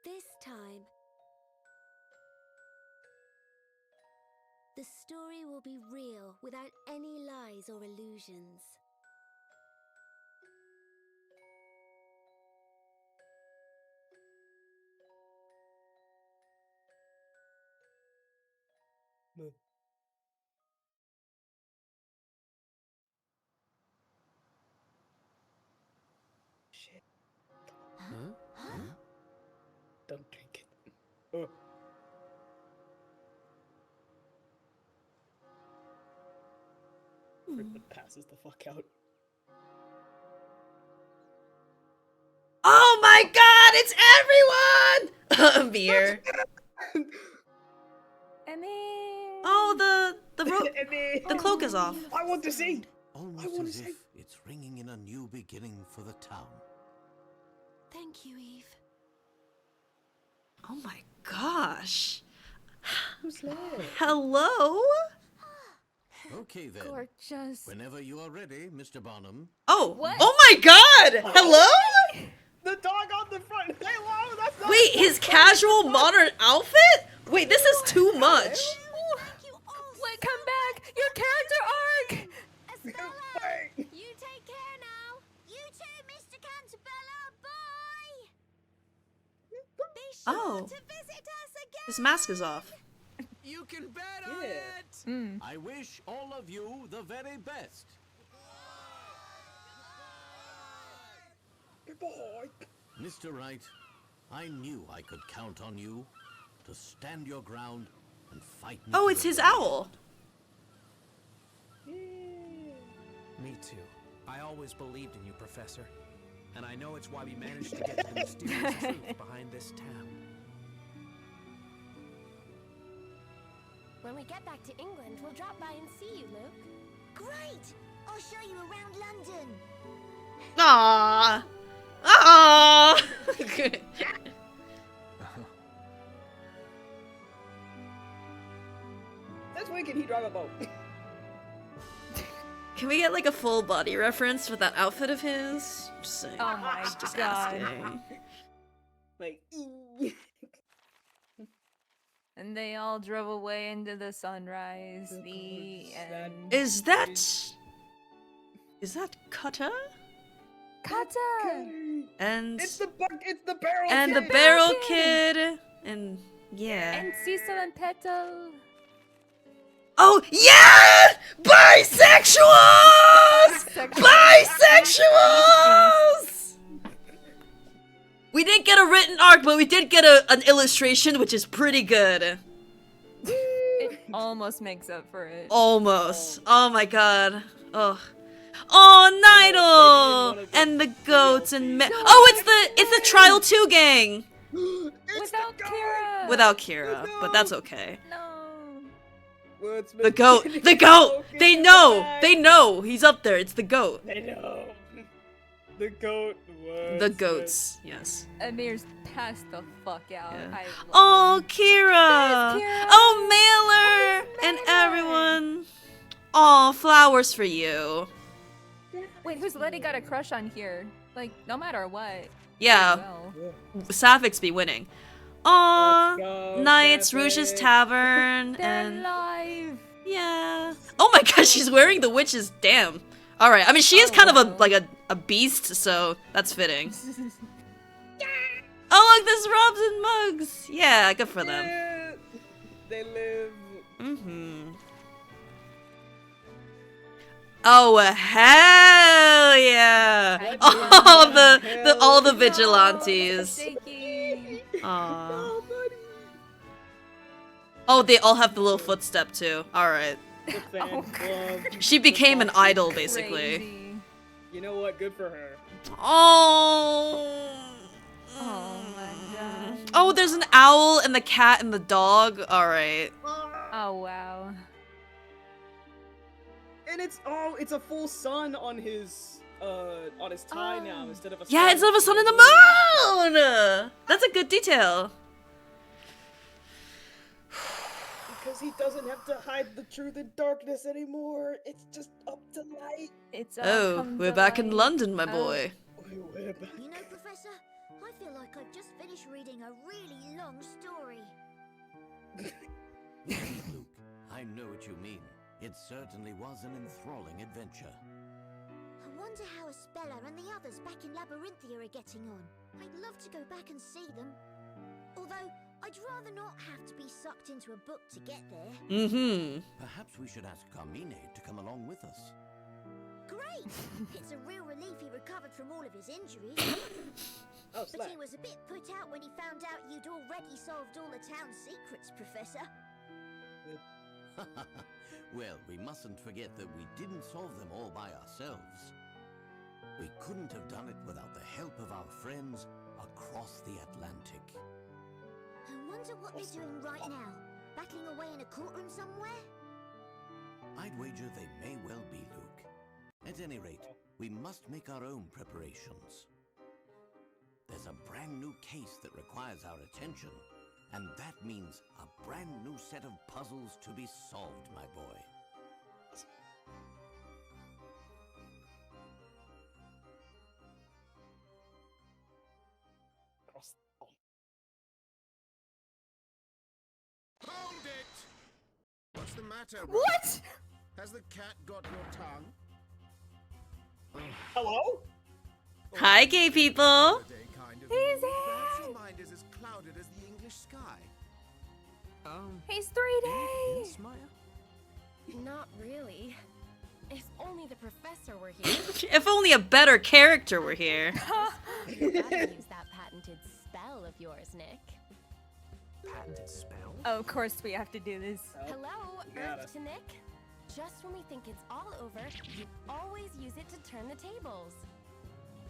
This time, the story will be real without any lies or illusions. Shit. Huh? Don't drink it. Oh. Ripman passes the fuck out. Oh my god, it's everyone! Beer. Emmy. Oh, the cloak is off. I want to see. Almost as if it's ringing in a new beginning for the town. Thank you, Eve. Oh my gosh. Who's there? Hello? Okay then. Gorgeous. Whenever you are ready, Mr. Barnum. Oh, What? oh my god! Hello? The dog on the front. Hello, that's not. Wait, his casual modern outfit? Wait, this is too much. Wait, come back! Your character arc! Espella! You take care now. You too, Mr. Cantabella. Bye. Be sure Oh. to visit us again. His mask is off. You can bet on Yeah. it! I wish all of you the very best. Goodbye. Mr. Wright, I knew I could count on you to stand your ground and fight me. Oh, to it's the his end. owl. Me too. I always believed in you, Professor. And I know it's why we managed to get to the mysterious truth behind this town. When we get back to England, we'll drop by and see you, Luke. Great. I'll show you around London. Aww. Aww. That's when can he drive a boat? Can we get like a full body reference with that outfit of his? Just saying. Oh my Just god. asking. Like, And they all drove away into the sunrise. The end. Is that Cutter? Kata! And it's the barrel and kid. the Barrel Kid. And yeah. And Cecil and Petal. Oh yeah! Bisexuals! Bisexuals! We didn't get a written arc, but we did get an illustration, which is pretty good. It almost makes up for it. Almost. Oh my god. Oh. Oh, Nidal! And the goats and oh, it's the Trial 2 gang. Without Kira! Without Kira, but that's okay. No. The goat! The goat! They know! They know! He's up there, it's the goat. They know. The goat was. The goats, yes. Amir's passed the fuck out. Yeah. I love Oh, him. Kira! There's Kira! Oh, Mailer! And everyone! Oh, flowers for you. Wait, who's Letty got a crush on here? Like, no matter what. Yeah, Well. Sapphics be winning. Aw, go, Knights, Rouge's Sapphic. Tavern, They're and alive! yeah. Oh my gosh, she's wearing the witch's damn. All right, I mean she is kind of a beast, so that's fitting. Oh look, there's Robs and Mugs. Yeah, good for them. Yeah, they live. Oh hell yeah! All the vigilantes. Aww. Oh, they all have the little footstep too. All right. The fan club. She became an idol, basically. Crazy. You know what? Good for her. Oh. Oh my god. Oh, there's an owl and the cat and the dog. All right. Oh wow. And it's a full sun on his tie now instead of a Yeah, sun. instead of a sun and the moon. That's a good detail. Because he doesn't have to hide the truth in darkness anymore. It's just up to light. It's all Oh, come we're to back in light. London, my boy. We're back. You know, Professor, I feel like I've just finished reading a really long story. Indeed, Luke. I know what you mean. It certainly was an enthralling adventure. I wonder how Espella and the others back in Labyrinthia are getting on. I'd love to go back and see them. Although, I'd rather not have to be sucked into a book to get there. Perhaps we should ask Carmine to come along with us. Great! It's a real relief he recovered from all of his injuries. Oh, But slap. he was a bit put out when he found out you'd already solved all the town's secrets, Professor. Well, we mustn't forget that we didn't solve them all by ourselves. We couldn't have done it without the help of our friends across the Atlantic. I wonder what they're doing right now. Battling away in a courtroom somewhere? I'd wager they may well be, Luke. At any rate, we must make our own preparations. There's a brand new case that requires our attention, and that means a brand new set of puzzles to be solved, my boy. Hold it! What's the matter, Wright? What? Has the cat got your tongue? Hello? Hi, gay people. He's Perhaps here! your mind is as clouded as the English sky. He's 3D! Yes, Maya? Not really. If only the professor were here. If only a better character were here. You gotta use that patented spell of yours, Nick. Patented spell? Of course we have to do this. Hello, got Earth to Nick. Just when we think it's all over, you always use it to turn the tables.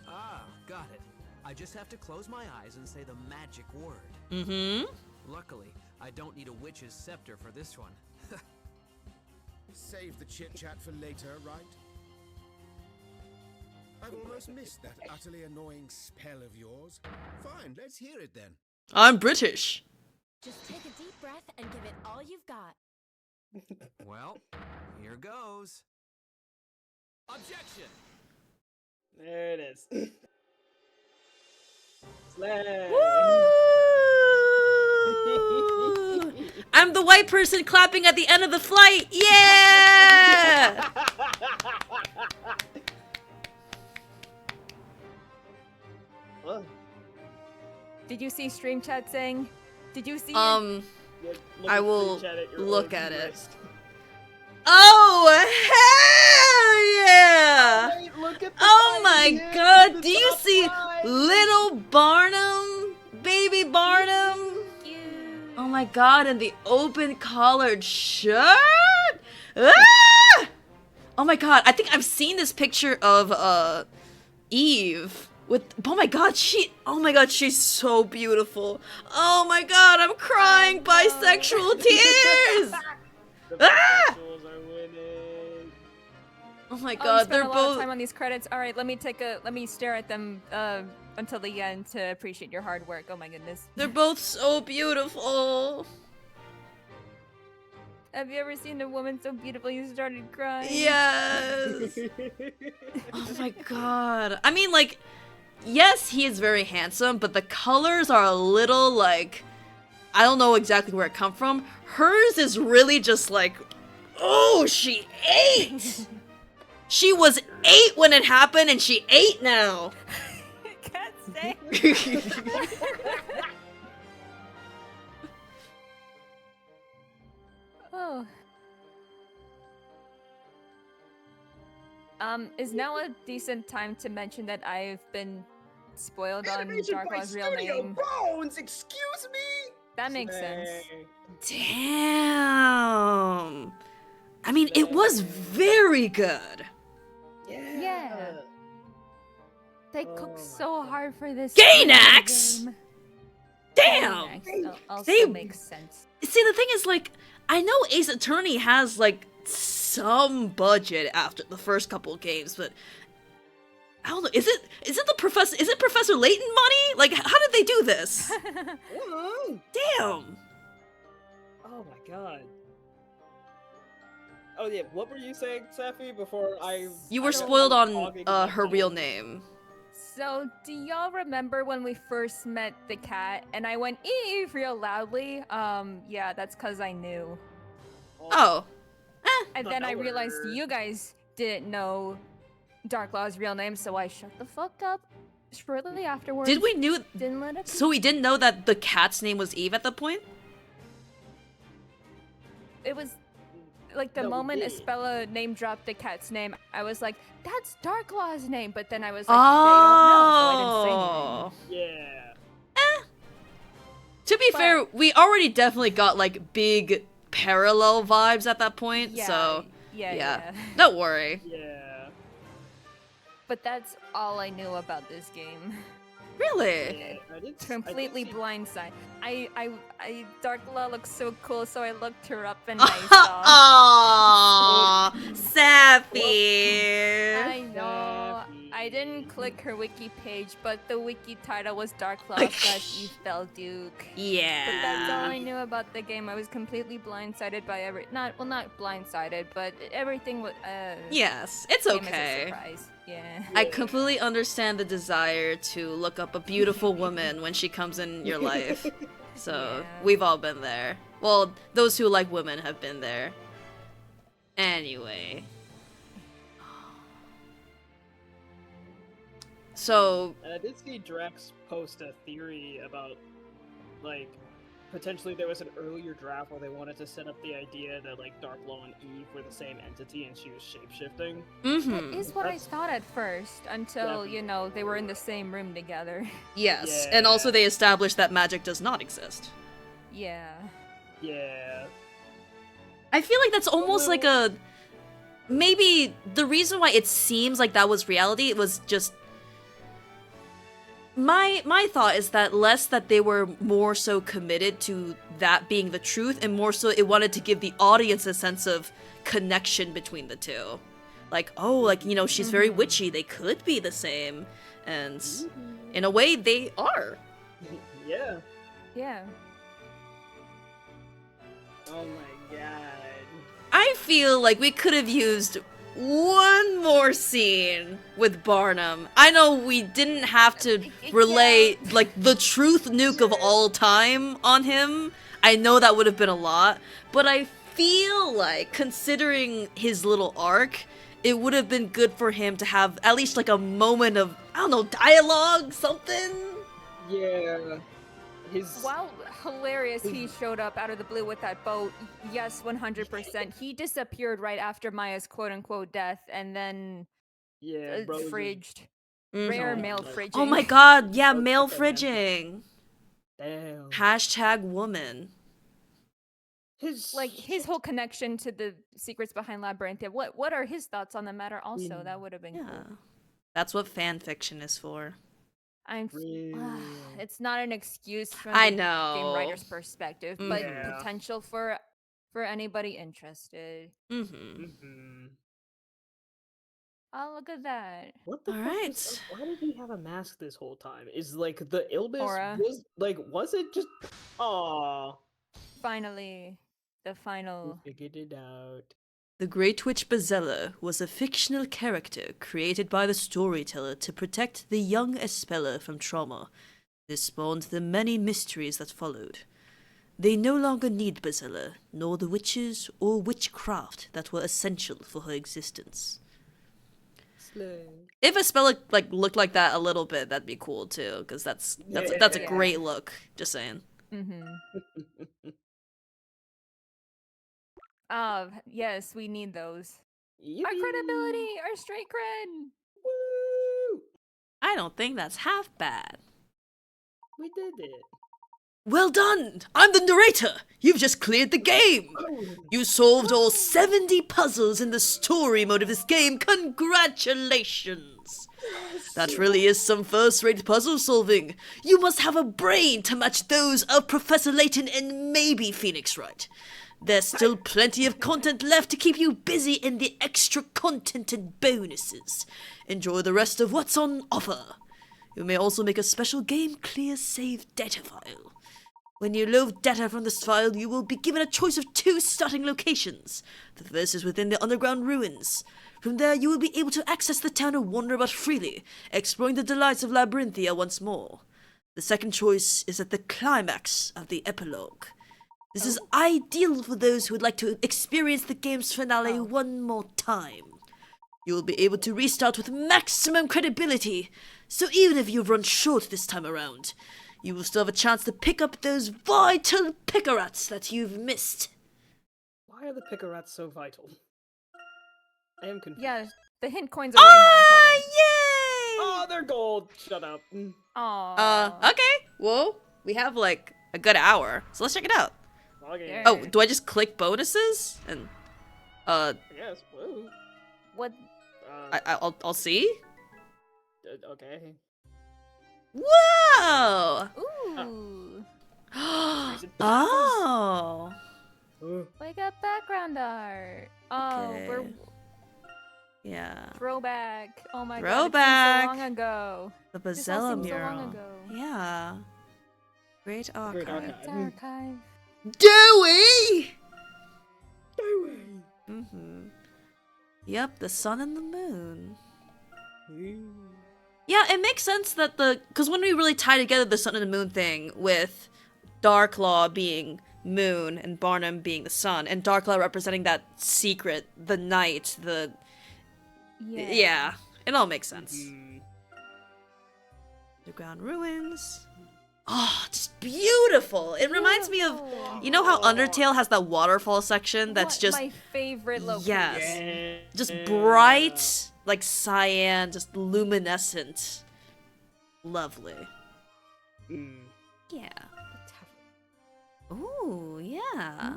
Ah, got it. I just have to close my eyes and say the magic word. Luckily, I don't need a witch's scepter for this one. Save the chit-chat for later, right? I've almost missed that utterly annoying spell of yours. Fine, let's hear it then. I'm British. Just take a deep breath and give it all you've got. Well, here goes. Objection! There it is. Slay. I'm the white person clapping at the end of the flight. Yeah! Did you see stream chat saying? Did you see it? I at will screen chat at your look own at it. risk. Oh, hell yeah! Wait, look at the Oh my tiny hand god, in the do you top see right. little Barnum? Baby Barnum? Oh my god, and the open collared shirt? Ah! Oh my god, I think I've seen this picture of Eve oh my god, she's so beautiful. Oh my god, I'm crying bisexual tears. The Ah! bisexuals are winning. Oh my You god, spent they're a lot of both. time on these credits. All right, let me stare at them until the end to appreciate your hard work. Oh my goodness. They're both so beautiful. Have you ever seen a woman so beautiful you started crying? Yes. Oh my god. I mean, like, yes, he is very handsome, but the colors are a little like, I don't know exactly where it come from. Hers is really just like, oh, she ate. She was 8 when it happened, and she 8 now. I can't say. Oh. Is now a decent time to mention that I've been spoiled on Animation by Darklaw's real Studio name? Bones, excuse me? That makes sense. Damn. I mean, it was very good. Yeah. They cooked so hard for this. Gainax! game. Damn. Gainax also They- makes sense. See, the thing is, like, I know Ace Attorney has, like, some budget after the first couple of games, but I don't know. Is it Professor Layton money? Like, how did they do this? Damn. Oh my god. Oh yeah, what were you saying, Safi, before I... You I were don't spoiled know on talking about her that. real name. So, do y'all remember when we first met the cat and I went Eve real loudly? Yeah, that's cause I knew. Oh. And then I realized you guys didn't know Darklaw's real name, so I shut the fuck up shortly afterwards. Did we knew? Didn't let it. So we didn't know that the cat's name was Eve at the point? It was like the No, we moment did. Espella name dropped the cat's name, I was like, "That's Darklaw's name," but then I was like, "They don't know," so I didn't say anything. Yeah. To be fair, we already definitely got like big parallel vibes at that point, Yeah, so yeah. don't worry. Yeah. But that's all I knew about this game. Really? Yeah, I did Completely see- blindside. Darklaw looks so cool, so I looked her up and I saw. Aww, Sappy. I know. I didn't click her wiki page, but the wiki title was Darklaw/Eve Belduke. But that's all I Yeah. knew about the game. I was completely blindsided by not blindsided, but everything was. Yes, it's came as a okay. surprise. Yeah. I completely understand the desire to look up a beautiful woman when she comes in your life. So, we've all been there. Well, those who like women have been there. Anyway. So, And I did see Drex post a theory about, like, potentially there was an earlier draft where they wanted to set up the idea that, like, Darklaw and Eve were the same entity and she was shapeshifting. That is what I thought at first, until, you know, they were in the same room together. yes, and also they established that magic does not exist. Yeah. Yeah. I feel like that's almost like a... Maybe the reason why it seems like that was reality, it was just... My thought is that less that they were more so committed to that being the truth, and more so it wanted to give the audience a sense of connection between the two. Like, oh, like, you know, she's very witchy, they could be the same. And in a way, they are. Yeah. Yeah. Oh my god. I feel like we could have used one more scene with Barnum. I know we didn't have to relay like the truth nuke of all time on him. I know that would have been a lot, but I feel like considering his little arc, it would have been good for him to have at least like a moment of, I don't know, dialogue, something. Yeah. While hilarious he showed up out of the blue with that boat, yes, 100%. He disappeared right after Maya's quote-unquote death, and then fridged. Rare male fridging. Oh my god, yeah, male fridging. Damn. Hashtag woman. His whole connection to the secrets behind Labyrinthia. What are his thoughts on the matter also? That would have been cool. That's what fan fiction is for. It's not an excuse from I the know. game writer's perspective, but Yeah. potential for anybody interested. Mm-hmm. Oh, look at that. What the All fuck right. was, why did he have a mask this whole time? Is like the illness Aura. was it just Finally, the we final. figured it out. The Great Witch Bezella was a fictional character created by the storyteller to protect the young Espella from trauma. This spawned the many mysteries that followed. They no longer need Bezella, nor the witches or witchcraft that were essential for her existence. If Espella looked like that a little bit, that'd be cool too, because that's a great look. Just saying. Oh, yes, we need those. Yippee! Our credibility, our straight cred. Woo! I don't think that's half bad. We did it. Well done! I'm the narrator! You've just cleared the game! You solved all 70 puzzles in the story mode of this game. Congratulations! That really is some first-rate puzzle solving. You must have a brain to match those of Professor Layton and maybe Phoenix Wright. There's still plenty of content left to keep you busy in the extra content and bonuses. Enjoy the rest of what's on offer. You may also make a special game clear save data file. When you load data from this file, you will be given a choice of 2 starting locations. The first is within the underground ruins. From there, you will be able to access the town and wander about freely, exploring the delights of Labyrinthia once more. The second choice is at the climax of the epilogue. This is ideal for those who would like to experience the game's finale one more time. You will be able to restart with maximum credibility, so even if you've run short this time around, you will still have a chance to pick up those vital pickerats that you've missed. Why are the pickerats so vital? I am confused. Yeah, the hint coins are way more important. Yay! Oh, they're gold. Shut up. Aww. Okay. Well, we have like a good hour, so let's check it out. Okay. Oh, do I just click bonuses and Yes. Woo. What? I'll see. Okay. Whoa! Ooh. Oh. We got background art. Oh, Okay. we're Yeah. throwback. Oh my Throwback. god, it's been so long ago. The This all Bezella seems so mural. long ago. Yeah. Great archive. It's archive. Dewey! Mm-hmm. Yep, the sun and the moon. Yeah, it makes sense that because when we really tie together the sun and the moon thing with Darklaw being moon and Barnum being the sun, and Darklaw representing that secret, the night, yeah, it all makes sense. The ground ruins. Oh, just beautiful. It reminds me of, you know how Undertale has that waterfall section that's just my favorite location. yes, just bright, like cyan, just luminescent, lovely. Yeah. Ooh, yeah.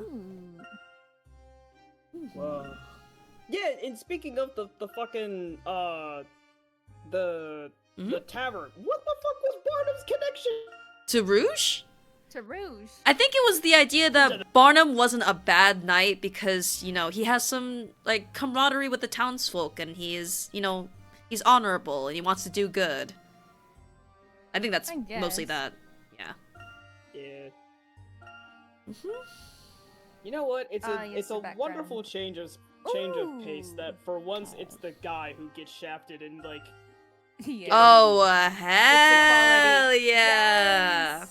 Whoa. Yeah, and speaking of the fucking the tavern, what the fuck was Barnum's connection To Rouge? To Rouge. I think it was the idea that Barnum wasn't a bad knight because, you know, he has some, like, camaraderie with the townsfolk and he is, you know, he's honorable and he wants to do good. I think that's mostly that. Yeah. Yeah. You know what? It's a wonderful change of pace that for once it's the guy who gets shafted and like. Yeah. Oh hell yeah!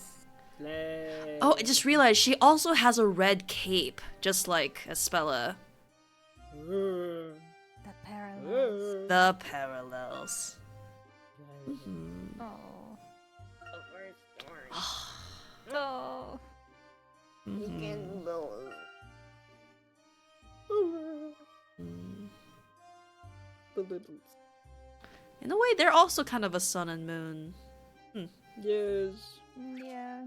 Oh, I just realized she also has a red cape, just like Espella. The parallels. The parallels. Oh. Oh. In a way, they're also kind of a sun and moon. Yes. Yeah.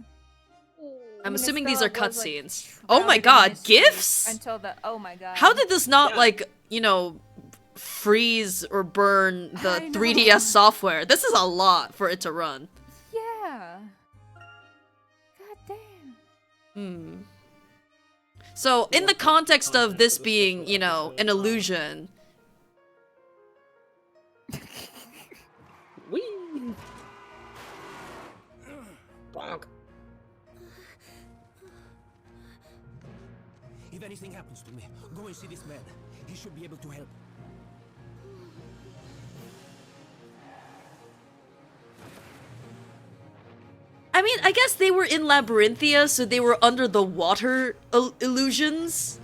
I'm assuming these are cutscenes. Like, oh my god, GIFs? Until the oh my god. How did this not like, you know, freeze or burn the 3DS software? This is a lot for it to run. Damn. Hmm. So, in the context of this being, you know, an illusion. Whee! Bonk. If anything happens to me, go and see this man. He should be able to help. I mean, I guess they were in Labyrinthia, so they were under the water illusions.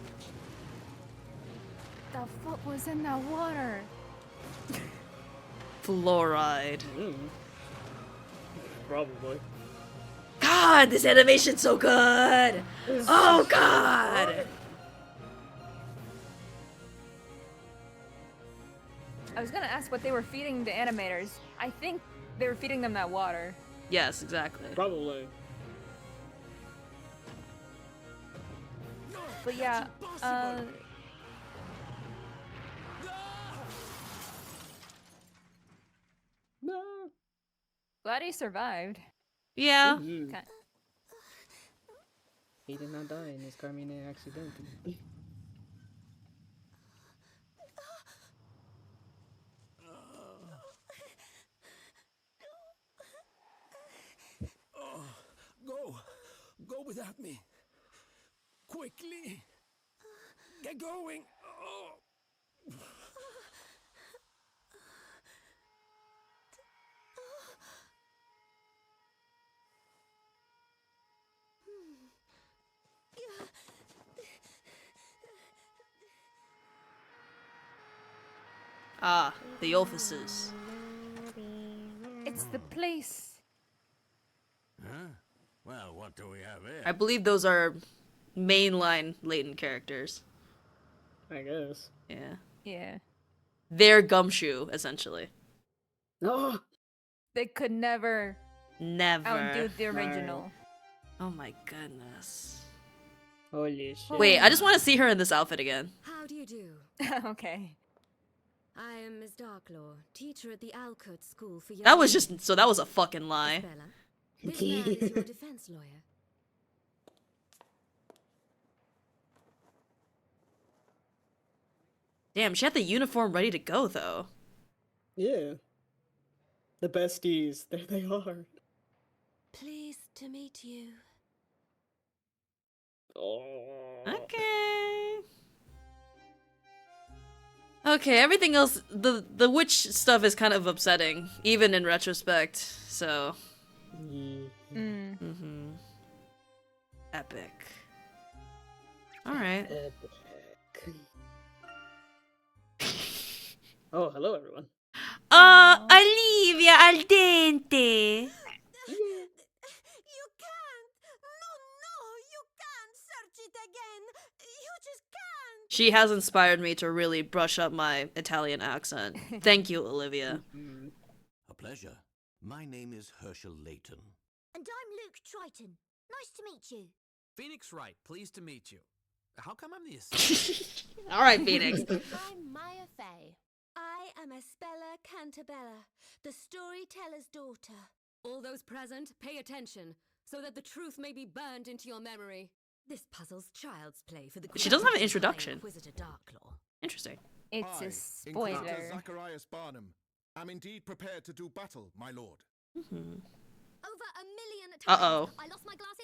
The foot was in the water. Fluoride. Probably. God, this animation's so good! Oh god! I was gonna ask what they were feeding the animators. I think they were feeding them that water. Yes, exactly. Probably. But yeah, No. glad he survived. Yeah. Mhm. Okay. He did not die in his Carmine accident. Go without me. Quickly. Get going. Ah, the offices. It's the place. Huh? Well, what do we have here? I believe those are mainline Layton characters. I guess. Yeah. Yeah. They're Gumshoe, essentially. No. They could never Never. outdo the original. Oh my goodness. Holy shit. Wait, I just want to see her in this outfit again. How do you do? Okay. I am Miss Darklaw, teacher at the Alcott School for Young That was Ladies. just, so that was a fucking lie. Espella, this man is your defense lawyer. Damn, she had the uniform ready to go, though. Yeah. The besties. There they are. Pleased to meet you. Oh. Okay. Okay, everything else, the witch stuff is kind of upsetting, even in retrospect, so. Mm-hmm. Epic. Alright. Epic. Oh, hello everyone. Olivia al dente! You can't! No, you can't search it again! You just can't! She has inspired me to really brush up my Italian accent. Thank you, Olivia. A pleasure. My name is Herschel Layton. And I'm Luke Triton. Nice to meet you. Phoenix Wright, pleased to meet you. How come I'm the assistant? Alright, Phoenix. I'm Maya Fey. I am Espella Cantabella, the storyteller's daughter. All those present, pay attention, so that the truth may be burned into your memory. This puzzle's child's play for the She doesn't have an High introduction. Inquisitor Darklaw. Interesting. It's a Inquisitor spoiler. Zacharias Barnum, am indeed prepared to do battle, my lord. Over 1 million times. Uh-oh. I lost my glasses.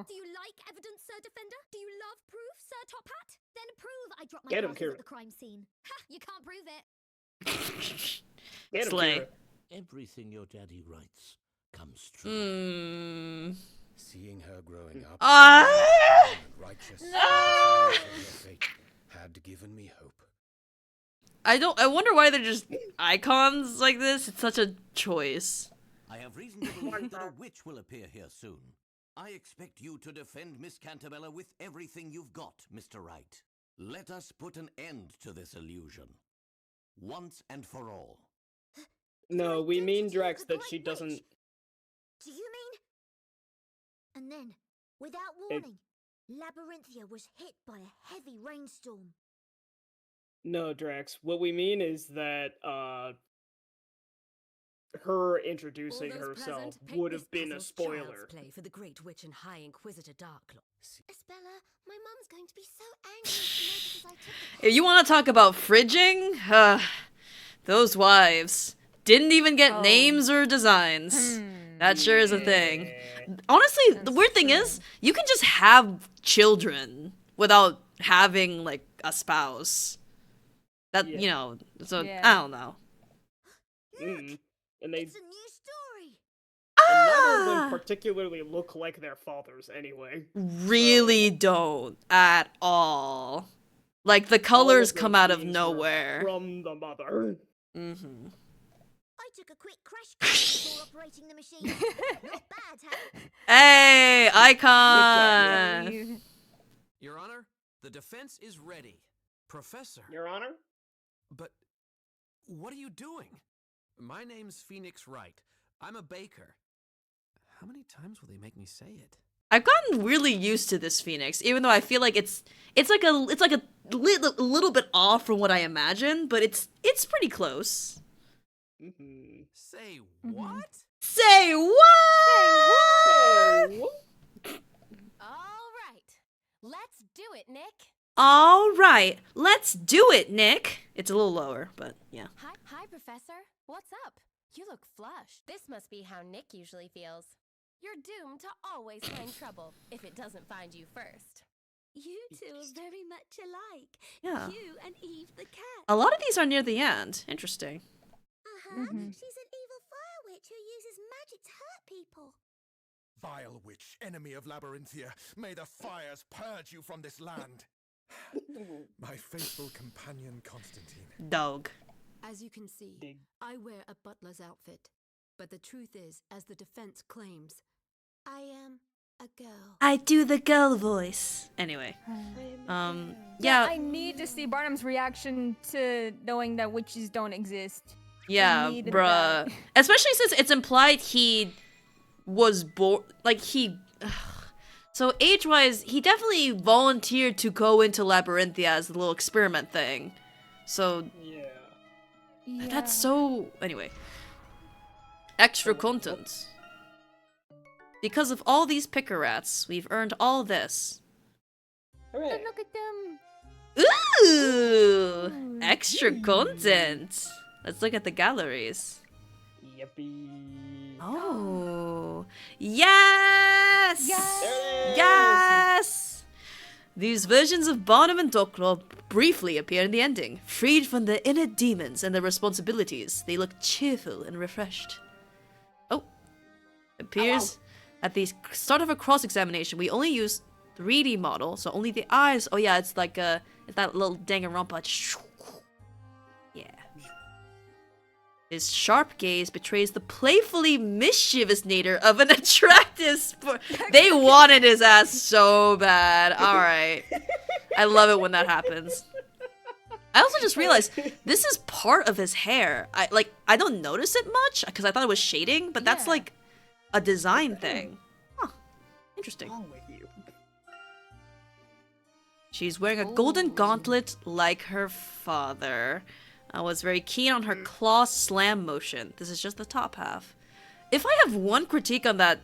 Do you like evidence, Sir Defender? Do you love proof, Sir Top Hat? Then prove I dropped my Get him, glasses Kira. at the crime scene. Ha! You can't prove it. Get him, Slay. Kira. Everything your daddy writes comes true. Seeing her growing up, Ah! and righteous, and Ah! defiant of her fate, had given me hope. I wonder why they're just icons like this. It's such a choice. I have reason to believe that a witch will appear here soon. I expect you to defend Miss Cantabella with everything you've got, Mr. Wright. Let us put an end to this illusion. Once and for all. No, we mean Drax that she Great doesn't. Witch. Do you mean? And then, without warning, Labyrinthia was hit by a heavy rainstorm. No, Drax. What we mean is that her introducing All those herself present, pick would this have been a puzzle child's spoiler. play for the Great Witch and High Inquisitor Darklaw. Espella, my mum's going to be so angry if she notices I took If you want to talk about fridging, those wives didn't even get names or designs. That sure is a thing. Honestly, the weird thing is, you can just have children without having, like, a spouse. That, you know, so, I don't know. And they It's a new story. and neither of them particularly look like their fathers anyway. Really don't at all. Like, the colors come out of nowhere. From the mother. Mm-hmm. I took a quick crash course before operating the machine. Not bad, huh? Hey, icon! Your Honor, the defense is ready. Professor. Your Honor? But what are you doing? My name's Phoenix Wright. I'm a baker. How many times will they make me say it? I've gotten really used to this Phoenix, even though I feel like it's like a little bit off from what I imagined, but it's pretty close. Say what? Say what? All right. Let's do it, Nick. All right, let's do it, Nick. It's a little lower, but yeah. Hi, Professor. What's up? You look flushed. This must be how Nick usually feels. You're doomed to always find trouble if it doesn't find you first. You two are very much alike. Yeah. You and Eve the cat. A lot of these are near the end. Interesting. Uh-huh. She's an evil fire witch who uses magic to hurt people. Vile witch, enemy of Labyrinthia, may the fires purge you from this land. My faithful companion, Constantine. Dog. As you can see, I wear a butler's outfit. But the truth is, as the defense claims, I am a girl. I do the girl voice. Anyway. Yeah. I need to see Barnum's reaction to knowing that witches don't exist. Yeah, bruh. Especially since it's implied he was born, like, so age-wise, he definitely volunteered to go into Labyrinthia as a little experiment thing. So, that's so... Anyway. Extra content. Because of all these picker rats, we've earned all this. Hooray. Look at them. Ooh! Extra content! Let's look at the galleries. Yippee. Oh. Yes! Yes! These versions of Barnum and Docklaw briefly appear in the ending. Freed from their inner demons and their responsibilities, they look cheerful and refreshed. Oh. Appears at the start of a cross-examination, we only use 3D model, so only the eyes. Oh yeah, it's like it's that little Danganronpa. Yeah. His sharp gaze betrays the playfully mischievous nature of an attractive sport. They wanted his ass so bad. Alright. I love it when that happens. I also just realized this is part of his hair. I don't notice it much because I thought it was shading, but that's like a design thing. Huh. Interesting. She's wearing a golden gauntlet like her father. I was very keen on her claw slam motion. This is just the top half. If I have one critique on that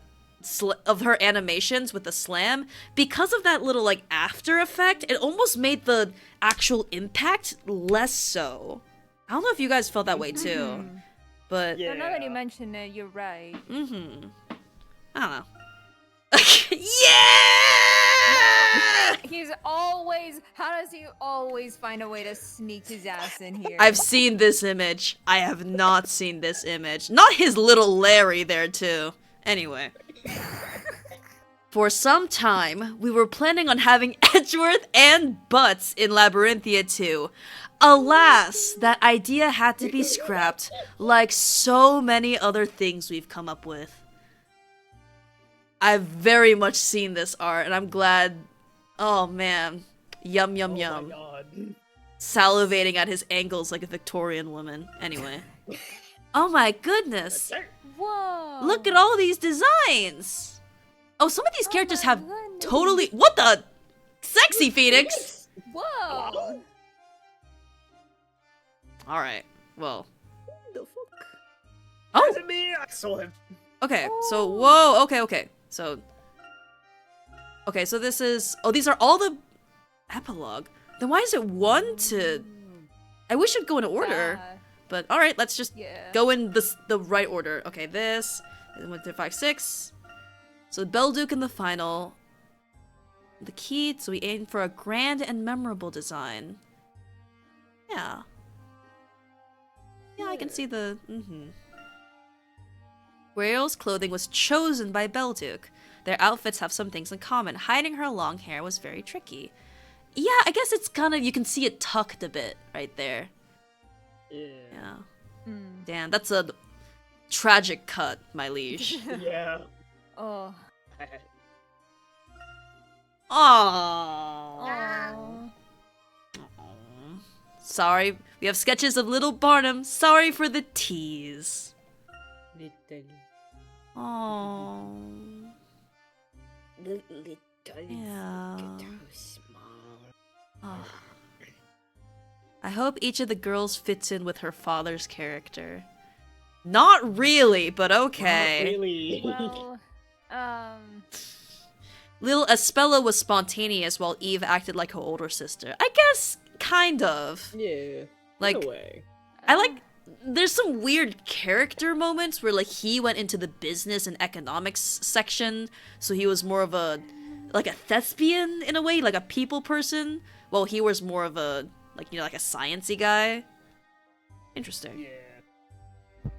of her animations with the slam, because of that little like after effect, it almost made the actual impact less so. I don't know if you guys felt that way too, but Now that you mention it, you're right. I don't know. Yeah! He's always. How does he always find a way to sneak his ass in here? I've seen this image. I have not seen this image. Not his little Larry there too. Anyway. For some time, we were planning on having Edgeworth and Butts in Labyrinthia too. Alas, that idea had to be scrapped, like so many other things we've come up with. I've very much seen this art, and I'm glad. Oh man. Yum yum yum. My God. Salivating at his ankles like a Victorian woman. Anyway. Oh my goodness. Whoa. Look at all these designs. Oh, some of these characters have totally. What the? Sexy Phoenix. Oh! Wasn't me, I saw him. Okay, so, whoa, okay. So, okay, so this is, oh, these are all the epilogue. Then why is it 1 to, I wish it'd go in order, but alright, let's just go in the right order. Okay, this, and 1 through 5, 6. So Belduke in the final. The key, so we aim for a grand and memorable design. Yeah. Yeah, I can see the, Grail's clothing was chosen by Belduke. Their outfits have some things in common. Hiding her long hair was very tricky. Yeah, I guess it's kind of, you can see it tucked a bit right there. Yeah. Damn, that's a tragic cut, my liege. Yeah. Oh. Aww. Sorry, we have sketches of little Barnum. Sorry for the tease. Little. Aww. Little. Yeah. Small. Oh. I hope each of the girls fits in with her father's character. Not really, but okay. Not really. Well, Lil Espella was spontaneous while Eve acted like her older sister. I guess, kind of. Yeah. Like, in a way. I like, there's some weird character moments where like he went into the business and economics section, so he was more of a, like a thespian in a way, like a people person, while he was more of a, like, you know, like a sciencey guy. Interesting. Yeah.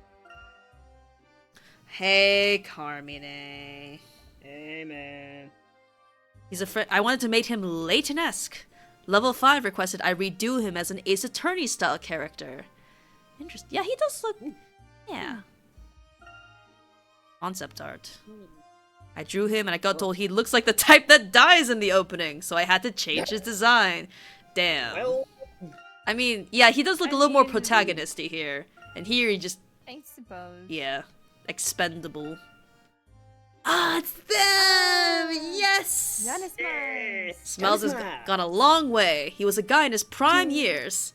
Hey, Carmine. Hey, man. He's a friend. I wanted to make him Layton-esque. Level 5 requested I redo him as an Ace Attorney style character. Interesting. Yeah, he does look. Yeah. Concept art. I drew him and I got told he looks like the type that dies in the opening, so I had to change his design. Damn. Well, I mean, yeah, he does look a little more protagonisty here. And here he just. I suppose. Yeah. Expendable. Ah, it's them! Yes! That is mine. Smells has gone a long way. He was a guy in his prime years.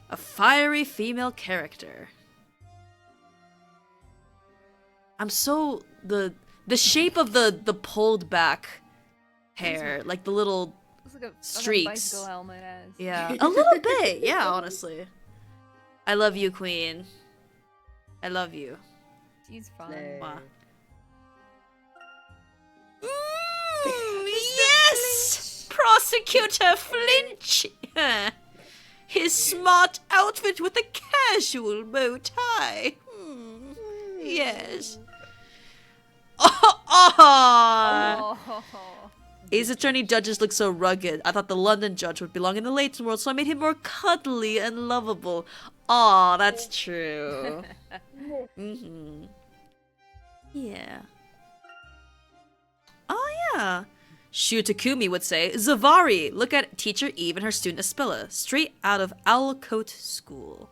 A fiery female character. I'm so... The shape of the pulled back hair. Like the little Looks like a streaks. bicycle helmet has. Yeah, a little bit. Yeah, honestly. I love you, Queen. I love you. She's fun. Mwah. Yes! Prosecutor Flinch! His smart outfit with a casual bow tie. Yes. Oh. Ace Attorney judges look so rugged. I thought the London judge would belong in the Layton world, so I made him more cuddly and lovable. Aw, that's true. Yeah. Oh, yeah. Shu Takumi would say, Zavari, look at teacher Eve and her student Espella, straight out of Owlcote School.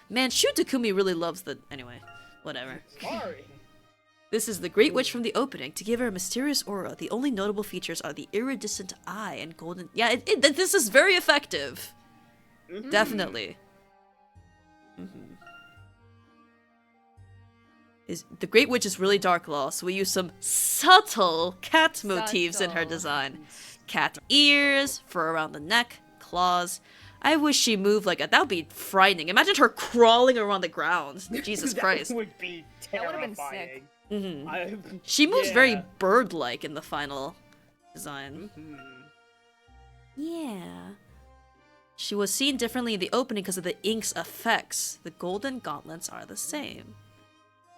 Man, Shu Takumi really loves the... Anyway, whatever. Sorry. This is the Great Witch from the opening. To give her a mysterious aura, the only notable features are the iridescent eye and golden... Yeah, this is very effective. Definitely. The Great Witch is really dark law, so we use some subtle cat motifs in her design. Cat ears, fur around the neck, claws. I wish she moved like that. That would be frightening. Imagine her crawling around the ground. Jesus Christ. That would be terrifying. She moves very bird-like in the final design. Yeah. She was seen differently in the opening because of the ink's effects. The golden gauntlets are the same.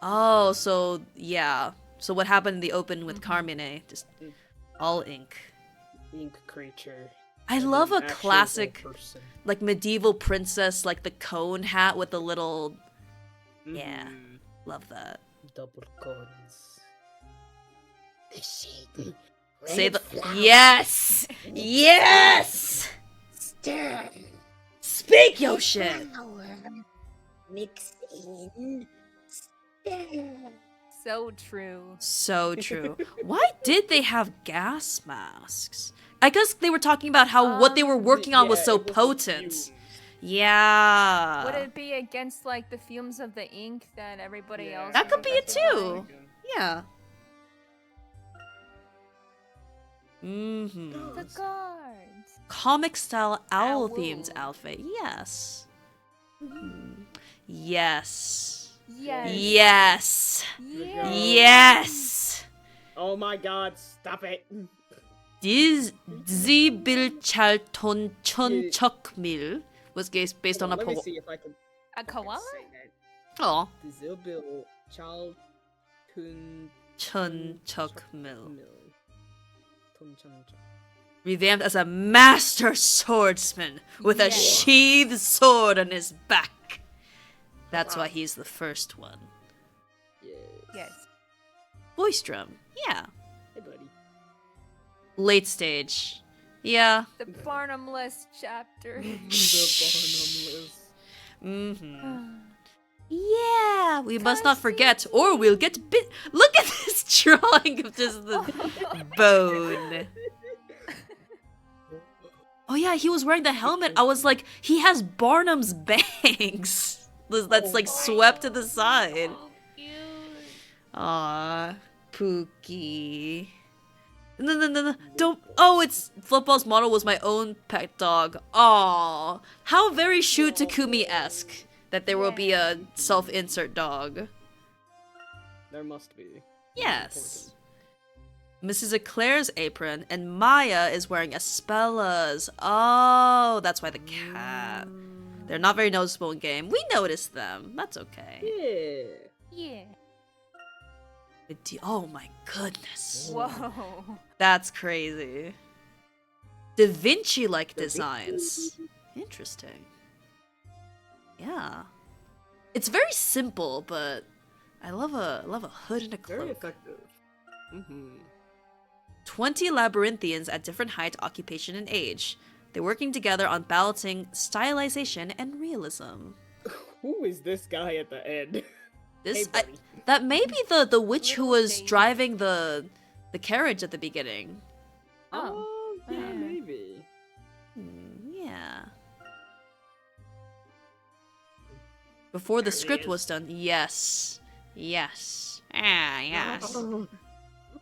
Oh, so yeah. So what happened in the open with Carmine? Just all ink. Ink creature. I love a classic, like medieval princess, like the cone hat with the little. Yeah, love that. Double cones. The shade. Say the yes, yes. Stir. Speak your shit. Mix in. So true. So true. Why did they have gas masks? I guess they were talking about how what they were working on was so potent. Yeah. Would it be against like the fumes of the ink that everybody else? That is could be it affected too. by? Yeah. Mm-hmm. The guards. Comic style owl Owl. themed outfit. Yes. Mhm. Yes. Yes. Yes. Yes. Yes. Oh my god, stop it. Zibil Charlton Chonchokmil was based on a Let me poem. see if I can A koala? say that. Oh. Zilbil Chal Kun Chonchokmil. Tunchonchok. Revamped as a master swordsman with a Yes. sheathed sword on his back. That's why he's the first one. Yes. Voice drum. Yeah. Hey, buddy. Late stage. Yeah. The Barnumless chapter. The Barnum list. Mm-hmm. Yeah, we must not forget, or we'll get bit. Look at this drawing of just the bone. Oh yeah, he was wearing the helmet. I was like, he has Barnum's bangs. That's like swept to the side. Aw, Pookie. No, don't. Oh, it's Football's model was my own pet dog. Aw, how very Shu Takumi-esque that there will be a self-insert dog. There must be. Yes. Mrs. Eclair's apron, and Maya is wearing Espella's. Oh, that's why the cat. They're not very noticeable in game. We noticed them. That's okay. Yeah. Oh my goodness. Whoa. That's crazy. Da Vinci-like designs. Interesting. Yeah. It's very simple, but I love a hood and a cloak. Very effective. Mm-hmm. 20 labyrinthians at different height, occupation, and age. They're working together on balancing stylization and realism. Who is this guy at the end? This Hey, buddy. that may be the witch who was driving the carriage at the beginning. Oh, yeah, maybe. Yeah. Before the script was done, yes. Yes. Ah, yes.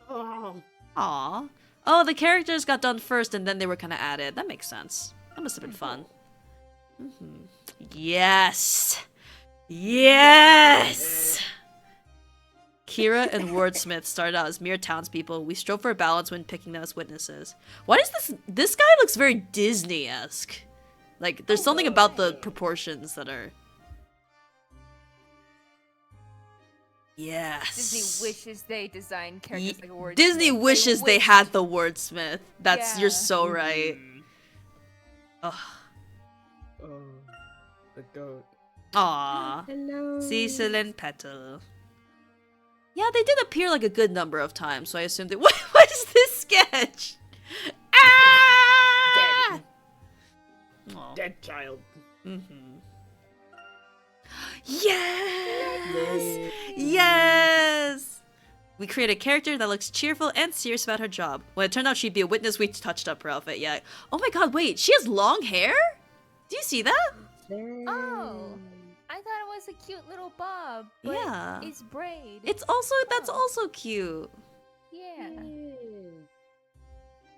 Oh. Aw. Oh, the characters got done first and then they were kind of added. That makes sense. That must have been fun. Yes. Yes! Kira and Wordsmith started out as mere townspeople. We strove for balance when picking them as witnesses. Why does this guy looks very Disney-esque? Like, there's something about the proportions that are... Yes. Disney wishes they designed characters like a word. Disney wishes they had the Wordsmith. That's you're so right. Ugh. Oh, the goat. Aww. Hello. Cecil and Petal. Yeah, they did appear like a good number of times, so I assumed that. What is this sketch? Ah! Dead child. Yes! Yes! We create a character that looks cheerful and serious about her job. When it turned out she'd be a witness, we touched up her outfit. Yeah. Oh my god, wait, she has long hair? Do you see that? Oh, I thought it was a cute little bob. But Yeah. it's braid. It's also, that's also cute. Yeah.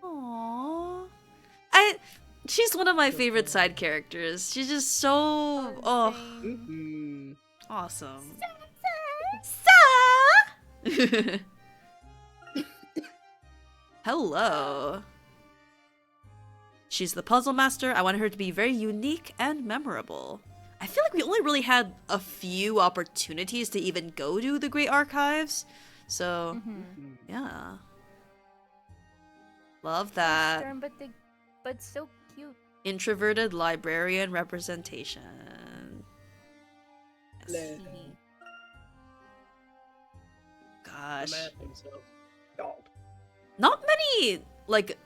Aww. She's one of my favorite side characters. She's just so awesome. Hello. She's the puzzle master. I wanted her to be very unique and memorable. I feel like we only really had a few opportunities to even go to the Great Archives. So, yeah. Love that. Stern, but so cute. Introverted librarian representation. Yes. Gosh. Not many, like,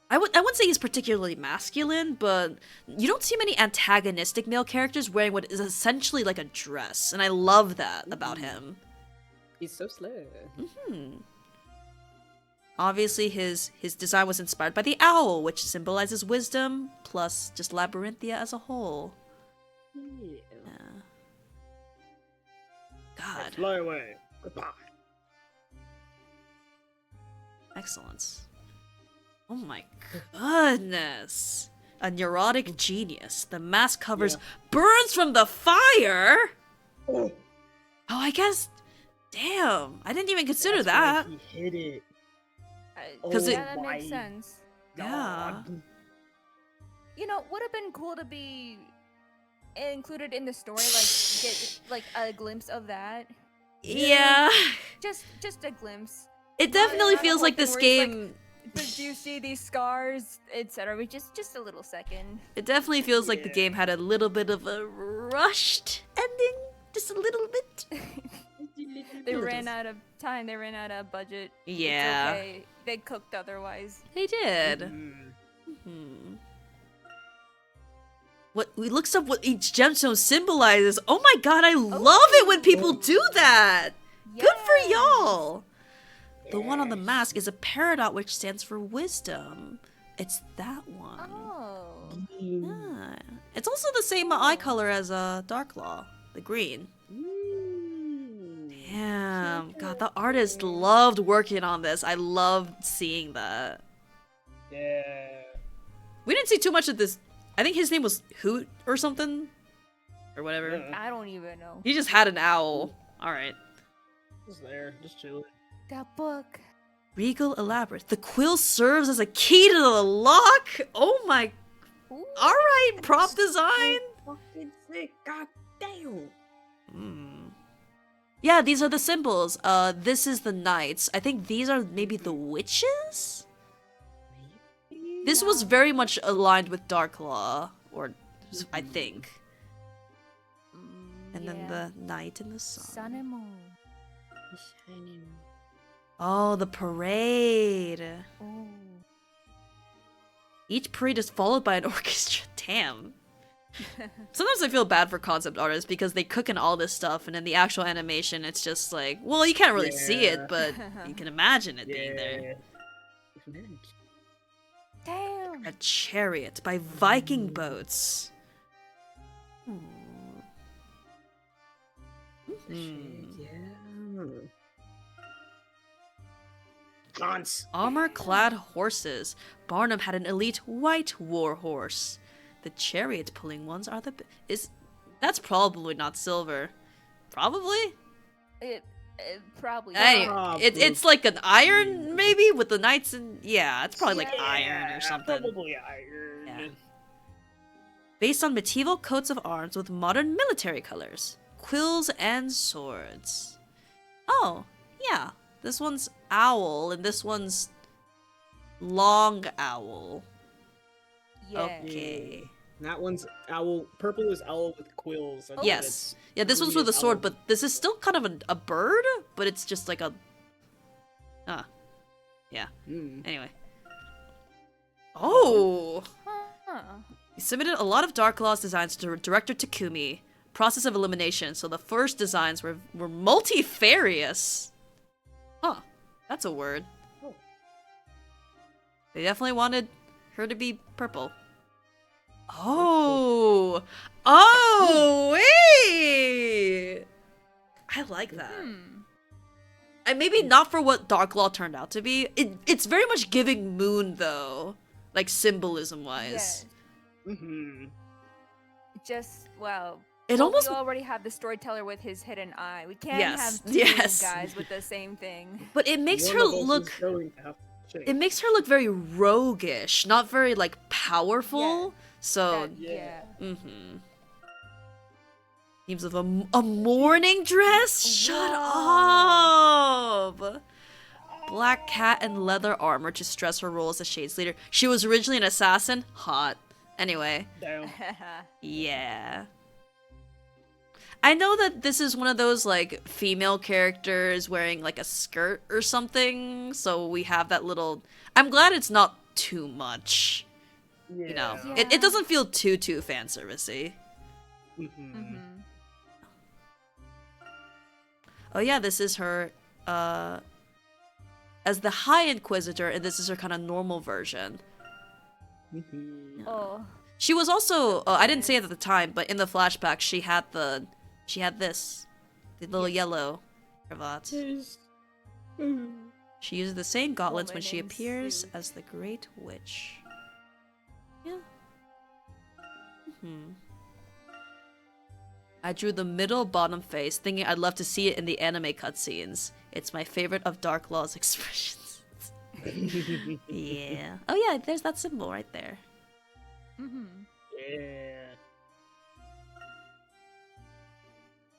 I wouldn't say he's particularly masculine, but you don't see many antagonistic male characters wearing what is essentially like a dress, and I love that about him. He's so slay. Obviously, his design was inspired by the owl, which symbolizes wisdom, plus just Labyrinthia as a whole. Yeah. I God. fly away. Goodbye. Excellence. Oh my goodness. A neurotic genius. The mask covers burns from the fire? Oh, I guess. Damn. I didn't even consider that's that. why he hit it. 'Cause it- yeah, that makes sense. Yeah. You know, would have been cool to be included in the story, like get like a glimpse of that. Yeah. Just a glimpse. It definitely Not a feels whole like thing this where it's game. But do you see these scars, etc.? Just a little second. It definitely feels like the game had a little bit of a rushed ending. Just a little bit. They ran out of time. They ran out of budget. Yeah. It's okay. They cooked otherwise. They did. What we looked up what each gemstone symbolizes. Oh my god, I love it when people do that. Good for y'all. The one on the mask is a peridot, which stands for wisdom. It's that one. Oh. Yeah. It's also the same eye color as Darklaw, the green. Damn. God, the artist loved working on this. I loved seeing that. Yeah. We didn't see too much of this. I think his name was Hoot or something. Or whatever. I don't even know. He just had an owl. Alright. Just there, just chilling. That book. Regal Elaborate. The quill serves as a key to the lock? Oh my... Alright, prop design. Fucking sick. God damn. Yeah, these are the symbols. This is the knights. I think these are maybe the witches? This was very much aligned with Darklaw, or I think. And then the knight and the sun. Sun and moon. Oh, the parade. Oh. Each parade is followed by an orchestra. Damn. Sometimes I feel bad for concept artists because they cook in all this stuff, and in the actual animation, it's just like, well, you can't really see it, but you can imagine it being there. Damn. A chariot by Viking boats. Armor-clad horses. Barnum had an elite white war horse. The chariot-pulling ones are the... That's probably not silver. Probably? It probably. Anyway, it's like an iron, maybe, with the knights and... Yeah, it's probably like iron or something. Probably iron. Yeah. Based on medieval coats of arms with modern military colors. Quills and swords. Oh, yeah. This one's owl, and this one's long owl. Yeah. Okay. That one's owl. Purple is owl with quills. Yes. Yeah, this one's with a sword, but this is still kind of a bird, but it's just like a... Yeah. Anyway. Oh! He submitted a lot of Darklaw's designs to director Takumi. Process of elimination, so the first designs were multifarious. Huh. That's a word. They definitely wanted her to be purple. Oh! Oh, wait! I like that. And maybe not for what Darklaw turned out to be. It's very much giving Moon, though. Like, symbolism-wise. Yeah. Just, well... It well, almost... We already have the storyteller with his hidden eye. We can't Yes, have two yes. guys with the same thing. But it makes her look... It makes her look very roguish, not very, like, powerful. So... Themes of a morning dress? Shut up! Black cat and leather armor to stress her role as a Shades leader. She was originally an assassin? Hot. Anyway. Damn. Yeah. I know that this is one of those, like, female characters wearing, like, a skirt or something, so we have that little... I'm glad it's not too much. Yeah. You know, it doesn't feel too fan servicey. Oh yeah, this is her, as the High Inquisitor, and this is her kind of normal version. Oh. She was also I didn't say it at the time, but in the flashback she had this, the little yellow cravat. She uses the same gauntlets when she appears as the Great Witch. Yeah. I drew the middle bottom face, thinking I'd love to see it in the anime cutscenes. It's my favorite of Dark Law's expressions. Yeah. Oh yeah, there's that symbol right there. Yeah.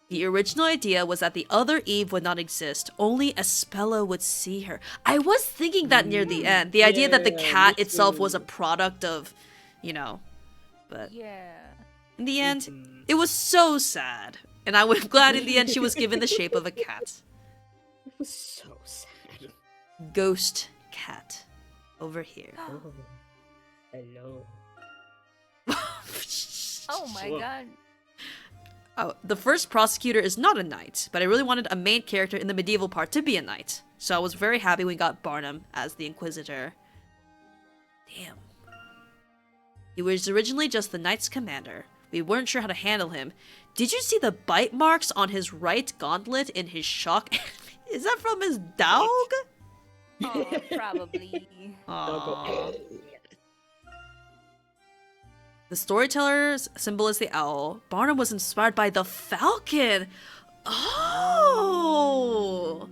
The original idea was that the other Eve would not exist, only Espella would see her. I was thinking that near the end. The idea that the cat itself was a product of, you know, but in the end, it was so sad. And I was glad in the end she was given the shape of a cat. It was so sad. Ghost cat. Over here. Hello. Oh my god. Oh, the first prosecutor is not a knight, but I really wanted a main character in the medieval part to be a knight. So I was very happy we got Barnum as the Inquisitor. Damn. He was originally just the knight's commander. We weren't sure how to handle him. Did you see the bite marks on his right gauntlet in his shock? Is that from his dog? Oh, probably. Aww. The storyteller's symbol is the owl. Barnum was inspired by the falcon. Oh.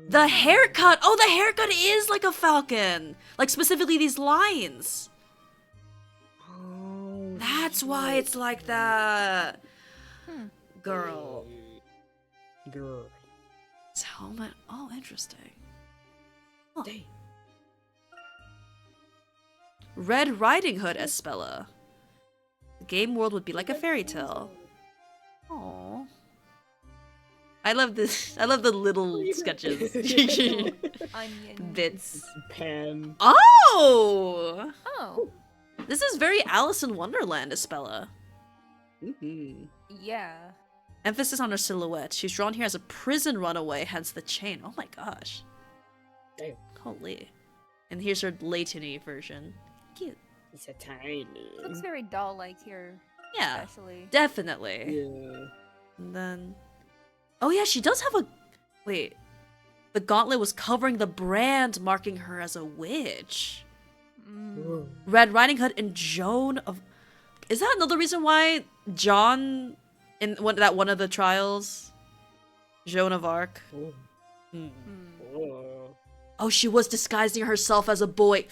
The haircut. Oh, the haircut is like a falcon. Like specifically these lines. That's why it's like that. Girl. It's helmet. Oh, interesting. Huh. Red Riding Hood Espella. The game world would be like a fairy tale. Aww. I love this. I love the little sketches. Bits. Pen. Oh! Oh. This is very Alice in Wonderland, Espella. Yeah. Emphasis on her silhouette. She's drawn here as a prison runaway, hence the chain. Oh my gosh. Damn. Holy. And here's her Layton-y version. Cute. It's a tiny. Looks very doll-like here. Yeah. Especially. Definitely. Yeah. And then... Oh yeah, she does have a... Wait. The gauntlet was covering the brand, marking her as a witch. Red Riding Hood and Joan of... Is that another reason why John... In one of the trials? Joan of Arc? Oh, she was disguising herself as a boy.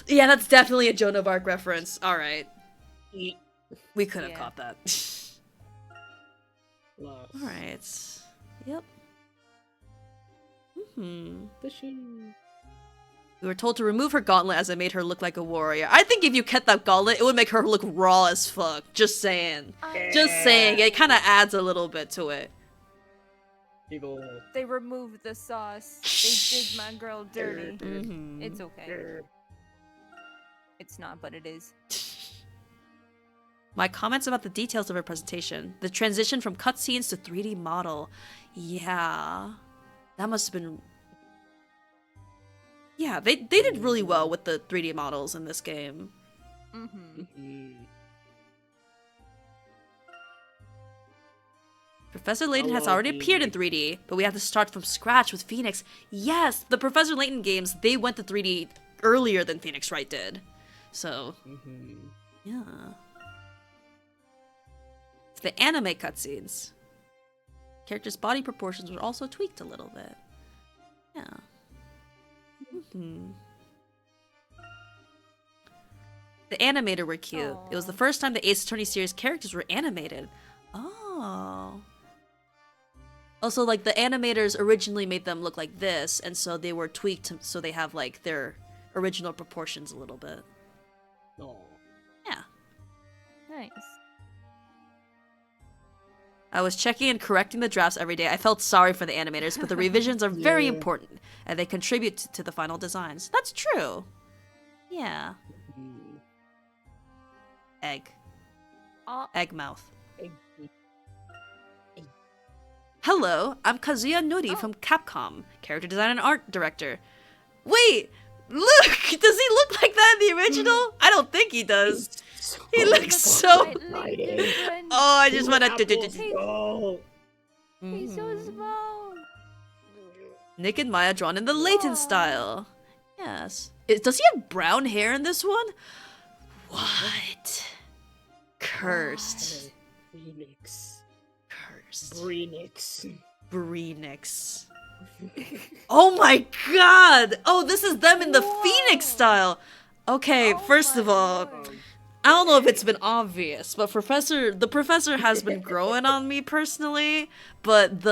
Yeah, that's definitely a Joan of Arc reference. Alright. We could have caught that. Alright. Yep. We were told to remove her gauntlet as it made her look like a warrior. I think if you kept that gauntlet, it would make her look raw as fuck. Just saying. Just saying. It kind of adds a little bit to it. People. They removed the sauce. They did my girl dirty. It's okay. It's not, but it is. My comments about the details of her presentation. The transition from cutscenes to 3D model. Yeah. That must have been... Yeah, they did really well with the 3D models in this game. Professor Layton has already appeared in 3D, but we have to start from scratch with Phoenix. Yes, the Professor Layton games, they went to 3D earlier than Phoenix Wright did. So, yeah. The anime cutscenes. Characters' body proportions were also tweaked a little bit. Yeah. The animator were cute. It was the first time the Ace Attorney series characters were animated. Oh. Also, like, the animators originally made them look like this, and so they were tweaked so they have, like, their original proportions a little bit. Yeah. Nice. I was checking and correcting the drafts every day. I felt sorry for the animators, but the revisions are very important, and they contribute to the final designs. That's true. Yeah. Egg. Egg mouth. Hello, I'm Kazuya Nori from Capcom, character design and art director. Wait, look! Does he look like that in the original? I don't think he does. He looks so. Oh, I just want to. Oh, He's so small. Nick and Maya drawn in the Layton style. Yes. Does he have brown hair in this one? What? Cursed. Phoenix. Cursed. Breenix. Breenix. Oh my god! Oh, this is them in the Phoenix style! Okay, first of all, I don't know if it's been obvious, but the professor has been growing on me personally, but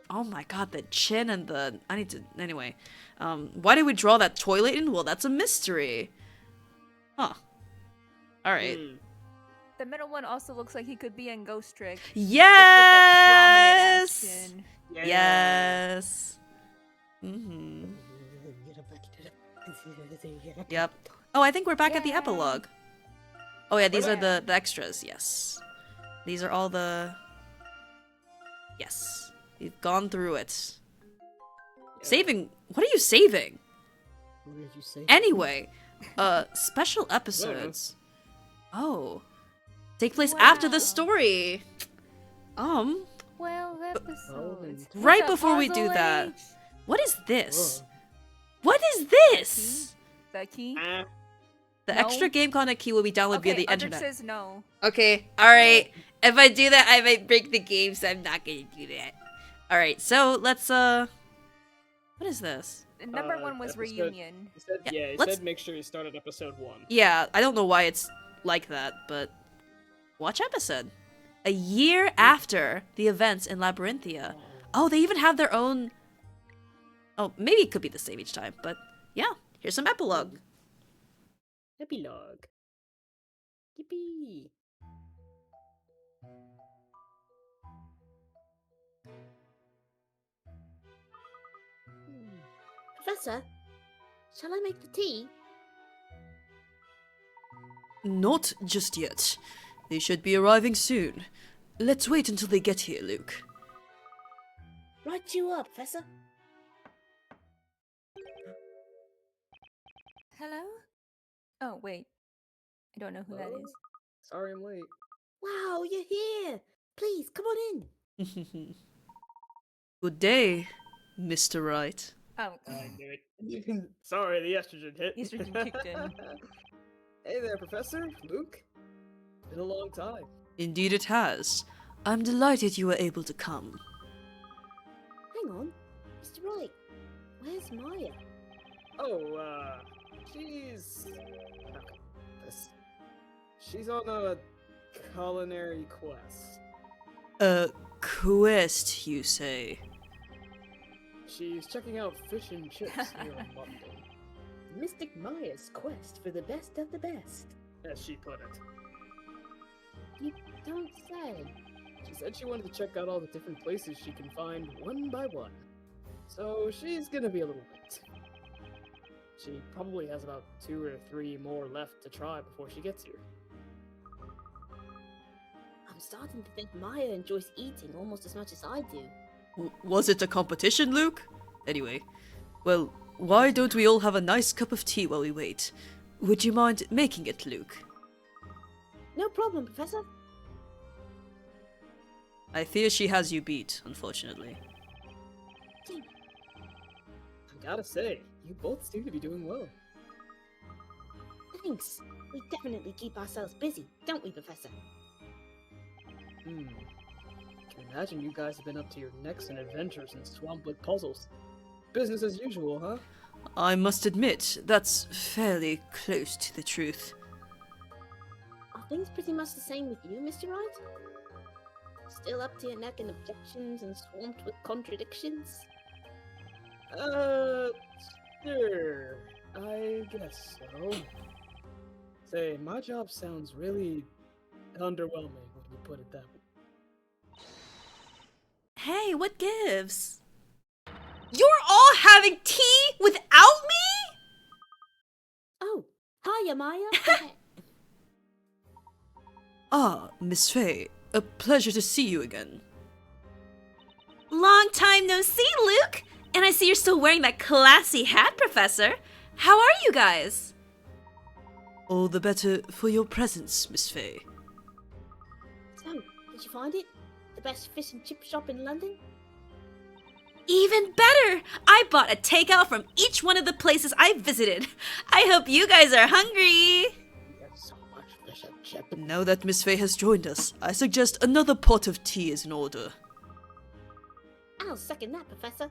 oh my god, the chin and anyway. Why did we draw that toilet in? Well, that's a mystery. Huh. Alright. The middle one also looks like he could be in Ghost Trick. Yes! Yes. Mm-hmm. Yep. Oh, I think we're back at the epilogue. Oh yeah, these are the extras, yes. These are all the... Yes. We've gone through it. Saving... What are you saving? What did you say? Anyway, special episodes. Oh. Take place after the story. 12 episodes. Right before we do that. What is this? What is this? The key? The extra game content key will be downloaded via the internet. Says no. Okay, alright. If I do that, I might break the game, so I'm not gonna do that. Alright, so let's, what is this? Number 1 was reunion. He said make sure you start at episode 1. Yeah, I don't know why it's like that, but... Watch episode. A year after the events in Labyrinthia. Oh, they even have their own... Oh, maybe it could be the same each time, but yeah, here's some epilogue. Epilogue. Yippee. Professor, shall I make the tea? Not just yet. They should be arriving soon. Let's wait until they get here, Luke. Right you up, Professor. Hello? Oh, wait. I don't know who that is. Sorry I'm late. Wow, you're here. Please, come on in. Good day, Mr. Wright. Oh. I knew it. Sorry, the estrogen hit. Estrogen kicked in. Hey there, Professor. Luke. Been a long time. Indeed it has. I'm delighted you were able to come. Hang on. Mr. Wright, where's Maya? Oh, she's... She's on a culinary quest. A quest, you say? She's checking out fish and chips here in London. Mystic Maya's quest for the best of the best. As she put it. You don't say. She said she wanted to check out all the different places she can find one by one. So she's gonna be a little late. She probably has about 2 or 3 more left to try before she gets here. I'm starting to think Maya enjoys eating almost as much as I do. Was it a competition, Luke? Anyway, well, why don't we all have a nice cup of tea while we wait? Would you mind making it, Luke? No problem, Professor. I fear she has you beat, unfortunately. I gotta say, you both seem to be doing well. Thanks. We definitely keep ourselves busy, don't we, Professor? Can imagine you guys have been up to your necks in adventures and swamped with puzzles. Business as usual, huh? I must admit, that's fairly close to the truth. Are things pretty much the same with you, Mr. Wright? Still up to your neck in objections and swamped with contradictions? Sure. I guess so. Say, my job sounds really underwhelming when you put it that way. Hey, what gives? You're all having tea without me? Oh, hiya, Maya. Ah, Miss Faye, a pleasure to see you again. Long time no see, Luke! And I see you're still wearing that classy hat, Professor. How are you guys? All the better for your presence, Miss Fay. So, did you find it? The best fish and chip shop in London? Even better! I bought a takeout from each one of the places I visited. I hope you guys are hungry! So much fish and chip. Now that Miss Fay has joined us, I suggest another pot of tea is in order. I'll second that, Professor.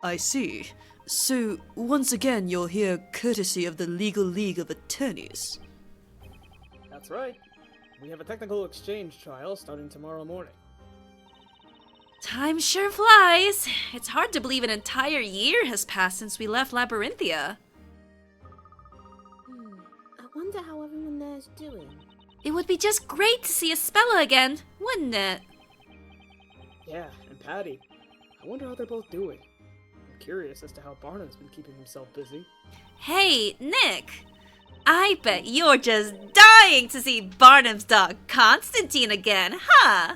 I see. So, once again, you're here courtesy of the Legal League of Attorneys. That's right. We have a technical exchange trial starting tomorrow morning. Time sure flies. It's hard to believe an entire year has passed since we left Labyrinthia. I wonder how everyone there's doing. It would be just great to see Espella again, wouldn't it? Yeah, and Patty. I wonder how they're both doing. I'm curious as to how Barnum's been keeping himself busy. Hey, Nick! I bet you're just dying to see Barnum's dog Constantine again, huh?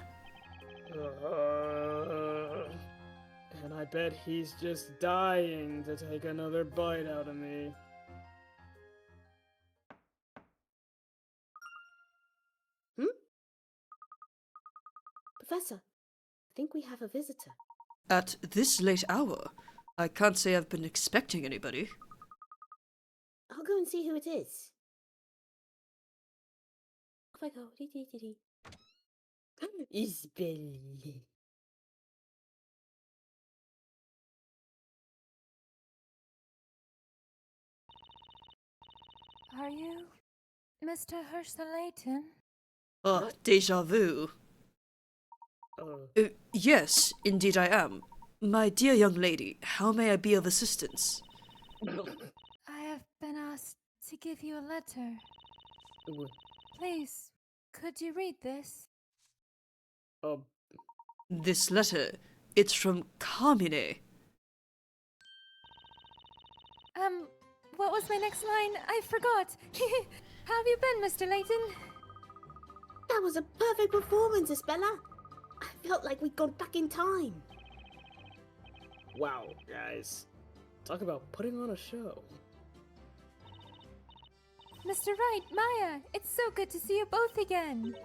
And I bet he's just dying to take another bite out of me. Professor, I think we have a visitor. At this late hour? I can't say I've been expecting anybody. I'll go and see who it is. Off I go. Dee-dee-dee-dee. Espella. Are you Mr. Herschel Layton? Ah, déjà vu. Yes, indeed I am. My dear young lady, how may I be of assistance? I have been asked to give you a letter. Please, could you read this? This letter, it's from Carmine. What was my next line? I forgot. How have you been, Mr. Layton? That was a perfect performance, Espella. I felt like we'd gone back in time. Wow, guys. Talk about putting on a show. Mr. Wright, Maya, it's so good to see you both again.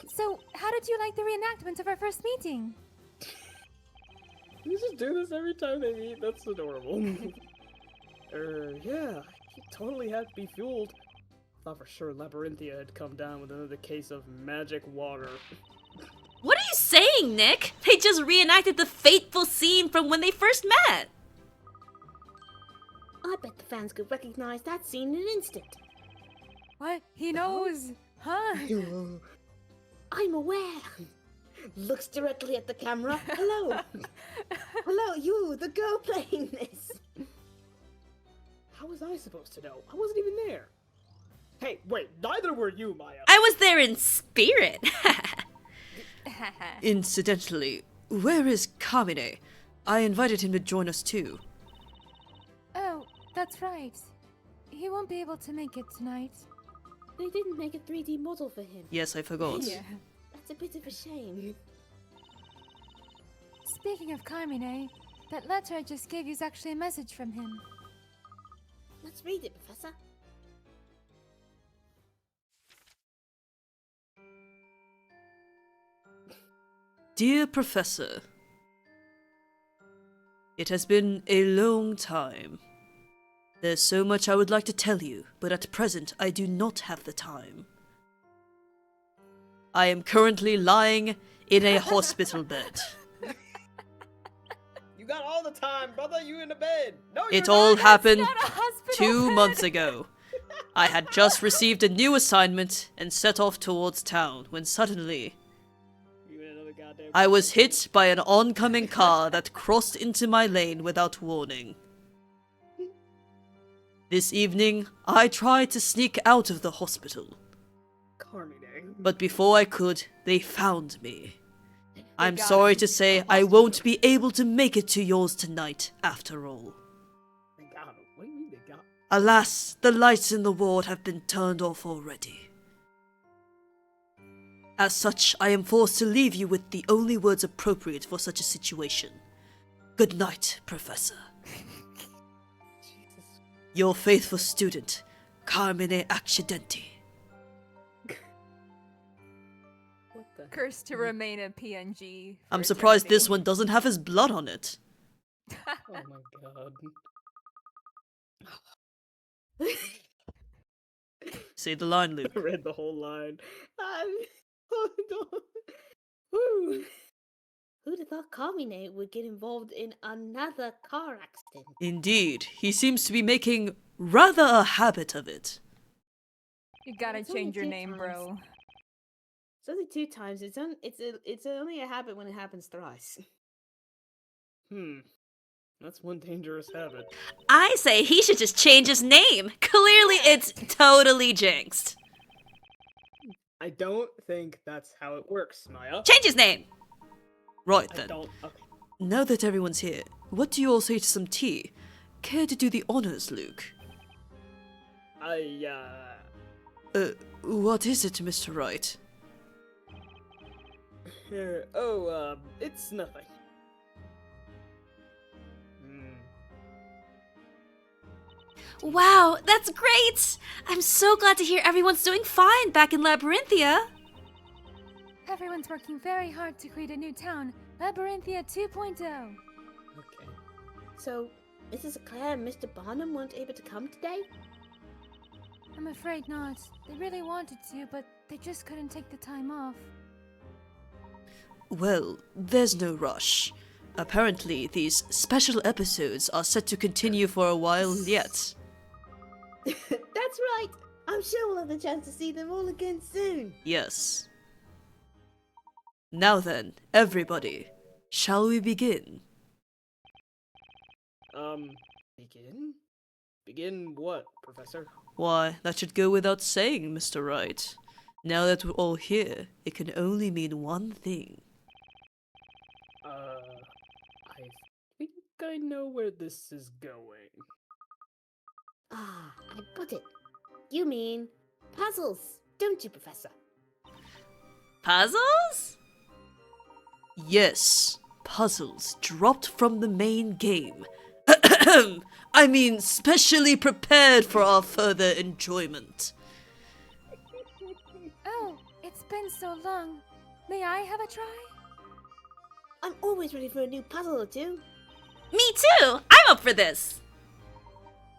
So, how did you like the reenactment of our first meeting? You just do this every time they meet? That's adorable. Yeah, he totally had to be fueled. Thought for sure Labyrinthia had come down with another case of magic water. What are you saying, Nick? They just reenacted the fateful scene from when they first met. I bet the fans could recognize that scene in an instant. What? He knows? Huh? I'm aware. Looks directly at the camera. Hello. Hello, you, the girl playing this. How was I supposed to know? I wasn't even there. Hey, wait, neither were you, Maya. I was there in spirit. Incidentally, where is Carmine? I invited him to join us too. Oh, that's right. He won't be able to make it tonight. They didn't make a 3D model for him. Yes, I forgot. Yeah, that's a bit of a shame. Speaking of Carmine, that letter I just gave you is actually a message from him. Let's read it, Professor. Dear Professor, it has been a long time. There's so much I would like to tell you, but at present I do not have the time. I am currently lying in a hospital bed. You got all the time, brother. You in the bed. No, you're It all not. happened 2 months ago. I had just received a new assignment and set off towards town when suddenly I was hit by an oncoming car that crossed into my lane without warning. This evening, I tried to sneak out of the hospital. Carmine. But before I could, they found me. I'm sorry to say I won't be able to make it to yours tonight, after all. They got him. What do you mean they got him? Alas, the lights in the ward have been turned off already. As such, I am forced to leave you with the only words appropriate for such a situation. Good night, Professor. Your faithful student, Carmine Accidenti. What the? Cursed to remain a PNG. for I'm surprised eternity. this one doesn't have his blood on it. Oh my god. Say the line, I Luke. read the whole line. Oh, no. Woo. Who'd have thought Carmine would get involved in another car accident? Indeed, he seems to be making rather a habit of it. You gotta It's only change your 2 name, times. bro. It's only 2 times. It's only a habit when it happens thrice. That's one dangerous habit. I say he should just change his name. Clearly, it's totally jinxed. I don't think that's how it works, Maya. Change his name. Right I then. don't. Okay. Now that everyone's here, what do you all say to some tea? Care to do the honors, Luke? What is it, Mr. Wright? It's nothing. Wow, that's great! I'm so glad to hear everyone's doing fine back in Labyrinthia. Everyone's working very hard to create a new town, Labyrinthia 2.0. Okay. So, Mrs. Claire and Mr. Barnum weren't able to come today? I'm afraid not. They really wanted to, but they just couldn't take the time off. Well, there's no rush. Apparently, these special episodes are set to continue for a while yet. That's right! I'm sure we'll have the chance to see them all again soon. Yes. Now then, everybody, shall we begin? Begin? Begin what, Professor? Why, that should go without saying, Mr. Wright. Now that we're all here, it can only mean one thing. I think I know where this is going. Ah, I got it. You mean puzzles, don't you, Professor? Puzzles? Yes, puzzles dropped from the main game. I mean, specially prepared for our further enjoyment. Oh, it's been so long. May I have a try? I'm always ready for a new puzzle or two. Me too! I'm up for this!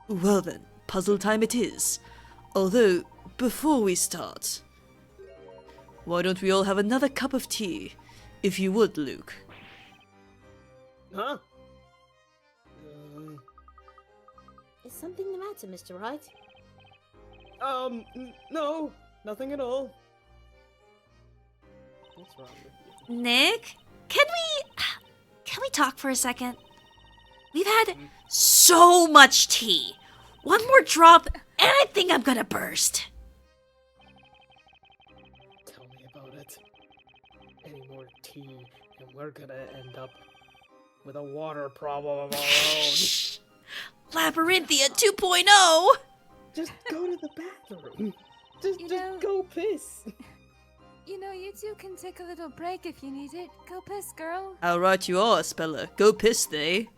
Well then, puzzle time it is. Although, before we start, why don't we all have another cup of tea? If you would, Luke. Huh? Is something the matter, Mr. Wright? No, nothing at all. What's wrong with you? Nick, can we talk for a second? We've had so much tea. One more drop, and I think I'm gonna burst. Tell me about it. Any more tea, and we're gonna end up with a water problem of our own. Labyrinthia 2.0! Just go to the bathroom. Just know- go piss. You know, you two can take a little break if you need it. Go piss, girl. How right you are, Espella. Go piss, they.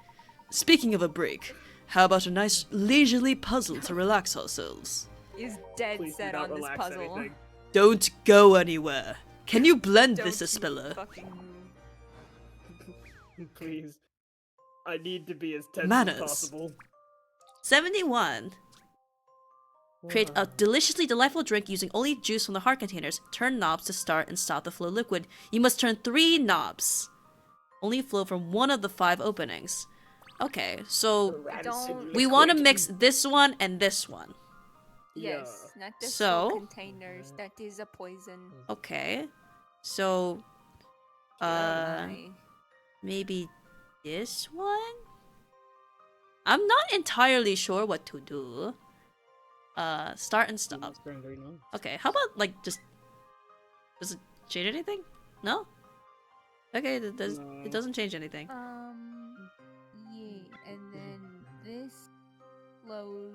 Speaking of a break, how about a nice leisurely puzzle to relax ourselves? He's dead Please do set not on this relax puzzle. anything. Don't go anywhere. Can you blend Don't this, you Espella? fucking move. Please. I need to be as tense Manners. as possible. 71. Create a deliciously delightful drink using only juice from the heart containers. Turn knobs to start and stop the flow liquid. You must turn 3 knobs. Only flow from one of the 5 openings. Okay, so we want to mix this one and this one. Yes, not the So- soul containers. That is a poison. Okay. So, Aye. maybe this one? I'm not entirely sure what to do. Start and stop. Okay, how about, like, just... Does it change anything? No? Okay, it doesn't change anything. Yeah, and then this flows.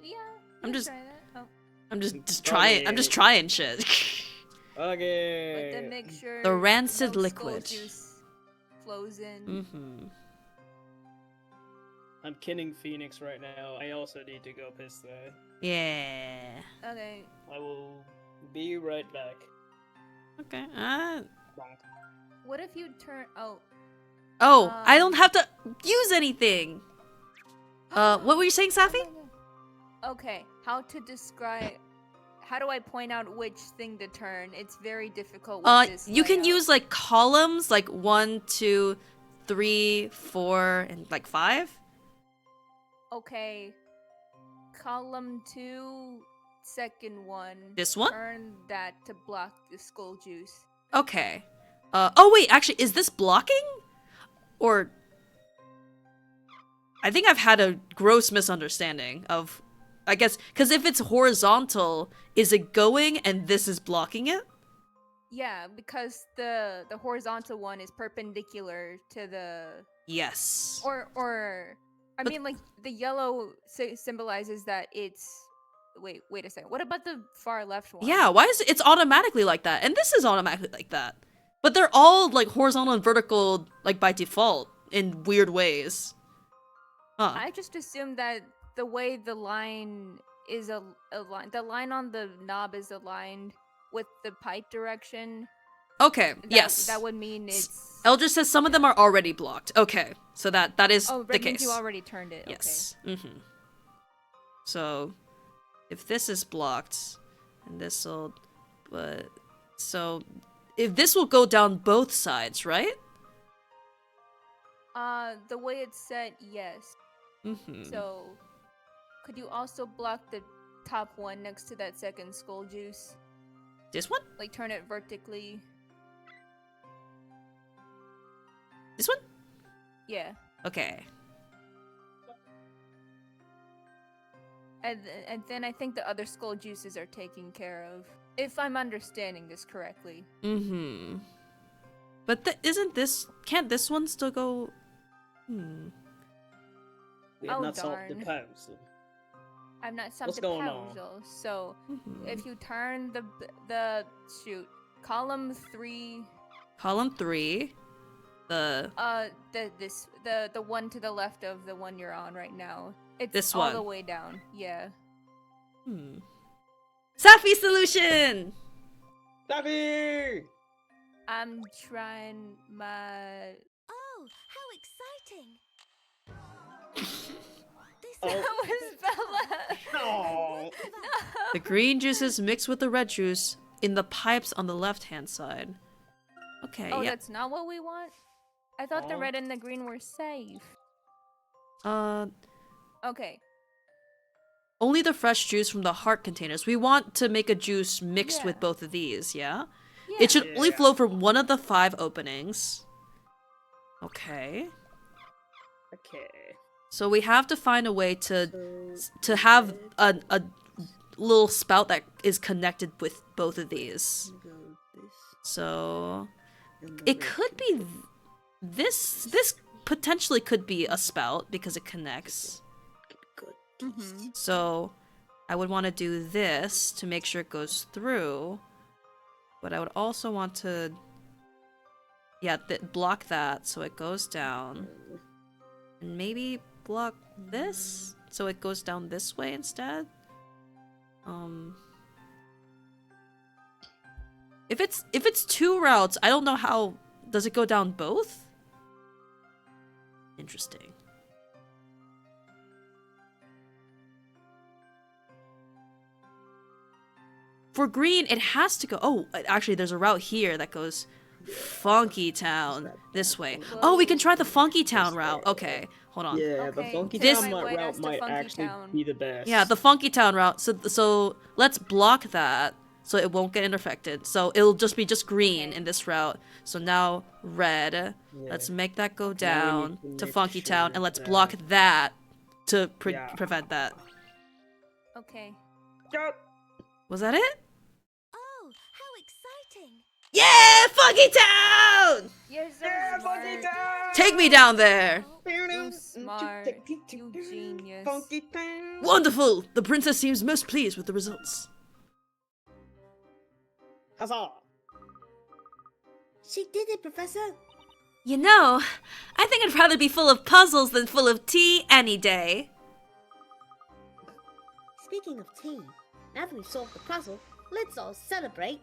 Yeah. I'm you just- try that. Oh. I'm just trying. I'm just trying shit. Okay. But the mixture. The rancid no skull liquid. juice flows in. Mm-hmm. I'm kinning Phoenix right now. I also need to go piss though. Yeah. Okay. I will be right back. Okay. What if you turn? Oh. Oh, I don't have to use anything. What were you saying, Safi? Okay. How to describe? How do I point out which thing to turn? It's very difficult with this You can layout. use like columns, like 1, 2, 3, 4, and like 5. Okay. Column 2, second one. This one? Turn that to block the skull juice. Okay. Oh wait, actually, is this blocking? Or... I think I've had a gross misunderstanding of... I guess, because if it's horizontal, is it going and this is blocking it? Yeah, because the horizontal one is perpendicular to the... Yes. Or I mean, like, the yellow symbolizes that it's... Wait a second. What about the far left one? Yeah, why is it? It's automatically like that, and this is automatically like that. But they're all like horizontal and vertical, like by default, in weird ways. Huh. I just assumed that the way the line is the line on the knob is aligned with the pipe direction. Okay, yes. That would mean it's... Eldridge says some of them are already blocked. Okay, so that is the the means case. you already turned it. Yes. Okay. So, if this is blocked, and this will... so, if this will go down both sides, right? The way it's set, yes. So, could you also block the top one next to that second skull juice? This one? Like, turn it vertically. This one? Yeah. Okay. And then I think the other skull juices are taken care of. If I'm understanding this correctly. But isn't this... Can't this one still go... We have not solved the puzzle. I've not solved What's the going on? puzzle. So, if you turn the column 3... Column 3... The one to the left of the one you're on right now. It's this all one. the way down. Yeah. Safi solution! Safi! I'm trying my... Oh, how exciting! That was Bella! Oh. The green juices mixed with the red juice in the pipes on the left-hand side. Okay, Oh, yeah. that's not what we want? I thought the red and the green were safe. Okay. Only the fresh juice from the heart containers. We want to make a juice mixed with Yeah. both of these, yeah? It should only flow from one of the 5 openings. Okay. Okay. So we have to find a way to have a little spout that is connected with both of these. So it could be this potentially could be a spout because it connects. So I would want to do this to make sure it goes through, but I would also want to block that so it goes down, and maybe block this so it goes down this way instead. If it's 2 routes, I don't know how. Does it go down both? Interesting. For green, it has to go. Oh, actually, there's a route here that goes Funky Town this way. Oh, we can try the Funky Town route. Okay, hold on. Yeah, the Funky This- Town route might actually be the best. Yeah, the Funky Town route. So let's block that so it won't get infected. So it'll just be green in this route. So now red. Let's make that go down to Funky Town, and let's block that to prevent that. Okay. Was that it? Oh, how exciting! Yeah, Funky Town! You're so Funky Town! Take me down there. You smart. You genius. Funky Town! Wonderful. The princess seems most pleased with the results. Huzzah! She did it, Professor! You know, I think I'd rather be full of puzzles than full of tea any day. Speaking of tea, now that we've solved the puzzle, let's all celebrate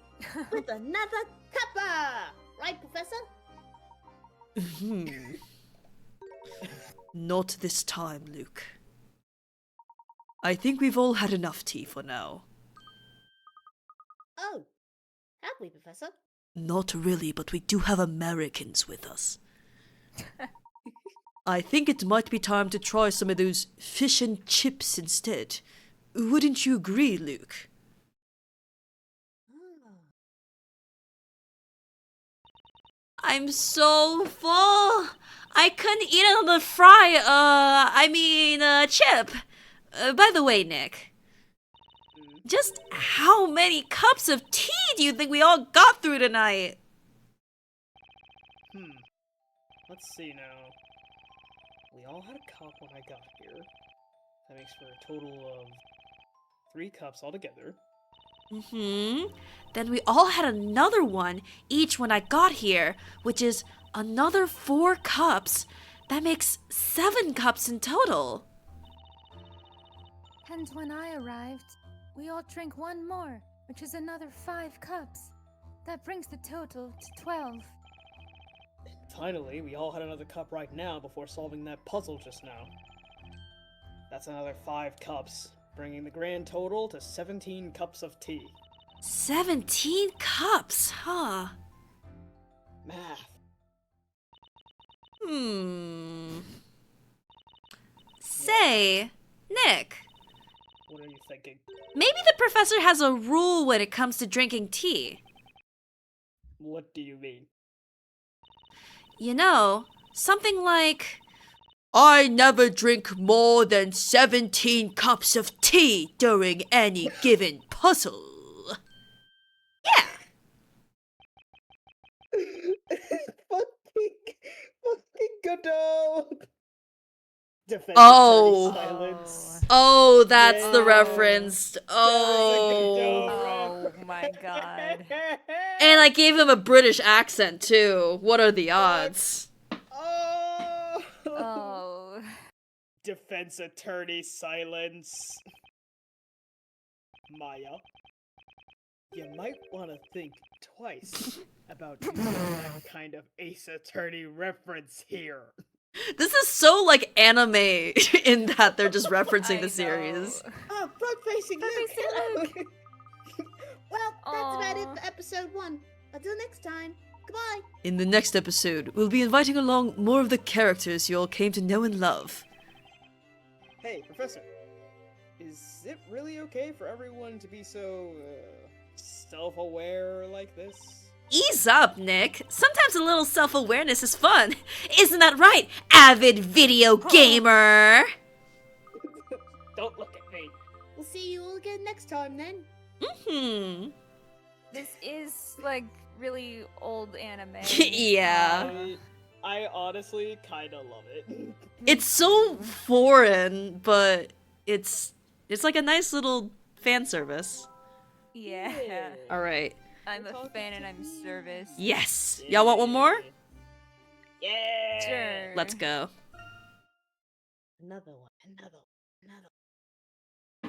with another cuppa! Right, Professor? Not this time, Luke. I think we've all had enough tea for now. Oh, have we, Professor? Not really, but we do have Americans with us. I think it might be time to try some of those fish and chips instead. Wouldn't you agree, Luke? I'm so full. I couldn't eat another chip. By the way, Nick, just how many cups of tea do you think we all got through tonight? Let's see now. We all had a cup when I got here. That makes for a total of 3 cups altogether. Then we all had another one each when I got here, which is another 4 cups. That makes 7 cups in total. And when I arrived, we all drank one more, which is another 5 cups. That brings the total to 12. Finally, we all had another cup right now before solving that puzzle just now. That's another 5 cups, bringing the grand total to 17 cups of tea. 17 cups, huh? Math. Say, Nick. What are you thinking? Maybe the professor has a rule when it comes to drinking tea. What do you mean? You know, something like, I never drink more than 17 cups of tea during any given puzzle. Yeah. fucking good old. Silence. Oh, that's the reference. Oh my god. And I gave him a British accent too. What are the odds? Oh. Defense attorney silence. Maya, you might want to think twice about using that kind of Ace Attorney reference here. This is so like anime in that they're just referencing the series. Oh, front-facing Luke! Well, that's about it for episode 1. Until next time, goodbye! In the next episode, we'll be inviting along more of the characters you all came to know and love. Hey, Professor. Is it really okay for everyone to be so, self-aware like this? Ease up, Nick. Sometimes a little self-awareness is fun. Isn't that right, avid video gamer? Don't look at me. We'll see you all again next time then. This is like really old anime. Yeah. I honestly kinda love it. It's so foreign, but it's like a nice little fan service. Yeah. Alright. I'm a fan and I'm service. Yes! Y'all want one more? Yeah! Sure. Let's go. Another one.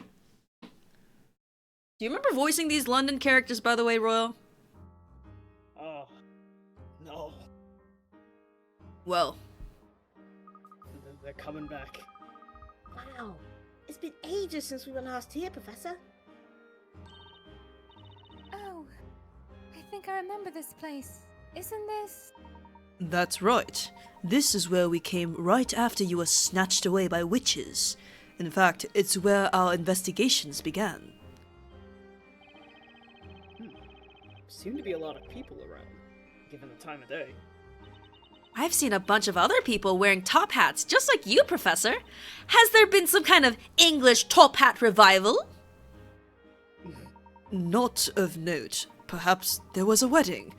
Do you remember voicing these London characters, by the way, Royal? Oh, no. Well. They're coming back. Wow. It's been ages since we were last here, Professor. Oh, I think I remember this place. Isn't this? That's right. This is where we came right after you were snatched away by witches. In fact, it's where our investigations began. Seem to be a lot of people around, given the time of day. I've seen a bunch of other people wearing top hats, just like you, Professor. Has there been some kind of English top hat revival? Not of note. Perhaps there was a wedding.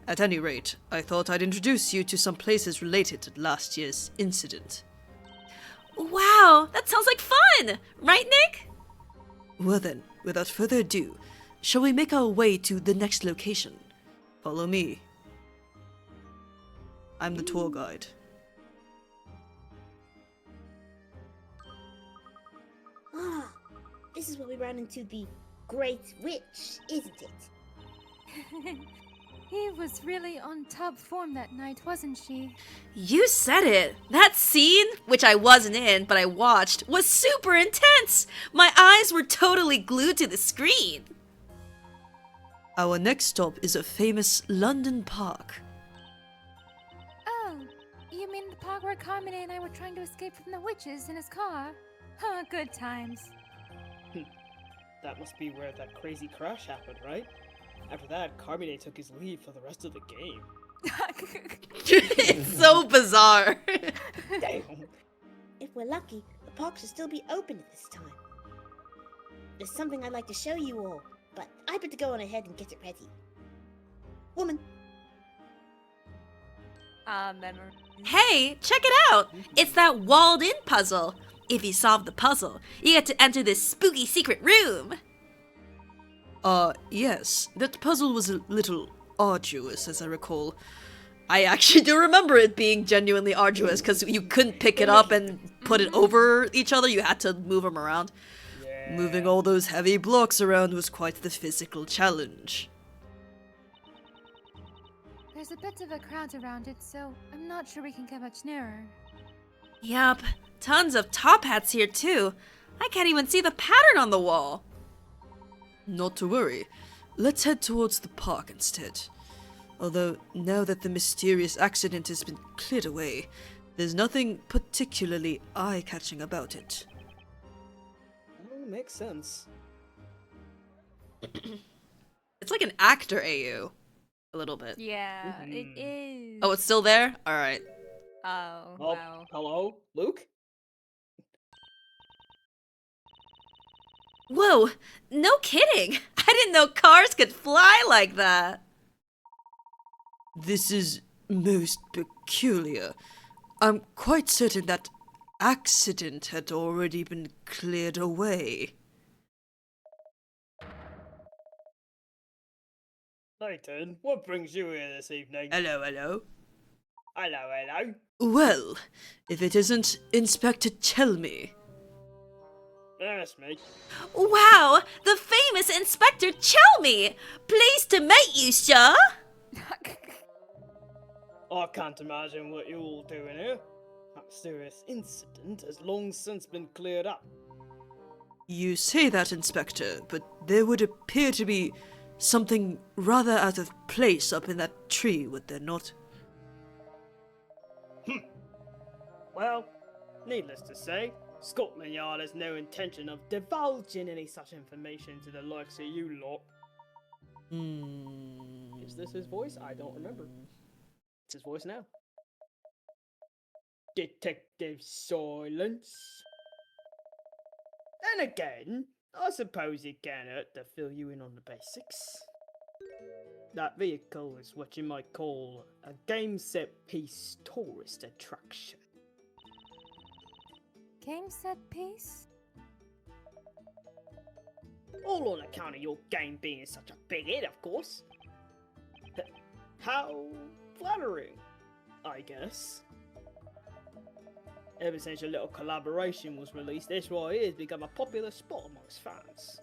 At any rate, I thought I'd introduce you to some places related to last year's incident. Wow, that sounds like fun! Right, Nick? Well then, without further ado, shall we make our way to the next location? Follow me. I'm the tour guide. Ah, this is where we ran into the Great Witch, isn't it? He was really on top form that night, wasn't she? You said it! That scene, which I wasn't in, but I watched, was super intense! My eyes were totally glued to the screen! Our next stop is a famous London park. Oh, you mean the park where Carmine and I were trying to escape from the witches in his car? Huh, good times. That must be where that crazy crash happened, right? After that, Carmine took his leave for the rest of the game. It's so bizarre. Damn. If we're lucky, the park should still be open at this time. There's something I'd like to show you all, but I better go on ahead and get it ready. Woman. Memory. Hey, check it out! It's that walled-in puzzle. If you solve the puzzle, you get to enter this spooky secret room. Yes. That puzzle was a little arduous, as I recall. I actually do remember it being genuinely arduous, because you couldn't pick it up and put it over each other, you had to move them around. Yeah. Moving all those heavy blocks around was quite the physical challenge. There's a bit of a crowd around it, so I'm not sure we can get much nearer. Yup, tons of top hats here too. I can't even see the pattern on the wall. Not to worry. Let's head towards the park instead. Although, now that the mysterious accident has been cleared away, there's nothing particularly eye-catching about it. Oh, makes sense. It's like an actor AU. A little bit. Yeah, it is. Oh, it's still there? Alright. Oh, Oh, wow. hello? Luke? Whoa, no kidding! I didn't know cars could fly like that! This is most peculiar. I'm quite certain that accident had already been cleared away. Layton, what brings you here this evening? Hello, hello. Hello, hello. Well, if it isn't Inspector Chelmy. That's me. Wow, the famous Inspector Chelmy! Pleased to meet you, sir! I can't imagine what you're all doing here. That mysterious incident has long since been cleared up. You say that, Inspector, but there would appear to be something rather out of place up in that tree, would there not? Well, needless to say, Scotland Yard has no intention of divulging any such information to the likes of you lot. Is this his voice? I don't remember. It's his voice now. Detective Silence. And again, I suppose it can't hurt to fill you in on the basics. That vehicle is what you might call a game set piece tourist attraction. Game set piece? All on account of your game being such a big hit, of course. How flattering, I guess. Ever since your little collaboration was released, this right here has become a popular spot amongst fans.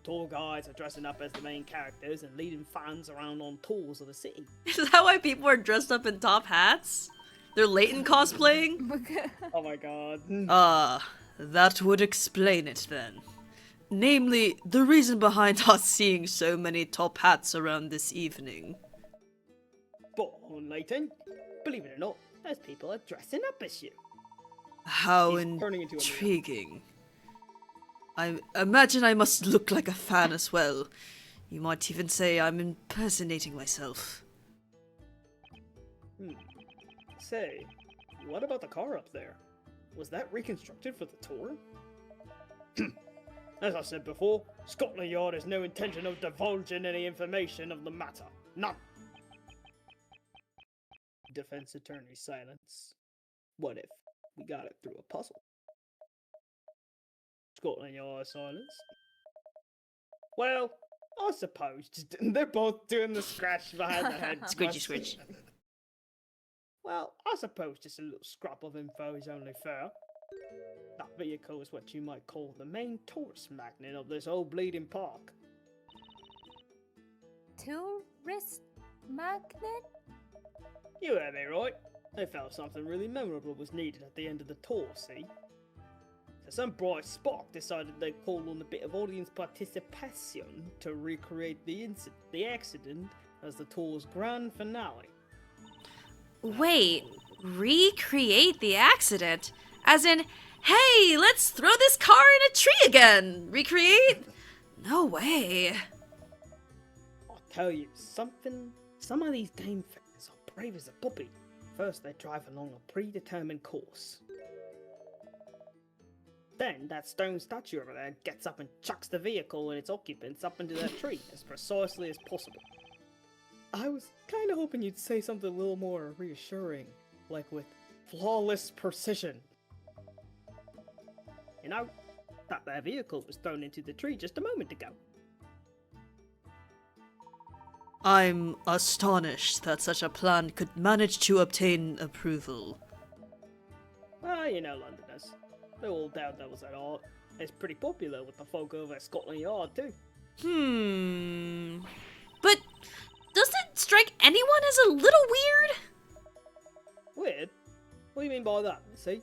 Tour guides are dressing up as the main characters and leading fans around on tours of the city. Is that why people are dressed up in top hats? They're Layton cosplaying? Oh my god. That would explain it then. Namely, the reason behind us seeing so many top hats around this evening. But on Layton, believe it or not, there's people are dressing up as you. How He's turning into a intriguing. I imagine I must look like a fan as well. You might even say I'm impersonating myself. Say, what about the car up there? Was that reconstructed for the tour? As I said before, Scotland Yard has no intention of divulging any information of the matter. None. Defense attorney silence. What if we got it through a puzzle? Scotland Yard silence. Well, I suppose they're both doing the scratch behind the head. Squidgy squidge. Well, I suppose just a little scrap of info is only fair. That vehicle is what you might call the main tourist magnet of this old bleeding park. Tourist magnet? You heard me right. They felt something really memorable was needed at the end of the tour, see? So some bright spark decided they'd call on a bit of audience participation to recreate the accident as the tour's grand finale. Wait, recreate the accident? As in, hey, let's throw this car in a tree again! Recreate? No way. I'll tell you something, some of these game fans are brave as a puppy. First they drive along a predetermined course. Then that stone statue over there gets up and chucks the vehicle and its occupants up into that tree as precisely as possible. I was kinda hoping you'd say something a little more reassuring, like with flawless precision. You know, that their vehicle was thrown into the tree just a moment ago. I'm astonished that such a plan could manage to obtain approval. Well, you know Londoners. They're all daredevils at heart. It's pretty popular with the folk over at Scotland Yard too. But doesn't it strike anyone as a little weird? Weird? What do you mean by that, see?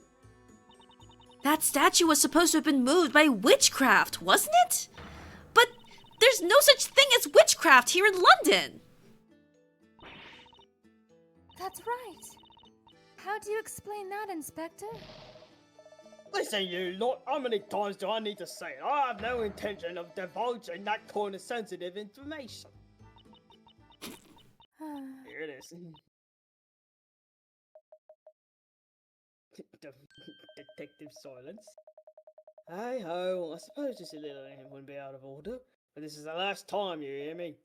That statue was supposed to have been moved by witchcraft, wasn't it? But there's no such thing as witchcraft here in London! That's right. How do you explain that, Inspector? Listen, you lot, how many times do I need to say it? I have no intention of divulging that kind of sensitive information. Here it is. Detective silence. Hey ho, I suppose just a little wouldn't be out of order, but this is the last time, you hear me?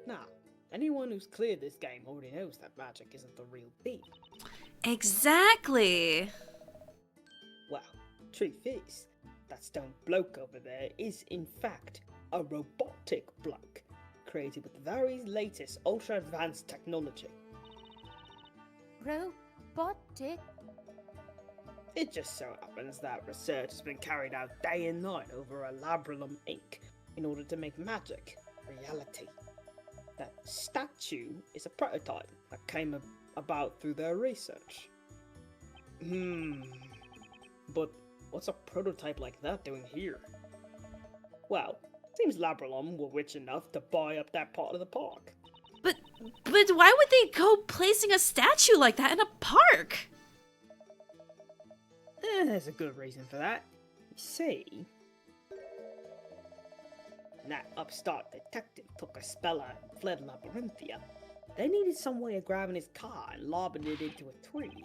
Now, anyone who's cleared this game already knows that magic isn't the real deal. Exactly. Well, truth is, that stone bloke over there is in fact a robotic bloke, created with the very latest ultra-advanced technology. Robotic? It just so happens that research has been carried out day and night over a labrilum ink in order to make magic reality. That statue is a prototype that came about through their research. But what's a prototype like that doing here? Well, seems Labrilum were rich enough to buy up that part of the park. But why would they go placing a statue like that in a park? There's a good reason for that. You see, that upstart detective took Espella and fled Labyrinthia. They needed some way of grabbing his car and lobbing it into a tree.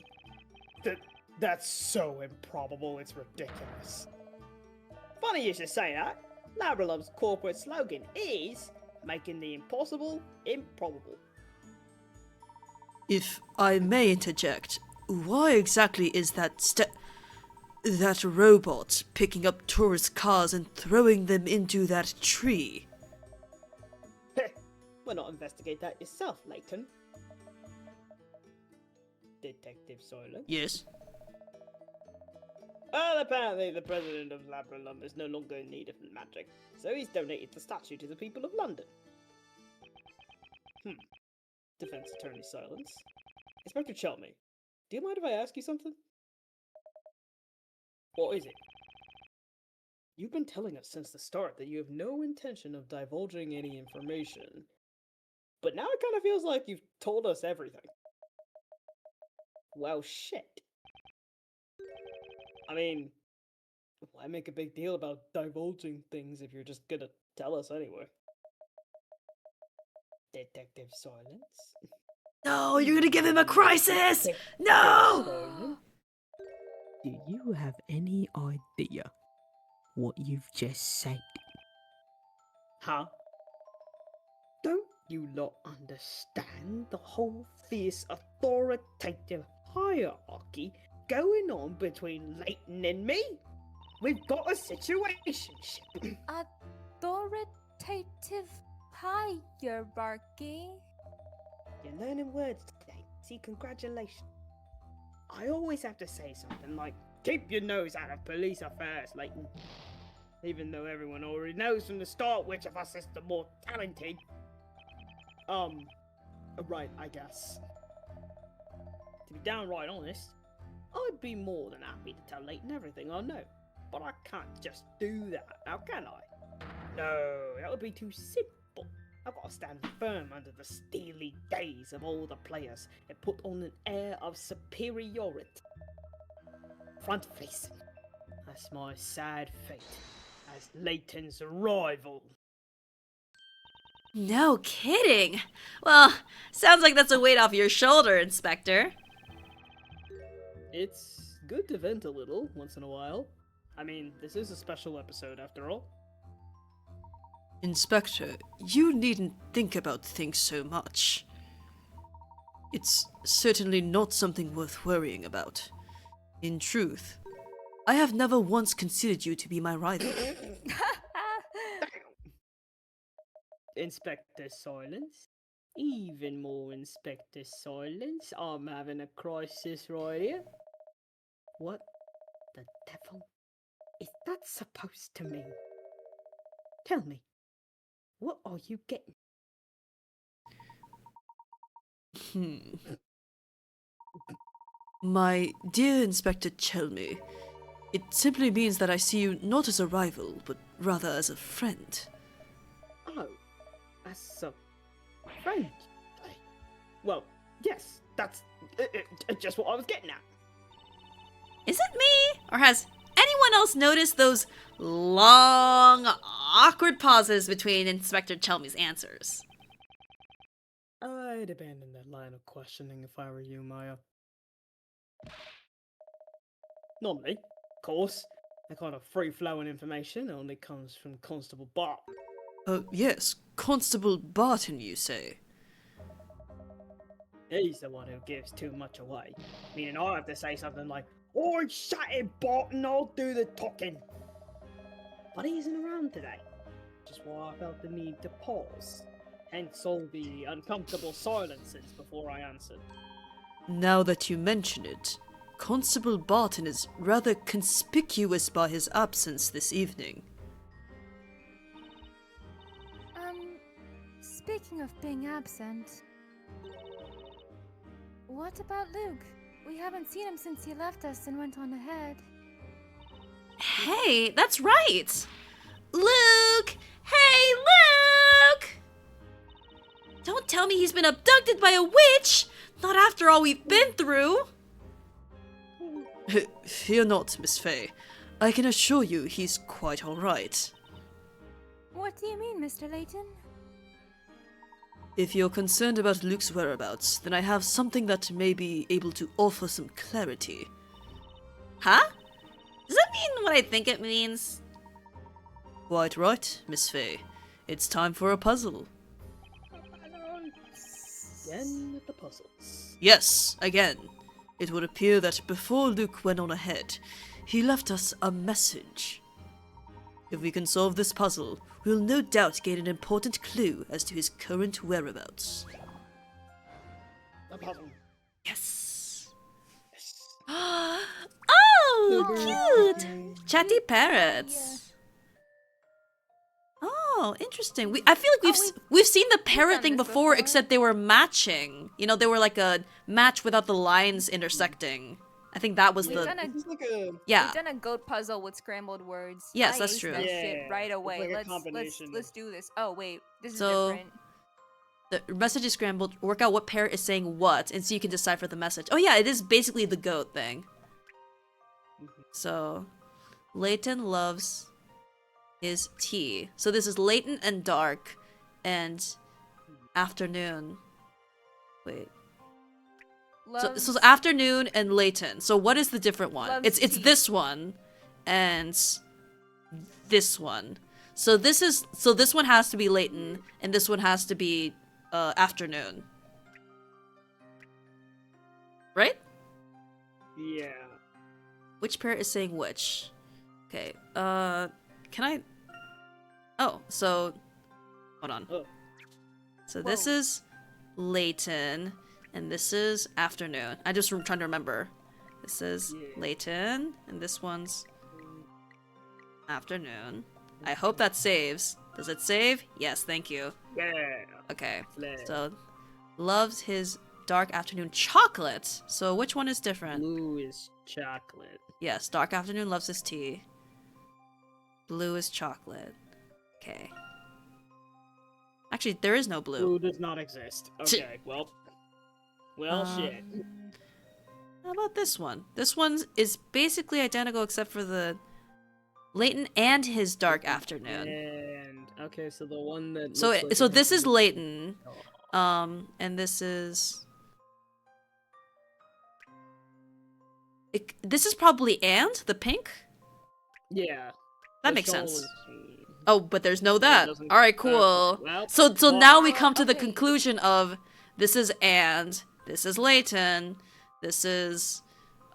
That's so improbable, it's ridiculous. Funny you should say that. Labrilum's corporate slogan is making the impossible improbable. If I may interject, why exactly is that robot picking up tourist cars and throwing them into that tree? Why not investigate that yourself, Layton? Detective silence. Yes. Well, apparently the president of Labrilum is no longer in need of magic, so he's donated the statue to the people of London. Defense attorney silence. Inspector Chelmy, do you mind if I ask you something? What is it? You've been telling us since the start that you have no intention of divulging any information, but now it kind of feels like you've told us everything. Well, shit. I mean, why make a big deal about divulging things if you're just gonna tell us anyway? Detective silence. No, you're gonna give him a crisis! No! Do you have any idea what you've just said? Huh? Don't you lot understand the whole fierce authoritative hierarchy going on between Layton and me? We've got a situation. Authoritative hierarchy? You're learning words today. See, congratulations. I always have to say something like, keep your nose out of police affairs, Layton. Even though everyone already knows from the start which of us is the more talented. Right, I guess. To be downright honest, I'd be more than happy to tell Layton everything I know. But I can't just do that, now can I? No, that would be too simple. I've got to stand firm under the steely gaze of all the players and put on an air of superiority. Front-facing. That's my sad fate as Layton's rival. No kidding. Well, sounds like that's a weight off your shoulder, Inspector. It's good to vent a little once in a while. I mean, this is a special episode after all. Inspector, you needn't think about things so much. It's certainly not something worth worrying about. In truth, I have never once considered you to be my rival. Inspector Silence. Even more Inspector Silence. I'm having a crisis right here. What the devil is that supposed to mean? Tell me, what are you getting? My dear Inspector Chelmy, it simply means that I see you not as a rival, but rather as a friend. Oh, as a friend? Well, yes, that's just what I was getting at. Is it me? Or has anyone else noticed those long, awkward pauses between Inspector Chelmy's answers? I'd abandon that line of questioning if I were you, Maya. Normally, of course, that kind of free-flowing information only comes from Constable Bart. Yes, Constable Barton, you say? He's the one who gives too much away. Meaning I have to say something like, "Oi, shut it, Barton, I'll do the talking." But he isn't around today, which is why I felt the need to pause. Hence all the uncomfortable silences before I answered. Now that you mention it, Constable Barton is rather conspicuous by his absence this evening. Speaking of being absent, what about Luke? We haven't seen him since he left us and went on ahead. Hey, that's right! Luke! Hey, Luke! Don't tell me he's been abducted by a witch! Not after all we've been through! Fear not, Miss Faye. I can assure you he's quite alright. What do you mean, Mr. Layton? If you're concerned about Luke's whereabouts, then I have something that may be able to offer some clarity. Huh? Does that mean what I think it means? Quite right, Miss Faye. It's time for a puzzle. Again with the puzzles. Yes, again. It would appear that before Luke went on ahead, he left us a message. If we can solve this puzzle, we'll no doubt gain an important clue as to his current whereabouts. The puzzle. Yes. Oh, cute! Chatty parrots. Oh, interesting. I feel like we've seen the parrot thing before, except they were matching. You know, they were like a match without the lines intersecting. I think that was We've done a goat puzzle with scrambled words. Yes, I that's aced true. that shit right away. Like Let's do this. Oh wait, this is So, different. the message is scrambled. Work out what parrot is saying what, and so you can decipher the message. Oh yeah, it is basically the goat thing. So, Layton loves his tea. So this is Layton and dark, and afternoon. Wait. So it's afternoon and Layton. So what is the different one? It's this one, and this one. So this one has to be Layton, and this one has to be afternoon. Right? Yeah. Which parrot is saying which? Okay. Can I? Oh, so hold on. Oh. So this is Layton. and this is afternoon. I just trying to remember. This is Layton, and this one's afternoon. I hope that saves. Does it save? Yes, thank you. Yeah. Okay, Flare. so loves his dark afternoon chocolate. So which one is different? Blue is chocolate. Yes, dark afternoon loves his tea. Blue is chocolate. Okay. Actually, there is no blue. Blue does not exist. Okay, well, shit. How about this one? This one is basically identical except for the Layton and his dark afternoon. And okay, so the one that So looks like so it this has is the- Layton, and this is this is probably and the pink. Yeah. That the makes shawl sense. is- Oh, but there's no that. doesn't- All right, cool. well, so well, now we come to the conclusion of this is and this is Layton. This is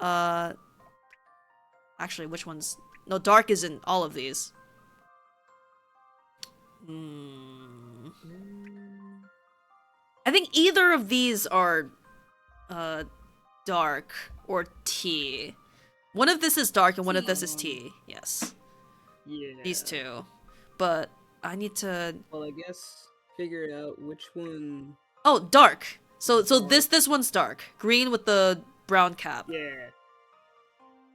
actually which one's no dark is in all of these. I think either of these are dark or tea. One of this is dark and one of this is tea. Yes. Yeah. These two. But I need to Well, I guess figure out which one. Oh, dark. So this one's dark. Green with the brown cap. Yeah.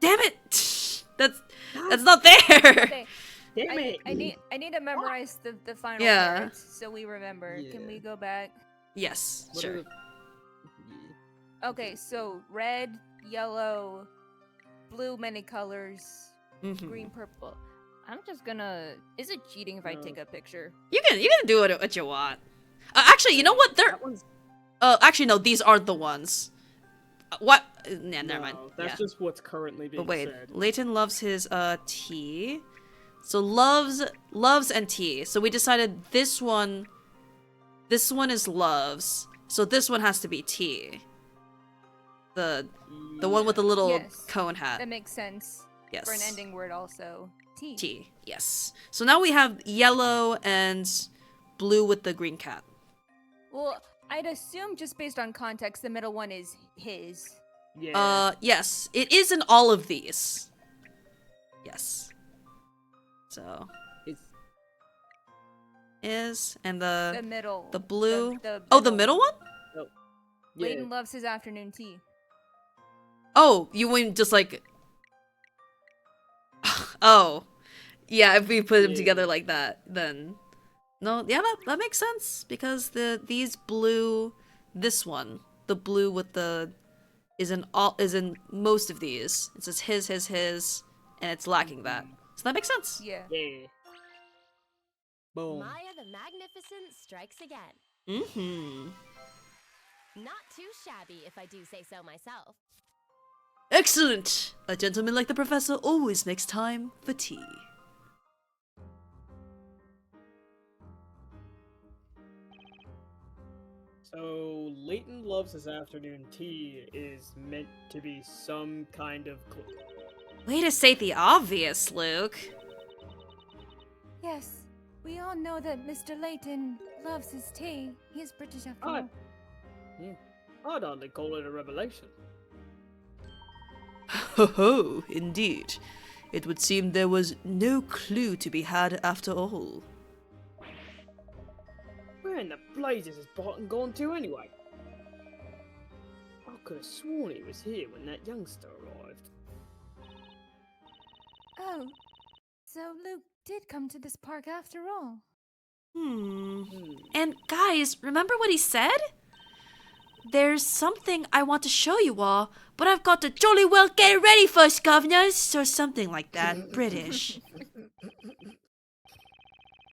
Damn it. That's not there. Okay. Damn it. I need to memorize the final Yeah. words so we remember. Can we go back? Yes, What sure. are Okay, so red, yellow, blue, many colors, green, purple. I'm just gonna. Is it cheating if I take a picture? You can do what you want. Actually, you know what? Actually no, these aren't the ones. What? Nah, never mind. That's Yeah. just what's currently being But wait, said. Layton loves his tea. So loves and tea. So we decided this one is loves. So this one has to be tea. The one with the little Yes, cone hat. That makes sense. Yes. For an ending word, also tea. Tea. Yes. So now we have yellow and blue with the green cat. Well, I'd assume just based on context, the middle one is his. Yeah. Yes, it is in all of these. Yes. So is and The middle. the blue. The Oh, the middle one? Oh. Layton loves his afternoon tea. Oh, you mean just like oh. Yeah, if we put them together like that, then no, yeah, that makes sense because these blue this one, the blue with the is in most of these. It says his, and it's lacking that. So that makes sense. Yeah. Yeah. Boom. Maya the Magnificent strikes again. Mm-hmm. Not too shabby, if I do say so myself. Excellent! A gentleman like the professor always makes time for tea. So, Layton loves his afternoon tea is meant to be some kind of Way to state the obvious, Luke. Yes, we all know that Mr. Layton loves his tea. He is British after all. Yeah. I'd hardly call it a revelation. Ho ho, indeed. It would seem there was no clue to be had after all. Where in the blazes is Barton gone to anyway? I could have sworn he was here when that youngster arrived. Oh, so Luke did come to this park after all. And guys, remember what he said? There's something I want to show you all, but I've got to jolly well get ready first, governors, or something like that. British.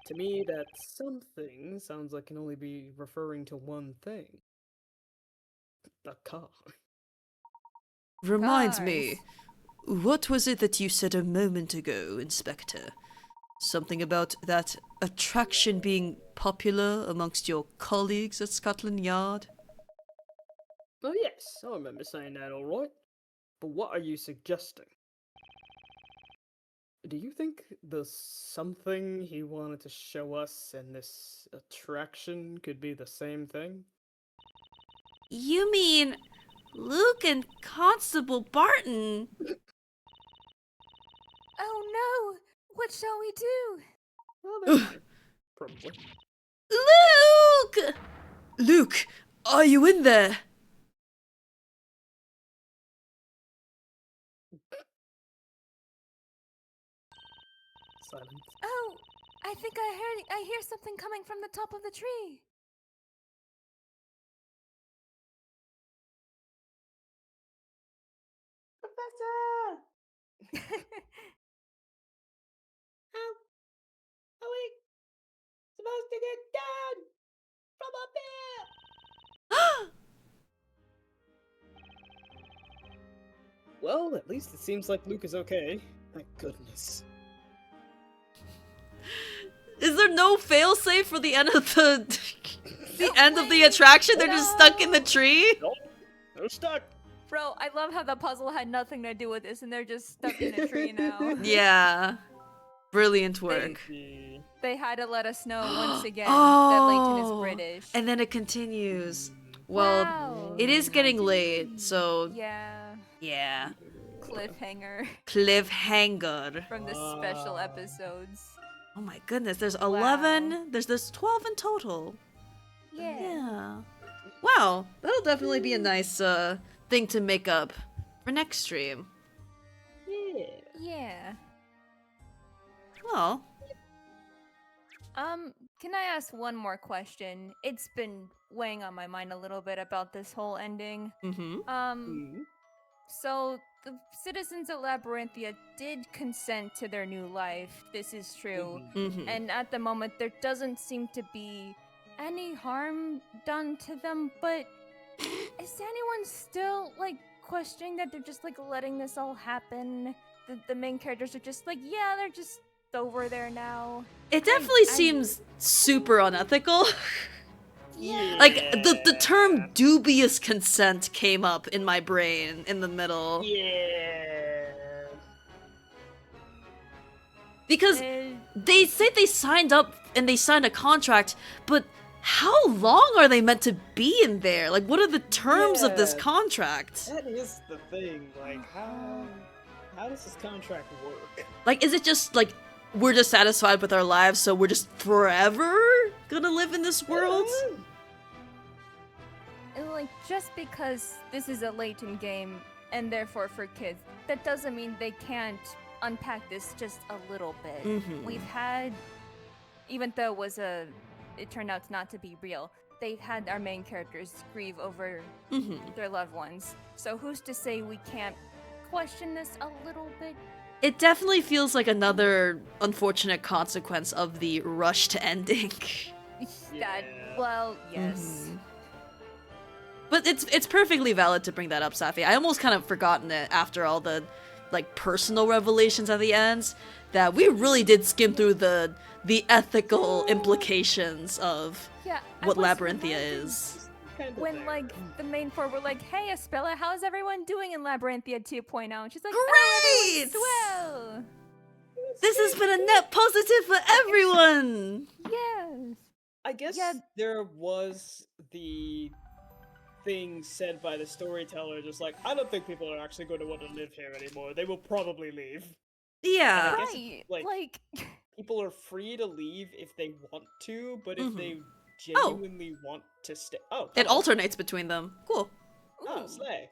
To me, that something sounds like can only be referring to one thing. The car. Reminds me, what was it that you said a moment ago, Inspector? Something about that attraction being popular amongst your colleagues at Scotland Yard? Oh yes, I remember saying that alright. But what are you suggesting? Do you think the something he wanted to show us and this attraction could be the same thing? You mean Luke and Constable Barton? Oh no! What shall we do? Probably. Luke! Luke, are you in there? Silence. Oh, I think I hear something coming from the top of the tree. Professor! How are we supposed to get down from up here? Well, at least it seems like Luke is okay. Thank goodness. Is there no failsafe for the end of the end of the attraction? They're just stuck in the tree? Nope. They're stuck. Bro, I love how the puzzle had nothing to do with this and they're just stuck in a tree now. Yeah. Brilliant work. They had to let us know once again that Layton is Oh, British. and then it continues. Well, Wow. it is getting late, so Yeah. yeah. Cliffhanger Cliffhanger. from the special episodes. Oh my goodness, there's 11, there's 12 in total. Yeah. Yeah. Wow, that'll definitely be a nice thing to make up for next stream. Yeah. Yeah. Well, can I ask one more question? It's been weighing on my mind a little bit about this whole ending. So the citizens of Labyrinthia did consent to their new life. This is true. And at the moment, there doesn't seem to be any harm done to them, but is anyone still, like, questioning that they're just, like, letting this all happen? The main characters are just like, yeah, they're just over there now. it definitely seems super unethical. Yeah. Like, the term dubious consent came up in my brain in the middle. Yeah. Because they say they signed up and they signed a contract, but how long are they meant to be in there? Like, what are the terms of this Yeah. contract? That is the thing. Like, how does this contract work? Like, is it just, like, we're dissatisfied with our lives, so we're just forever gonna live in this world? And, like, just because this is a Layton game and therefore for kids, that doesn't mean they can't unpack this just a little bit. We've had, even though it turned out not to be real, they've had our main characters grieve over their loved ones. So who's to say we can't question this a little bit? It definitely feels like another unfortunate consequence of the rushed ending. Well, yes. But it's perfectly valid to bring that up, Safi. I almost kind of forgotten it after all the, like, personal revelations at the end, that we really did skim through the ethical implications of what Labyrinthia is. When, like, the main four were like, hey, Espella, how's everyone doing in Labyrinthia 2.0? And she's like, Great! oh, everyone's swell! This has been a net positive for everyone! Yes! I guess there was the thing said by the storyteller, just like, I don't think people are actually going to want to live here anymore. They will probably leave. Yeah. And I guess it's, like, people are free to leave if they want to, but if they genuinely want to stay... Oh, It alternates between them. Cool. Oh, slay.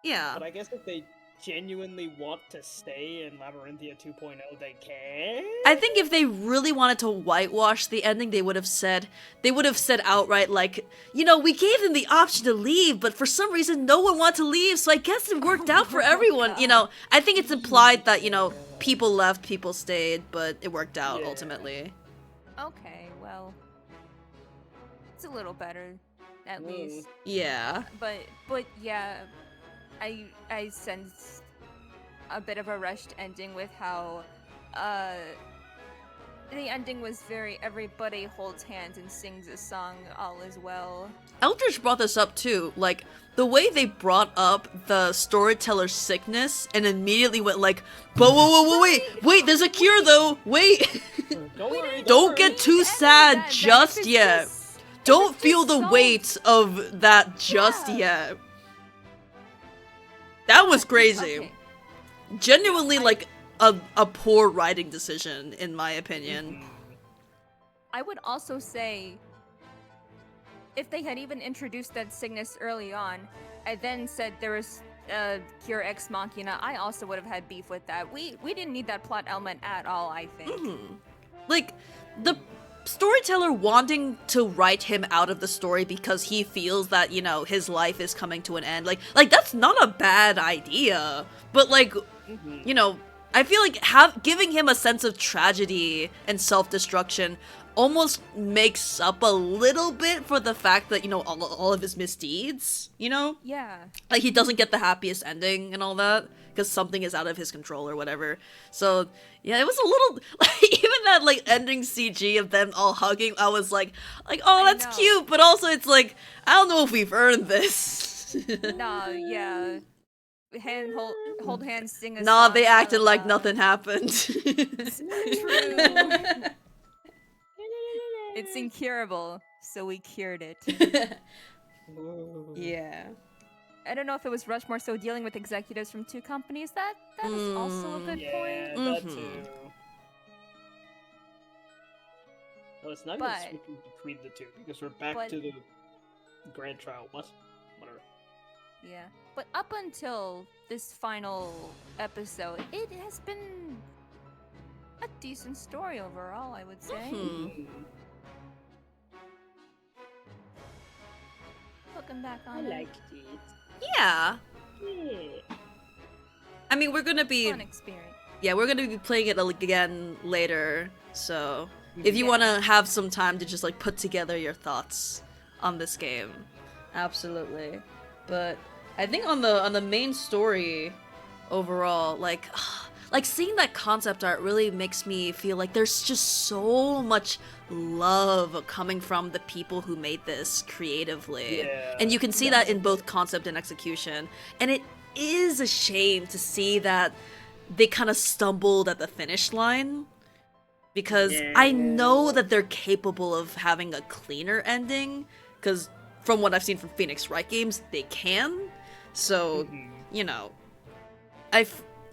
Yeah. But I guess if they genuinely want to stay in Labyrinthia 2.0, they can? I think if they really wanted to whitewash the ending, they would have said outright, like, you know, we gave them the option to leave, but for some reason no one wanted to leave, so I guess it worked out for everyone. You know, I think it's implied that, you know, people left, people stayed, but it worked out ultimately. Okay, well, it's a little better, at least. Yeah. But yeah, I sensed a bit of a rushed ending with how the ending was very everybody holds hands and sings a song, all is well. Eldridge brought this up too, like, the way they brought up the storyteller's sickness and immediately went like, whoa, wait, there's a cure though, wait. Don't worry, Don't get too sad just yet. don't feel the weight of that just yet. That was crazy. Okay. Genuinely, like, a poor writing decision, in my opinion. I would also say, if they had even introduced that Cygnus early on, and then said there was Cure Ex Machina, I also would have had beef with that. We didn't need that plot element at all, I think. Like, the storyteller wanting to write him out of the story because he feels that, you know, his life is coming to an end. Like that's not a bad idea. But, like, you know, I feel like giving him a sense of tragedy and self-destruction almost makes up a little bit for the fact that, you know, all of his misdeeds, you know? Yeah. Like, he doesn't get the happiest ending and all that, because something is out of his control or whatever. So, yeah, it was a little, like, even that, like, ending CG of them all hugging, I was like, oh, that's cute, but also it's like, I don't know if we've earned this. No, yeah. Hold hands, sing a Nah, song. they acted like nothing happened. True. It's incurable, so we cured it. Yeah. I don't know if it was rushed more so dealing with executives from two companies. That is also a good point. That too. Well, it's not even But- switching between the two because we're back to the grand trial. Whatever. Yeah. But up until this final episode, it has been a decent story overall, I would say. Looking back on it. liked it. Yeah. Yeah. I mean, we're gonna be... Fun experience. Yeah, we're gonna be playing it again later, so if you wanna have some time to just, like, put together your thoughts on this game, absolutely. But I think on the main story overall, like seeing that concept art really makes me feel like there's just so much love coming from the people who made this creatively. Yeah, And you can see that in both concept and execution. And it is a shame to see that they kind of stumbled at the finish line. Because I know that they're capable of having a cleaner ending. Because from what I've seen from Phoenix Wright games, they can. So, you know,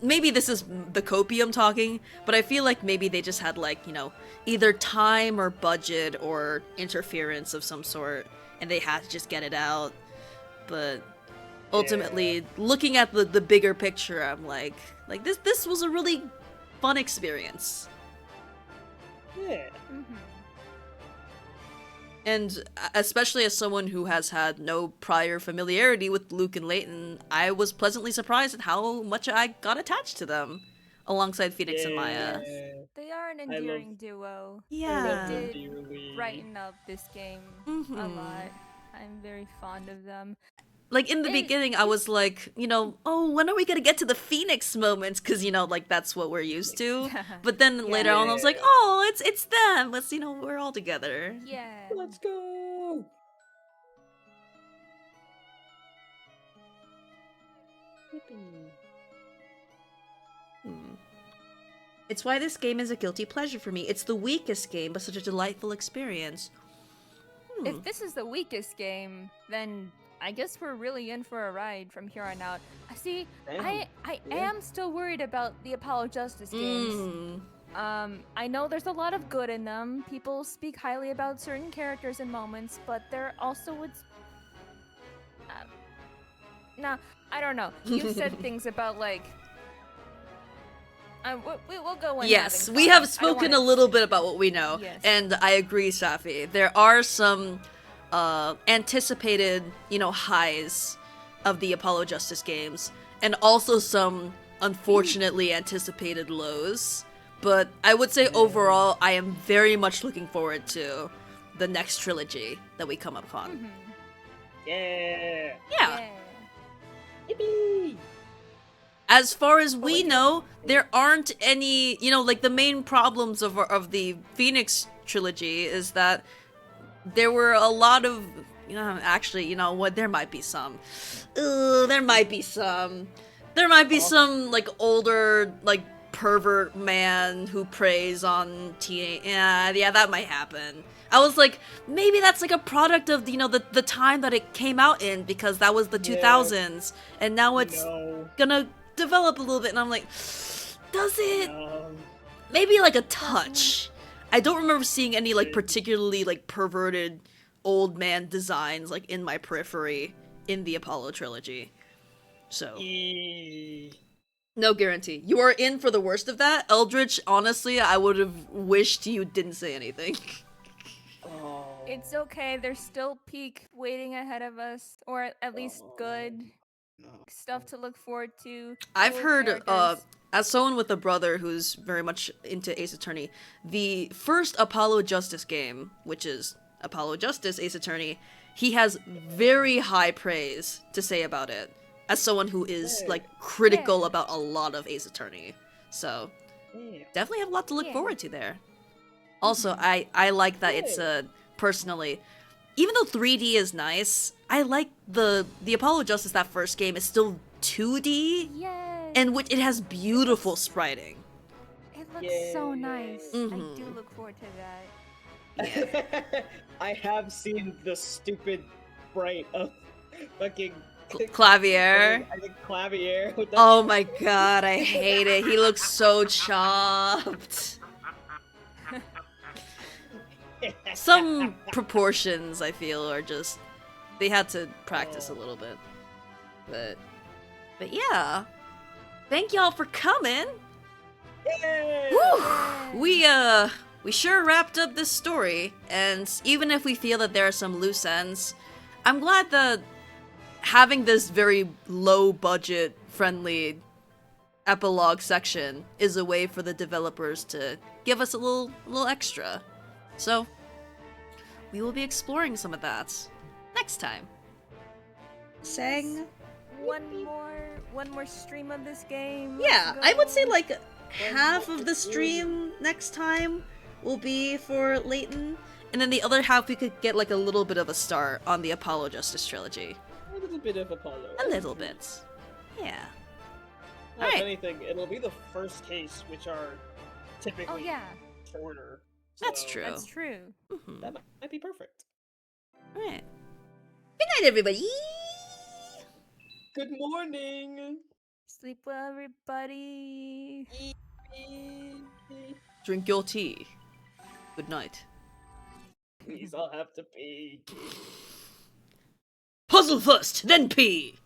maybe this is the copium talking, but I feel like maybe they just had, like, you know, either time or budget or interference of some sort, and they had to just get it out. But ultimately, looking at the bigger picture, I'm like this was a really fun experience. Yeah. And especially as someone who has had no prior familiarity with Luke and Layton, I was pleasantly surprised at how much I got attached to them, alongside Phoenix and Maya. They are an endearing duo. Yeah. They did brighten up this game a lot. I'm very fond of them. Like, in the beginning, I was like, you know, oh, when are we gonna get to the Phoenix moments? Because, you know, like, that's what we're used to. But then later on, I was like, oh, it's them. Let's, you know, we're all together. Yeah. Let's go. It's why this game is a guilty pleasure for me. It's the weakest game, but such a delightful experience. If this is the weakest game, then I guess we're really in for a ride from here on out. See, I am still worried about the Apollo Justice games. I know there's a lot of good in them. People speak highly about certain characters and moments, but there also would... Now, I don't know. You said things about, like... we'll go in. Yes, we have spoken a little bit about what we know, and I agree, Safi. There are some anticipated, you know, highs of the Apollo Justice games, and also some unfortunately anticipated lows. But I would say overall, I am very much looking forward to the next trilogy that we come upon. Yeah. Yippee! As far as we know, there aren't any, you know, like, the main problems of the Phoenix trilogy is that there were a lot of, you know, actually, you know what, there might be some. There might be some, like, older, like, pervert man who preys on teen. Yeah, that might happen. I was like, maybe that's like a product of, you know, the time that it came out in, because that was the 2000s, and now it's gonna develop a little bit, and I'm like, does it? Maybe like a touch. I don't remember seeing any like particularly like perverted old man designs like in my periphery in the Apollo trilogy. So no guarantee. You are in for the worst of that. Eldritch, honestly, I would have wished you didn't say anything. It's okay, there's still peak waiting ahead of us, or at least good stuff to look forward to. I've cool heard, characters. as someone with a brother who's very much into Ace Attorney, the first Apollo Justice game, which is Apollo Justice Ace Attorney, he has very high praise to say about it, as someone who is, like, critical about a lot of Ace Attorney. So, definitely have a lot to look forward to there. Also, I like that it's, personally, even though 3D is nice, I like the Apollo Justice, that first game, is still 2D, and which it has beautiful spriting. It looks so nice. I do look forward to that. I have seen the stupid sprite of fucking Clavier. I think Clavier. Oh my god, I hate it. He looks so chopped. Some proportions, I feel, are just... They had to practice a little bit. But yeah. Thank y'all for coming! Whew! We sure wrapped up this story, and even if we feel that there are some loose ends, I'm glad that having this very low-budget, friendly epilogue section is a way for the developers to give us a little extra. So, we will be exploring some of that next time. Sang? One more stream of this game. Yeah, I would say like half of the stream next time will be for Layton, and then the other half we could get like a little bit of a start on the Apollo Justice trilogy. A little bit of Apollo. A little bit. Yeah. Well, if anything, it'll be the first case, which are typically shorter. So That's true. That's true. That might be perfect. Alright. Good night, everybody! Good morning! Sleep well, everybody. Drink your tea. Good night. Please, I'll have to pee. Puzzle first, then pee!